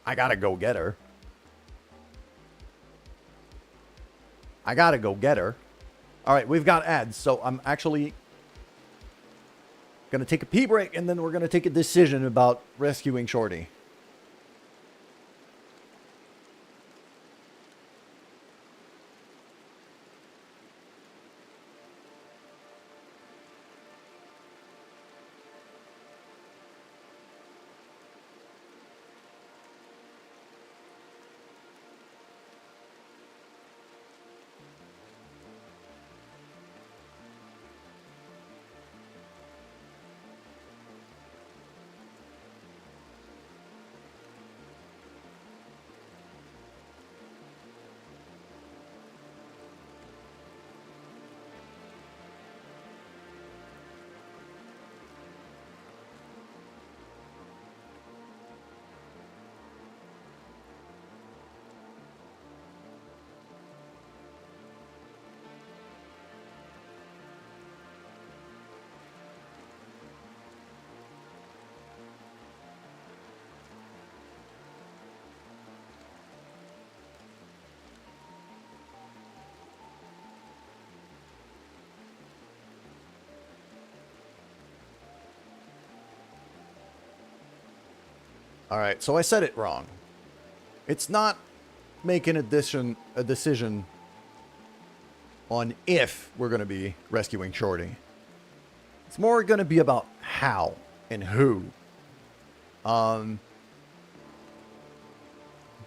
I gotta go get her. Alright, we've got ads, so I'm actually gonna take a pee break, and then we're gonna take a decision about rescuing Shorty. Alright, so I said it wrong. It's not making a decision on if we're going to be rescuing Shorty. It's more going to be about how and who.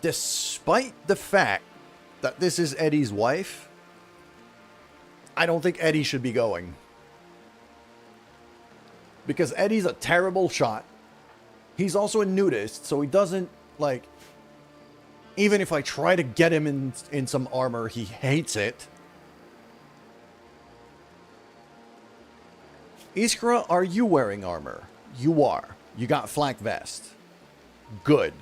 Despite the fact that this is Eddie's wife, I don't think Eddie should be going. Because Eddie's a terrible shot. He's also a nudist, so he doesn't, like... Even if I try to get him in some armor, he hates it. Iskra, are you wearing armor? You are. You got flak vest. Good.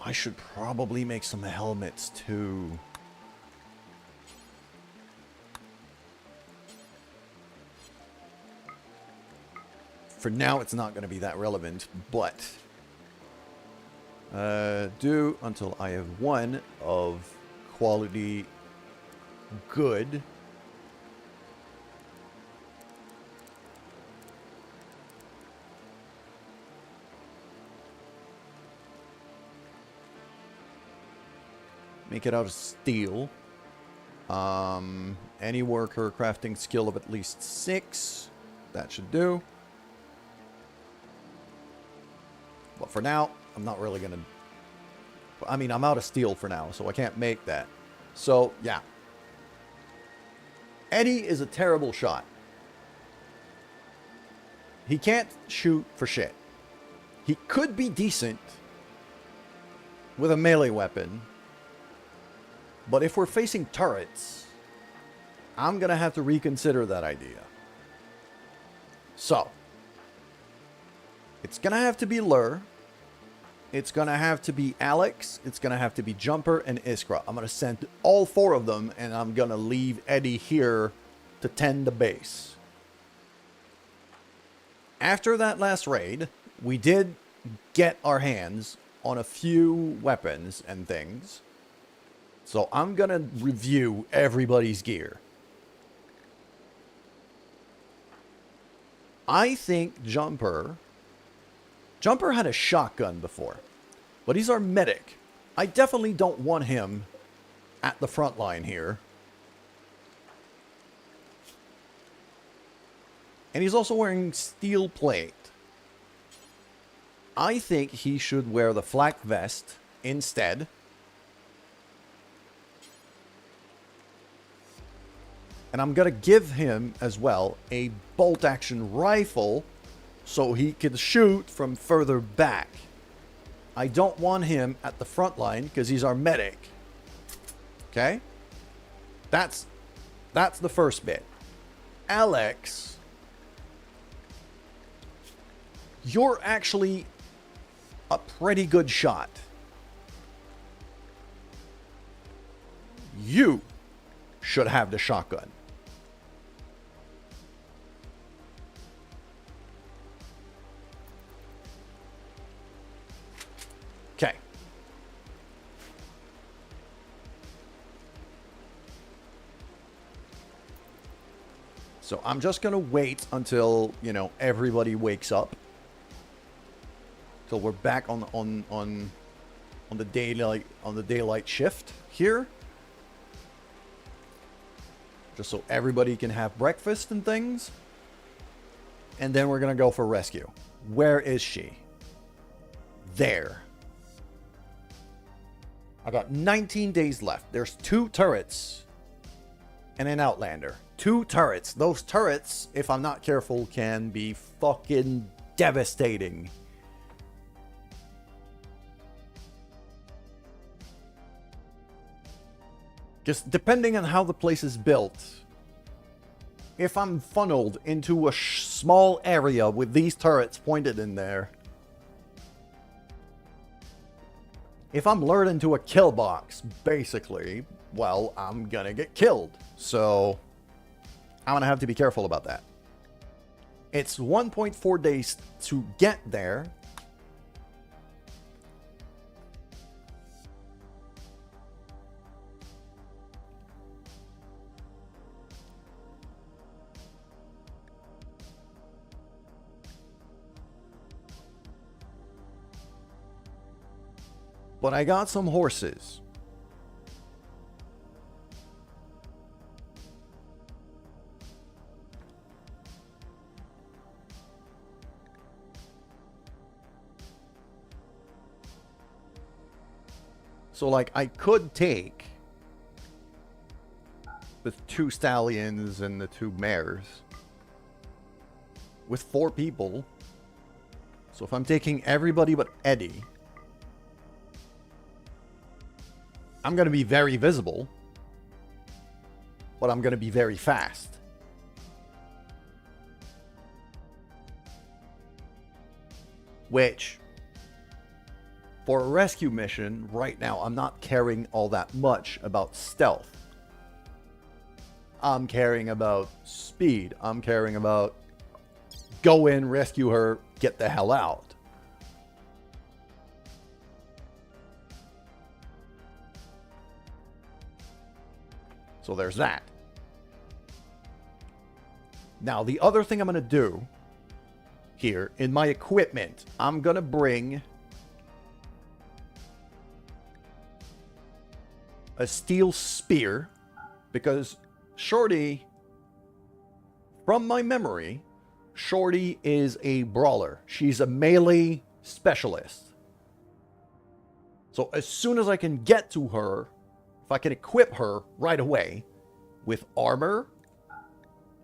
I should probably make some helmets too. For now, it's not going to be that relevant, but do until I have one of quality good. Make it out of steel. Any worker crafting skill of at least 6. That should do. But for now, I'm not really going to... I mean, I'm out of steel for now, so I can't make that. So, yeah. Eddie is a terrible shot. He can't shoot for shit. He could be decent with a melee weapon. But if we're facing turrets, I'm going to have to reconsider that idea. So, it's going to have to be Lur. It's going to have to be Alex. It's going to have to be Jumper and Iskra. I'm going to send all 4 of them, and I'm going to leave Eddie here to tend the base. After that last raid, we did get our hands on a few weapons and things. So I'm going to review everybody's gear. I think Jumper had a shotgun before, but he's our medic. I definitely don't want him at the front line here. And he's also wearing steel plate. I think he should wear the flak vest instead. And I'm going to give him, as well, a bolt-action rifle so he can shoot from further back. I don't want him at the front line because he's our medic. Okay? That's the first bit. Alex, you're actually a pretty good shot. You should have the shotgun. Okay. So I'm just going to wait until, you know, everybody wakes up. Till we're back on the daylight shift here. Just so everybody can have breakfast and things. And then we're going to go for rescue. Where is she? There. I got 19 days left. There's 2 turrets and an Outlander. 2 turrets. Those turrets, if I'm not careful, can be fucking devastating. Just depending on how the place is built. If I'm funneled into a small area with these turrets pointed in there. If I'm lured into a kill box, basically, well, I'm gonna get killed. So, I'm gonna have to be careful about that. It's 1.4 days to get there. But I got some horses. So, like, I could take the 2 stallions and the 2 mares with 4 people. So if I'm taking everybody but Eddie, I'm going to be very visible, but I'm going to be very fast. Which, for a rescue mission, right now, I'm not caring all that much about stealth. I'm caring about speed. I'm caring about go in, rescue her, get the hell out. So there's that. Now, the other thing I'm going to do here in my equipment, I'm going to bring a steel spear, because Shorty, from my memory, Shorty is a brawler. She's a melee specialist. So as soon as I can get to her, if I can equip her right away with armor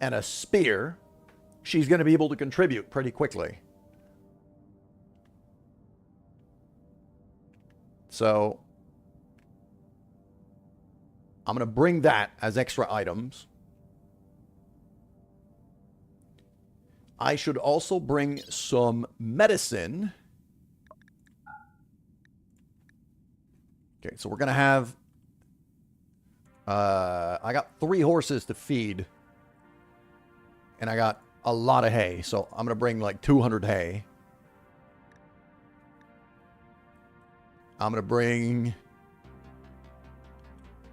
and a spear, she's going to be able to contribute pretty quickly. So I'm going to bring that as extra items. I should also bring some medicine. Okay, so we're going to have... I got 3 horses to feed. And I got a lot of hay. So I'm going to bring like 200 hay. I'm going to bring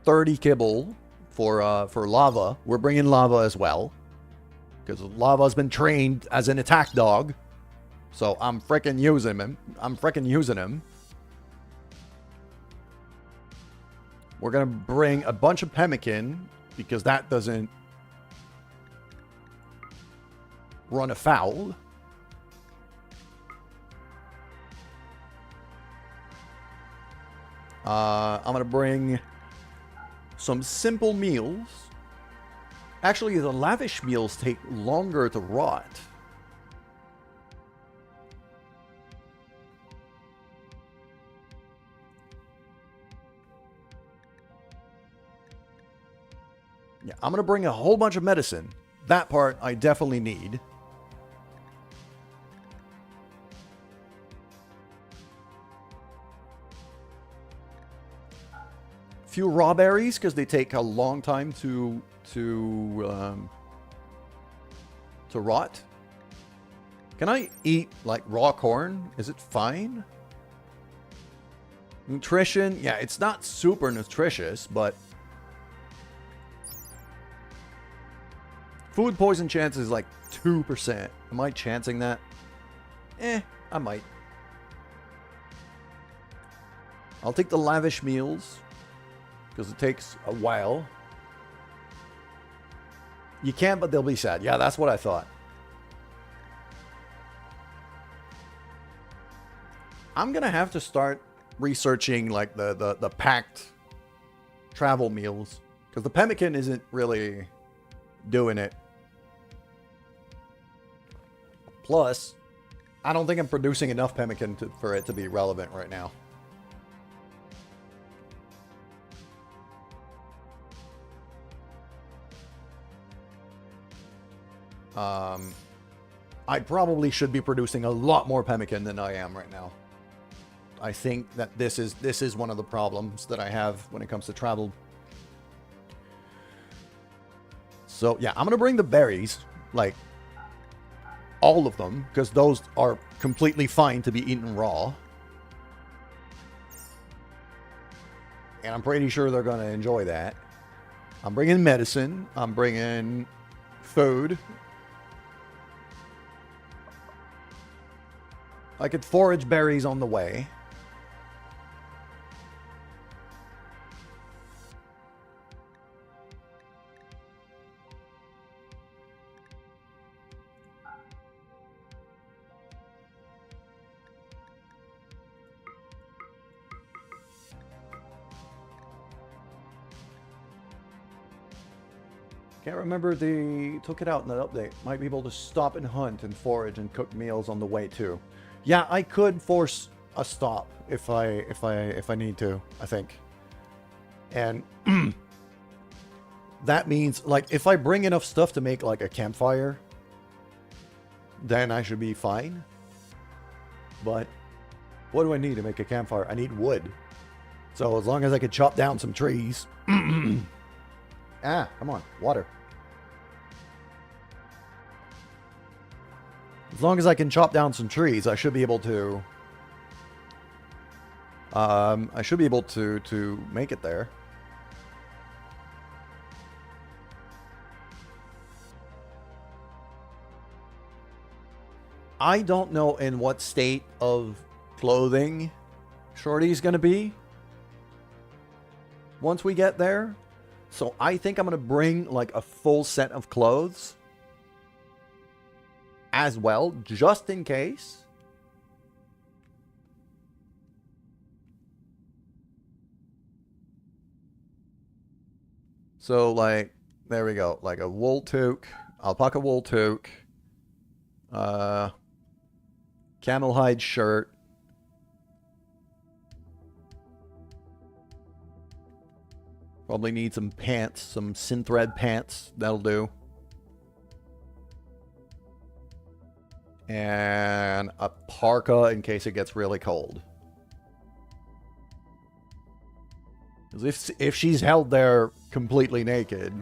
30 kibble for lava. We're bringing lava as well, because lava's been trained as an attack dog. So I'm freaking using him. We're going to bring a bunch of pemmican, because that doesn't... run afoul. I'm going to bring some simple meals. Actually, the lavish meals take longer to rot. Yeah, I'm going to bring a whole bunch of medicine. That part I definitely need. Few raw berries because they take a long time to rot. Can I eat like raw corn? Is it fine? Nutrition, yeah, it's not super nutritious, but food poison chance is like 2%. Am I chancing that? I might. I'll take the lavish meals because it takes a while. You can, but they'll be sad. Yeah, that's what I thought. I'm gonna have to start researching like the packed travel meals because the pemmican isn't really doing it. Plus, I don't think I'm producing enough pemmican for it to be relevant right now. I probably should be producing a lot more pemmican than I am right now. I think that this is one of the problems that I have when it comes to travel. So yeah, I'm gonna bring the berries, like all of them, because those are completely fine to be eaten raw. And I'm pretty sure they're gonna enjoy that. I'm bringing medicine. I'm bringing food. I could forage berries on the way. Can't remember they took it out in the update. Might be able to stop and hunt and forage and cook meals on the way too. Yeah, I could force a stop if I need to, I think. And that means like if I bring enough stuff to make like a campfire, then I should be fine. But what do I need to make a campfire? I need wood. So as long as I could chop down some trees. Come on, water. As long as I can chop down some trees, I should be able to. I should be able to make it there. I don't know in what state of clothing Shorty's gonna be once we get there. So I think I'm gonna bring like a full set of clothes as well, just in case. So like, there we go. Like a wool toque, alpaca wool toque, camel hide shirt. Probably need some pants, some synthread pants. That'll do. And a parka in case it gets really cold. Because if she's held there completely naked,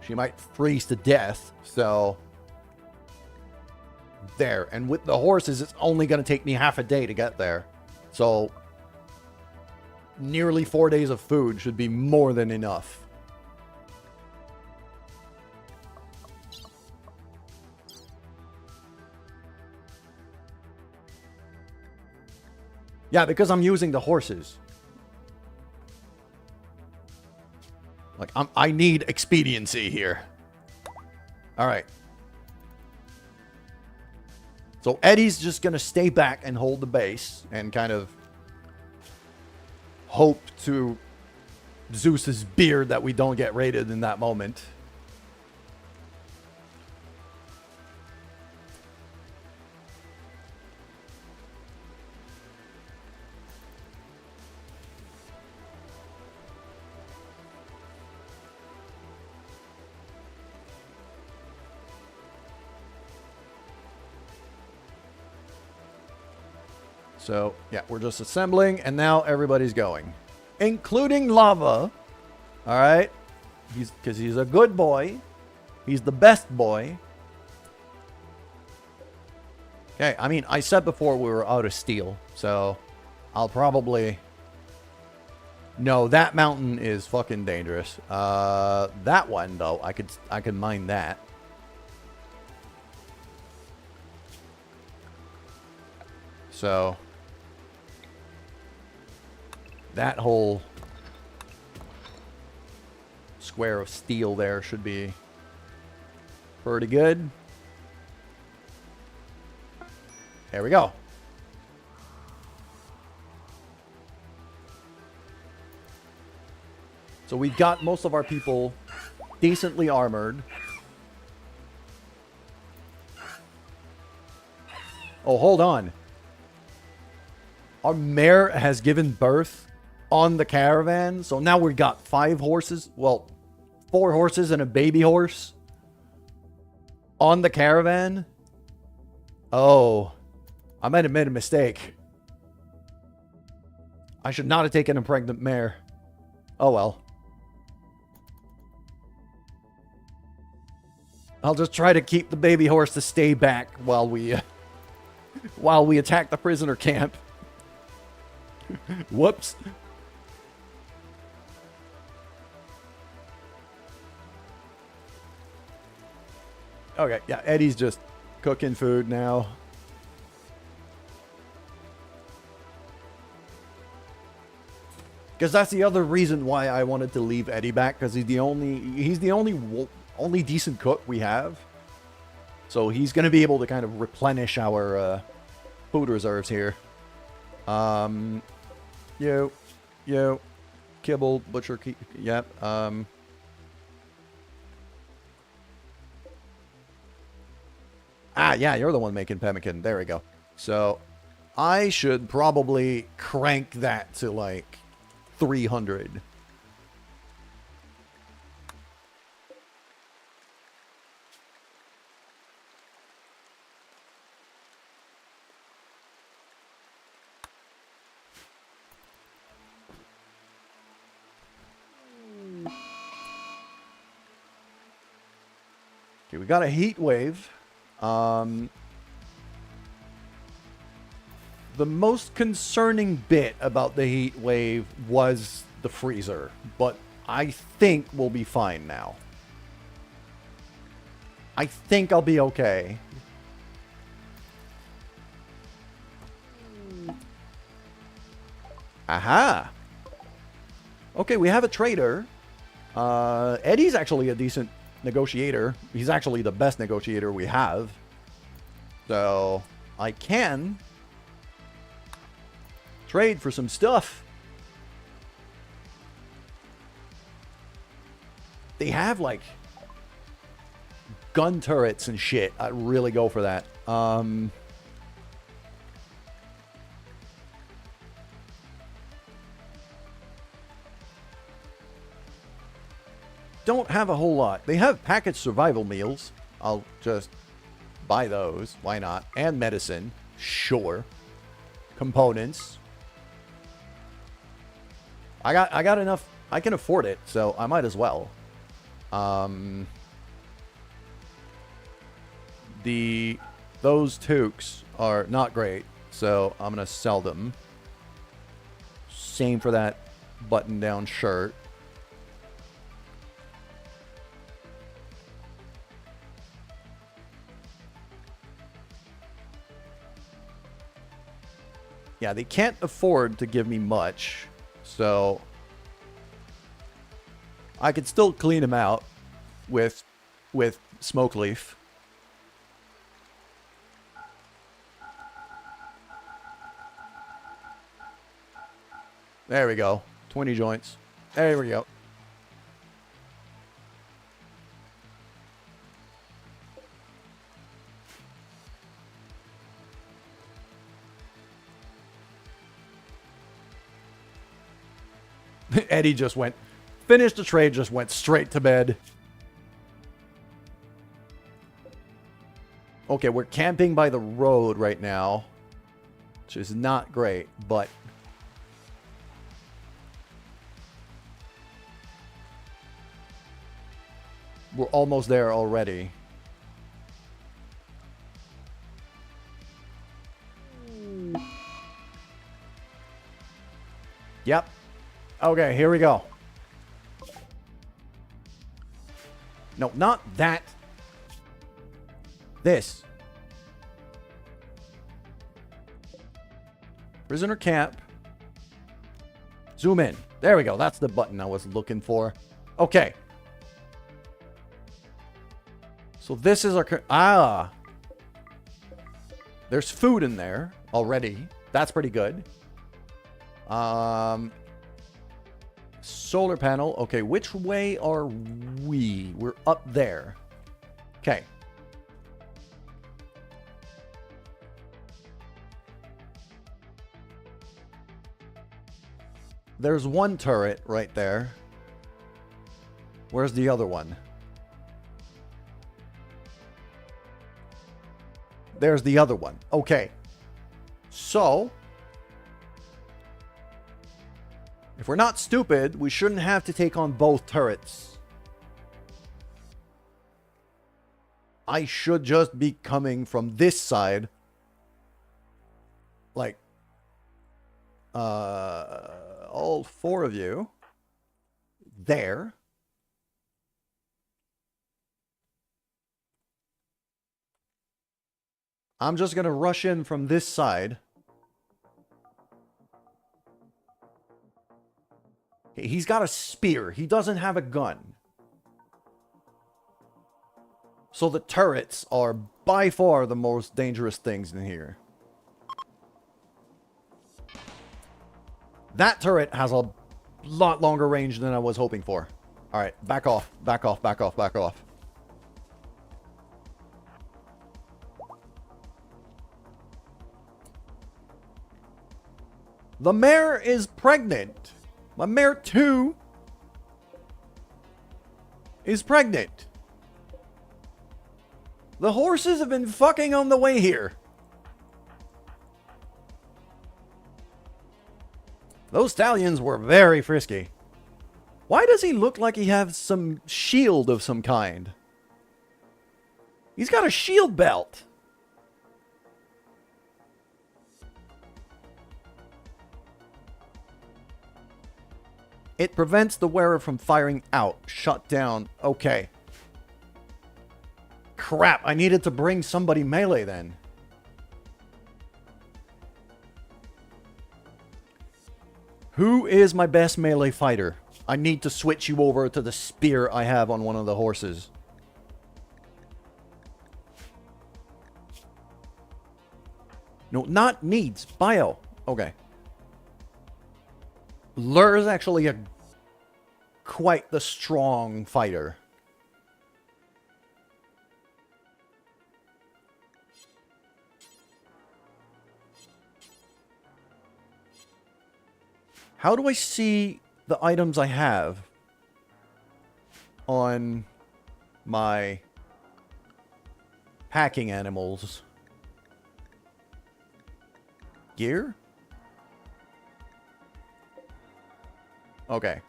she might freeze to death. So there. And with the horses, it's only going to take me half a day to get there. So nearly 4 days of food should be more than enough. Yeah, because I'm using the horses. Like, I need expediency here. All right. So Eddie's just going to stay back and hold the base and kind of hope to Zeus's beard that we don't get raided in that moment. So, yeah, we're just assembling, and now everybody's going. Including Lava. Alright? Because he's a good boy. He's the best boy. Okay, I mean, I said before we were out of steel, so I'll probably... No, that mountain is fucking dangerous. That one, though, I could mine that. So... that whole square of steel there should be pretty good. There we go. So we've got most of our people decently armored. Oh, hold on. Our mare has given birth on the caravan. So now we've got 5 horses. Well, 4 horses and a baby horse on the caravan. Oh, I might have made a mistake. I should not have taken a pregnant mare. Oh well. I'll just try to keep the baby horse to stay back while we attack the prisoner camp. Whoops. Okay, yeah, Eddie's just cooking food now. Because that's the other reason why I wanted to leave Eddie back, because he's the only decent cook we have. So he's going to be able to kind of replenish our food reserves here. Yo, kibble, butcher, yep. Yeah, you're the one making pemmican. There we go. So, I should probably crank that to, like, 300. Okay, we got a heat wave. The most concerning bit about the heat wave was the freezer, but I think we'll be fine now. I think I'll be okay. Aha! Okay, we have a trader. Eddie's actually a decent negotiator. He's actually the best negotiator we have. So, I can trade for some stuff. They have, like, gun turrets and shit. I'd really go for that. Don't have a whole lot. They have packaged survival meals. I'll just buy those. Why not? And medicine. Sure. Components. I got enough. I can afford it, so I might as well. Those toques are not great, so I'm gonna sell them. Same for that button-down shirt. Yeah, they can't afford to give me much, so I could still clean them out with smoke leaf. There we go. 20 joints. There we go. Eddie just went, finished the trade, just went straight to bed. Okay, we're camping by the road right now, which is not great, but we're almost there already. Yep. Okay, here we go. No, not that. This. Prisoner camp. Zoom in. There we go. That's the button I was looking for. Okay. So this is our... There's food in there already. That's pretty good. Solar panel. Okay, which way are we? We're up there. Okay. There's one turret right there. Where's the other one? There's the other one. Okay. So, if we're not stupid, we shouldn't have to take on both turrets. I should just be coming from this side. Like, all four of you. There. I'm just going to rush in from this side. He's got a spear. He doesn't have a gun. So the turrets are by far the most dangerous things in here. That turret has a lot longer range than I was hoping for. Alright, back off, back off, back off, back off. The mare is pregnant. My mare 2 is pregnant. The horses have been fucking on the way here. Those stallions were very frisky. Why does he look like he has some shield of some kind? He's got a shield belt. It prevents the wearer from firing out. Shut down. Okay. Crap, I needed to bring somebody melee then. Who is my best melee fighter? I need to switch you over to the spear I have on one of the horses. No, not needs. Bio. Okay. Lur is actually quite the strong fighter. How do I see the items I have on my packing animals? Gear? Okay.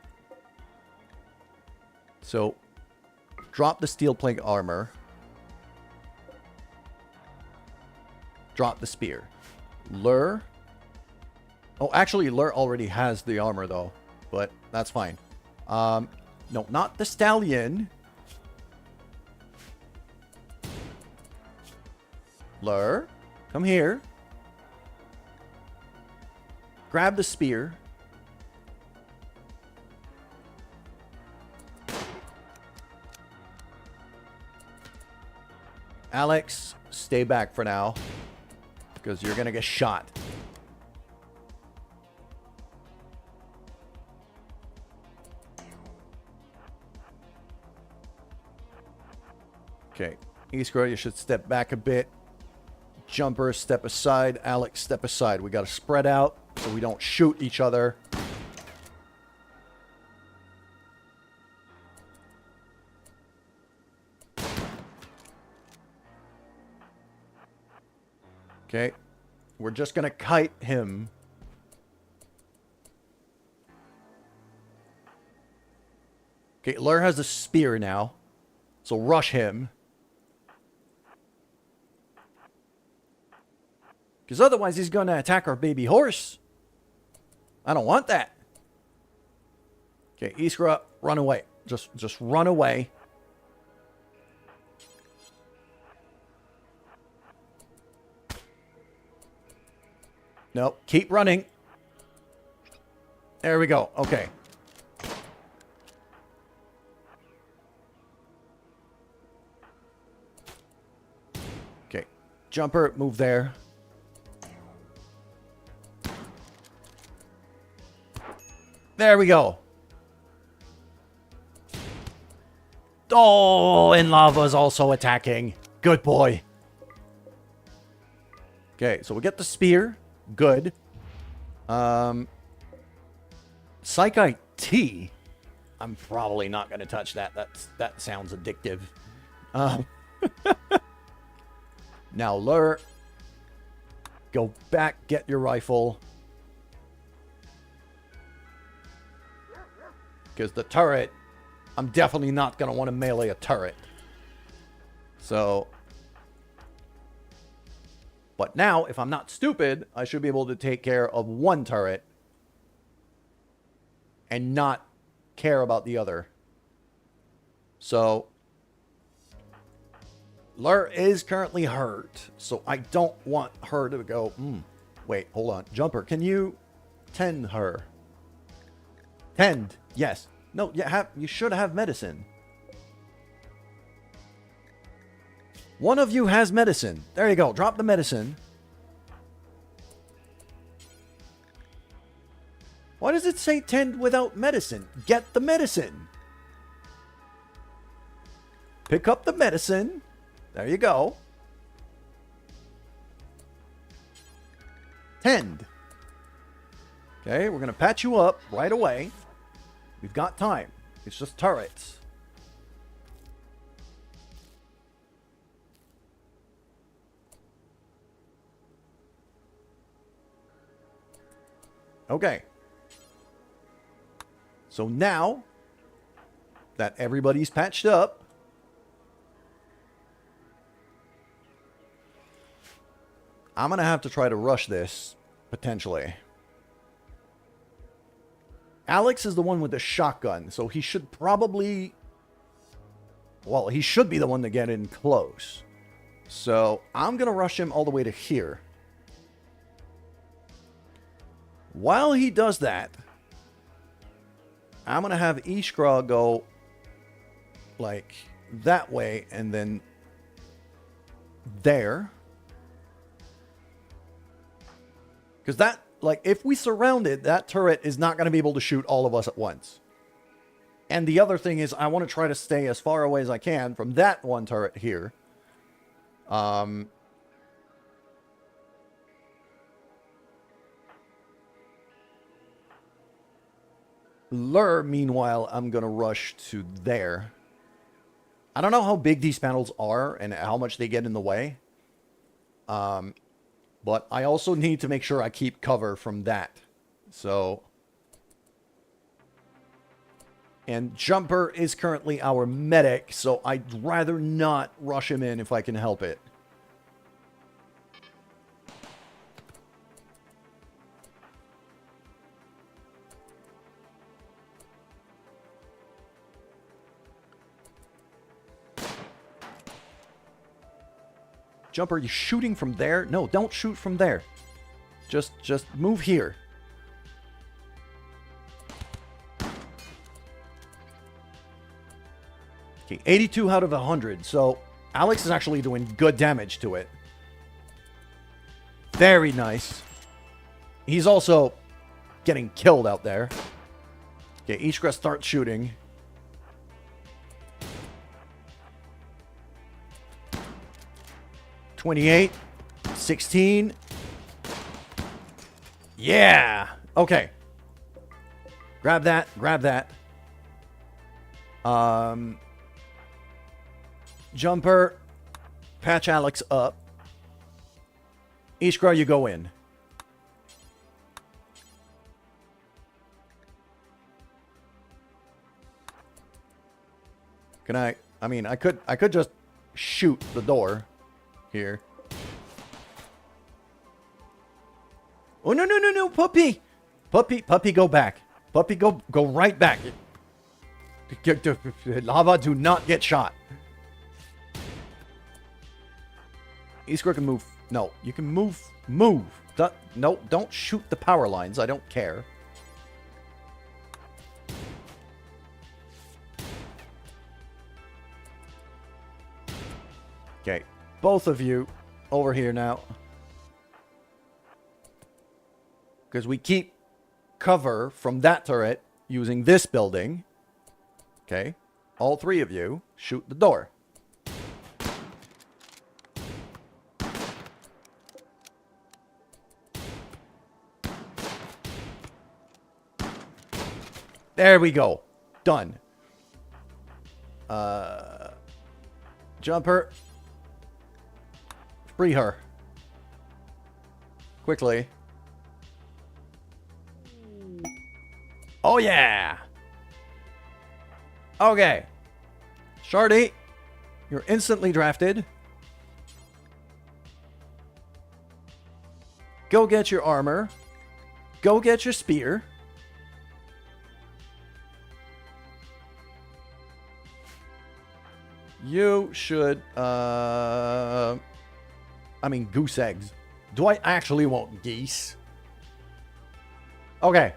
So, drop the steel plate armor. Drop the spear. Lure. Oh, actually, Lure already has the armor, though. But that's fine. No, not the stallion. Lure. Come here. Grab the spear. Alex, stay back for now. Because you're going to get shot. Okay. Iskra, you should step back a bit. Jumper, step aside. Alex, step aside. We got to spread out so we don't shoot each other. Okay. We're just going to kite him. Okay, Lur has a spear now. So rush him. Because otherwise he's going to attack our baby horse. I don't want that. Okay, Iskra, run away. Just run away. Nope, keep running. There we go. Okay. Okay, Jumper, move there. There we go. Oh, and Lava's also attacking. Good boy. Okay, so we get the spear. Good. Psychite Tea. I'm probably not going to touch that. That sounds addictive. Now, Lur. Go back, get your rifle. Because the turret, I'm definitely not going to want to melee a turret. So, but now, if I'm not stupid, I should be able to take care of one turret and not care about the other. So, Lur is currently hurt, so I don't want her to go, wait, hold on. Jumper, can you tend her? Tend. Yes. No, you should have medicine. One of you has medicine. There you go. Drop the medicine. Why does it say tend without medicine? Get the medicine. Pick up the medicine. There you go. Tend. Okay, we're going to patch you up right away. We've got time. It's just turrets. Okay. So now that everybody's patched up, I'm going to have to try to rush this, potentially. Alex is the one with the shotgun, so he should probably... Well, he should be the one to get in close. So, I'm going to rush him all the way to here. While he does that, I'm going to have Ishkra go, like, that way, and then there. Because that... Like, if we surround it, that turret is not going to be able to shoot all of us at once. And the other thing is, I want to try to stay as far away as I can from that one turret here. Lur, meanwhile, I'm going to rush to there. I don't know how big these panels are and how much they get in the way. But I also need to make sure I keep cover from that. So. And Jumper is currently our medic, so I'd rather not rush him in if I can help it. Jumper, are you shooting from there? No, don't shoot from there. Just move here. Okay, 82 out of 100. So, Alex is actually doing good damage to it. Very nice. He's also getting killed out there. Okay, Ishkra starts shooting. 28. 16. Yeah. Okay. Grab that. Grab that. Jumper. Patch Alex up. Ishkra, you go in. Can I mean, I could just shoot the door here. Oh, no, no, no, no, puppy. Puppy, go back. Puppy, go right back. Lava, do not get shot. Iskra can move. No, you can move. Move. No, don't shoot the power lines. I don't care. Okay, both of you over here now. Because we keep cover from that turret using this building. Okay, all three of you shoot the door. There we go. Done. Jumper. Free her. Quickly. Oh, yeah. Okay. Shardy, you're instantly drafted. Go get your armor. Go get your spear. You should, I mean, goose eggs. Do I actually want geese? Okay.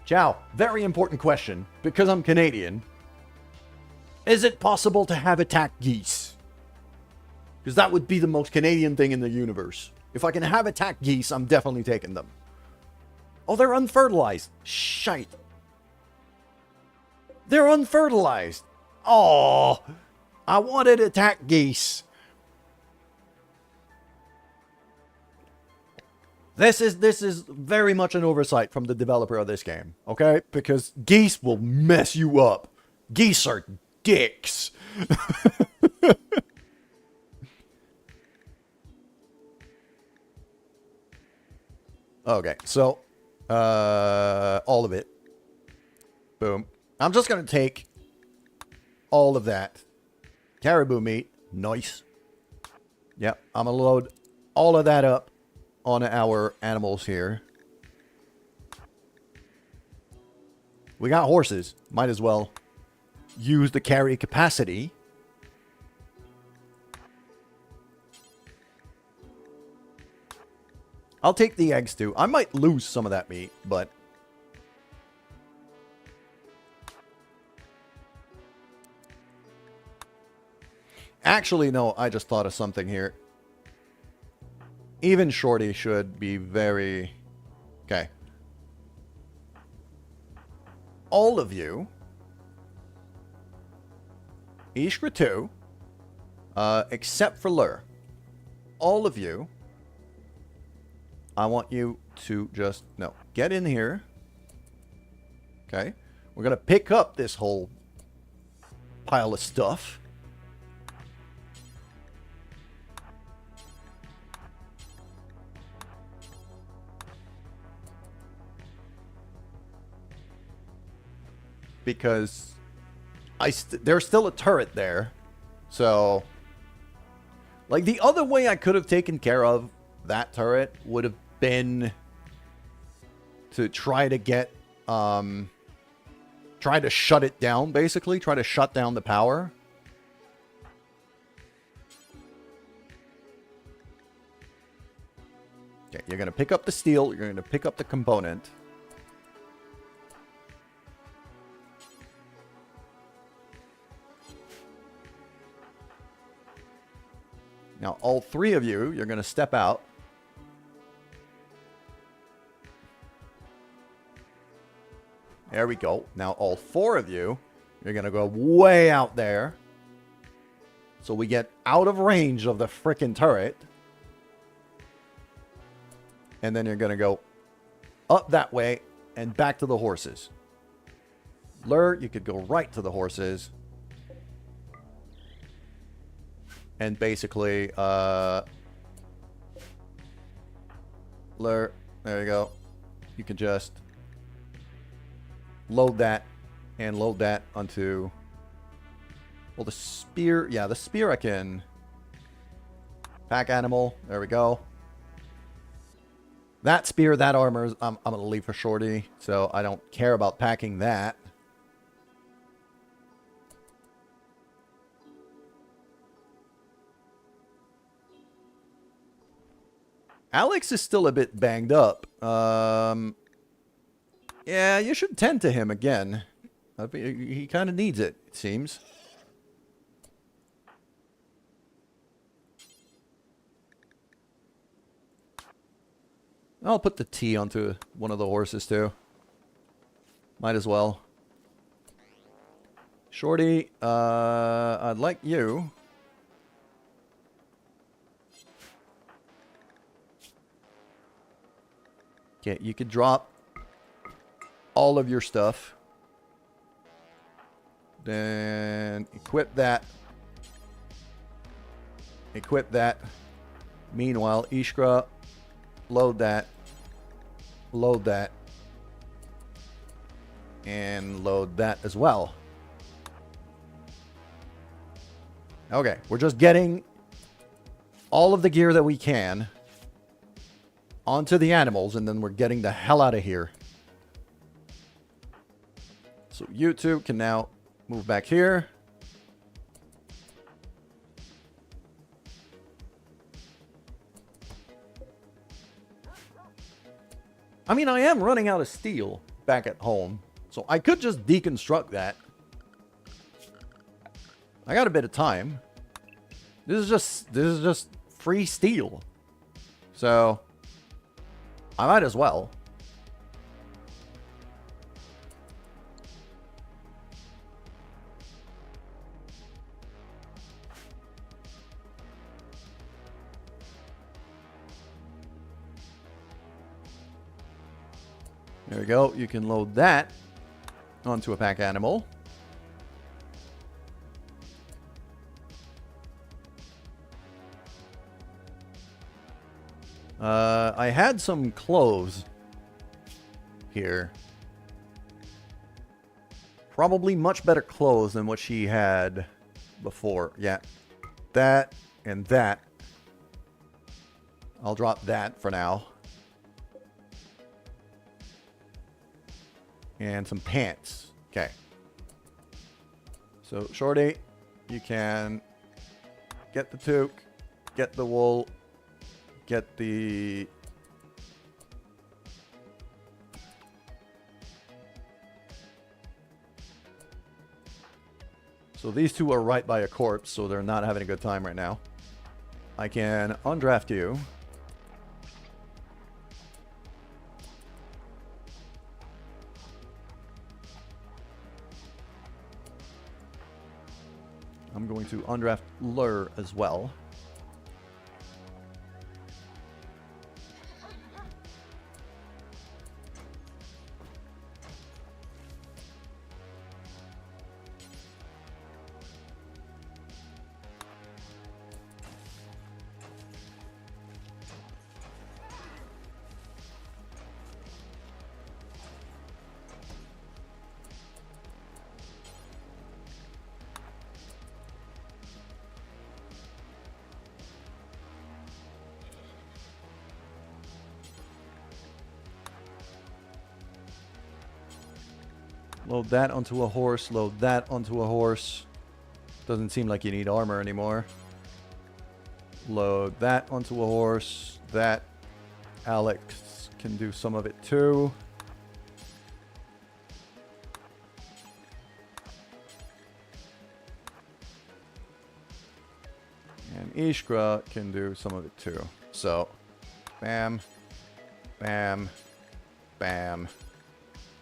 Ciao. Very important question, because I'm Canadian. Is it possible to habitat geese? Because that would be the most Canadian thing in the universe. If I can habitat geese, I'm definitely taking them. Oh, they're unfertilized. Shite. They're unfertilized. Oh, I wanted attack geese. This is very much an oversight from the developer of this game, okay? Because geese will mess you up. Geese are dicks. Okay, so all of it. Boom. I'm just gonna take all of that. Caribou meat. Nice. Yep, I'm gonna load all of that up on our animals here. We got horses. Might as well use the carry capacity. I'll take the eggs too. I might lose some of that meat, but... Actually, no, I just thought of something here. Even Shorty should be very... Okay. All of you... Ishkra 2... except for Lur. All of you... I want you to just... No. Get in here. Okay. We're going to pick up this whole pile of stuff. Because there's still a turret there. So, like, the other way I could have taken care of that turret would have been to try to get, try to shut it down, basically. Try to shut down the power. Okay, you're going to pick up the steel. You're going to pick up the component. Now, all three of you, you're going to step out. There we go. Now, all four of you, you're going to go way out there. So we get out of range of the frickin' turret. And then you're going to go up that way and back to the horses. Lure, you could go right to the horses. And basically, lure, there you go. You can just load that and load that onto, well, the spear. Yeah, the spear I can pack animal. There we go. That spear, that armor, I'm going to leave for Shorty, so I don't care about packing that. Alex is still a bit banged up. Yeah, you should tend to him again. He kind of needs it, it seems. I'll put the T onto one of the horses, too. Might as well. Shorty, I'd like you. Okay, you could drop all of your stuff. Then equip that. Equip that. Meanwhile, Ishkra, load that. Load that. And load that as well. Okay, we're just getting all of the gear that we can onto the animals, and then we're getting the hell out of here. So you two can now move back here. I mean, I am running out of steel back at home, so I could just deconstruct that. I got a bit of time. This is just free steel. So I might as well. There we go. You can load that onto a pack animal. I had some clothes here. Probably much better clothes than what she had before. Yeah. That and that. I'll drop that for now. And some pants. Okay. So, Shorty, you can get the toque, get the wool, get the... So these two are right by a corpse, so they're not having a good time right now. I can undraft you. I'm going to undraft Lure as well. Load that onto a horse. Load that onto a horse. Doesn't seem like you need armor anymore. Load that onto a horse. That Alex can do some of it too. And Ishkra can do some of it too. So, bam, bam, bam,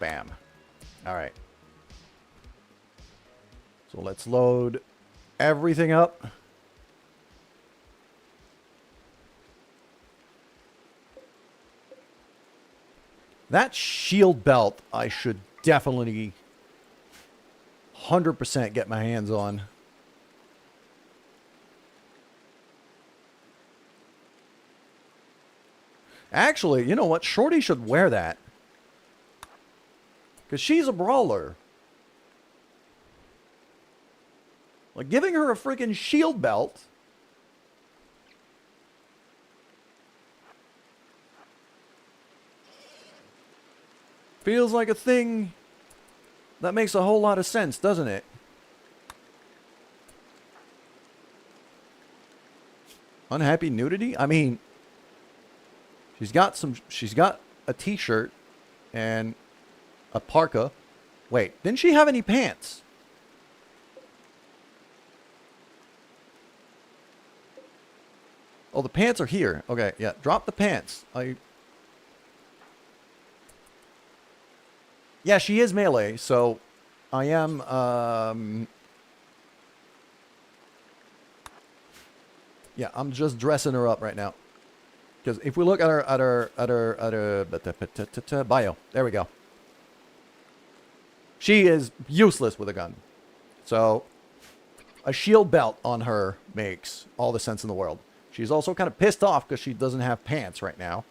bam. All right. So let's load everything up. That shield belt I should definitely 100% get my hands on. Actually, you know what? Shorty should wear that. Because she's a brawler. Like, giving her a freaking shield belt. Feels like a thing that makes a whole lot of sense, doesn't it? Unhappy nudity? I mean, she's got a t-shirt and a parka. Wait, didn't she have any pants? Oh, the pants are here. Okay, yeah, drop the pants. Yeah, she is melee, so I am, yeah, I'm just dressing her up right now. Because if we look at her bio, there we go. She is useless with a gun. So, a shield belt on her makes all the sense in the world. She's also kind of pissed off because she doesn't have pants right now.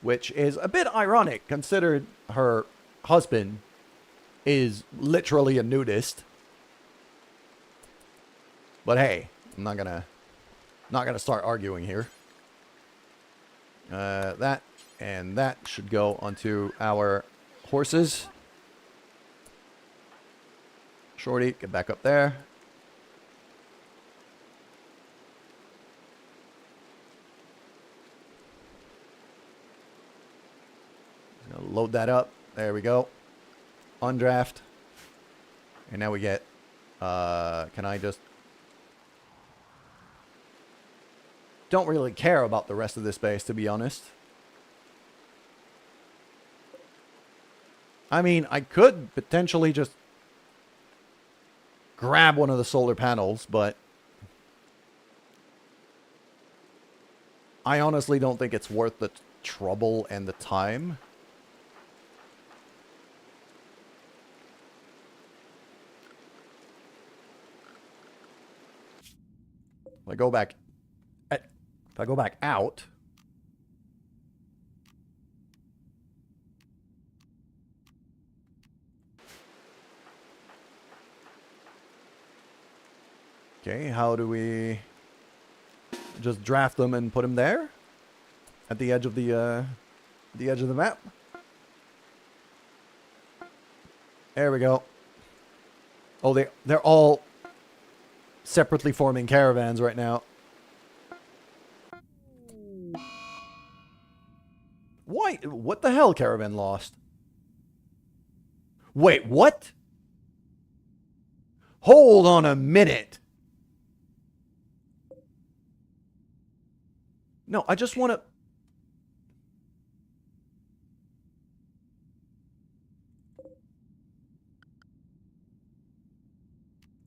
Which is a bit ironic, considering her husband is literally a nudist. But hey, I'm not gonna start arguing here. That and that should go onto our horses. Shorty, get back up there. Just gonna load that up. There we go. Undraft. And now we get, can I just... Don't really care about the rest of this base, to be honest. I mean, I could potentially just grab one of the solar panels, but I honestly don't think it's worth the trouble and the time. If I go back out, okay, how do we just draft them and put them there at the edge of the map? There we go. Oh, they're all separately forming caravans right now. Why? What the hell, caravan lost? Wait, what? Hold on a minute. No, I just want to...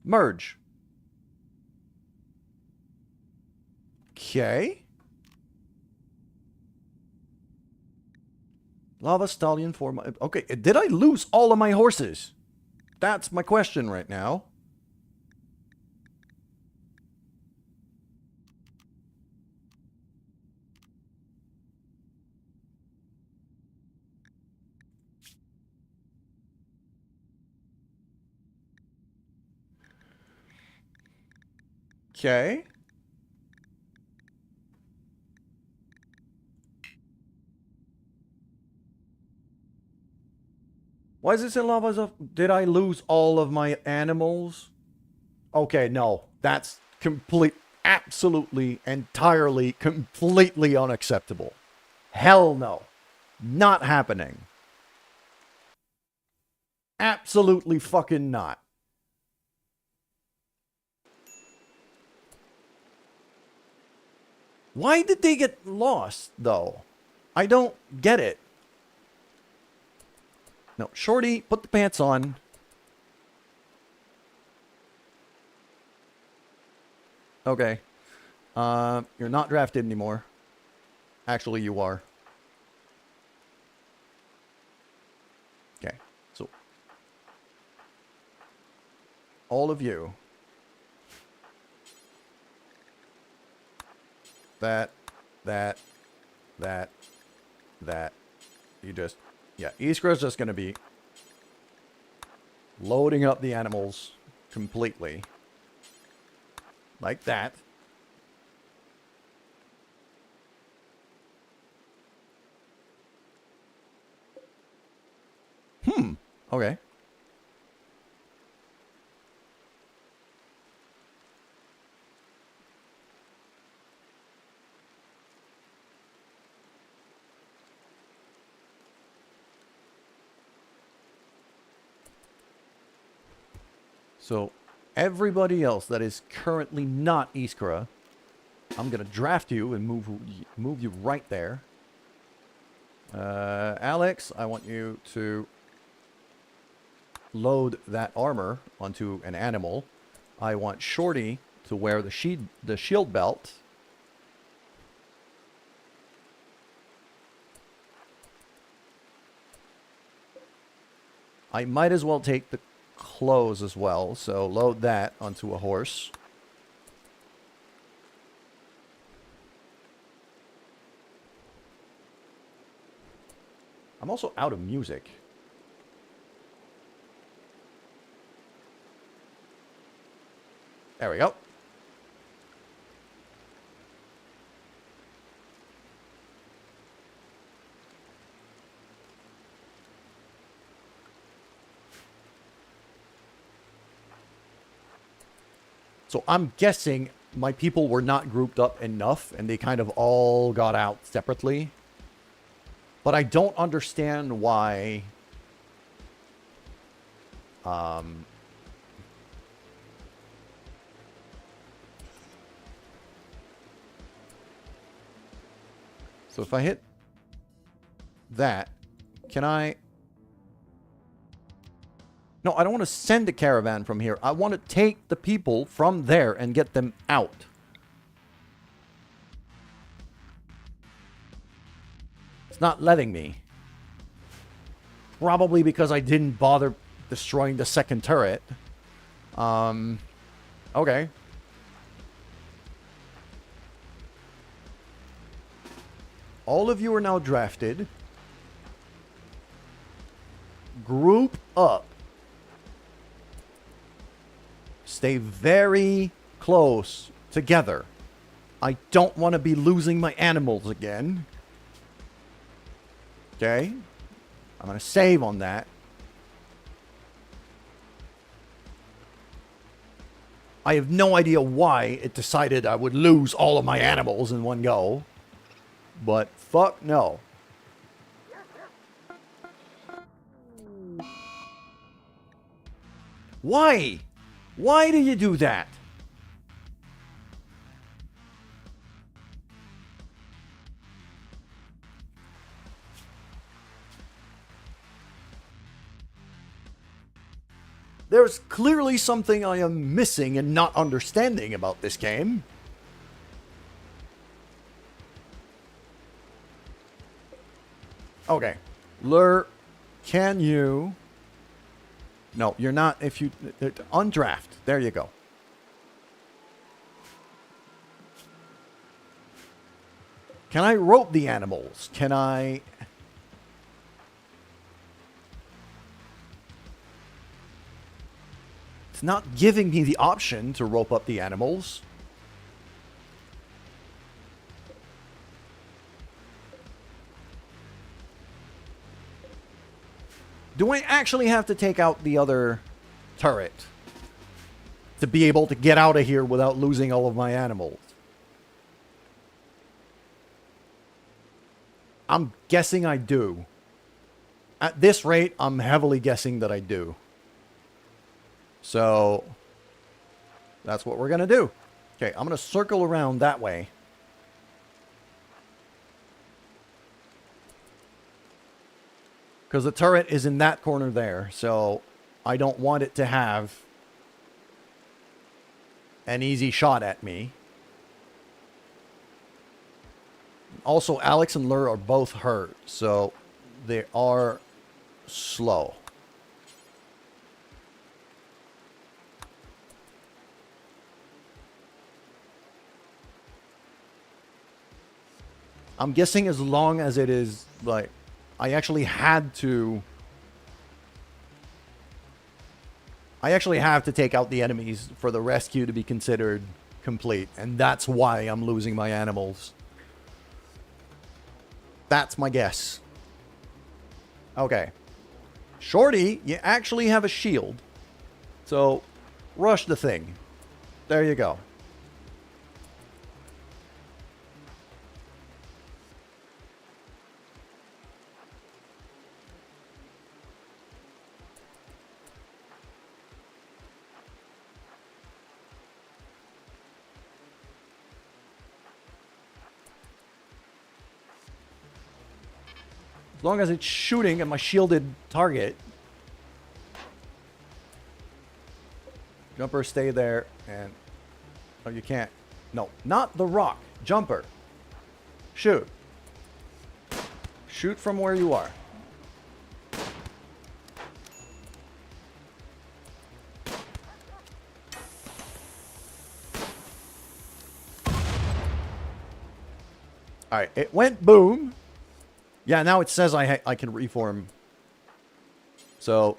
merge. Okay. Lava Stallion for my... Okay, did I lose all of my horses? That's my question right now. Okay. Why is it say lava? Did I lose all of my animals? Okay, no. That's absolutely, entirely, completely unacceptable. Hell no. Not happening. Absolutely fucking not. Why did they get lost, though? I don't get it. No, Shorty, put the pants on. Okay. You're not drafted anymore. Actually, you are. all of you. That. You just... Yeah, Iskra's just going to be loading up the animals completely. Like that. Okay. So, everybody else that is currently not Iskra, I'm going to draft you and move you right there. Alex, I want you to load that armor onto an animal. I want Shorty to wear the shield belt. I might as well take the clothes as well, so load that onto a horse. I'm also out of music. There we go. So I'm guessing my people were not grouped up enough and they kind of all got out separately. But I don't understand why... So if I hit that, can I... No, I don't want to send a caravan from here. I want to take the people from there and get them out. It's not letting me. Probably because I didn't bother destroying the second turret. Okay. All of you are now drafted. Group up. Stay very close together. I don't want to be losing my animals again. Okay. I'm going to save on that. I have no idea why it decided I would lose all of my animals in one go. But fuck no. Why? Why do you do that? There's clearly something I am missing and not understanding about this game. Okay. Lur, can you... No, you're not. If you... Undraft. There you go. Can I rope the animals? Can I... It's not giving me the option to rope up the animals. Do I actually have to take out the other turret to be able to get out of here without losing all of my animals? I'm guessing I do. At this rate, I'm heavily guessing that I do. So, that's what we're going to do. Okay, I'm going to circle around that way. Because the turret is in that corner there, so I don't want it to have an easy shot at me. Also, Alex and Lur are both hurt, so they are slow. I'm guessing as long as it is, like, I actually have to take out the enemies for the rescue to be considered complete. And that's why I'm losing my animals. That's my guess. Okay. Shorty, you actually have a shield. So, rush the thing. There you go. As long as it's shooting at my shielded target. Jumper, stay there. And... oh, you can't. No, not the rock. Jumper. Shoot. Shoot from where you are. Alright, it went boom. Yeah, now it says I can reform. So,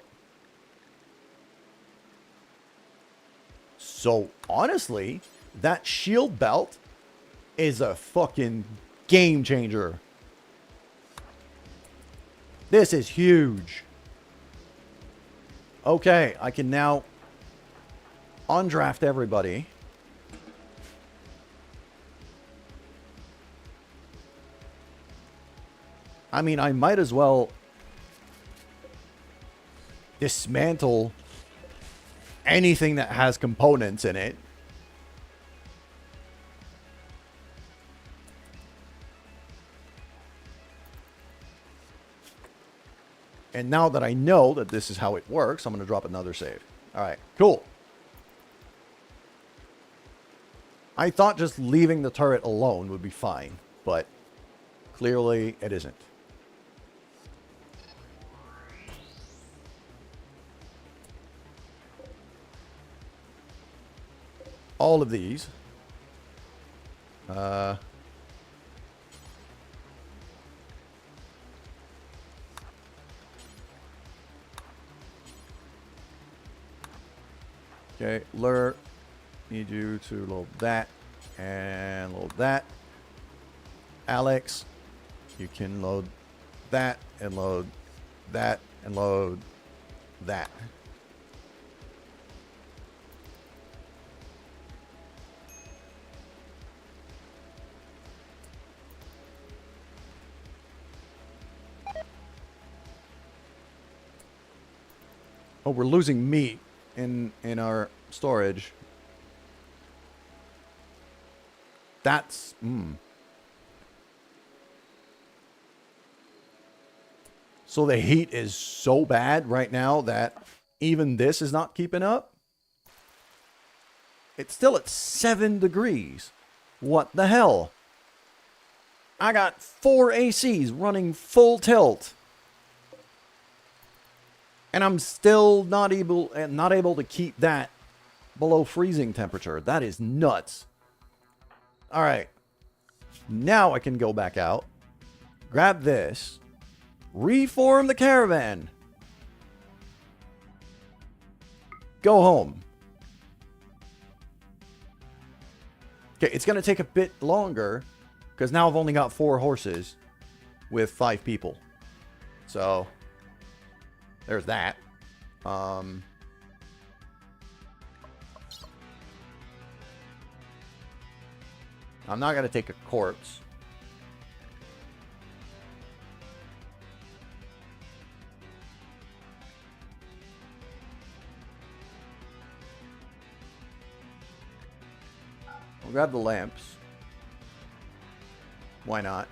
honestly, that shield belt is a fucking game changer. This is huge. Okay, I can now undraft everybody. I mean, I might as well dismantle anything that has components in it. And now that I know that this is how it works, I'm going to drop another save. All right, cool. I thought just leaving the turret alone would be fine, but clearly it isn't. All of these. Okay, Lure, need you to load that and load that. Alex, you can load that and load that and load that. Oh, we're losing meat in our storage. That's So the heat is so bad right now that even this is not keeping up. It's still at 7 degrees. What the hell? I got 4 ACs running full tilt. And I'm still not able to keep that below freezing temperature. That is nuts. All right. Now I can go back out. Grab this. Reform the caravan. Go home. Okay, it's going to take a bit longer because now I've only got 4 horses with 5 people. So there's that. I'm not going to take a corpse. I'll grab the lamps. Why not?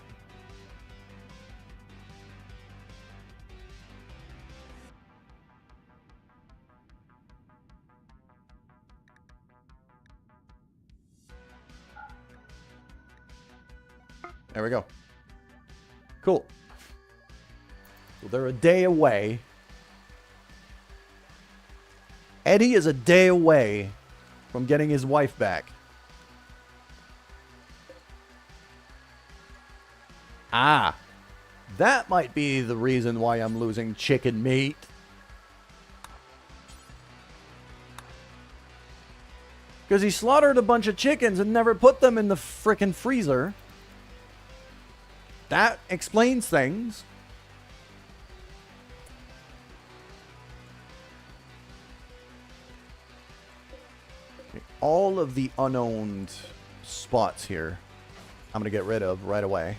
There we go. Cool. So they're a day away. Eddie is a day away from getting his wife back. Ah, that might be the reason why I'm losing chicken meat. Because he slaughtered a bunch of chickens and never put them in the frickin' freezer. That explains things. Okay, all of the unowned spots here, I'm going to get rid of right away.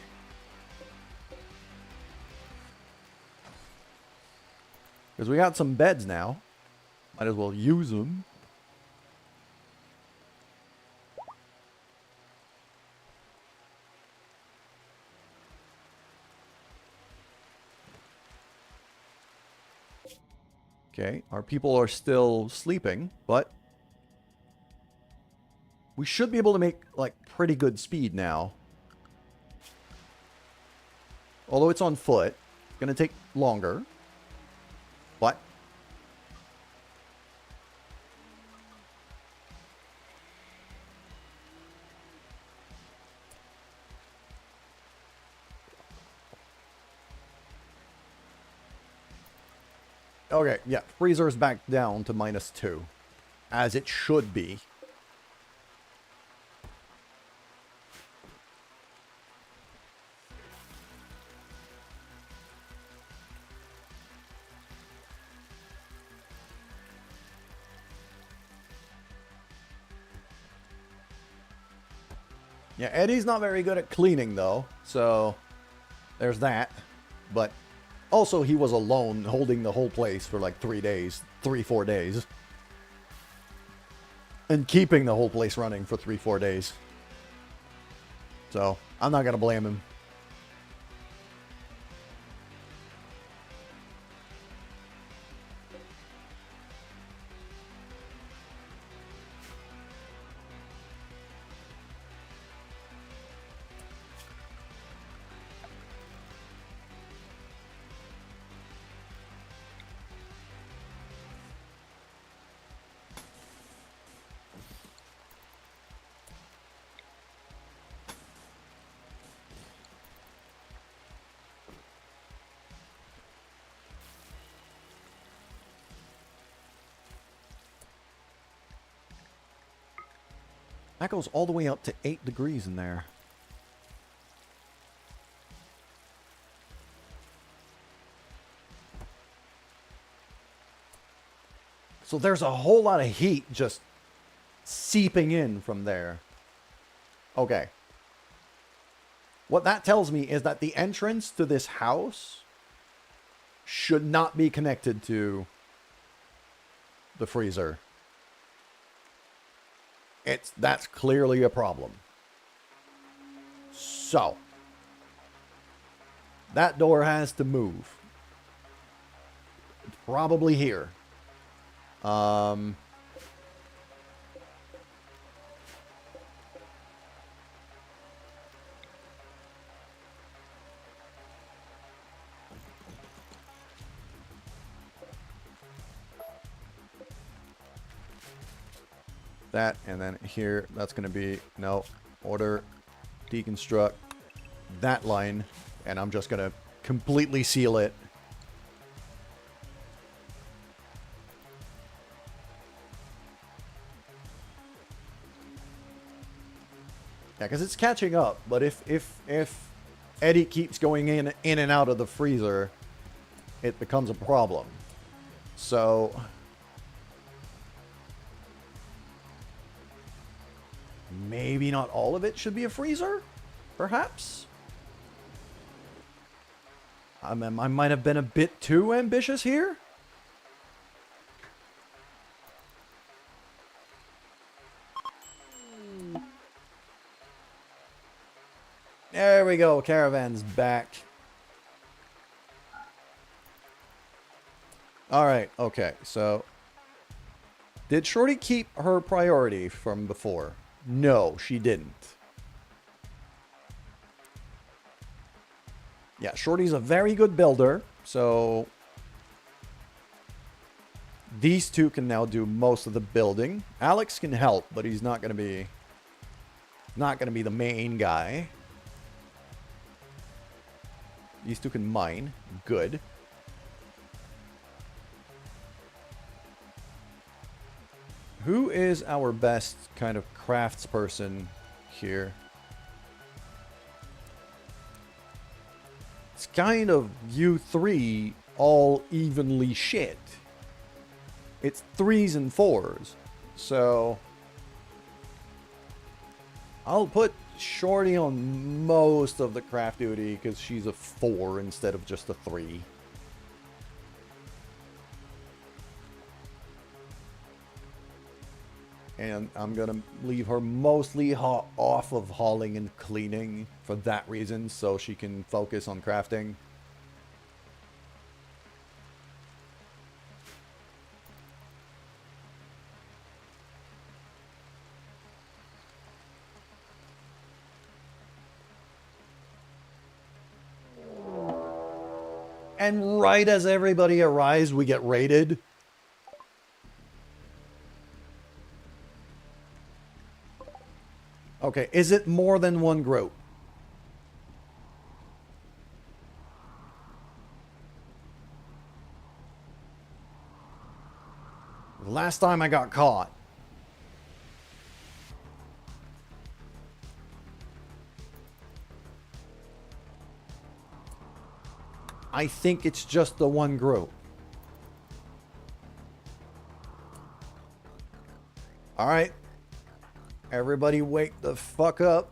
Because we got some beds now. Might as well use them. Okay, our people are still sleeping, but we should be able to make, like, pretty good speed now. Although it's on foot. It's going to take longer. But okay, yeah, freezer's back down to -2. As it should be. Yeah, Eddie's not very good at cleaning, though, so there's that. But also, he was alone holding the whole place for like 3 days, 4 days. And keeping the whole place running for 4 days. So, I'm not going to blame him. That goes all the way up to 8 degrees in there. So there's a whole lot of heat just seeping in from there. Okay. What that tells me is that the entrance to this house should not be connected to the freezer. That's clearly a problem. So, that door has to move. It's probably here. That, and then here, that's going to be, no, order, deconstruct that line, and I'm just going to completely seal it. Yeah, because it's catching up, but if Eddie keeps going in and out of the freezer, it becomes a problem. So maybe not all of it should be a freezer, perhaps. I might have been a bit too ambitious here. There we go, Caravans back. Alright, okay, so did Shorty keep her priority from before? No, she didn't. Yeah, Shorty's a very good builder, so these two can now do most of the building. Alex can help, but he's not going to be the main guy. These two can mine. Good. Who is our best kind of craftsperson here? It's kind of you three all evenly shit. It's 3s and 4s. So I'll put Shorty on most of the craft duty because she's a 4 instead of just a 3. And I'm going to leave her mostly off of hauling and cleaning for that reason, so she can focus on crafting. And right as everybody arrives, we get raided. Okay, is it more than one group? The last time I got caught. I think it's just the one group. All right. Everybody wake the fuck up.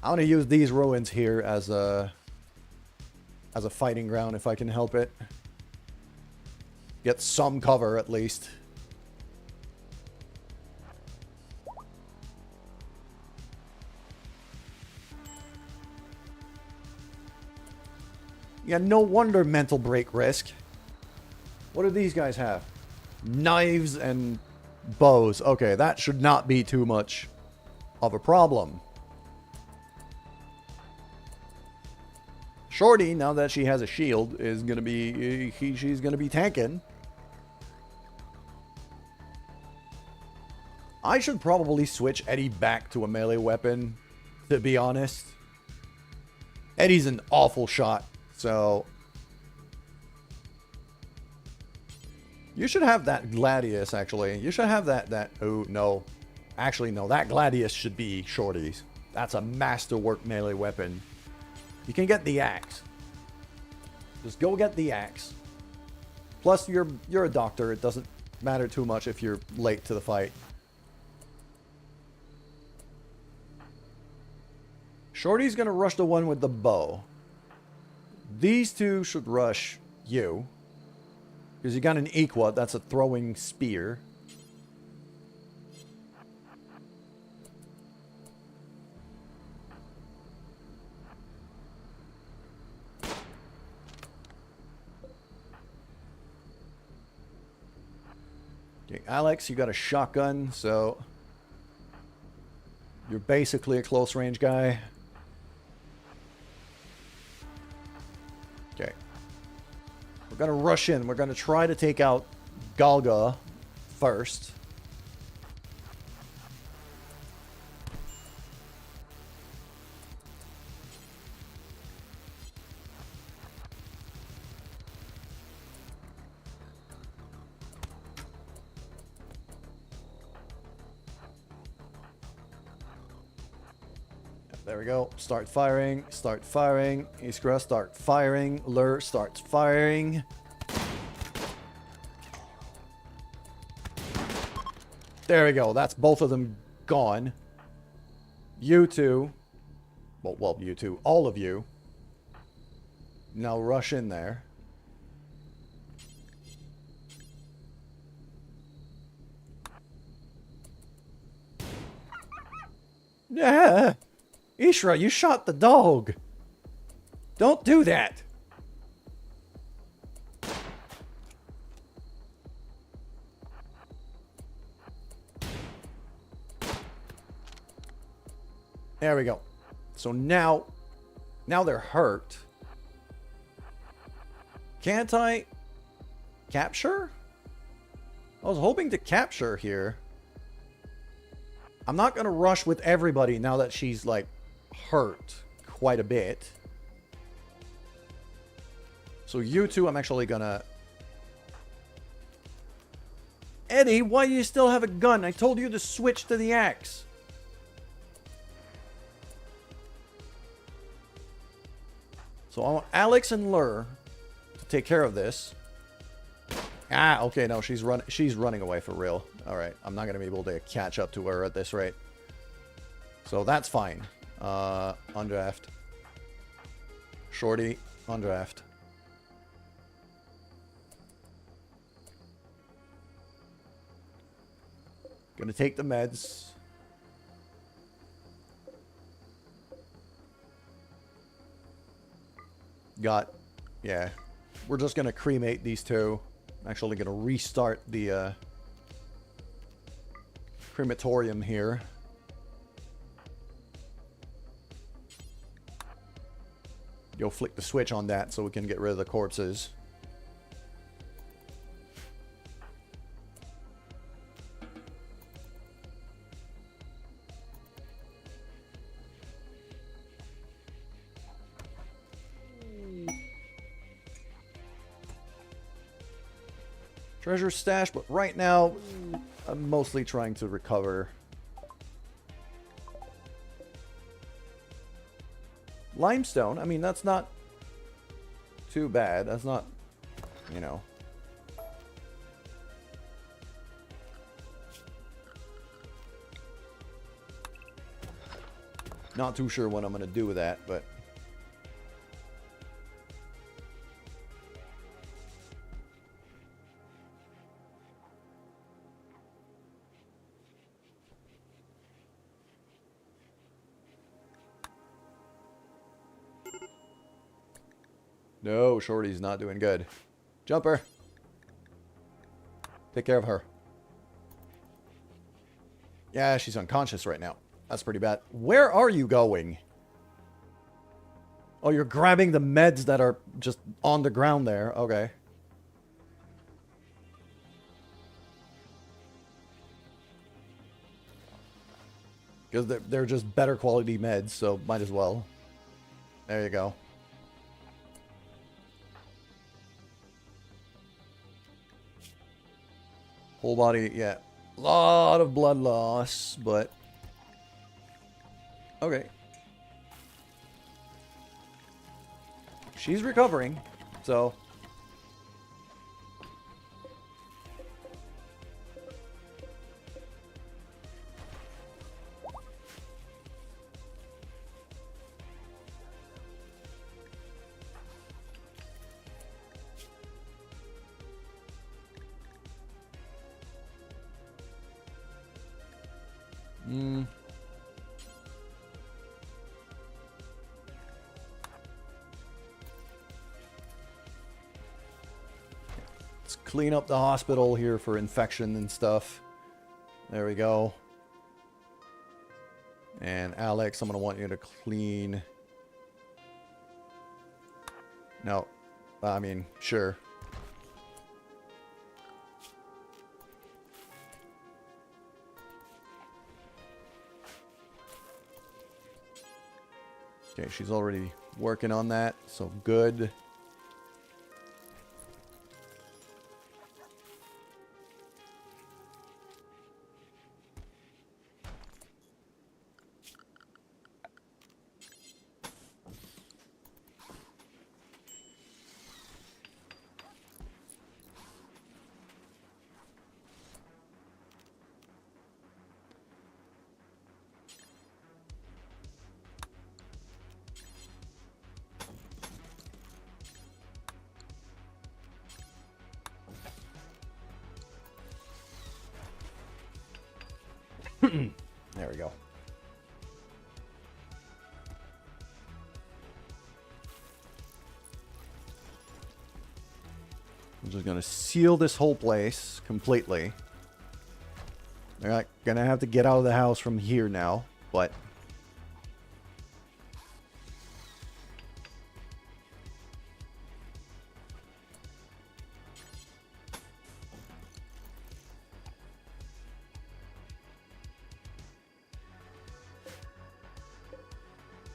I'm going to use these ruins here as a fighting ground if I can help it. Get some cover at least. Yeah, no wonder mental break risk. What do these guys have? Knives and bows. Okay, that should not be too much of a problem. Shorty, now that she has a shield, is gonna be she's gonna be tanking. I should probably switch Eddie back to a melee weapon, to be honest. Eddie's an awful shot, so you should have that Gladius, actually. You should have that... Oh, no. Actually, no. That Gladius should be Shorty's. That's a masterwork melee weapon. You can get the axe. Just go get the axe. Plus, you're a doctor. It doesn't matter too much if you're late to the fight. Shorty's going to rush the one with the bow. These two should rush you. Because you got an Equa, that's a throwing spear. Okay, Alex, you got a shotgun, so you're basically a close range guy. Okay. We're going to rush in. We're going to try to take out Galga first. There we go. Start firing. Start firing. Iskra, start firing. Lur starts firing. There we go. That's both of them gone. You two. Well, you two. All of you. Now rush in there. Yeah. Ishra, you shot the dog. Don't do that. There we go. So now they're hurt. Can't I capture? I was hoping to capture here. I'm not going to rush with everybody now that she's, like, hurt quite a bit. So you two, I'm actually going to... Eddie, why do you still have a gun? I told you to switch to the axe. So I want Alex and Lur to take care of this. Ah, okay, no, she's running away for real. Alright, I'm not going to be able to catch up to her at this rate. So that's fine. Undraft. Shorty, undraft. Gonna take the meds. Yeah. We're just gonna cremate these two. I'm actually gonna restart the crematorium here. Go flick the switch on that so we can get rid of the corpses. Treasure stash, but right now I'm mostly trying to recover. Limestone, I mean, that's not too bad. That's not, you know. Not too sure what I'm going to do with that, but... No, Shorty's not doing good. Jumper. Take care of her. Yeah, she's unconscious right now. That's pretty bad. Where are you going? Oh, you're grabbing the meds that are just on the ground there. Okay. Because they're just better quality meds, so might as well. There you go. Whole body, yeah. Lot of blood loss, but... Okay. She's recovering, so... Let's clean up the hospital here for infection and stuff. There we go. And Alex, I'm going to want you to clean... No. I mean, sure. Okay, she's already working on that, so good. There we go. I'm just going to seal this whole place completely. They're not going to have to get out of the house from here now, but...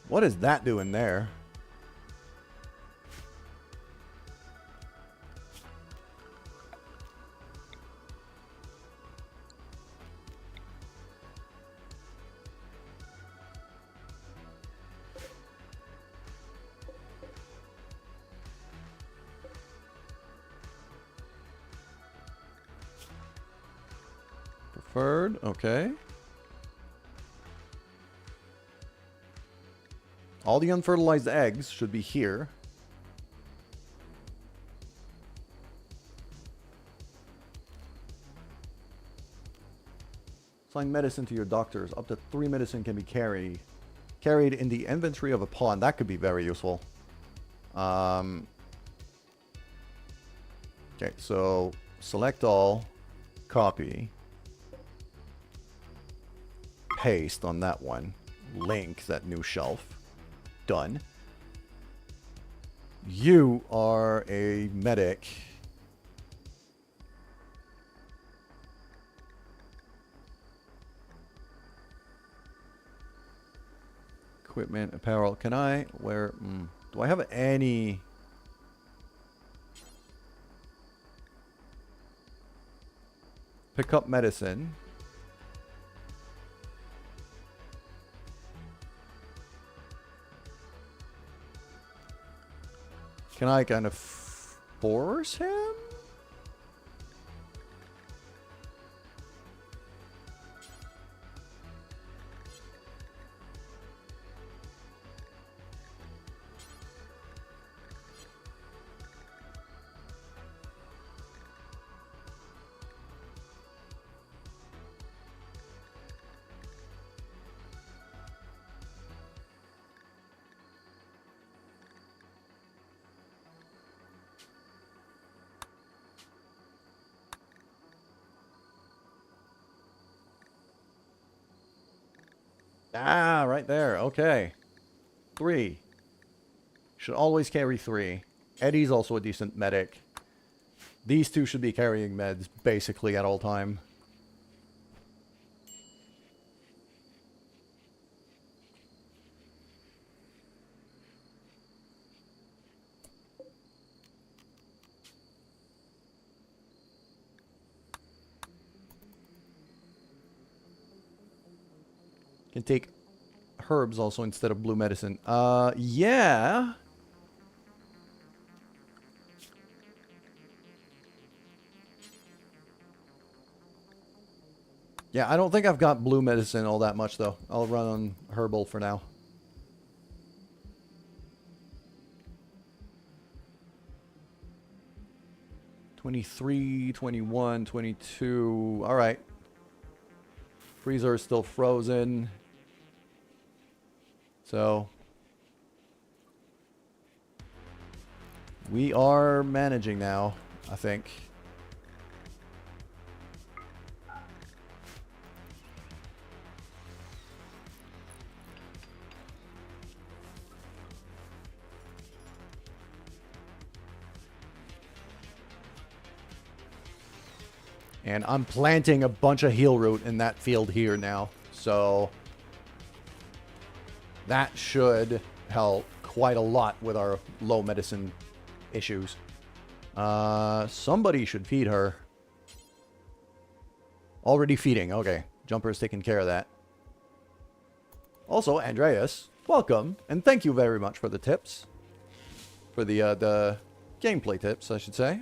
What is that doing there? Preferred, okay. All the unfertilized eggs should be here. Assign medicine to your doctors. Up to 3 medicine can be carried in the inventory of a pawn. That could be very useful. Okay, so select all, copy, paste on that one, link that new shelf. Done. You are a medic. Equipment, apparel. Can I wear... do I have any... Pick up medicine. Can I kind of force him? Ah, right there. Okay. 3. Should always carry 3. Eddie's also a decent medic. These two should be carrying meds basically at all time. Can take herbs also instead of blue medicine. Yeah. Yeah, I don't think I've got blue medicine all that much, though. I'll run on herbal for now. $23, $21, $22. All right. Freezer is still frozen. So we are managing now, I think. And I'm planting a bunch of heal root in that field here now. So that should help quite a lot with our low medicine issues. Somebody should feed her. Already feeding. Okay. Jumper's taking care of that. Also, Andreas, welcome. And thank you very much for the tips. For the gameplay tips, I should say.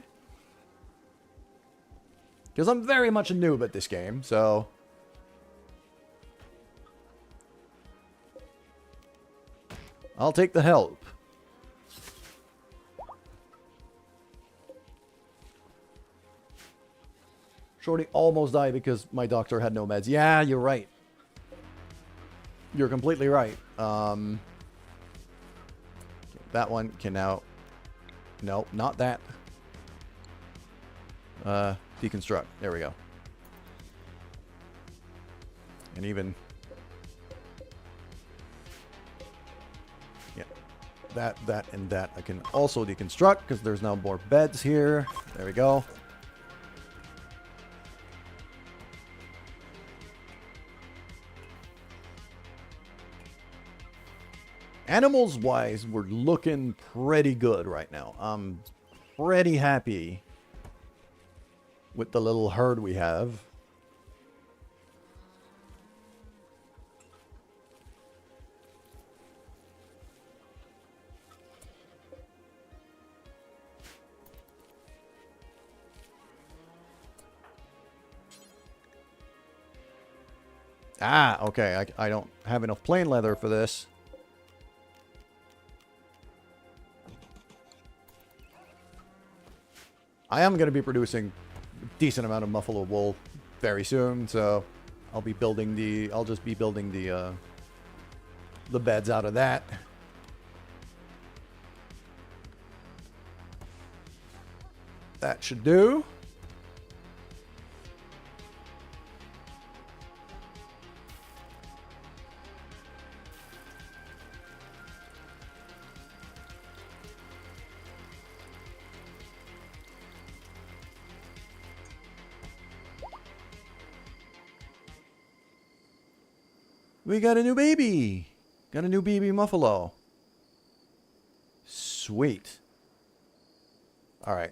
Because I'm very much a noob at this game, so... I'll take the help. Shorty almost died because my doctor had no meds. Yeah, you're right. You're completely right. That one can now... No, not that. Deconstruct. There we go. And even... Yeah. That, and that I can also deconstruct because there's now more beds here. There we go. Animals wise, we're looking pretty good right now. I'm pretty happy with the little herd we have. Ah, okay. I don't have enough plain leather for this. I am going to be producing a decent amount of buffalo wool very soon, so I'll be building the... I'll just be building the beds out of that. That should do. We got a new baby. Got a new baby muffalo. Sweet. All right.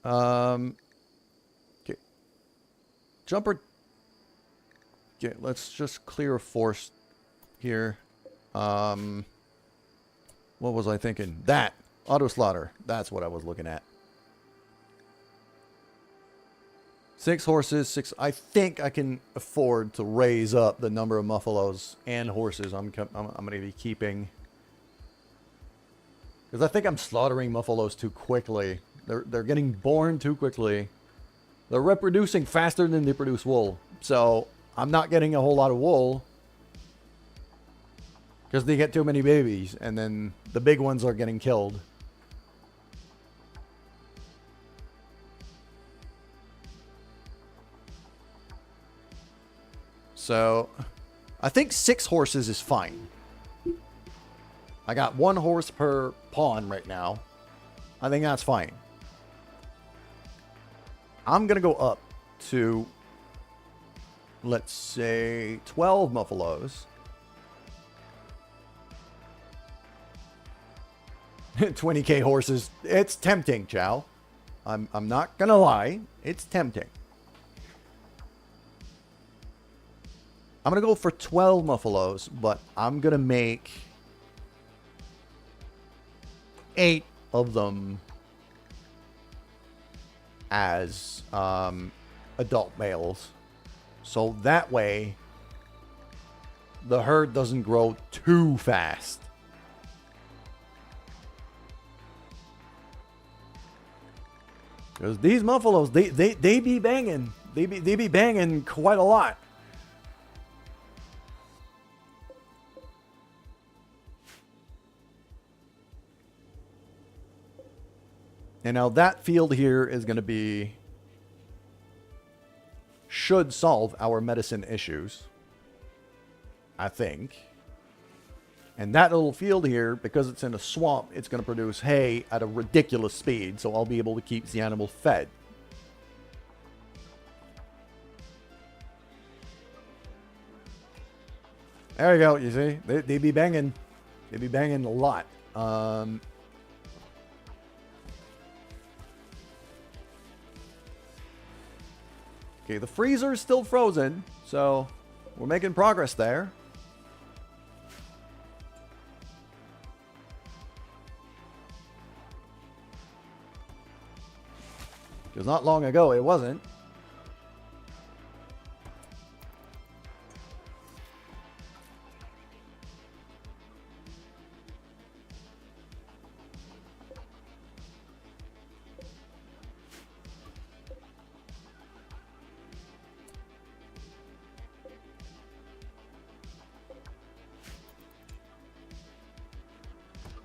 Okay. Jumper. Okay, let's just clear a forest here. What was I thinking? That. Auto slaughter. That's what I was looking at. 6 horses, 6... I think I can afford to raise up the number of muffalos and horses I'm going to be keeping. Because I think I'm slaughtering muffalos too quickly. They're getting born too quickly. They're reproducing faster than they produce wool. So, I'm not getting a whole lot of wool. Because they get too many babies. And then the big ones are getting killed. So, I think 6 horses is fine. I got 1 horse per pawn right now. I think that's fine. I'm going to go up to, let's say, 12 muffalos. 20k horses. It's tempting, Chow. I'm not going to lie. It's tempting. I'm going to go for 12 muffalos, but I'm going to make 8 of them as adult males. So that way, the herd doesn't grow too fast. Because these muffalos, they be banging. They be banging quite a lot. And now that field here is going to be... should solve our medicine issues. I think. And that little field here, because it's in a swamp, it's going to produce hay at a ridiculous speed. So I'll be able to keep the animal fed. There you go, you see? They be banging. They be banging a lot. Okay, the freezer is still frozen, so we're making progress there. Because not long ago it wasn't.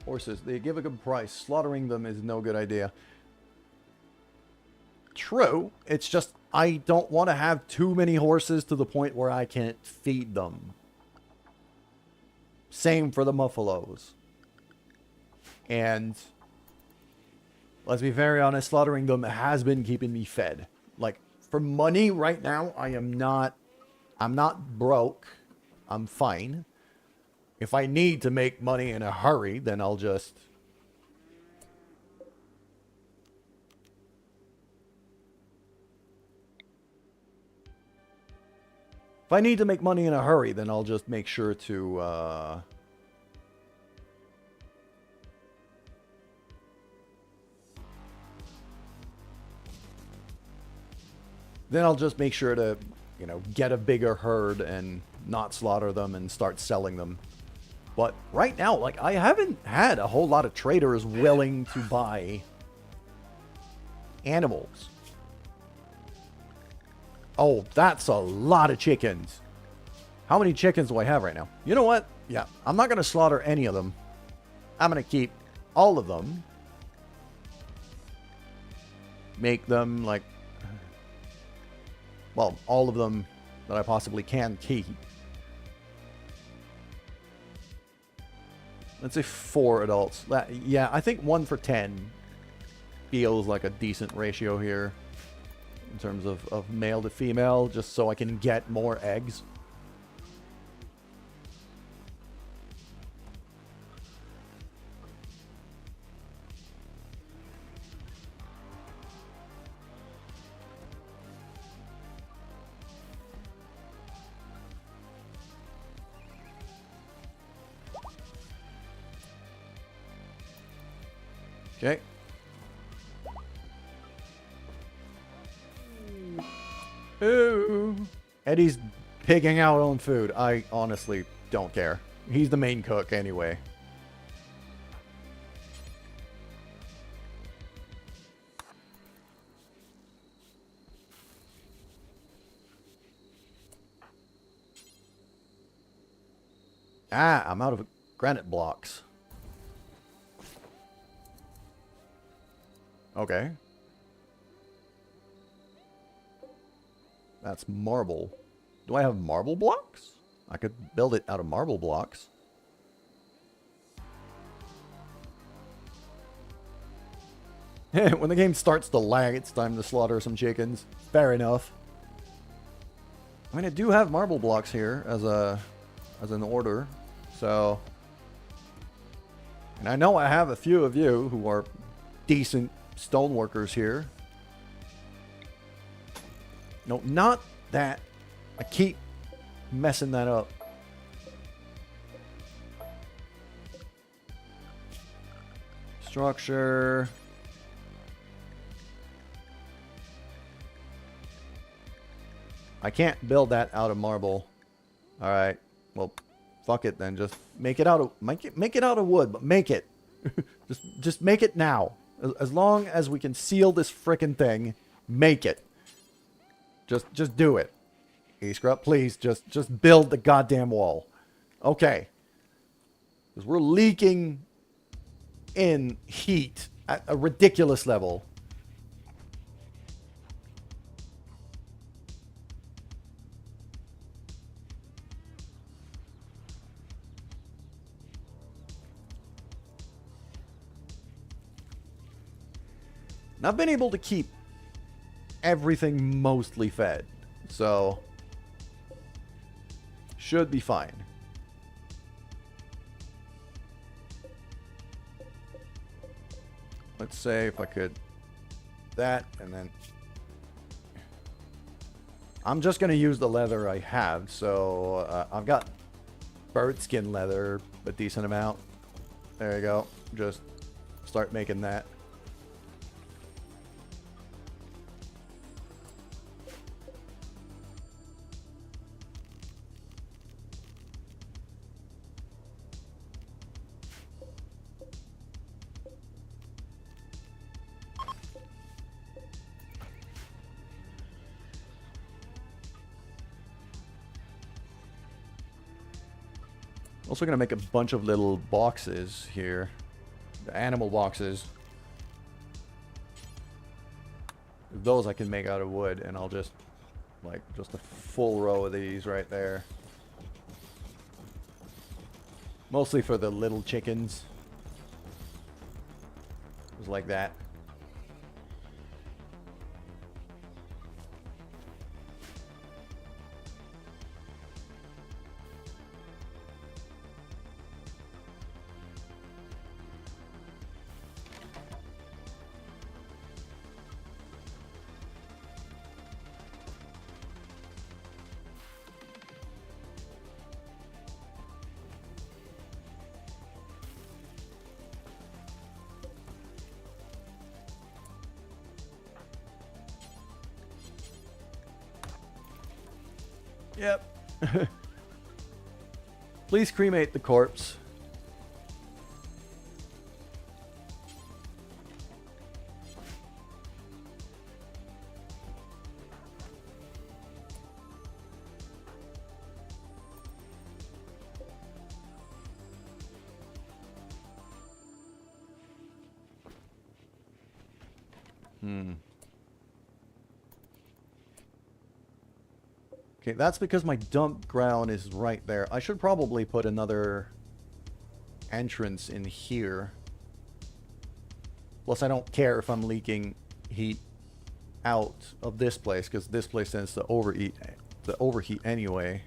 Horses, they give a good price. Slaughtering them is no good idea. True. It's just I don't want to have too many horses to the point where I can't feed them. Same for the muffalos. And let's be very honest, slaughtering them has been keeping me fed. Like, for money right now, I'm not broke. I'm fine. If I need to make money in a hurry, then I'll just... If I need to make money in a hurry, then I'll just make sure to, Then I'll just make sure to, you know, get a bigger herd and not slaughter them and start selling them. But right now, like, I haven't had a whole lot of traders willing to buy animals. Oh, that's a lot of chickens. How many chickens do I have right now? You know what? Yeah, I'm not going to slaughter any of them. I'm going to keep all of them. Make them, like... Well, all of them that I possibly can keep. Let's say 4 adults. Yeah, I think 1 for 10 feels like a decent ratio here. In terms of male to female, just so I can get more eggs. Okay. Ooh. Eddie's pigging out on food. I honestly don't care. He's the main cook anyway. Ah, I'm out of granite blocks. Okay. That's marble. Do I have marble blocks? I could build it out of marble blocks. When the game starts to lag, it's time to slaughter some chickens. Fair enough. I mean, I do have marble blocks here as an order, so... And I know I have a few of you who are decent stoneworkers here. No, not that. I keep messing that up. Structure. I can't build that out of marble. All right. Well, fuck it then. Just make it out of make it out of wood, but make it. just make it now. As long as we can seal this frickin' thing, make it. Just do it. E-Scrub, please, just build the goddamn wall. Okay. Because we're leaking in heat at a ridiculous level. And I've been able to keep everything mostly fed, so should be fine. Let's say if I could that, and then I'm just gonna use the leather I have. So I've got bird skin leather, a decent amount. There you go. Just start making that. Also gonna make a bunch of little boxes here. The animal boxes. Those I can make out of wood, and I'll just like just a full row of these right there. Mostly for the little chickens. Just like that. Yep. Please cremate the corpse. Okay, that's because my dump ground is right there. I should probably put another entrance in here. Plus, I don't care if I'm leaking heat out of this place, because this place tends to overheat anyway.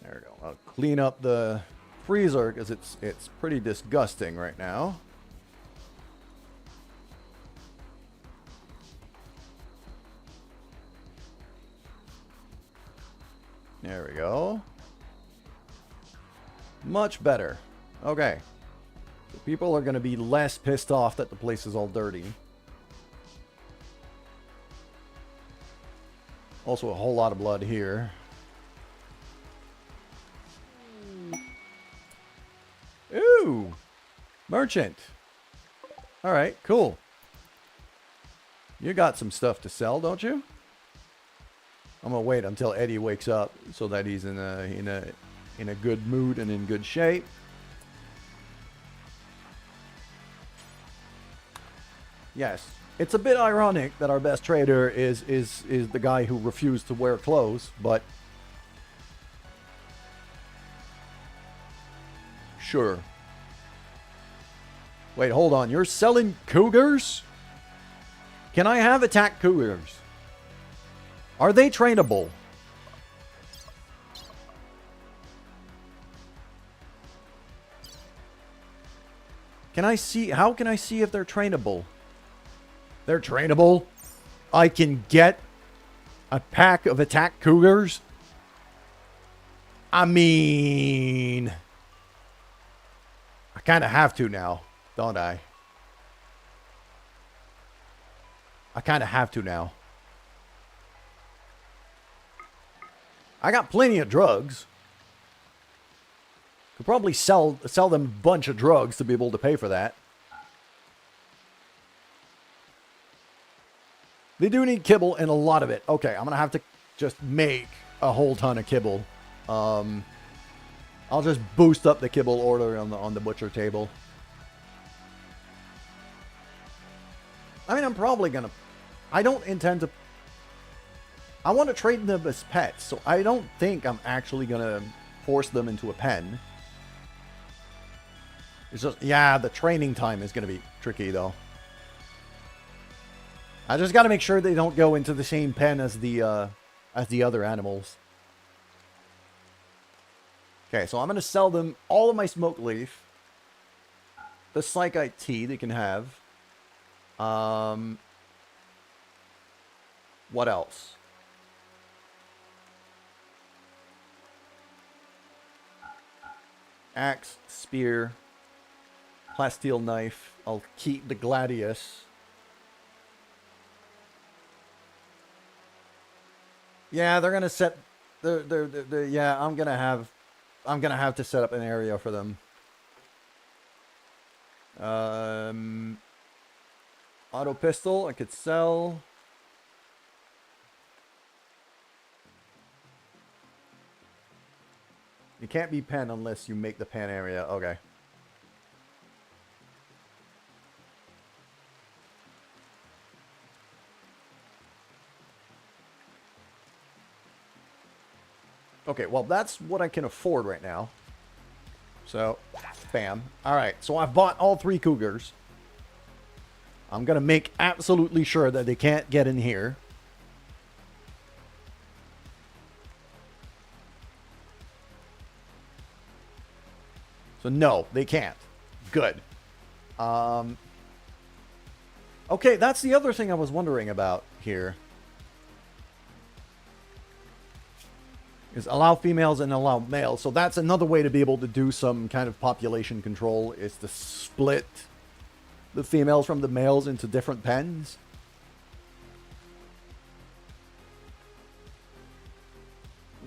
There we go. I'll clean up the freezer because it's pretty disgusting right now. There we go. Much better. Okay. So people are going to be less pissed off that the place is all dirty. Also a whole lot of blood here. Ooh! Merchant. Alright, cool. You got some stuff to sell, don't you? I'm gonna wait until Eddie wakes up so that he's in a good mood and in good shape. Yes. It's a bit ironic that our best trader is the guy who refused to wear clothes, but sure. Wait, hold on. You're selling cougars? Can I have attack cougars? Are they trainable? Can I see? How can I see if they're trainable? They're trainable. I can get a pack of attack cougars. I mean, I kind of have to now, don't I? I kind of have to now. I got plenty of drugs. Could probably sell them a bunch of drugs to be able to pay for that. They do need kibble and a lot of it. Okay, I'm gonna have to just make a whole ton of kibble. I'll just boost up the kibble order on the butcher table. I mean, I'm probably gonna. I don't intend to. I want to trade them as pets, so I don't think I'm actually gonna force them into a pen. It's just, yeah, the training time is gonna be tricky though. I just got to make sure they don't go into the same pen as the other animals. Okay, so I'm going to sell them all of my smoke leaf. The Psychite tea they can have. What else? Axe, spear, plasteel knife. I'll keep the gladius. Yeah, they're gonna set. Yeah, I'm gonna have to set up an area for them. Auto pistol I could sell. You can't be pen unless you make the pen area. Okay. Okay, well, that's what I can afford right now. So, bam. Alright, so I've bought all 3 cougars. I'm going to make absolutely sure that they can't get in here. So, no, they can't. Good. Okay, that's the other thing I was wondering about here. Is allow females and allow males. So that's another way to be able to do some kind of population control, is to split the females from the males into different pens.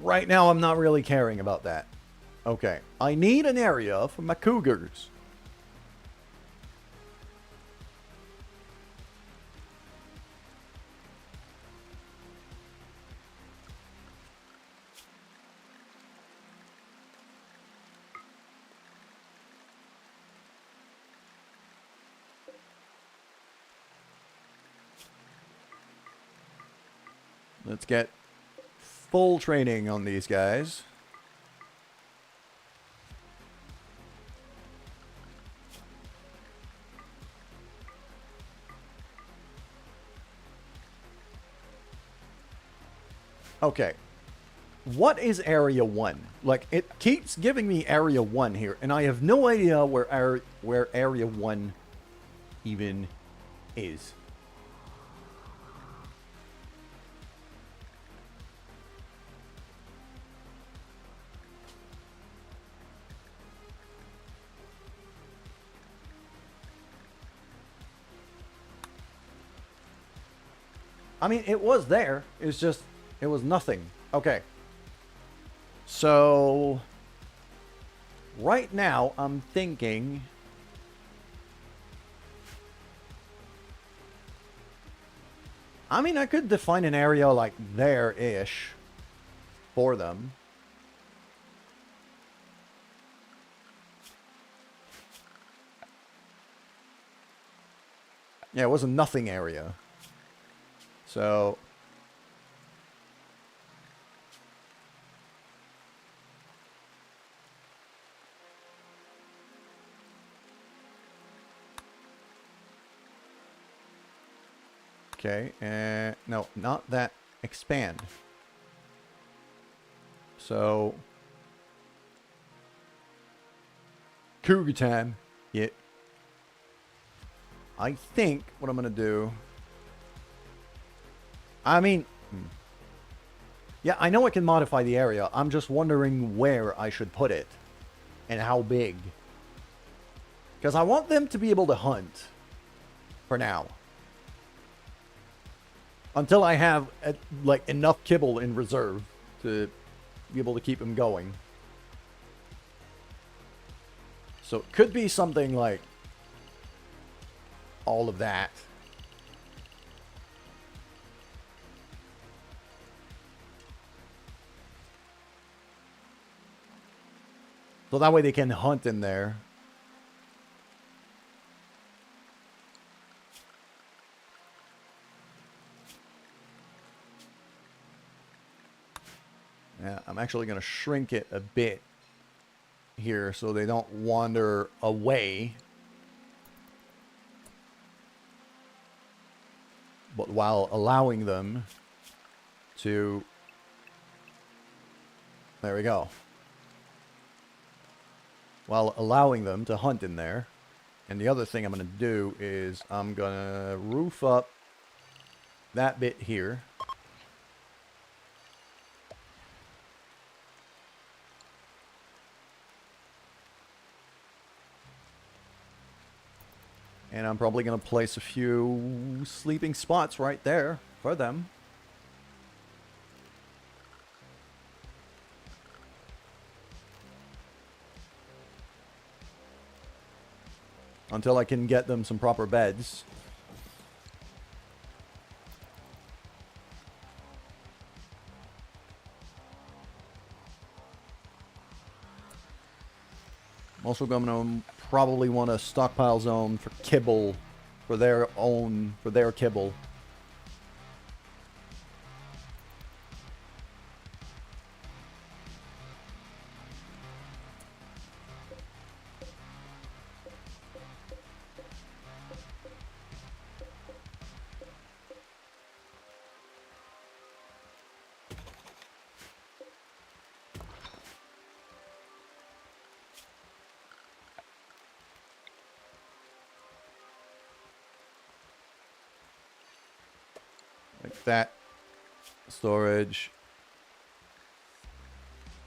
Right now, I'm not really caring about that. Okay, I need an area for my cougars. Let's get full training on these guys. Okay. What is Area 1? Like, it keeps giving me Area 1 here, and I have no idea where Area 1 even is. I mean, it was there. It's just, it was nothing. Okay. So, right now, I'm thinking... I mean, I could define an area like there-ish for them. Yeah, it was a nothing area. So... Okay, no, not that. Expand. So... Cougar time. Yeah. I think what I'm going to do... I mean... Yeah, I know I can modify the area. I'm just wondering where I should put it. And how big. Because I want them to be able to hunt. For now. Until I have, like, enough kibble in reserve to be able to keep them going. So it could be something like all of that. So that way they can hunt in there. Yeah, I'm actually going to shrink it a bit here so they don't wander away. But while allowing them to... There we go. While allowing them to hunt in there. And the other thing I'm going to do is I'm going to roof up that bit here. And I'm probably going to place a few sleeping spots right there for them. Until I can get them some proper beds. I'm also going to probably want a stockpile zone for kibble, for their kibble. Like that. Storage.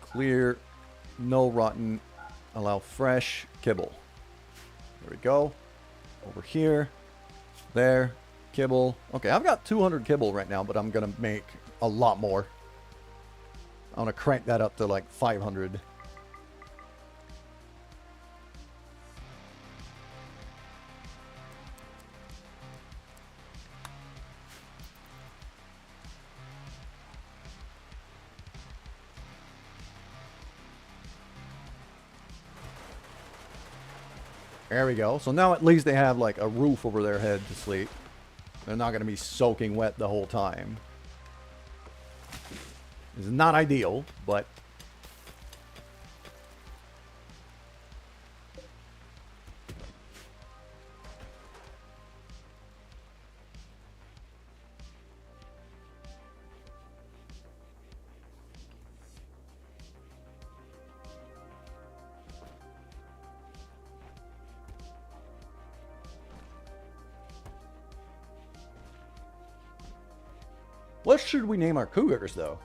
Clear. No rotten. Allow fresh. Kibble. There we go. Over here. There. Kibble. Okay, I've got 200 kibble right now, but I'm going to make a lot more. I want to crank that up to like 500. There we go. So now at least they have like a roof over their head to sleep. They're not going to be soaking wet the whole time. It's not ideal, but... What should we name our cougars, though?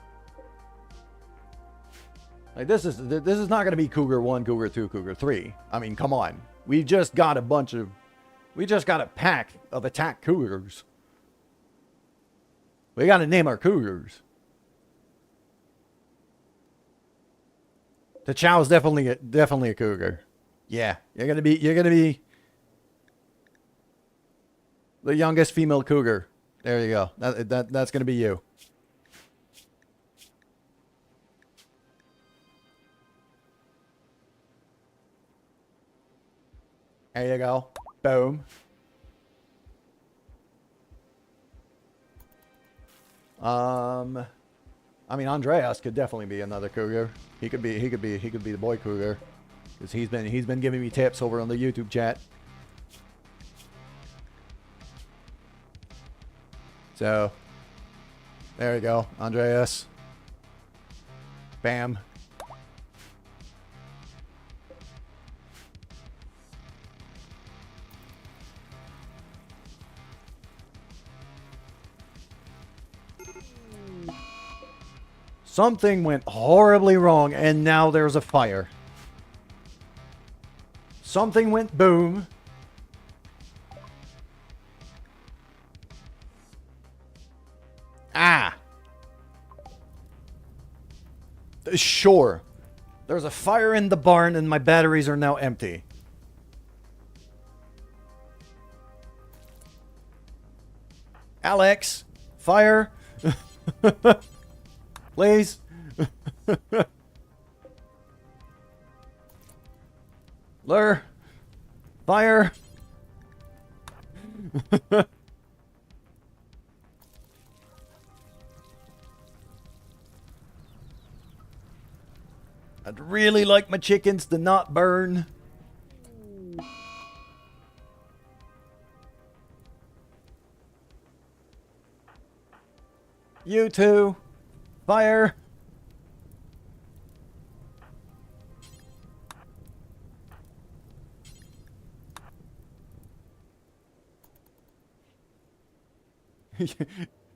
Like, this is not going to be Cougar 1, Cougar 2, Cougar 3. I mean, come on. We just got a pack of attack cougars. We got to name our cougars. The Chow's definitely a cougar. Yeah, you're gonna be the youngest female cougar. There you go. That's gonna be you. There you go. Boom. I mean, Andreas could definitely be another cougar. He could be the boy cougar, because he's been giving me tips over on the YouTube chat. So, there you go, Andreas. Bam. Something went horribly wrong, and now there's a fire. Something went boom. Ah. Sure. There's a fire in the barn, and my batteries are now empty. Alex, fire. Please. Lure. Fire. I'd really like my chickens to not burn. You too. Fire.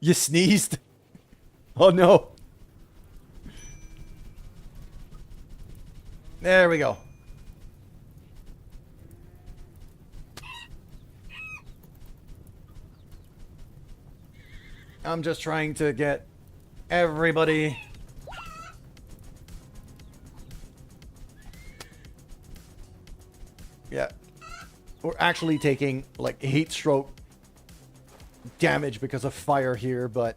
You sneezed? Oh no. There we go. I'm just trying to get everybody. Yeah. We're actually taking like heat stroke damage because of fire here, but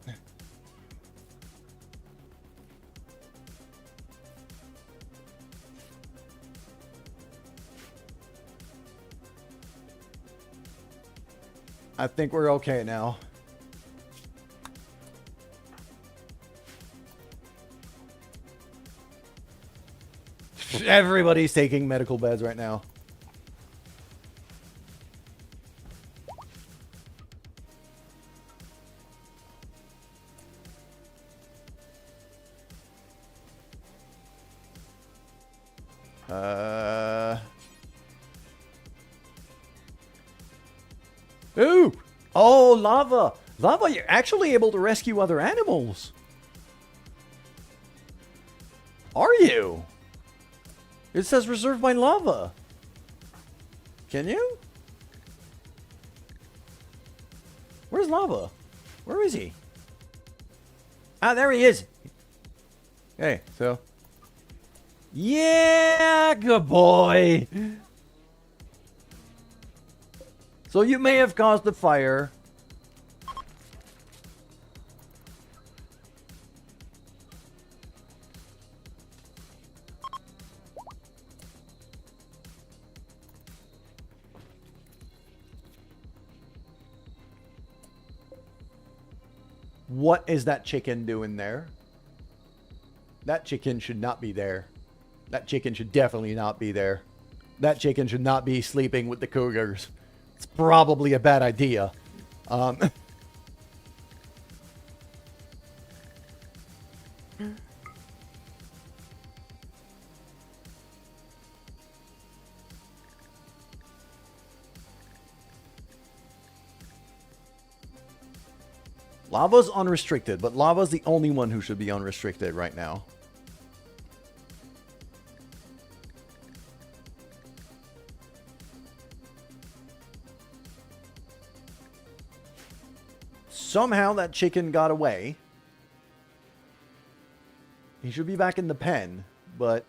I think we're okay now. Everybody's taking medical beds right now. Ooh! Oh, lava! Lava, you're actually able to rescue other animals. Are you? It says reserved by lava. Can you? Where's Lava? Where is he? Ah, there he is. Hey, so. Yeah, good boy. So you may have caused the fire. What is that chicken doing there? That chicken should not be there. That chicken should definitely not be there. That chicken should not be sleeping with the cougars. It's probably a bad idea. Lava's unrestricted, but Lava's the only one who should be unrestricted right now. Somehow that chicken got away. He should be back in the pen, but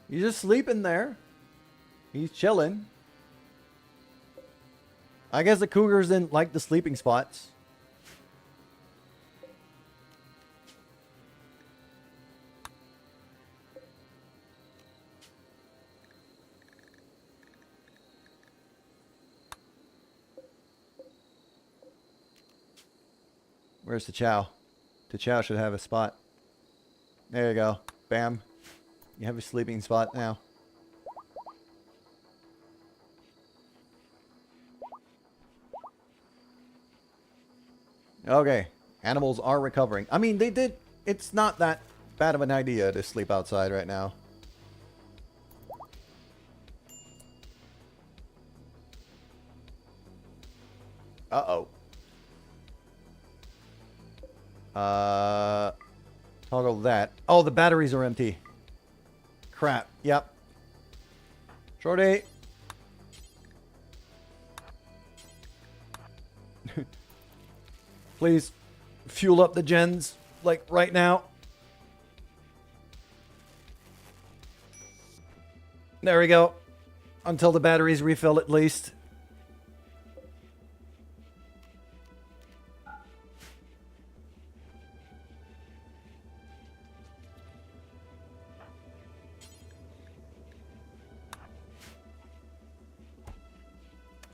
he's just sleeping there. He's chilling. I guess the cougars didn't like the sleeping spots. Where's the chow? The chow should have a spot. There you go. Bam. You have a sleeping spot now. Okay. Animals are recovering. I mean, they did... It's not that bad of an idea to sleep outside right now. Uh-oh. Toggle that. Oh, the batteries are empty. Crap. Yep. Shorty. Please fuel up the gens, like, right now. There we go. Until the batteries refill at least.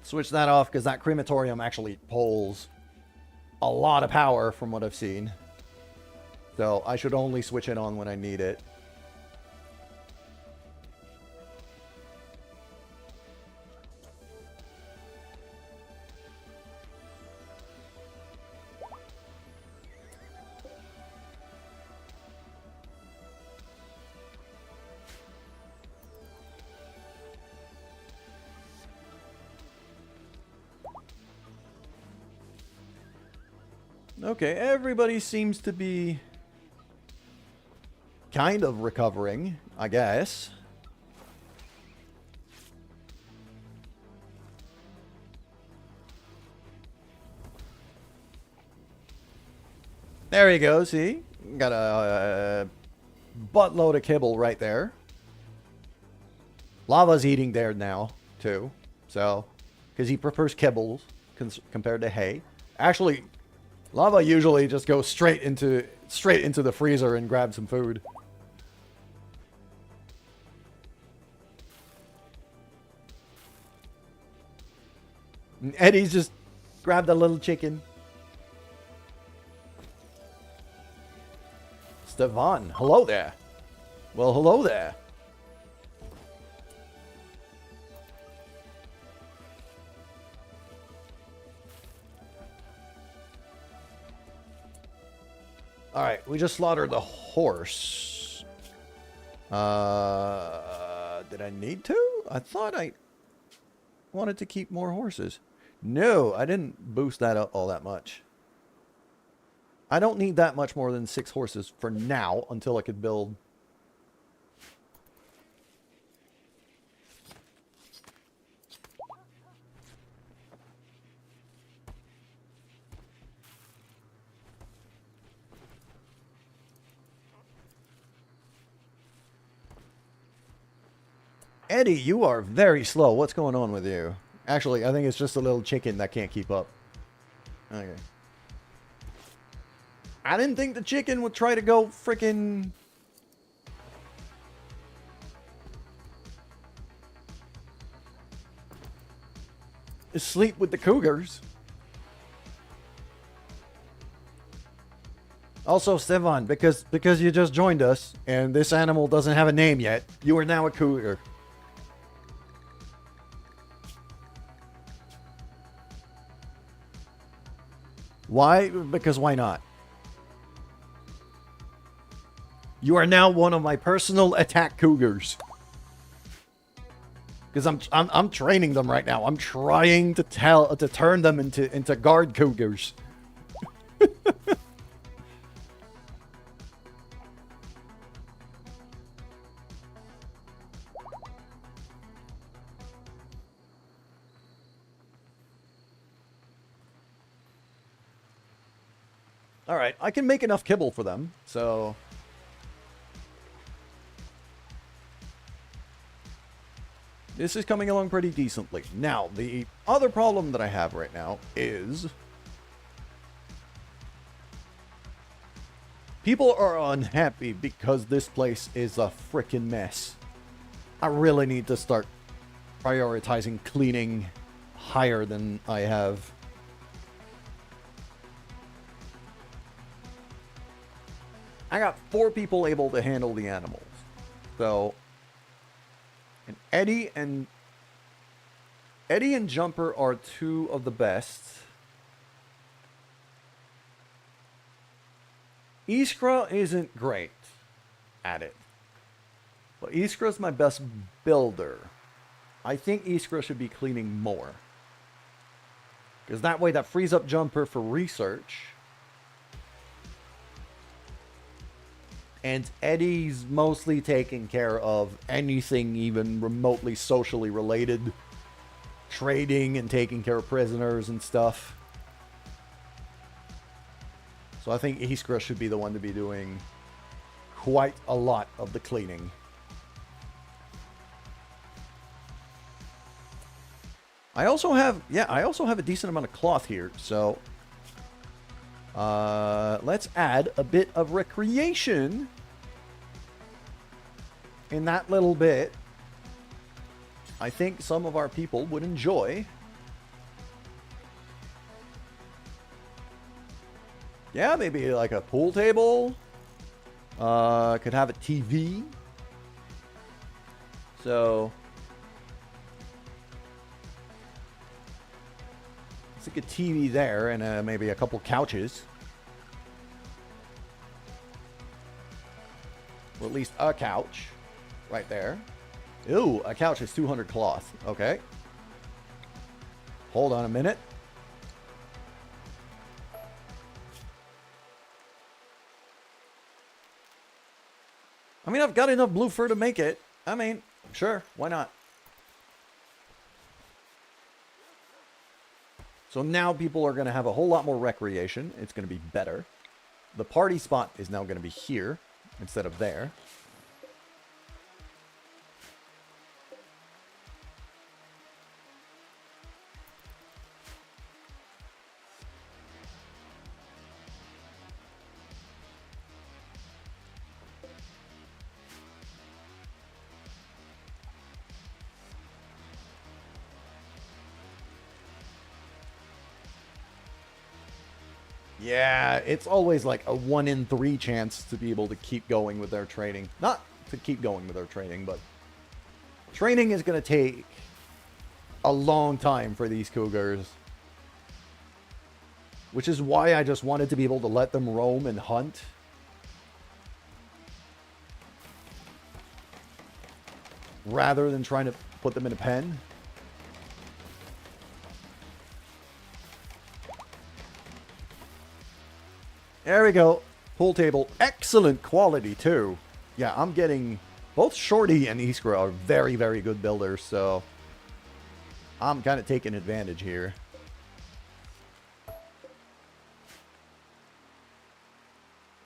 Switch that off because that crematorium actually pulls a lot of power from what I've seen. So I should only switch it on when I need it. Okay, everybody seems to be kind of recovering, I guess. There you go, see? Got a buttload of kibble right there. Lava's eating there now, too. So, because he prefers kibbles compared to hay. Actually... Lava usually just goes straight into the freezer and grabs some food. And Eddie's just grabbed a little chicken. Stefan, hello there. Well, hello there. Alright, we just slaughtered the horse. Did I need to? I thought I wanted to keep more horses. No, I didn't boost that up all that much. I don't need that much more than 6 horses for now until I could build. Eddie, you are very slow. What's going on with you? Actually, I think it's just a little chicken that can't keep up. Okay. I didn't think the chicken would try to go freaking... sleep with the cougars. Also, Stefan, because you just joined us and this animal doesn't have a name yet, you are now a cougar. Why? Because why not? You are now one of my personal attack cougars. Because I'm training them right now. I'm trying to turn them into guard cougars. All right, I can make enough kibble for them, so this is coming along pretty decently. Now, the other problem that I have right now is people are unhappy because this place is a freaking mess. I really need to start prioritizing cleaning higher than I have. I got 4 people able to handle the animals. So, and Eddie and Jumper are 2 of the best. Iskra isn't great at it. But Iskra's my best builder. I think Iskra should be cleaning more. Because that way that frees up Jumper for research. And Eddie's mostly taking care of anything even remotely socially related. Trading and taking care of prisoners and stuff. So I think Iskra should be the one to be doing quite a lot of the cleaning. I also have a decent amount of cloth here, so let's add a bit of recreation in that little bit. I think some of our people would enjoy. Yeah, maybe like a pool table. Could have a TV. So let's like a TV there and maybe a couple couches. Or at least a couch right there. Ooh, a couch is 200 cloth. Okay. Hold on a minute. I mean, I've got enough blue fur to make it. I mean, sure, why not? So now people are going to have a whole lot more recreation. It's going to be better. The party spot is now going to be here instead of there. Yeah, it's always like a 1 in 3 chance to be able to keep going with their training. Not to keep going with their training, but training is going to take a long time for these cougars. Which is why I just wanted to be able to let them roam and hunt. Rather than trying to put them in a pen. There we go. Pool table. Excellent quality, too. Yeah, I'm getting... Both Shorty and Iskra are very, very good builders, so... I'm kind of taking advantage here.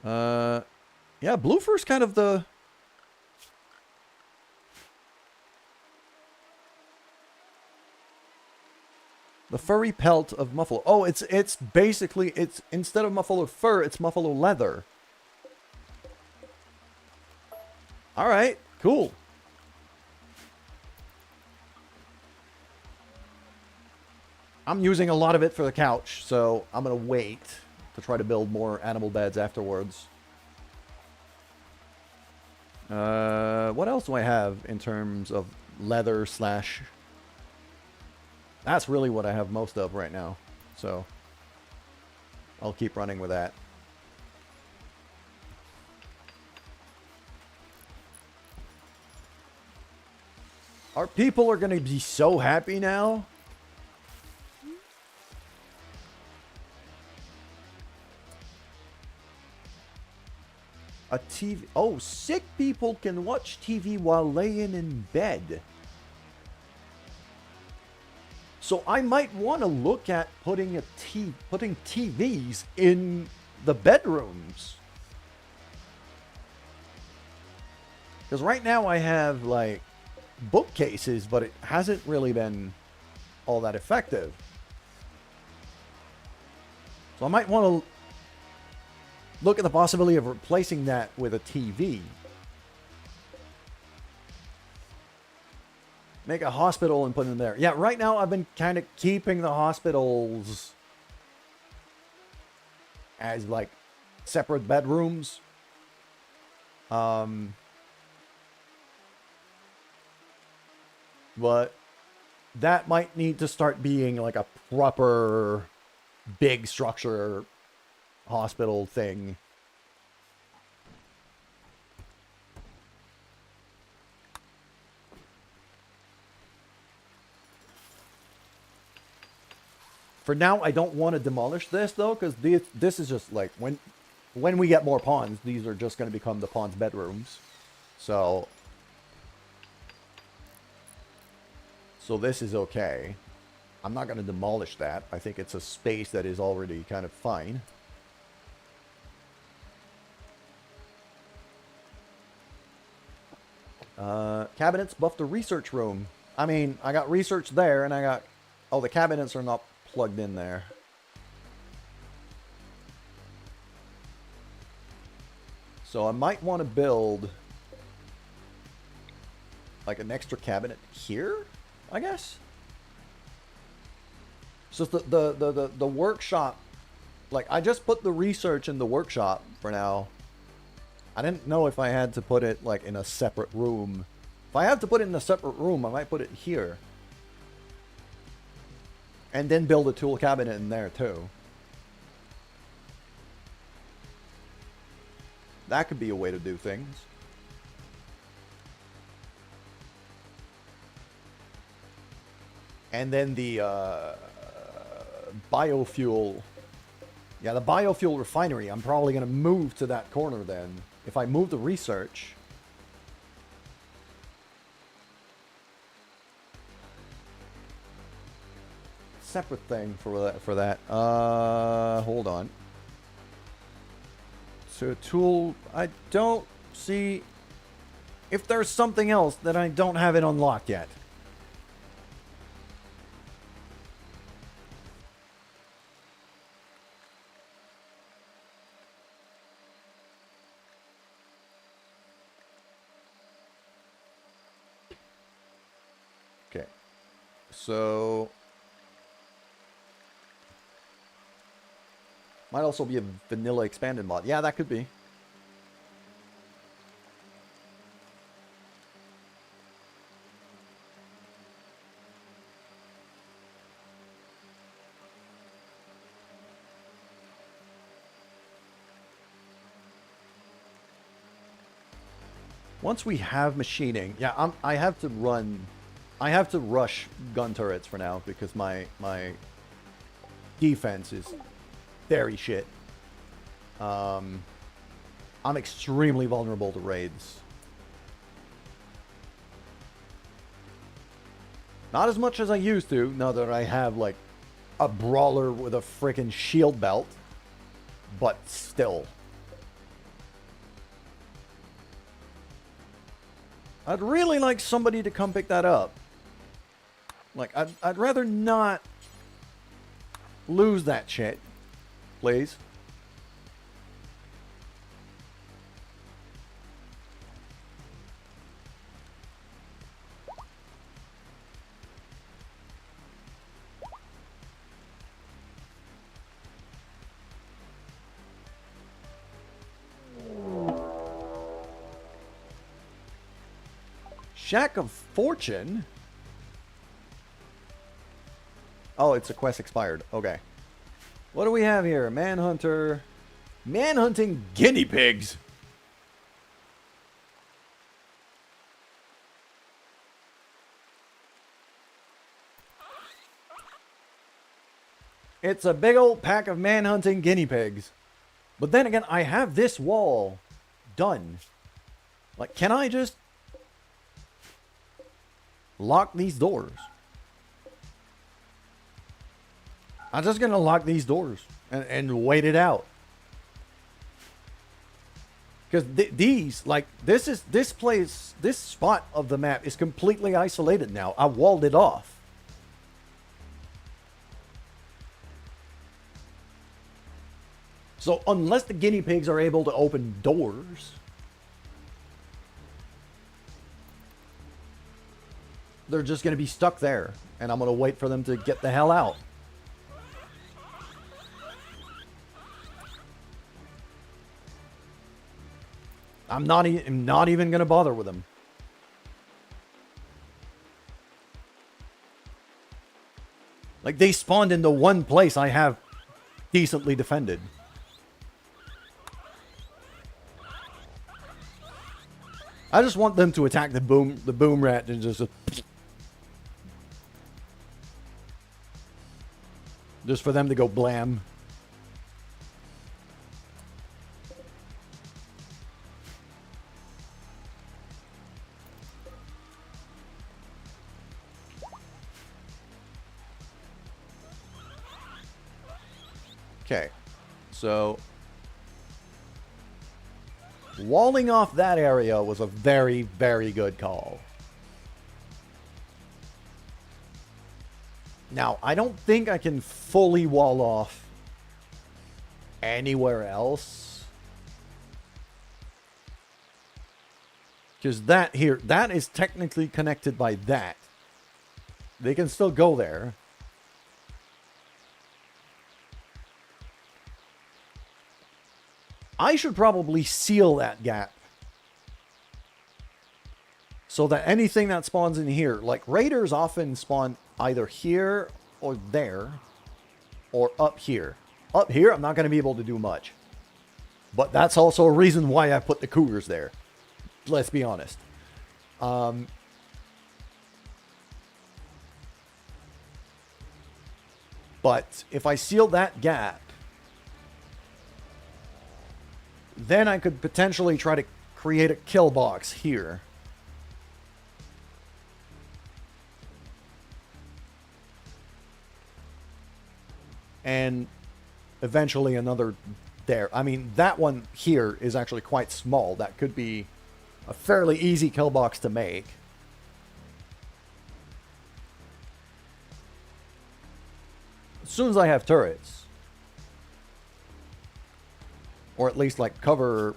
Yeah, Bloofer's kind of the... The furry pelt of Muffalo. Oh, it's basically, it's instead of Muffalo fur, it's Muffalo leather. Alright, cool. I'm using a lot of it for the couch, so I'm going to wait to try to build more animal beds afterwards. What else do I have in terms of leather slash... That's really what I have most of right now, so I'll keep running with that. Our people are going to be so happy now. A TV. Oh, sick people can watch TV while laying in bed. So I might want to look at putting TVs in the bedrooms. Because right now I have like bookcases, but it hasn't really been all that effective. So I might want to look at the possibility of replacing that with a TV. Make a hospital and put it in there. Yeah, right now I've been kind of keeping the hospitals as like separate bedrooms. But that might need to start being like a proper big structure hospital thing. For now, I don't want to demolish this, though, because this is just, like, when we get more pawns, these are just going to become the pawns' bedrooms. So this is okay. I'm not going to demolish that. I think it's a space that is already kind of fine. Cabinets buff the research room. I mean, I got research there, and I got... Oh, the cabinets are not plugged in there. So I might want to build like an extra cabinet here, I guess. So the workshop, like I just put the research in the workshop for now. I didn't know if I had to put it like in a separate room. If I have to put it in a separate room, I might put it here. And then build a tool cabinet in there, too. That could be a way to do things. And then the biofuel. Yeah, the biofuel refinery. I'm probably going to move to that corner then. If I move the research... separate thing for that. Hold on. So tool, I don't see if there's something else that I don't have it unlocked yet. Okay. So might also be a vanilla expanded mod. Yeah, that could be. Once we have machining, yeah, I have to rush gun turrets for now because my defense is very shit. I'm extremely vulnerable to raids. Not as much as I used to, now that I have, like, a brawler with a freaking shield belt. But still. I'd really like somebody to come pick that up. Like, I'd rather not lose that shit. Please. Shack of Fortune? Oh, it's a quest expired. Okay. What do we have here? Manhunter. Manhunting guinea pigs. It's a big old pack of manhunting guinea pigs. But then again, I have this wall done. Like, can I just lock these doors? I'm just gonna lock these doors and wait it out. Because these, like, this place, this spot of the map is completely isolated now. I walled it off. So unless the guinea pigs are able to open doors, they're just going to be stuck there. And I'm going to wait for them to get the hell out. I'm not even going to bother with them. Like, they spawned in the one place I have decently defended. I just want them to attack the boom rat and just for them to go blam. Okay, so walling off that area was a very, very good call. Now, I don't think I can fully wall off anywhere else. Because that here, that is technically connected by that. They can still go there. I should probably seal that gap. So that anything that spawns in here, like raiders often spawn either here or there, or up here. Up here, I'm not going to be able to do much. But that's also a reason why I put the cougars there. Let's be honest. But if I seal that gap, then I could potentially try to create a kill box here. And eventually another there. I mean, that one here is actually quite small. That could be a fairly easy kill box to make. As soon as I have turrets. Or at least like cover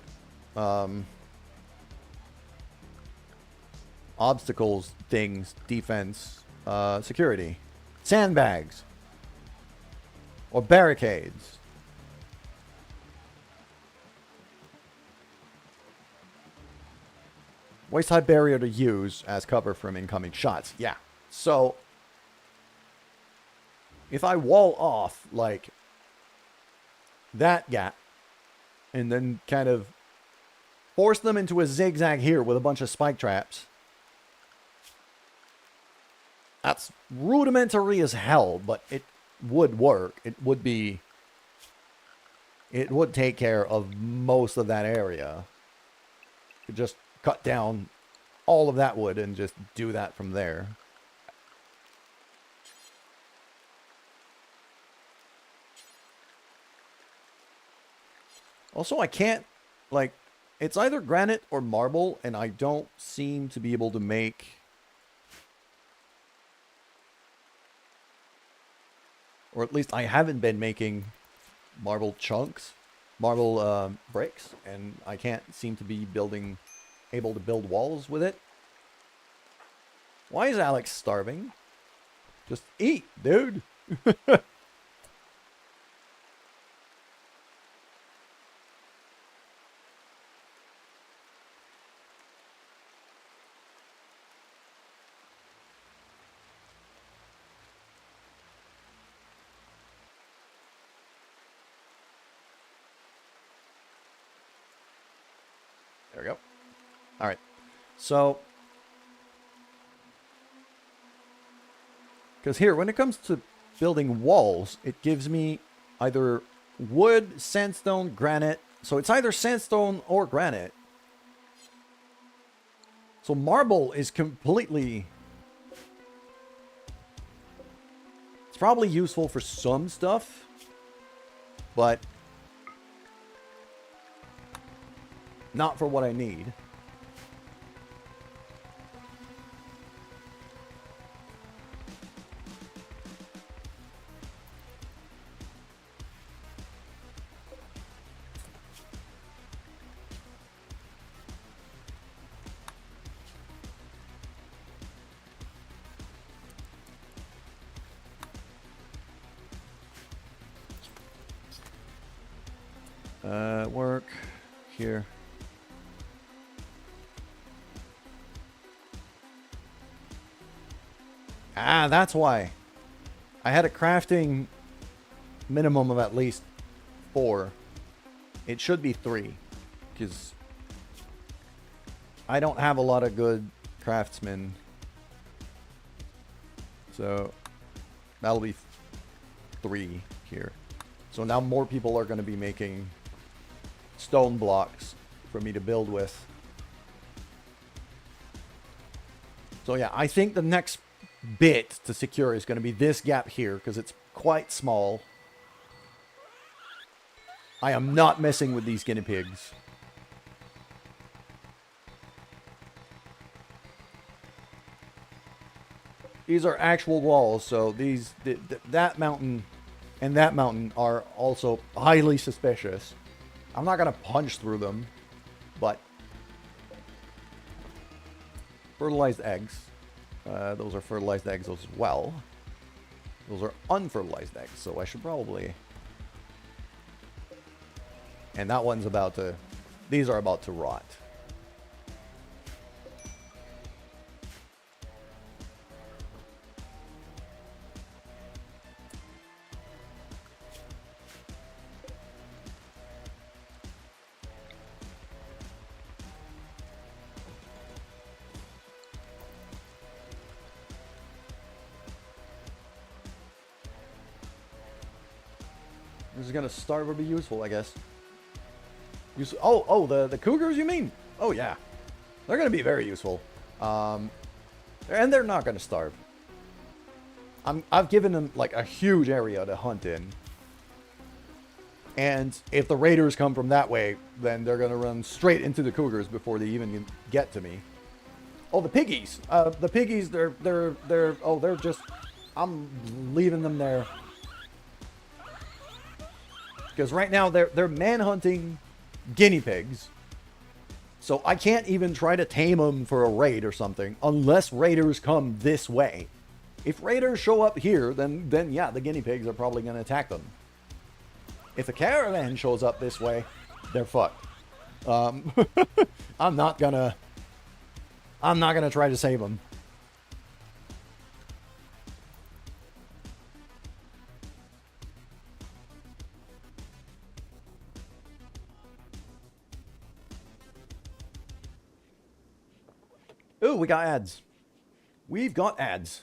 obstacles, things, defense, security, sandbags, or barricades. Waist high barrier to use as cover from incoming shots. Yeah. So if I wall off like that gap, and then kind of force them into a zigzag here with a bunch of spike traps. That's rudimentary as hell, but it would work. It would be it would take care of most of that area. You could just cut down all of that wood and just do that from there. Also, I can't, like, it's either granite or marble, and I don't seem to be able to make... Or at least I haven't been making marble chunks, marble bricks, and I can't seem to be able to build walls with it. Why is Alex starving? Just eat, dude. There we go. All right. So, because here, when it comes to building walls, it gives me either wood, sandstone, granite. So it's either sandstone or granite. So marble is completely... It's probably useful for some stuff, but not for what I need. Work here. Ah, that's why. I had a crafting minimum of at least 4. It should be 3. Because I don't have a lot of good craftsmen. So that'll be 3 here. So now more people are going to be making stone blocks for me to build with. So yeah, I think the next bit to secure is going to be this gap here because it's quite small. I am not messing with these guinea pigs. These are actual walls, so these that mountain and that mountain are also highly suspicious. I'm not going to punch through them, but fertilized eggs. Those are fertilized eggs as well. Those are unfertilized eggs, so I should probably... And that one's about to... These are about to rot. This is gonna starve or be useful, I guess. The cougars, you mean? Oh yeah, they're gonna be very useful. And they're not gonna starve. I've given them like a huge area to hunt in. And if the raiders come from that way, then they're gonna run straight into the cougars before they even get to me. Oh, the piggies. The piggies, they're just... I'm leaving them there. Because right now they're man-hunting guinea pigs. So I can't even try to tame them for a raid or something unless raiders come this way. If raiders show up here, then yeah, the guinea pigs are probably going to attack them. If a caravan shows up this way, they're fucked. I'm not gonna try to save them. Ooh, we got ads. We've got ads.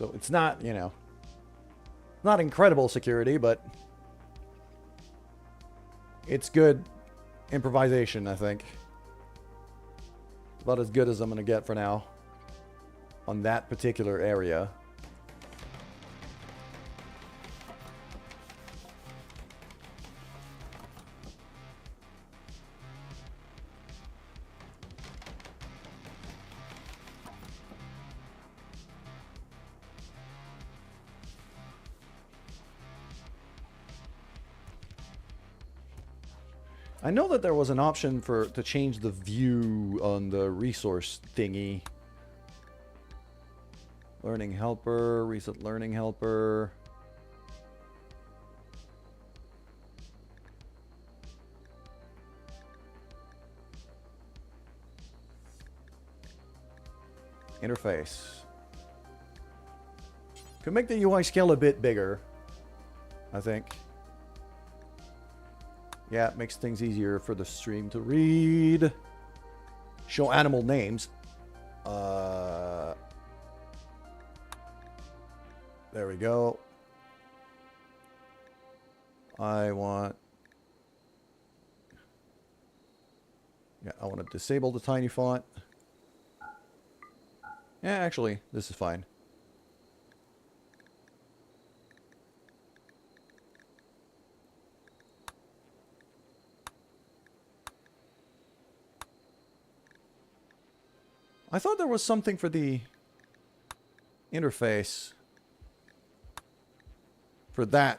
So it's not, you know, not incredible security, but it's good improvisation, I think. About as good as I'm going to get for now on that particular area. I know that there was an option to change the view on the resource thingy. Learning helper, recent learning helper. Interface. Could make the UI scale a bit bigger, I think. Yeah, it makes things easier for the stream to read. Show animal names. There we go. I want to disable the tiny font. Yeah, actually, this is fine. I thought there was something for the interface for that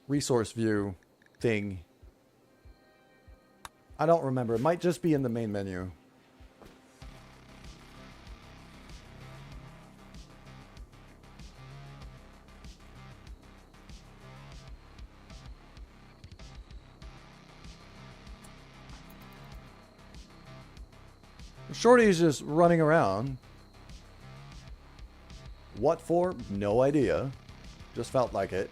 resource view thing. I don't remember. It might just be in the main menu. Shorty is just running around. What for? No idea. Just felt like it.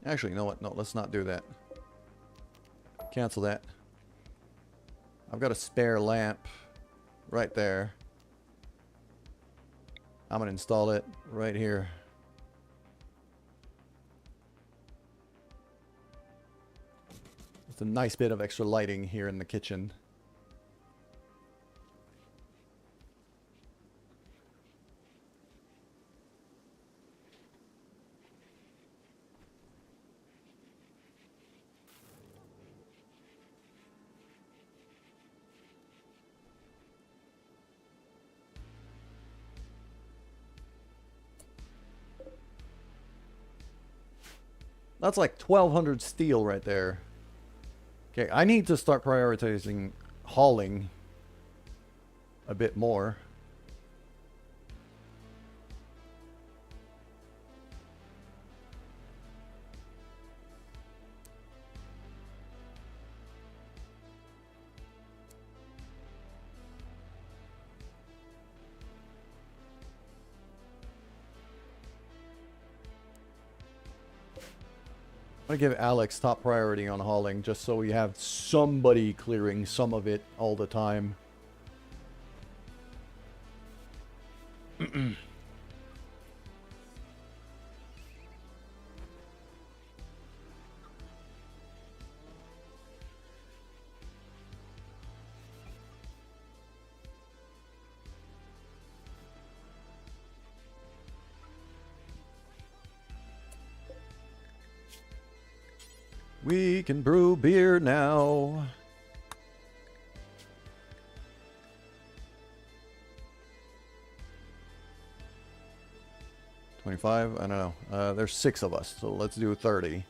Actually, you know what? No, let's not do that. Cancel that. I've got a spare lamp right there. I'm going to install it right here. It's a nice bit of extra lighting here in the kitchen. That's like 1,200 steel right there. Okay, I need to start prioritizing hauling a bit more. I'm going to give Alex top priority on hauling, just so we have somebody clearing some of it all the time. We can brew beer now. 25? I don't know. There's 6 of us, so let's do 30.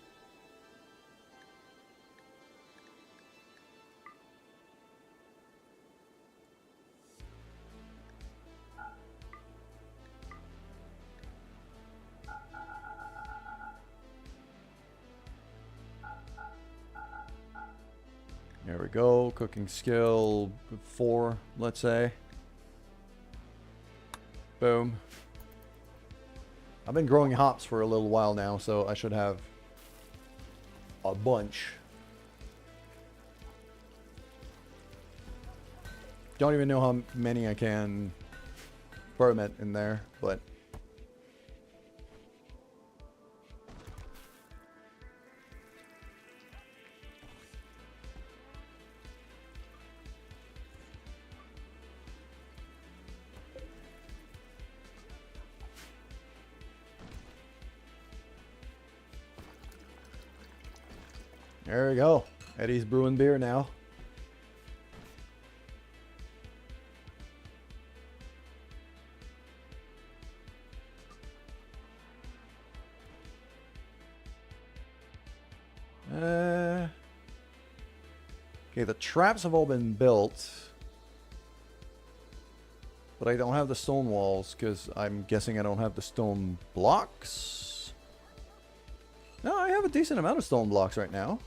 There we go. Cooking skill 4, let's say. Boom. I've been growing hops for a little while now, so I should have a bunch. Don't even know how many I can ferment in there, but... There we go. Eddie's brewing beer now. Okay, the traps have all been built. But I don't have the stone walls because I'm guessing I don't have the stone blocks. No, I have a decent amount of stone blocks right now.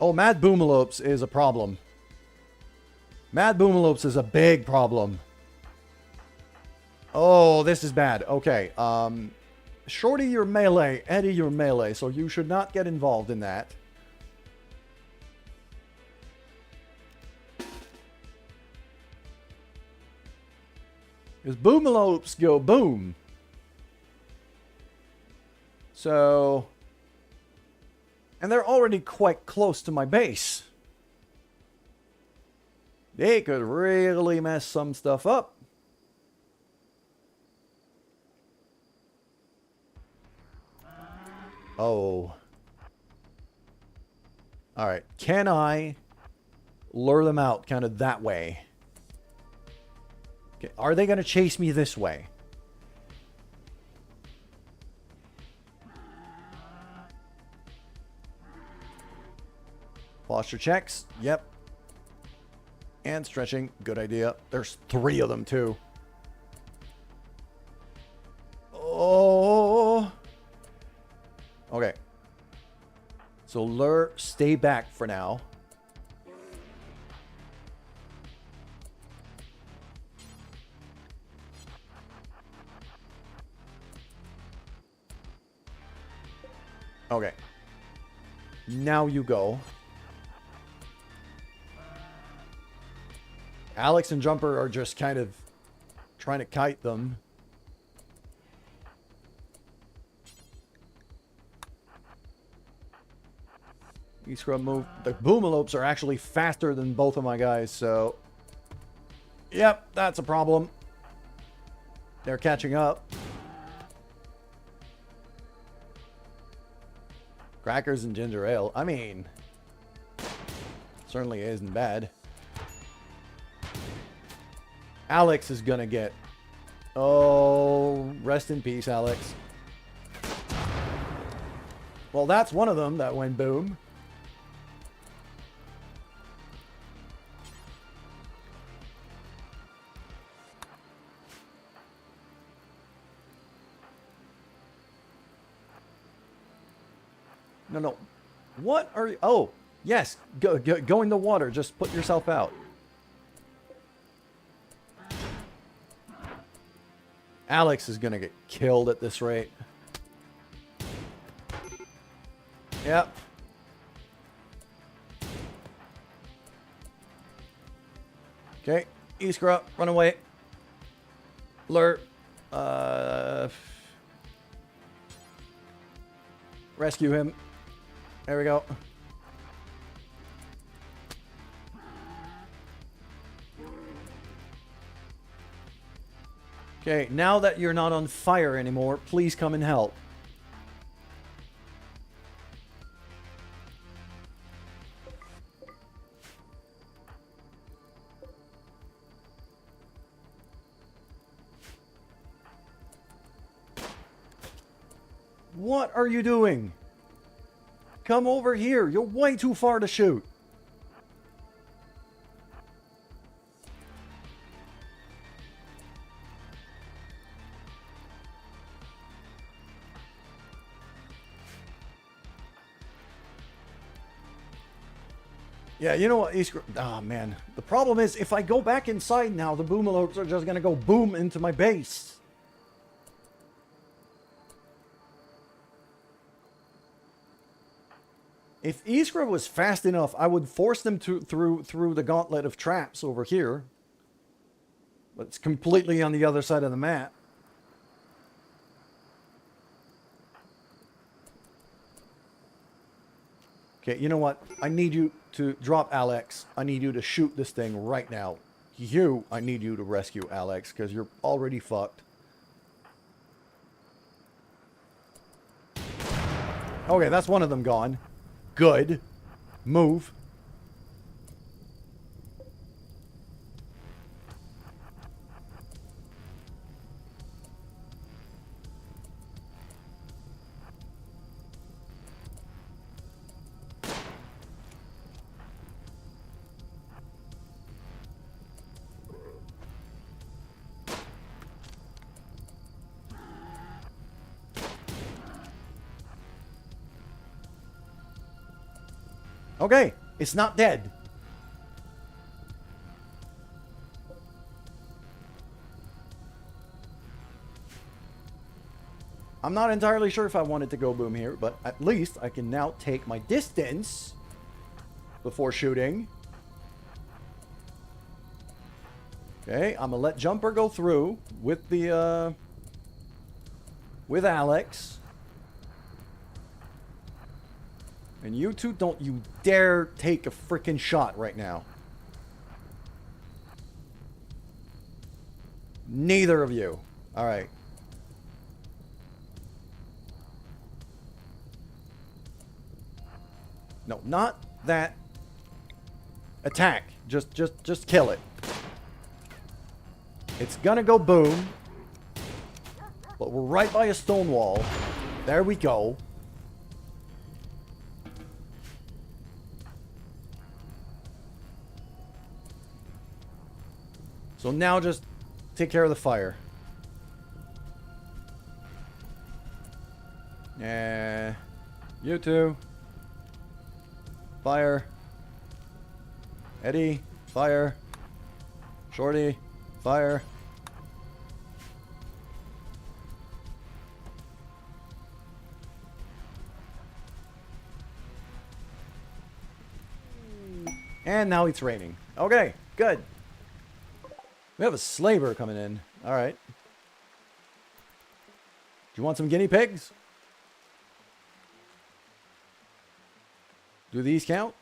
Oh, Mad Boomalopes is a problem. Mad Boomalopes is a big problem. Oh, this is bad. Okay, Shorty, you're melee. Eddie, you're melee. So you should not get involved in that. Because Boomalopes go boom. So... And they're already quite close to my base. They could really mess some stuff up. Oh. Alright. Can I lure them out kind of that way? Okay. Are they going to chase me this way? Posture checks. Yep. And stretching. Good idea. There's 3 of them, too. Oh. Okay. So lure, stay back for now. Okay. Now you go. Alex and Jumper are just kind of trying to kite them. E-Scrub move. The Boomalopes are actually faster than both of my guys, so... Yep, that's a problem. They're catching up. Crackers and ginger ale. I mean... Certainly isn't bad. Alex is gonna get... Oh, rest in peace, Alex. Well, that's one of them that went boom. No. What are you... Oh, yes. Go in the water. Just put yourself out. Alex is going to get killed at this rate. Yep. Okay. E-Scrub, run away. Lure. Rescue him. There we go. Okay, now that you're not on fire anymore, please come and help. What are you doing? Come over here. You're way too far to shoot. Yeah, you know what? Oh, man. The problem is, if I go back inside now, the boom alerts are just going to go boom into my base. If Iskra was fast enough, I would force them through the gauntlet of traps over here. But it's completely on the other side of the map. Okay, you know what? I need you to drop Alex. I need you to shoot this thing right now. I need you to rescue Alex, because you're already fucked. Okay, that's one of them gone. Good. Move. Okay, it's not dead. I'm not entirely sure if I wanted to go boom here, but at least I can now take my distance before shooting. Okay, I'm gonna let Jumper go through with the with Alex. And you two, don't you dare take a freaking shot right now. Neither of you. All right. No, not that. Attack. Just kill it. It's gonna go boom. But we're right by a stone wall. There we go. So now just take care of the fire. Yeah. You two. Fire. Eddie. Fire. Shorty. Fire. And now it's raining. Okay, good. We have a slaver coming in. All right. Do you want some guinea pigs? Do these count?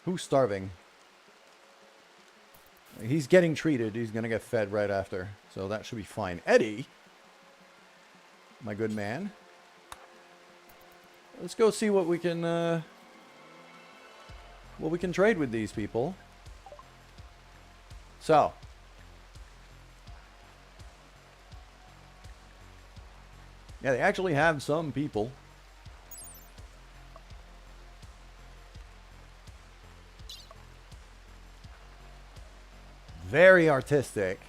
Who's starving? He's getting treated. He's going to get fed right after. So that should be fine. Eddie, my good man. Let's go see what we can trade with these people. So. Yeah, they actually have some people. Very artistic.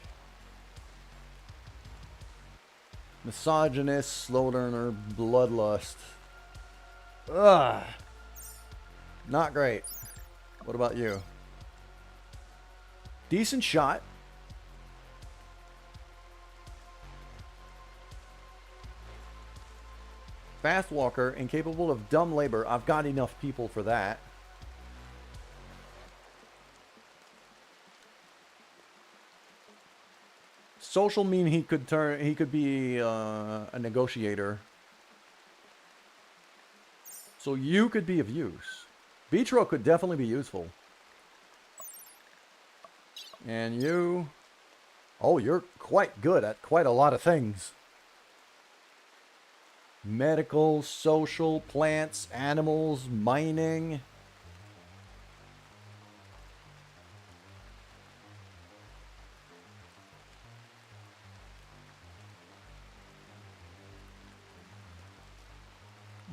Misogynist, slow learner, bloodlust. Ugh. Not great. What about you? Decent shot. Fast walker, incapable of dumb labor. I've got enough people for that. Social mean he could be a negotiator. So you could be of use. Vitro could definitely be useful. And you... Oh, you're quite good at quite a lot of things. Medical, social, plants, animals, mining.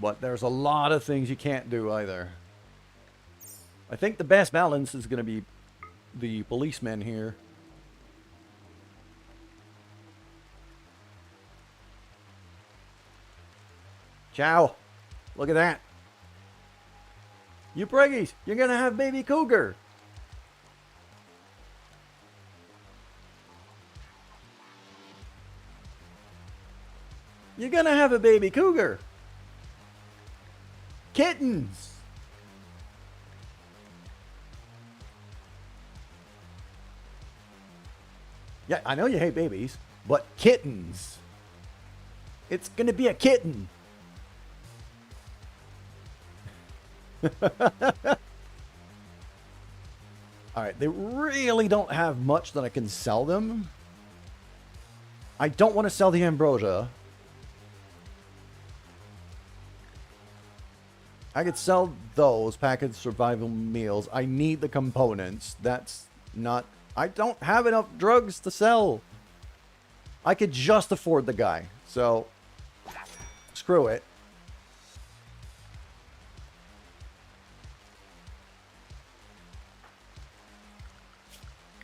But there's a lot of things you can't do either. I think the best balance is going to be the policemen here. Ciao. Look at that. You preggies, you're going to have baby cougar. You're going to have a baby cougar. Kittens. Yeah, I know you hate babies, but kittens. It's going to be a kitten. Alright, they really don't have much that I can sell them. I don't want to sell the ambrosia. I could sell those packaged survival meals. I need the components. That's not... I don't have enough drugs to sell. I could just afford the guy. So, screw it.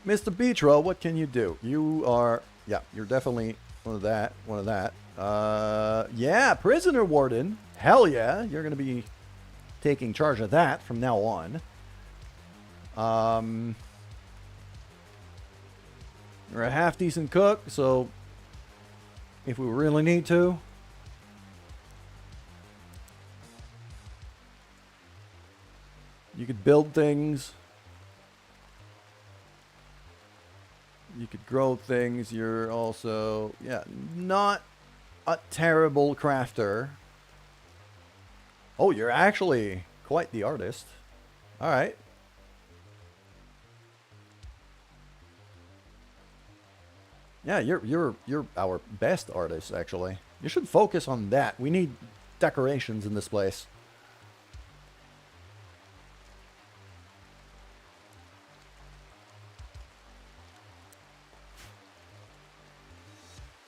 Mr. Beachrow, what can you do? You are... Yeah, you're definitely one of that. One of that. Yeah, prisoner warden. Hell yeah. You're going to be taking charge of that from now on. You're a half-decent cook, so if we really need to... You could build things. You could grow things. You're also, yeah, not a terrible crafter. Oh, you're actually quite the artist. All right. Yeah, you're our best artist, actually. You should focus on that. We need decorations in this place.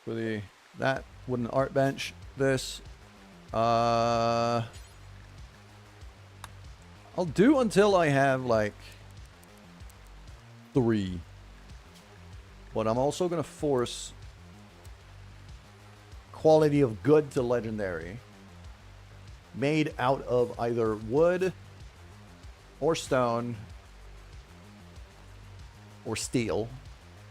For the that wooden art bench, this I'll do until I have like 3. But I'm also gonna force quality of good to legendary, made out of either wood or stone or steel.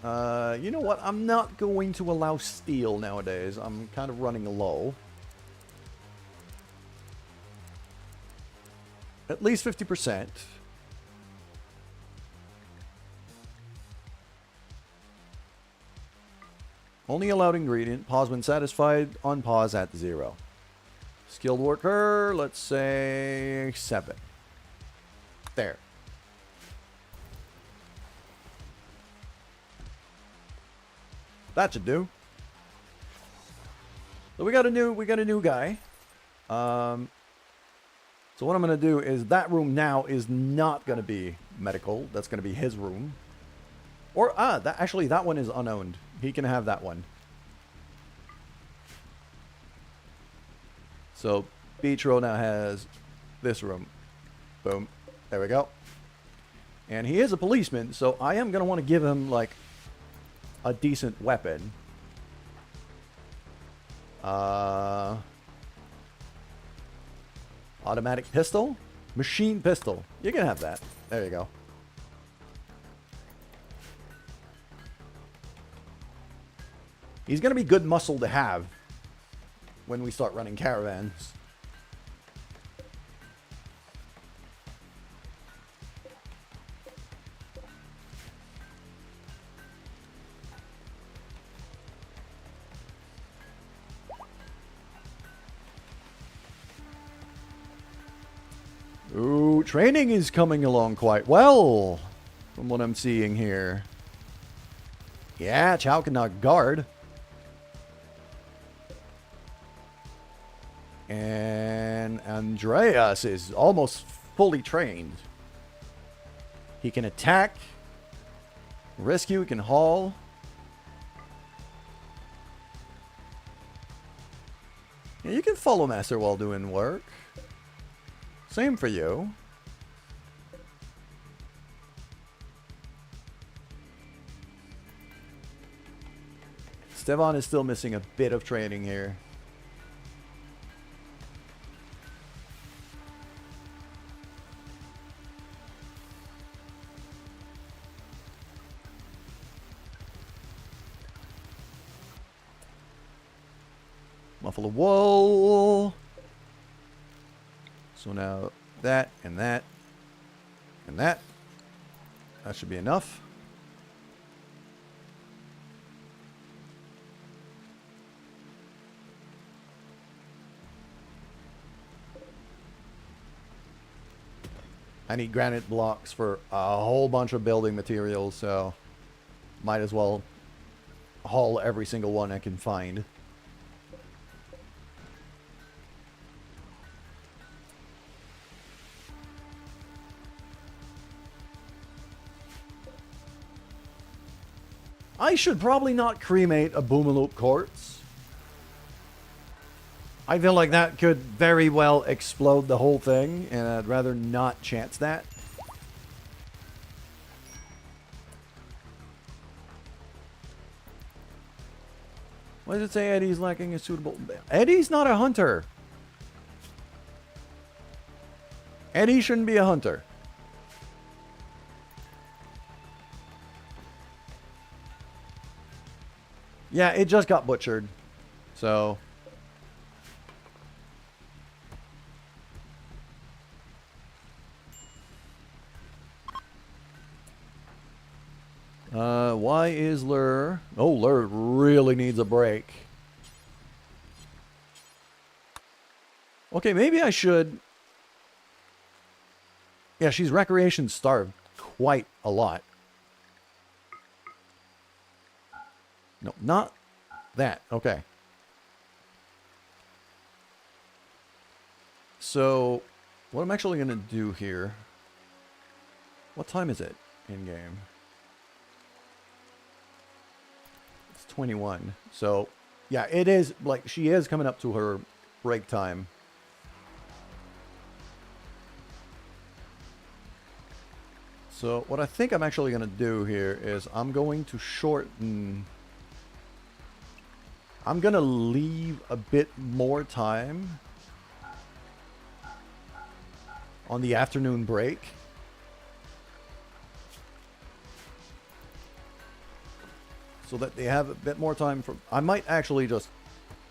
You know what? I'm not going to allow steel nowadays. I'm kind of running low. At least 50%. Only allowed ingredient. Pause when satisfied. Unpause at 0. Skilled worker, let's say 7. There. That should do. So we got a new guy. So what I'm gonna do is that room now is not gonna be medical. That's gonna be his room. Or that one is unowned. He can have that one. So Beach Row now has this room. Boom. There we go. And he is a policeman, so I am gonna want to give him like a decent weapon. Automatic pistol? Machine pistol. You can have that. There you go. He's going to be good muscle to have when we start running caravans. Ooh, training is coming along quite well, from what I'm seeing here. Yeah, Chow can not guard. And Andreas is almost fully trained. He can attack, rescue, he can haul. Yeah, you can follow Master while doing work. Same for you. Stevan is still missing a bit of training here. Muffle of wool. So now that and that and that. That should be enough. I need granite blocks for a whole bunch of building materials, so might as well haul every single one I can find. I should probably not cremate a Boomaloop corpse. I feel like that could very well explode the whole thing, and I'd rather not chance that. Why does it say Eddie's lacking a suitable... Eddie's not a hunter. Eddie shouldn't be a hunter. Yeah, it just got butchered. So... why is Lur... Oh, Lur really needs a break. Okay, maybe I should... Yeah, she's recreation starved quite a lot. No, not that. Okay. So, what I'm actually going to do here... What time is it in-game? 21. So, yeah, it is, like, she is coming up to her break time. So, what I think I'm actually going to do here is I'm going to shorten... I'm going to leave a bit more time on the afternoon break. So that they have a bit more time for... I might actually just,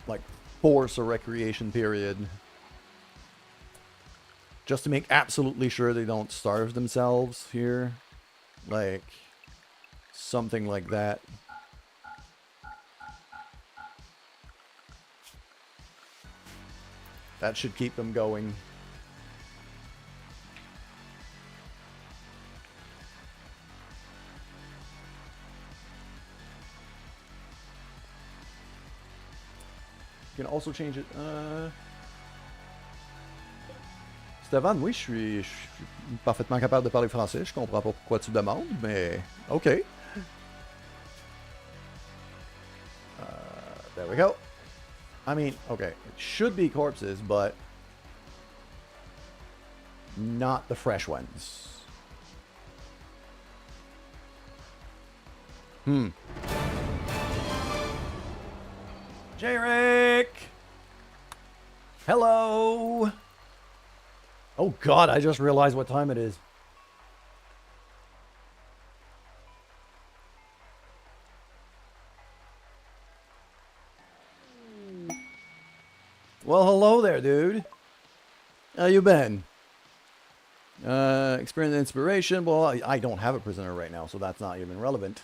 like, force a recreation period. Just to make absolutely sure they don't starve themselves here. Like, something like that. That should keep them going. You can also change it. Stéphane, oui, je suis parfaitement capable de parler français. Je comprends pas pourquoi tu demandes, mais OK. There we go. I mean, okay, it should be corpses, but not the fresh ones. J-Rick! Hello! Oh god, I just realized what time it is. Well, hello there, dude. How you been? Experience inspiration. Well, I don't have a prisoner right now, so that's not even relevant.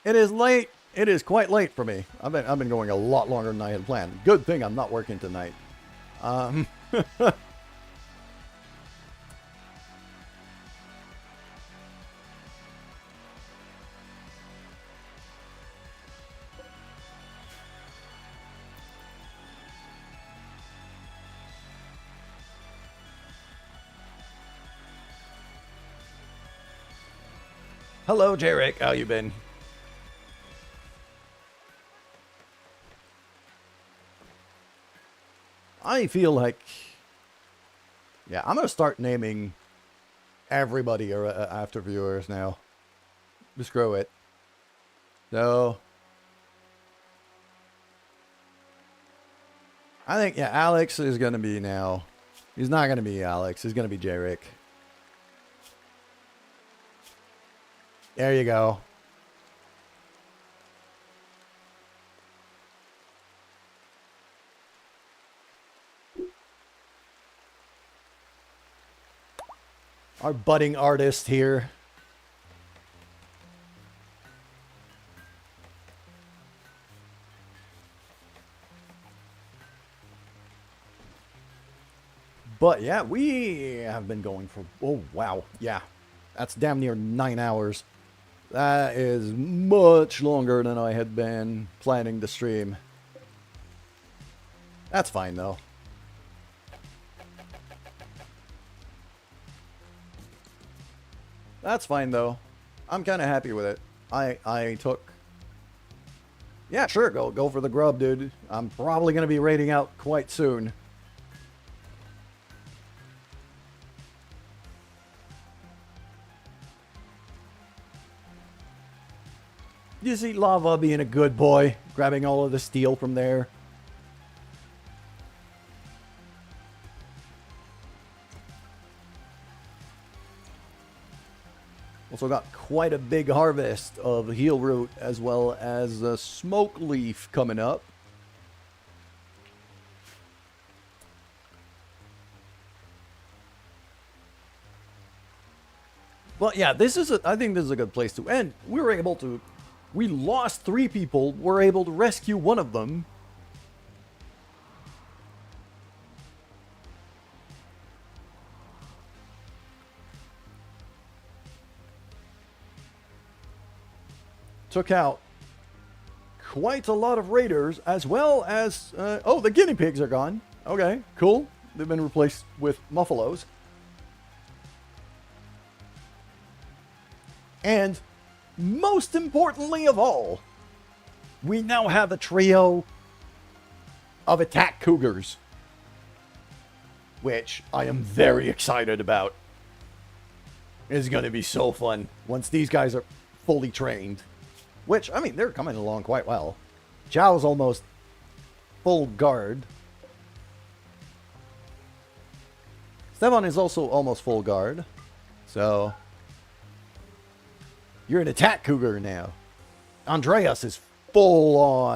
It is late. It is quite late for me. I've been going a lot longer than I had planned. Good thing I'm not working tonight. Hello, Jarek. How you been? I feel like... Yeah, I'm going to start naming everybody after viewers now. Just screw it. So... I think, yeah, Alex is going to be now. He's not going to be Alex. He's going to be Jarek. There you go. Our budding artist here. But yeah, we have been going for... Oh, wow. Yeah. That's damn near 9 hours. That is much longer than I had been planning to stream. That's fine, though. That's fine, though. I'm kind of happy with it. I took... Yeah, sure, go for the grub, dude. I'm probably going to be raiding out quite soon. You see Lava being a good boy, grabbing all of the steel from there. Also got quite a big harvest of heel root as well as a smoke leaf coming up. But yeah, I think this is a good place to end. We lost 3 people. We're able to rescue one of them. Took out quite a lot of raiders, as well as... oh, the guinea pigs are gone. Okay, cool. They've been replaced with muffalos. And most importantly of all, we now have a trio of attack cougars, which I am very excited about. It's going to be so fun once these guys are fully trained. Which, I mean, they're coming along quite well. Chow's almost full guard. Stefan is also almost full guard. So, you're an attack cougar now. Andreas is full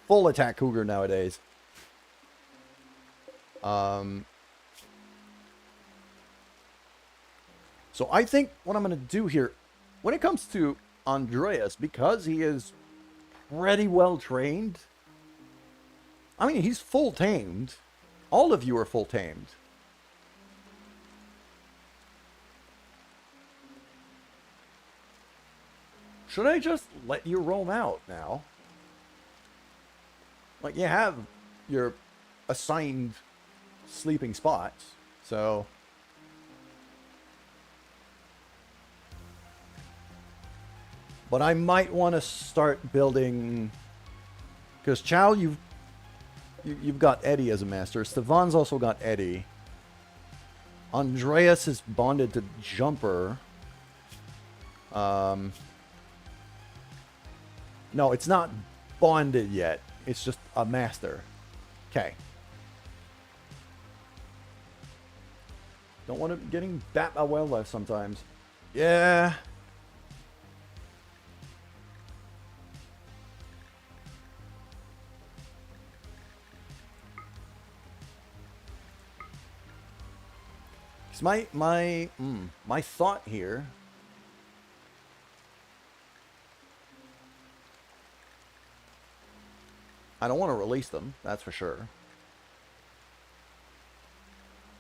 attack cougar nowadays. So I think what I'm going to do here, when it comes to Andreas, because he is pretty well trained. I mean, he's full tamed. All of you are full tamed. Should I just let you roam out now? Like, you have your assigned sleeping spots, so... But I might want to start building... Because Chow, you've got Eddie as a master. Stefan's also got Eddie. Andreas is bonded to Jumper. No, it's not bonded yet. It's just a master. Okay. Don't want to getting bat by wildlife sometimes. Yeah. My thought here. I don't want to release them, that's for sure.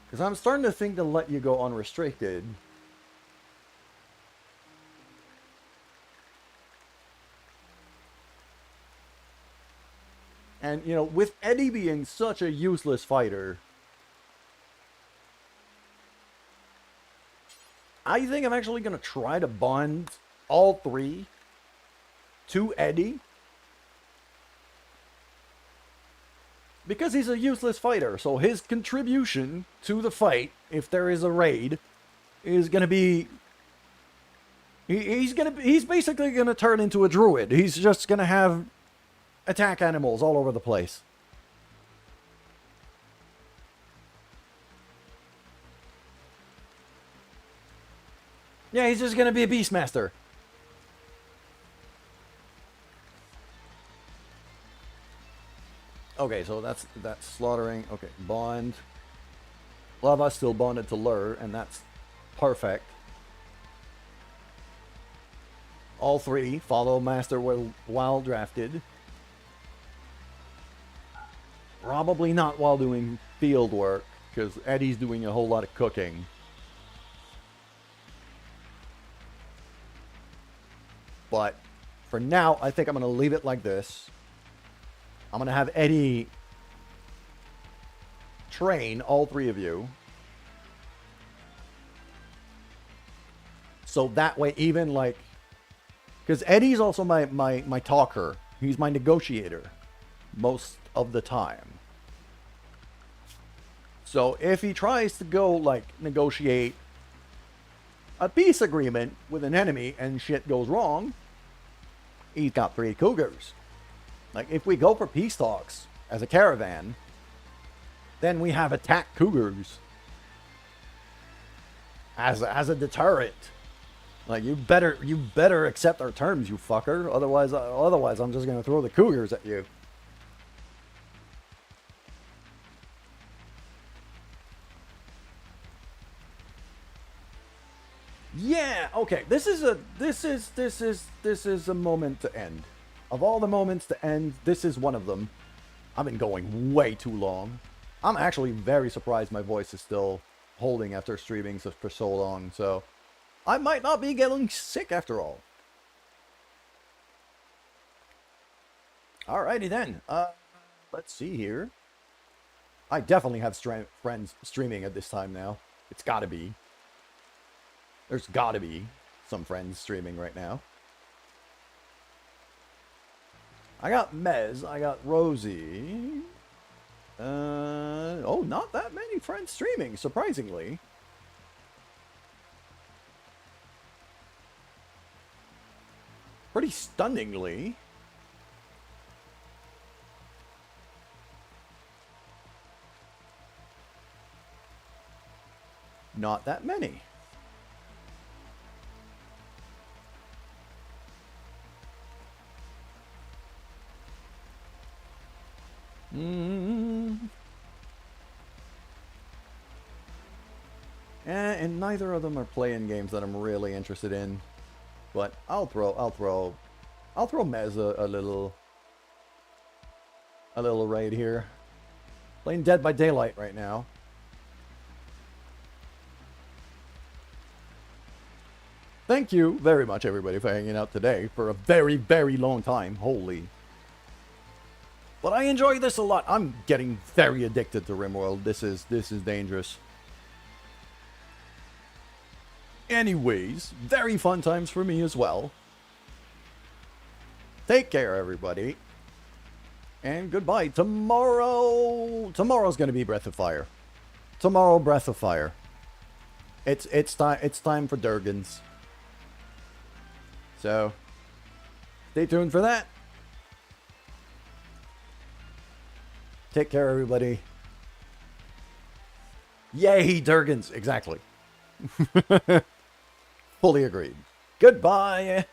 Because I'm starting to think to let you go unrestricted. And, you know, with Eddie being such a useless fighter, I think I'm actually going to try to bond all 3 to Eddie because he's a useless fighter. So his contribution to the fight, if there is a raid, is going to be he's basically going to turn into a druid. He's just going to have attack animals all over the place. Yeah, he's just going to be a beastmaster. Okay, so that's slaughtering. Okay, bond. Lava still bonded to Lure, and that's perfect. All 3 follow Master while drafted. Probably not while doing field work, because Eddie's doing a whole lot of cooking. But for now, I think I'm going to leave it like this. I'm going to have Eddie train all 3 of you. So that way, even like... Because Eddie's also my talker. He's my negotiator most of the time. So if he tries to go, like, negotiate a peace agreement with an enemy and shit goes wrong, he's got 3 cougars. Like, if we go for peace talks as a caravan, then we have attack cougars as a deterrent. Like, you better accept our terms, you fucker. Otherwise I'm just gonna throw the cougars at you. Yeah, okay. This is a moment to end. Of all the moments to end, this is one of them. I've been going way too long. I'm actually very surprised my voice is still holding after streaming for so long, so I might not be getting sick after all. Alrighty then. Let's see here. I definitely have friends streaming at this time now. It's gotta be. There's gotta be some friends streaming right now. I got Mez, I got Rosie. Oh, not that many friends streaming, surprisingly. Pretty stunningly. Not that many. And neither of them are playing games that I'm really interested in. But I'll throw Mez a little raid here. Playing Dead by Daylight right now. Thank you very much, everybody, for hanging out today for a very, very long time. Holy. But I enjoy this a lot. I'm getting very addicted to Rimworld. This is dangerous. Anyways, very fun times for me as well. Take care, everybody. And goodbye. Tomorrow's going to be Breath of Fire. Tomorrow, Breath of Fire. It's time for Durgans. So, stay tuned for that. Take care, everybody. Yay, Durgans. Exactly. Fully agreed. Goodbye.